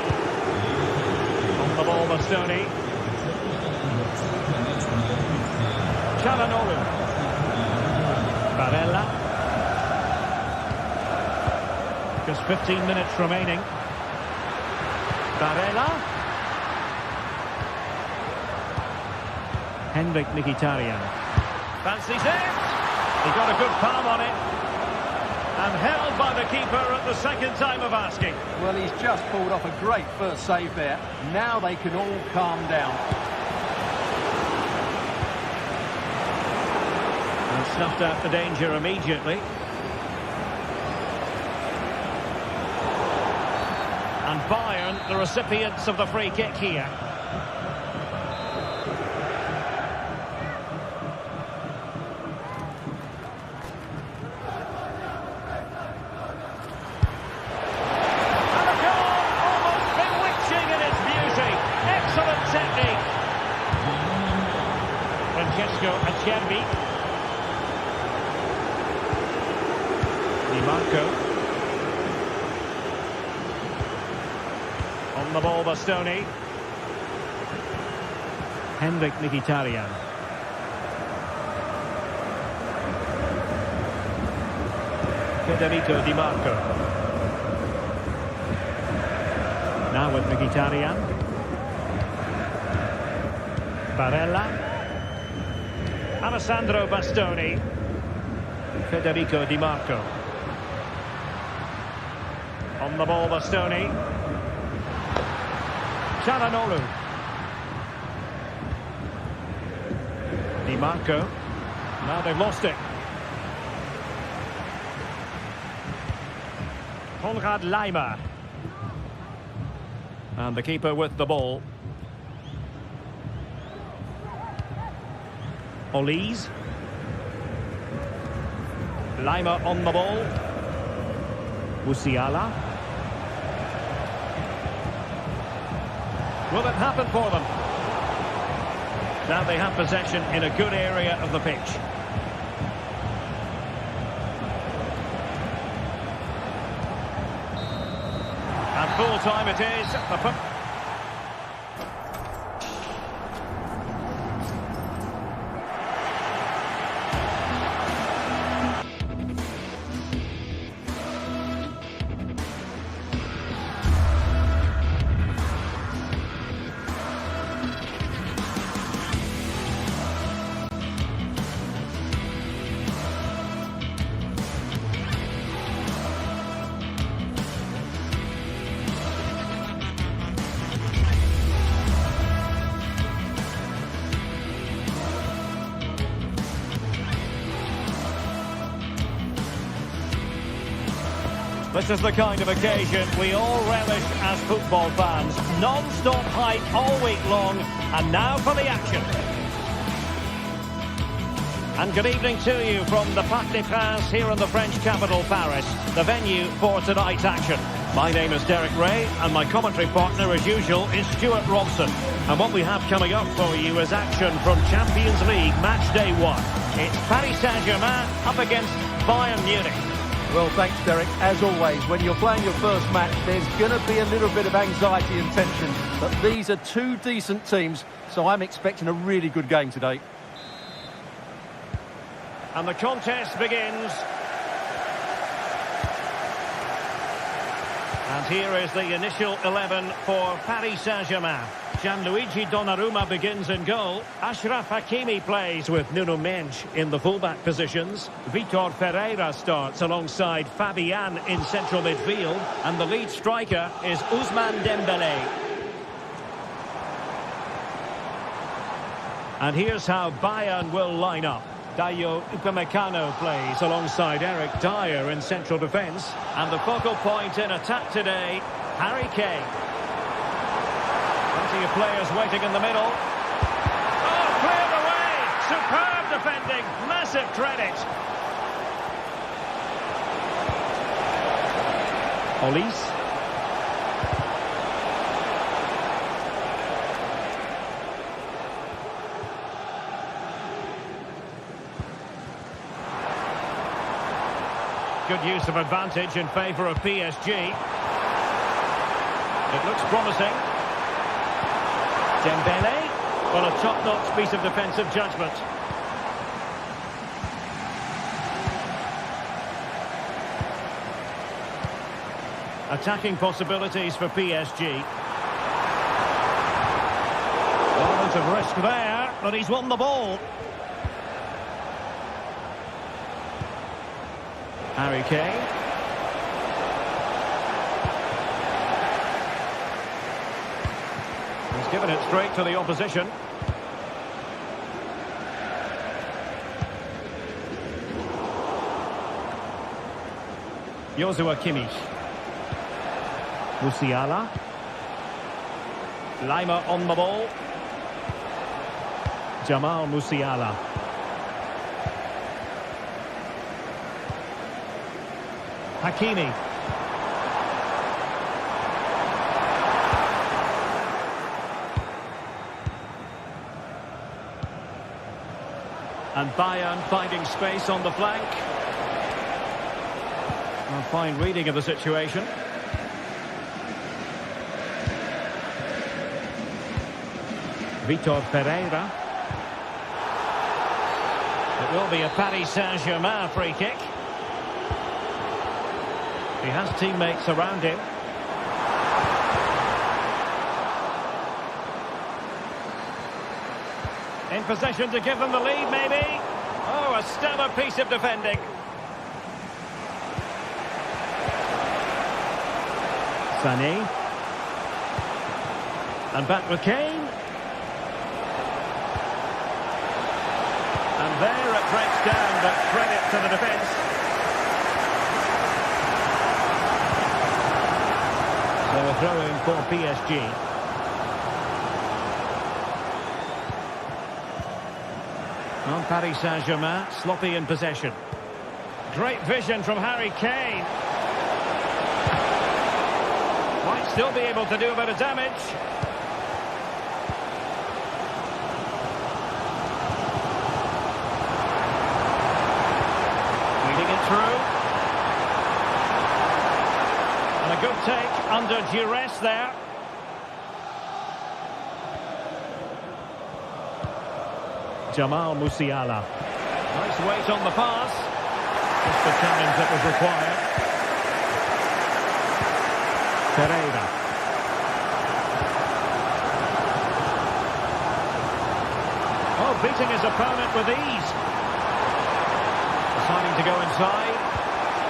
On the ball, Bastoni. Çalhanoğlu. Barella. Just 15 minutes remaining. Barella. Henrik Mkhitaryan. Fancies it. He got a good palm on it. And held by the keeper at the second time of asking. Well, he's just pulled off a great first save there. Now they can all calm down. And snuffed out the danger immediately. And Bayern, the recipients of the free kick here. Technique. Francesco Acerbi. Di Marco. On the ball, Bastoni. Henrik Mkhitaryan. Federico Di Marco. Now with Mkhitaryan. Barella. Alessandro Bastoni. Federico Di Marco. On the ball, Bastoni. Çalhanoğlu. Di Marco. Now they've lost it. Konrad Laimer. And the keeper with the ball. Olise. Laimer on the ball. Musiala. Will it happen for them? Now they have possession in a good area of the pitch. And full time it is. This is the kind of occasion we all relish as football fans. Non-stop hype all week long, and now for the action. And good evening to you from the Parc des Princes here in the French capital, Paris, the venue for tonight's action. My name is Derek Ray, and my commentary partner, as usual, is Stuart Robson. And what we have coming up for you is action from Champions League Match Day 1. It's Paris Saint-Germain up against Bayern Munich. Well, thanks, Derek. As always, when you're playing your first match, there's going to be a little bit of anxiety and tension. But these are two decent teams, so I'm expecting a really good game today. And the contest begins. And here is the initial 11 for Paris Saint-Germain. Gianluigi Donnarumma begins in goal. Achraf Hakimi plays with Nuno Mendes in the fullback positions. Vitor Ferreira starts alongside Fabian in central midfield. And the lead striker is Ousmane Dembélé. And here's how Bayern will line up. Dayo Upamecano plays alongside Eric Dyer in central defence. And the focal point in attack today, Harry Kane. Plenty of players waiting in the middle. Oh, cleared away! Superb defending, massive credit. Olise. Good use of advantage in favour of PSG. It looks promising. Dembélé. Well, a top-notch piece of defensive judgment. Attacking possibilities for PSG. Moment of risk there, but he's won the ball. Harry Kane. He's given it straight to the opposition. Joshua Kimmich. Musiala. Lima on the ball. Jamal Musiala. Hakimi. And Bayern finding space on the flank. A fine reading of the situation. Vitor Ferreira. It will be a Paris Saint-Germain free kick. He has teammates around him. In possession to give them the lead, maybe. Oh, a stellar piece of defending. Sané. And back with Kane. And there it breaks down, but credit to the defence. So a throw-in for PSG. On Paris Saint-Germain, sloppy in possession. Great vision from Harry Kane. Might still be able to do a bit of damage. Leading it through. And a good take under duress there. Jamal Musiala. Nice weight on the pass. Just the challenge that was required. Ferreira. Oh, beating his opponent with ease. Deciding to go inside.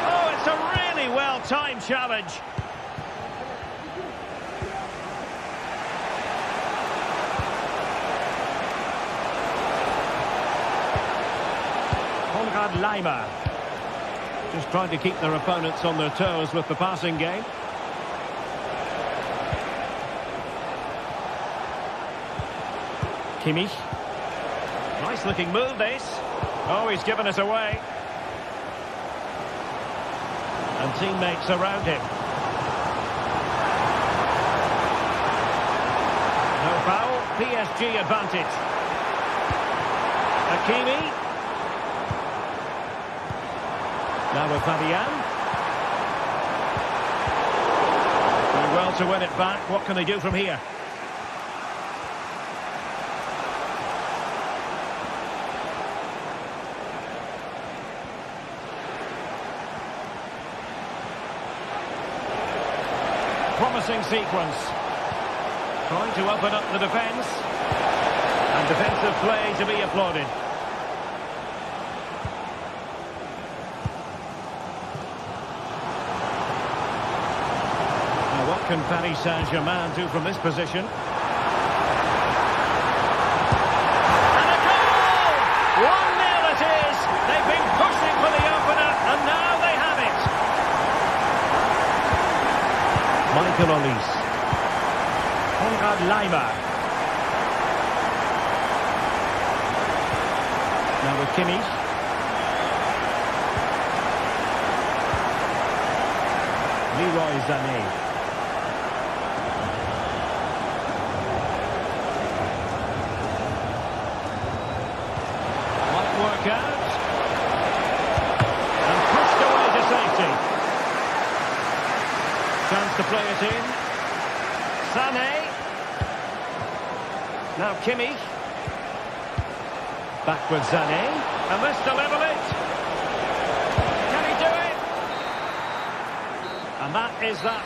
Oh, it's a really well-timed challenge. Lima. Just trying to keep their opponents on their toes with the passing game. Kimmich. Nice looking move this. Oh, he's given us away. And teammates around him. No foul. PSG advantage. Hakimi. Now with Fabian. Doing well to win it back. What can they do from here? promising sequence. Trying to open up the defence. And defensive play to be applauded. Now what can Paris Saint-Germain do from this position? And a goal! 1-0 it is! They've been pushing for the opener, and now they have it. Michael Olise. Konrad Laimer. Now with Kimmich. Leroy Sané. Might work out. And pushed away to safety. Chance to play it in. Sané. Now Kimmich. Back with Sané. And this to level it. Can he do it? And that is that.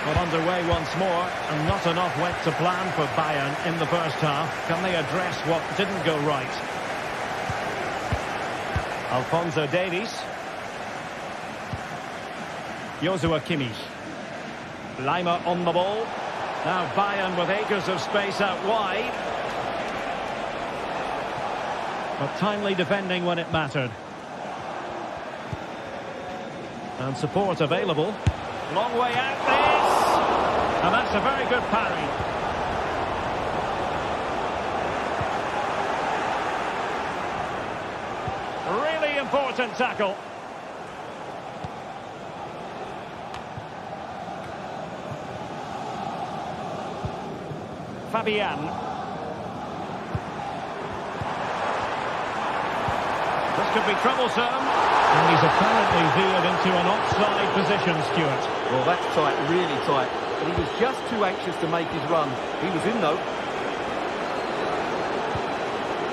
Well, underway once more, and not enough went to plan for Bayern in the first half. Can they address what didn't go right? Alphonso Davies. Joshua Kimmich. Laimer on the ball. Now Bayern with acres of space out wide. But timely defending when it mattered. And support available. Long way out this. And that's a very good parry. Really important tackle. Fabian. This could be troublesome. And he's apparently veered into an offside position, Stuart. Well, that's tight, really tight. But he was just too anxious to make his run. He was in, though.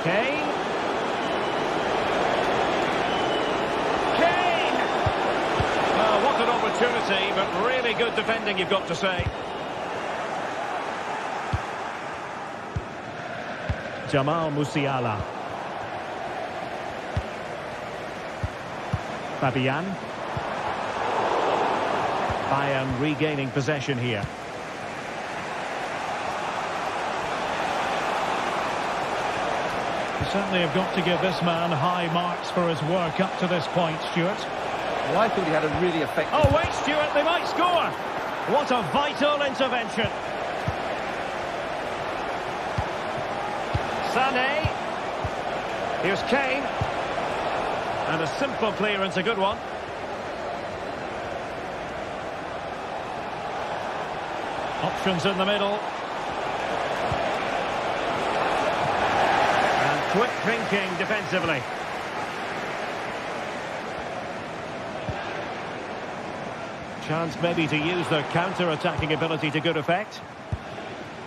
Kane. Kane! Well, what an opportunity, but really good defending, you've got to say. Jamal Musiala. Fabian. Bayern regaining possession here. You certainly have got to give this man high marks for his work up to this point, Stuart. Well, I thought he had a really effective... Oh, wait, Stuart, they might score! What a vital intervention. Sané. Here's Kane. And a simple clearance, a good one. Options in the middle. And quick thinking defensively. Chance maybe to use their counter-attacking ability to good effect.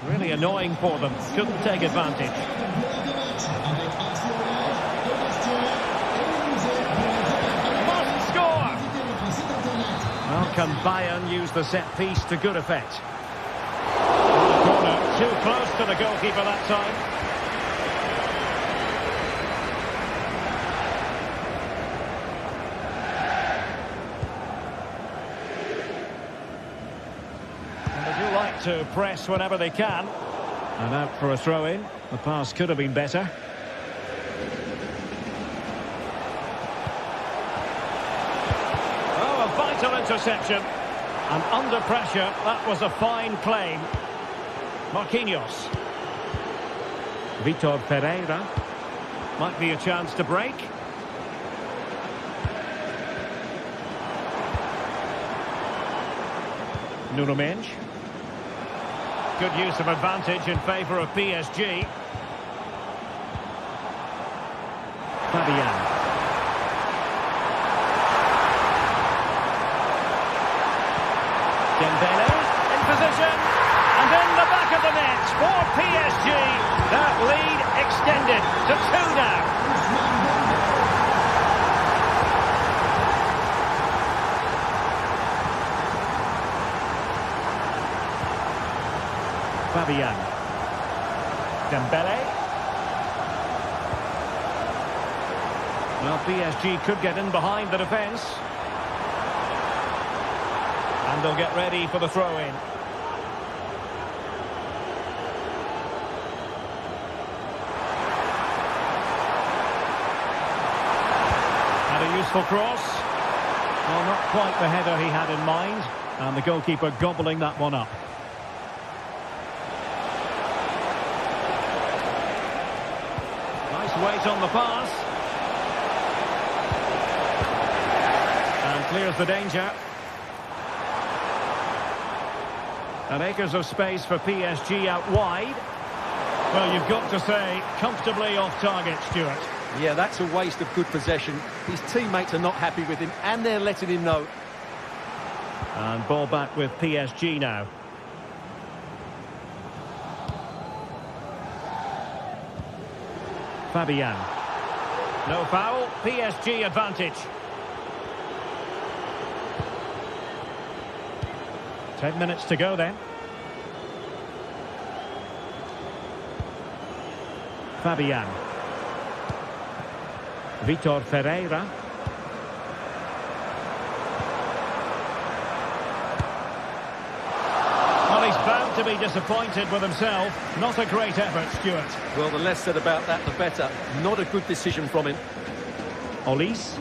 Really annoying for them. Couldn't take advantage. Must score! Well, can Bayern use the set piece to good effect? Corner, too close to the goalkeeper that time. And they do like to press whenever they can. And out for a throw-in. The pass could have been better. Oh, a vital interception. And under pressure, that was a fine claim. Marquinhos. Vitor Pereira. Might be a chance to break. Nuno Mendes. Good use of advantage in favour of PSG. Fabian. Dembele in position. And in the back of the net for PSG. That lead extended to 2 now. Fabian. Dembele. Well, PSG could get in behind the defence. And they'll get ready for the throw-in. And a useful cross. Well, not quite the header he had in mind. And the goalkeeper gobbling that one up. Nice weight on the pass. And clears the danger. And acres of space for PSG out wide. Well, you've got to say, comfortably off target, Stuart. Yeah, that's a waste of good possession. His teammates are not happy with him, and they're letting him know. And ball back with PSG now. Fabian. No foul, PSG advantage. 10 minutes to go then. Fabian. Vitor Ferreira. Well, he's bound to be disappointed with himself. Not a great effort, Stuart. Well, the less said about that, the better. Not a good decision from him. Olise.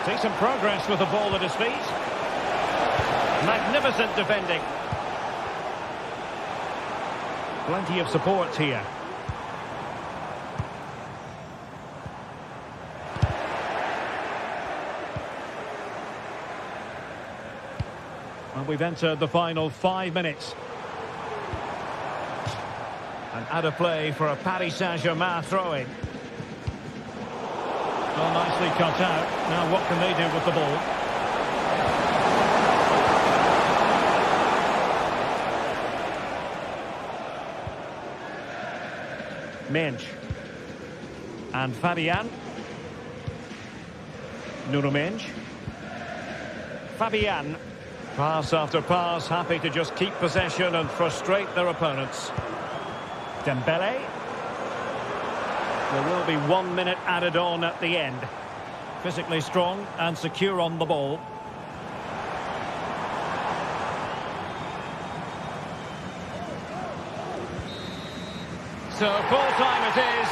See some progress with the ball at his feet. Magnificent defending. Plenty of support here. And we've entered the final 5 minutes. And out of play for a Paris Saint-Germain throw-in. Well, nicely cut out. Now what can they do with the ball? Mensch. And Fabian. Nuno Mensch. Fabian. Pass after pass, happy to just keep possession and frustrate their opponents. Dembele. There will be 1 minute added on at the end. Physically strong and secure on the ball. So full time it is.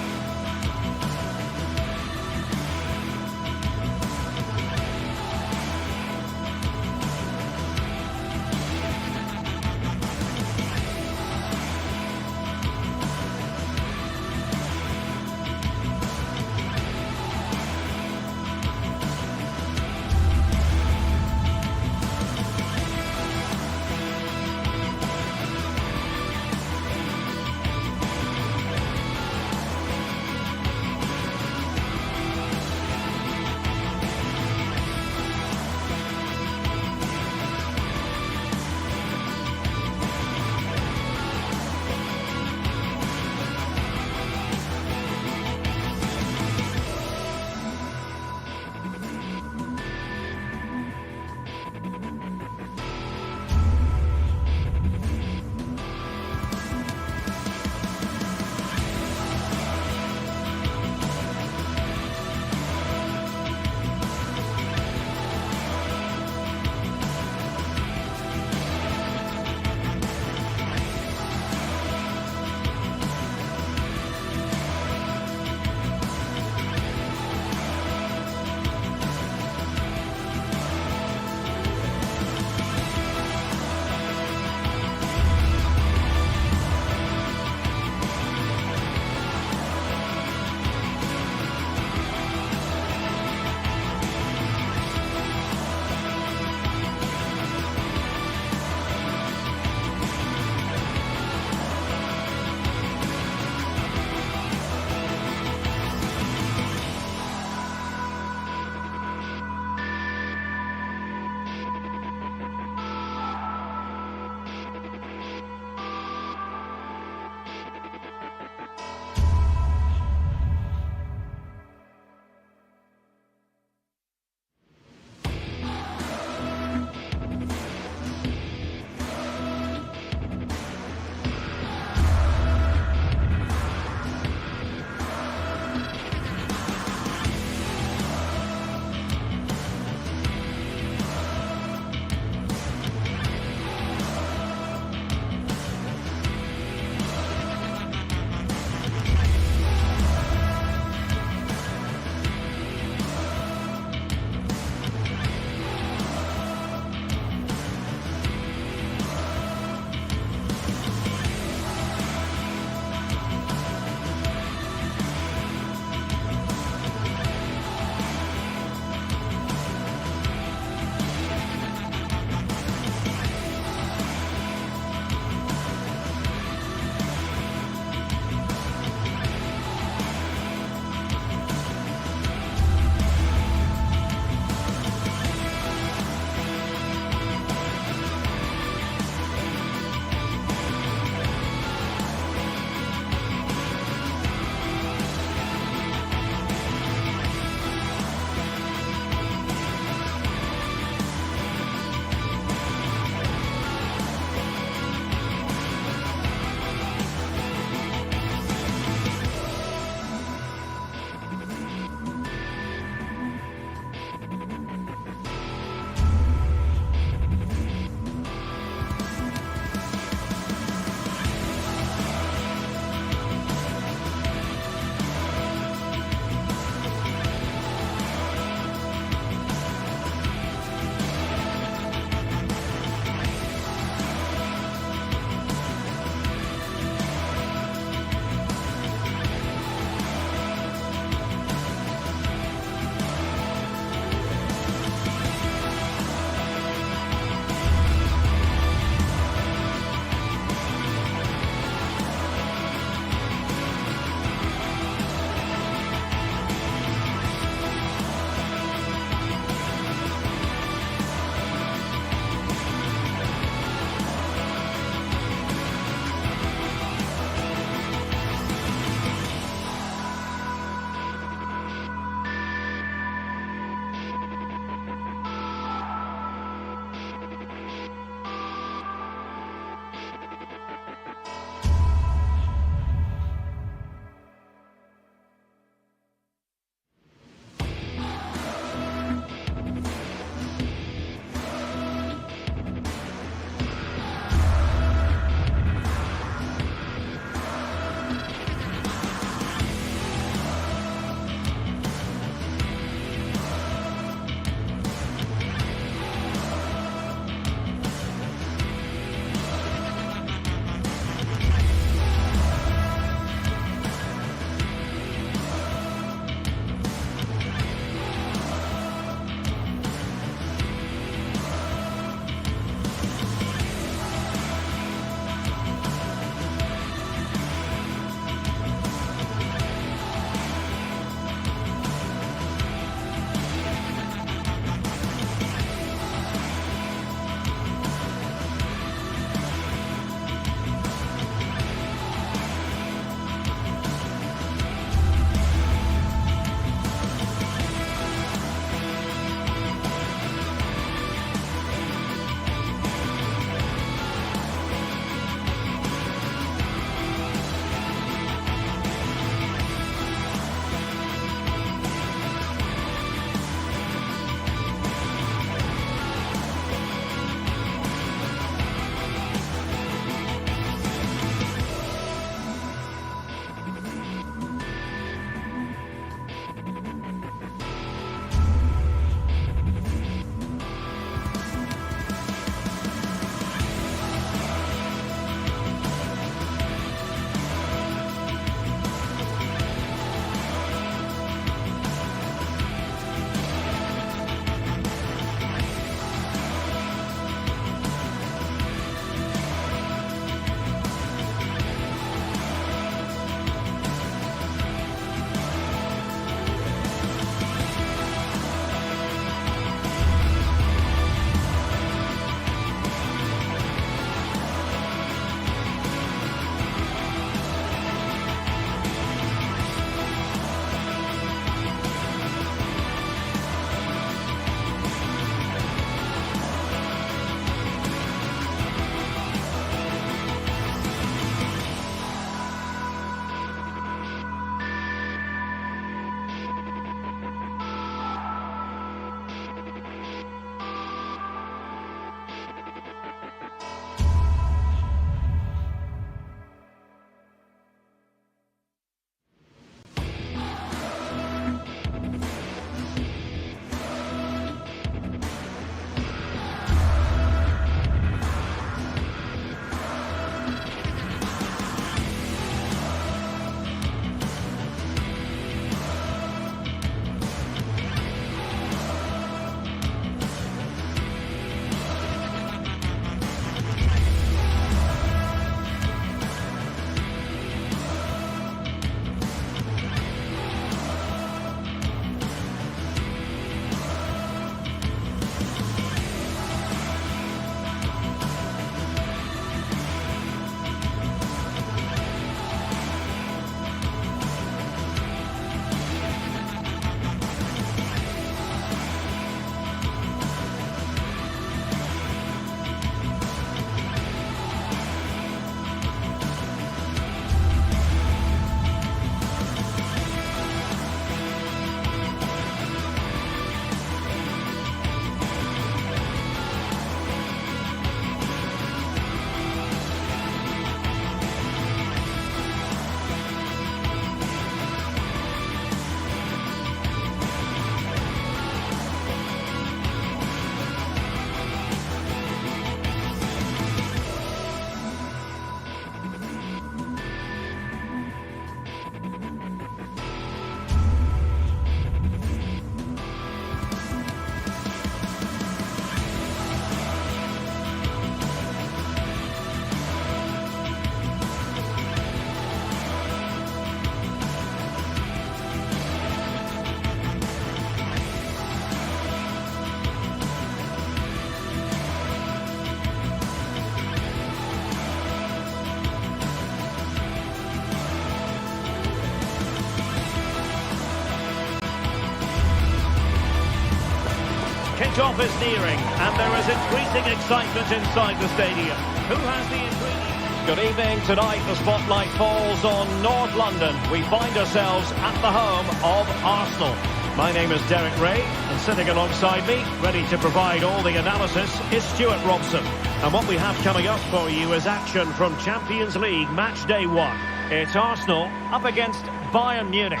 kickoff is nearing, and there is increasing excitement inside the stadium. Who has the ingredients? Good evening. Tonight, the spotlight falls on North London. We find ourselves at the home of Arsenal. My name is Derek Ray, and sitting alongside me, ready to provide all the analysis, is Stuart Robson. And what we have coming up for you is action from Champions League Match Day 1. It's Arsenal up against Bayern Munich.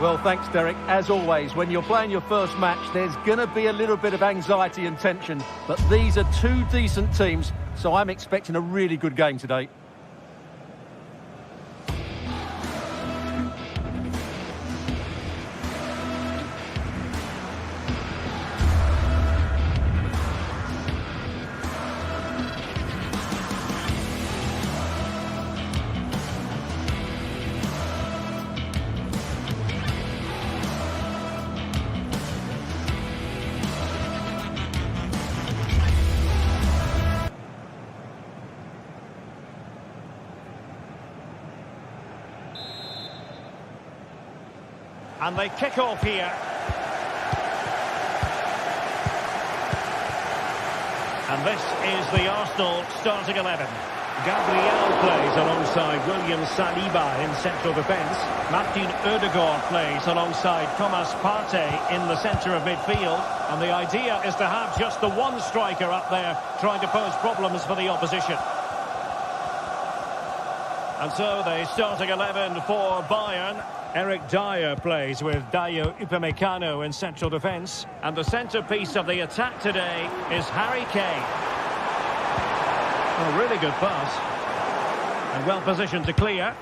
Well, thanks, Derek. As always, when you're playing your first match, there's going to be a little bit of anxiety and tension. But these are two decent teams, so I'm expecting a really good game today. And they kick off here. And this is the Arsenal starting 11. Gabriel plays alongside William Saliba in central defence. Martin Odegaard plays alongside Thomas Partey in the centre of midfield. And the idea is to have just the one striker up there trying to pose problems for the opposition. And so the starting 11 for Bayern. Eric Dyer plays with Dayo Upamecano in central defence. And the centrepiece of the attack today is Harry Kane. A really good pass. And well positioned to clear.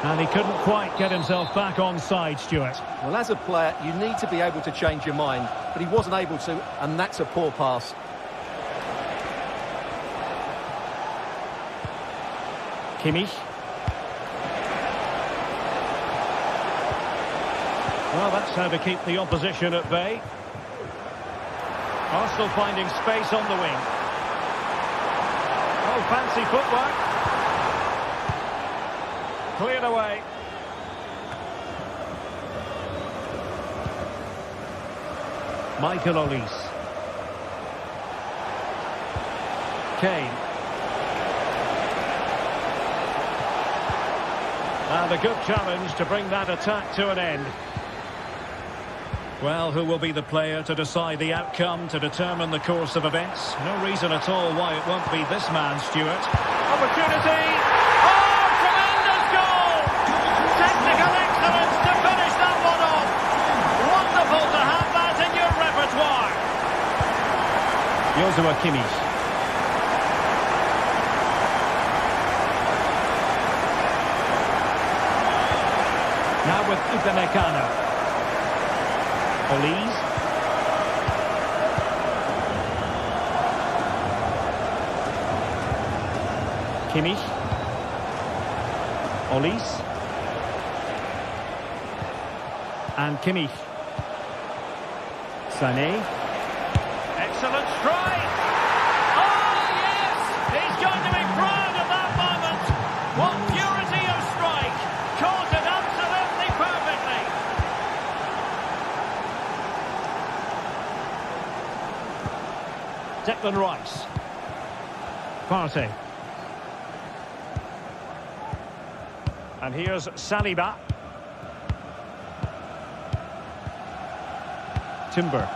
And he couldn't quite get himself back onside, Stuart. Well, as a player, you need to be able to change your mind. But he wasn't able to, and that's a poor pass. Kimmich. Well, that's how to keep the opposition at bay. Arsenal finding space on the wing. Oh, fancy footwork. Cleared away. Michael Olise. Kane. And a good challenge to bring that attack to an end. Well, who will be the player to decide the outcome, to determine the course of events? No reason at all why it won't be this man, Stuart. Opportunity! Oh, tremendous goal! Technical excellence to finish that one off. Wonderful to have that in your repertoire. Joshua Kimmich. Now with Upamecano. Olise. Kimmich. Olise. And Kimmich. Sané. Excellent strike! Oh, yes! He's going to be proud of that moment! What purity of strike! Caught it absolutely perfectly! Declan Rice. Partey. And here's Saliba. Timber.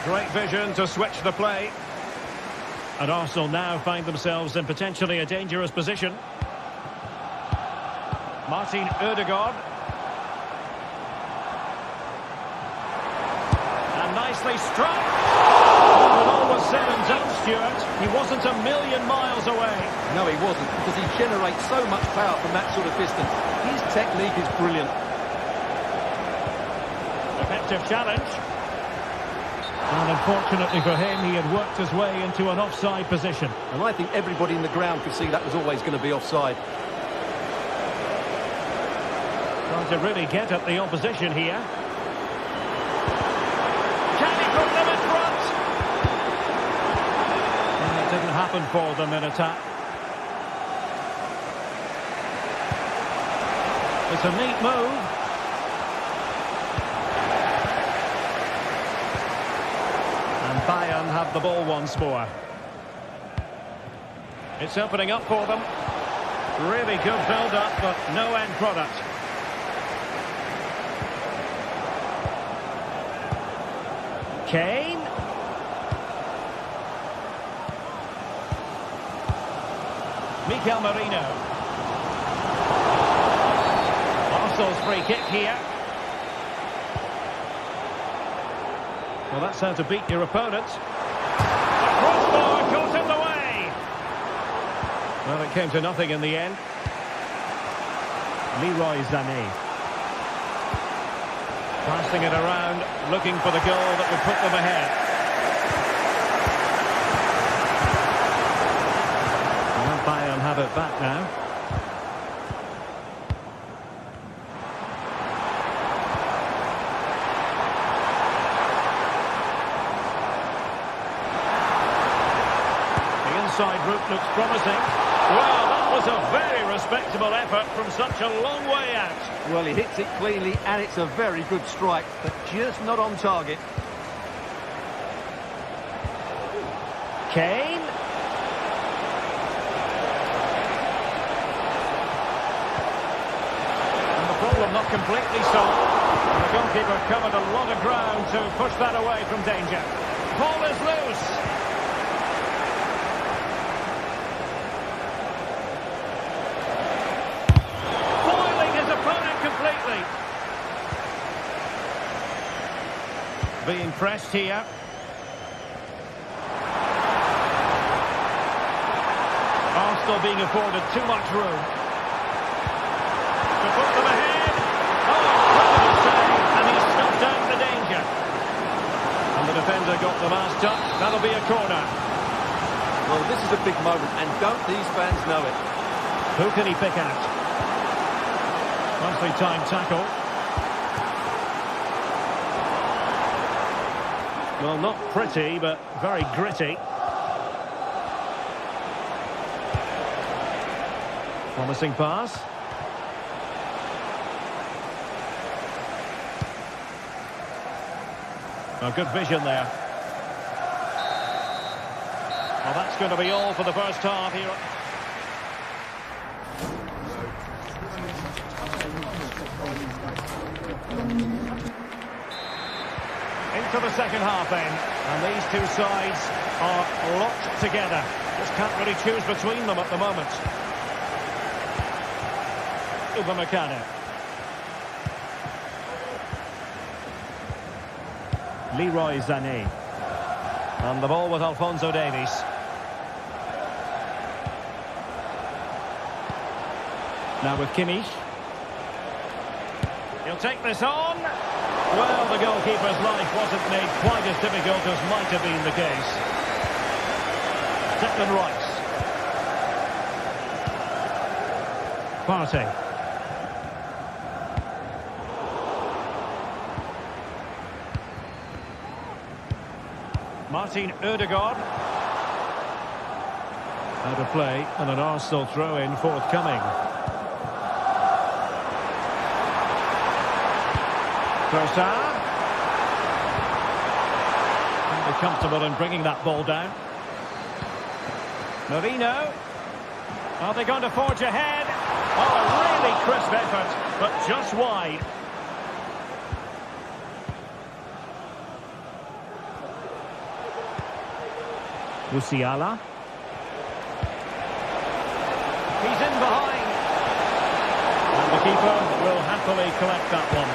Great vision to switch the play. And Arsenal now find themselves in potentially a dangerous position. Martin Odegaard. Nicely struck. When all was said and done, Stuart, he wasn't a million miles away. No, he wasn't, because he generates so much power from that sort of distance. His technique is brilliant. Effective challenge. And unfortunately for him, he had worked his way into an offside position. And I think everybody in the ground could see that was always going to be offside. Trying to really get at the opposition here. Didn't happen for them in attack. It's a neat move. Bayern have the ball once more. It's opening up for them. Really good build-up, but no end product. Kane. Mikel Merino. Arsenal's free kick here. Well, that's how to beat your opponent. A crossbar caught in the way. Well, it came to nothing in the end. Leroy Sané. Passing it around, looking for the goal that would put them ahead. Well, Bayern have it back now. Side route looks promising. Well, that was a very respectable effort from such a long way out. Well, he hits it cleanly, and it's a very good strike, but just not on target. Kane. And the problem not completely solved. The goalkeeper covered a lot of ground to push that away from danger. Ball is loose. Being pressed here. Arsenal being afforded too much room. To put them ahead. Oh, incredible save. And he's stopped down the danger. And the defender got the last touch. That'll be a corner. Well, this is a big moment, and don't these fans know it? Who can he pick out? Nicely timed tackle. Well, not pretty, but very gritty. Promising pass. Oh, good vision there. Well, that's going to be all for the first half here. Into the second half then, and these two sides are locked together. Just can't really choose between them at the moment. Upamecano. Leroy Sané. And the ball with Alphonso Davies. Now with Kimmich. He'll take this on. Well, the goalkeeper's life wasn't made quite as difficult as might have been the case. Declan Rice. Partey. Martin Ødegaard. Out of play, and an Arsenal throw-in forthcoming. Trossard. Can be comfortable in bringing that ball down. Merino. Are they going to forge ahead? Oh, a really crisp effort, but just wide. Musiala. He's in behind. And the keeper will happily collect that one.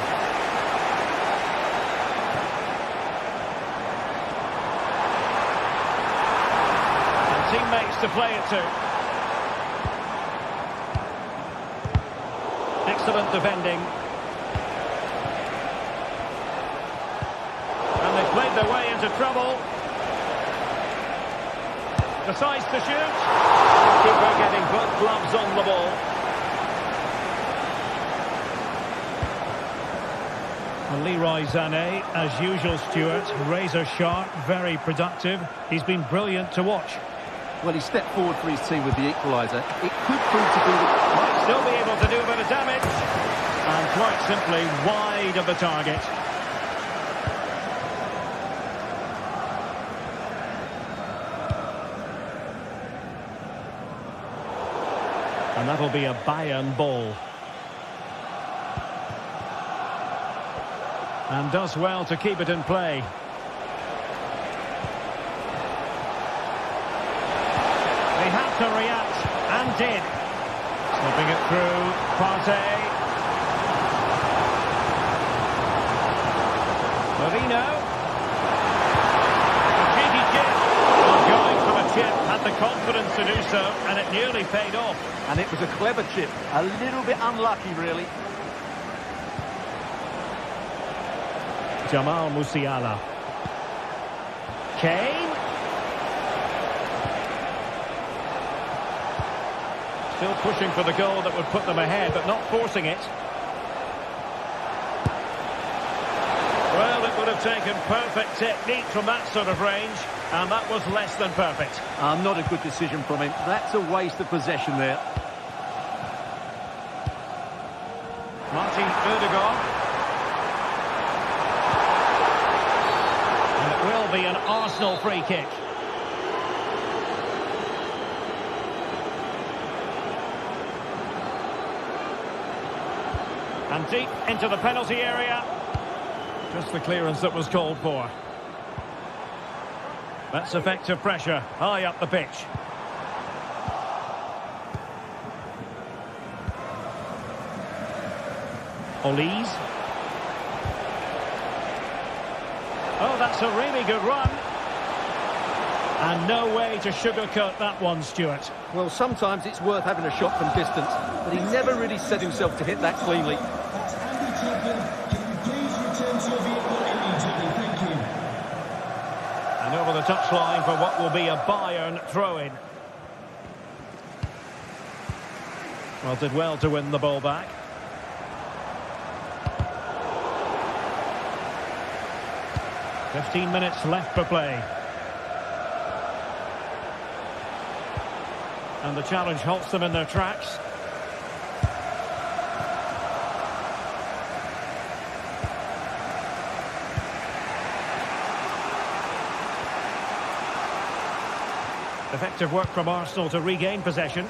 Teammates to play it to. Excellent defending. And they've played their way into trouble. Decides to shoot. Keeper getting both gloves on the ball. And Leroy Sané, as usual, Stuart, razor sharp, very productive. He's been brilliant to watch. Well, he stepped forward for his team with the equaliser. It could prove to be the... Might still be able to do a bit of damage. And quite simply wide of the target. And that'll be a Bayern ball. And does well to keep it in play. They had to react, and did. Slipping it through, Partey. Marino. A cheeky chip. Well, going from a chip, had the confidence to do so, and it nearly paid off. And it was a clever chip. A little bit unlucky, really. Jamal Musiala. Kane. Still pushing for the goal that would put them ahead, but not forcing it. Well, it would have taken perfect technique from that sort of range, and that was less than perfect. Not a good decision from him. That's a waste of possession there. Martin Odegaard. And it will be an Arsenal free kick. And deep into the penalty area. Just the clearance that was called for. That's effective pressure, high up the pitch. Olise. Oh, that's a really good run. And no way to sugarcoat that one, Stuart. Well, sometimes it's worth having a shot from distance, but he never really set himself to hit that cleanly. That's Andy Chapman. Can you please return to your vehicle immediately? Thank you. And over the touchline for what will be a Bayern throw-in. Well, did well to win the ball back. "15 minutes left for play. And the challenge halts them in their tracks. Effective work from Arsenal to regain possession.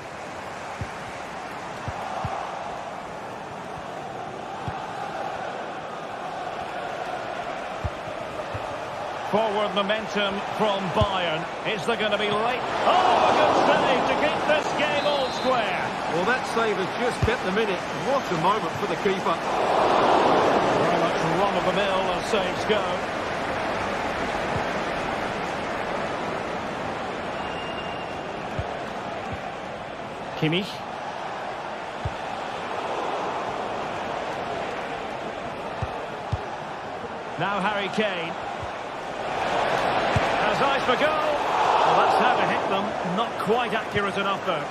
Forward momentum from Bayern. Is there going to be late? Oh, a good save to keep this game all square. Well, that save has just kept them in it. What a moment for the keeper. Very much run-of-the-mill as saves go. Kimmich. Now Harry Kane. Has eyes for goal. Well, that's how to hit them. Not quite accurate enough, though.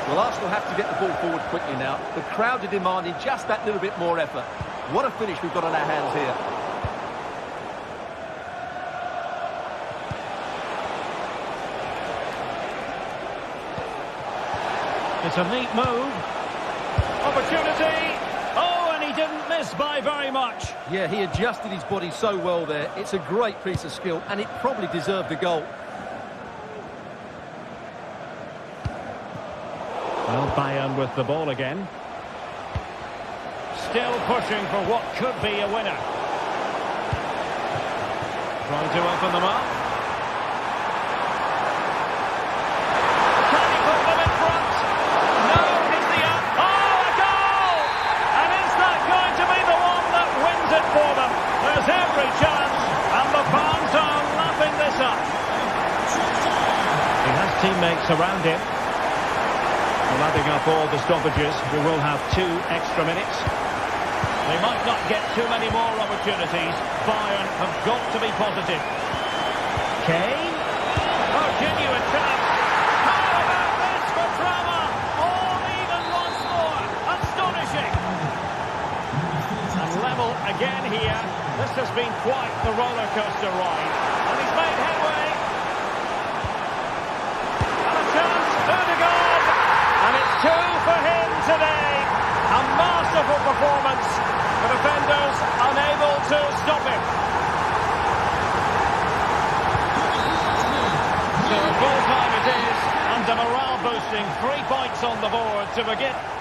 Well, Arsenal have to get the ball forward quickly now. The crowd are demanding just that little bit more effort. What a finish we've got on our hands here. It's a neat move. Opportunity. Oh, and he didn't miss by very much. Yeah, he adjusted his body so well there. It's a great piece of skill, and it probably deserved the goal. Well, Bayern with the ball again. Still pushing for what could be a winner. Trying to open them up. Can he put them in front? No, is the up. Oh, a goal! And is that going to be the one that wins it for them? There's every chance, and the fans are lapping this up. He has teammates around him. Well, adding up all the stoppages, we will have 2 extra minutes. They might not get too many more opportunities. Bayern have got to be positive. Kane. Oh, genuine chance. How about this for drama? All even once more. Astonishing. And level again here. This has been quite the roller coaster ride. And he's made headway. And a chance. Odegaard. And it's 2 for him today. A masterful performance. The defenders unable to stop him. So a goal boasting 3 points on the board to begin.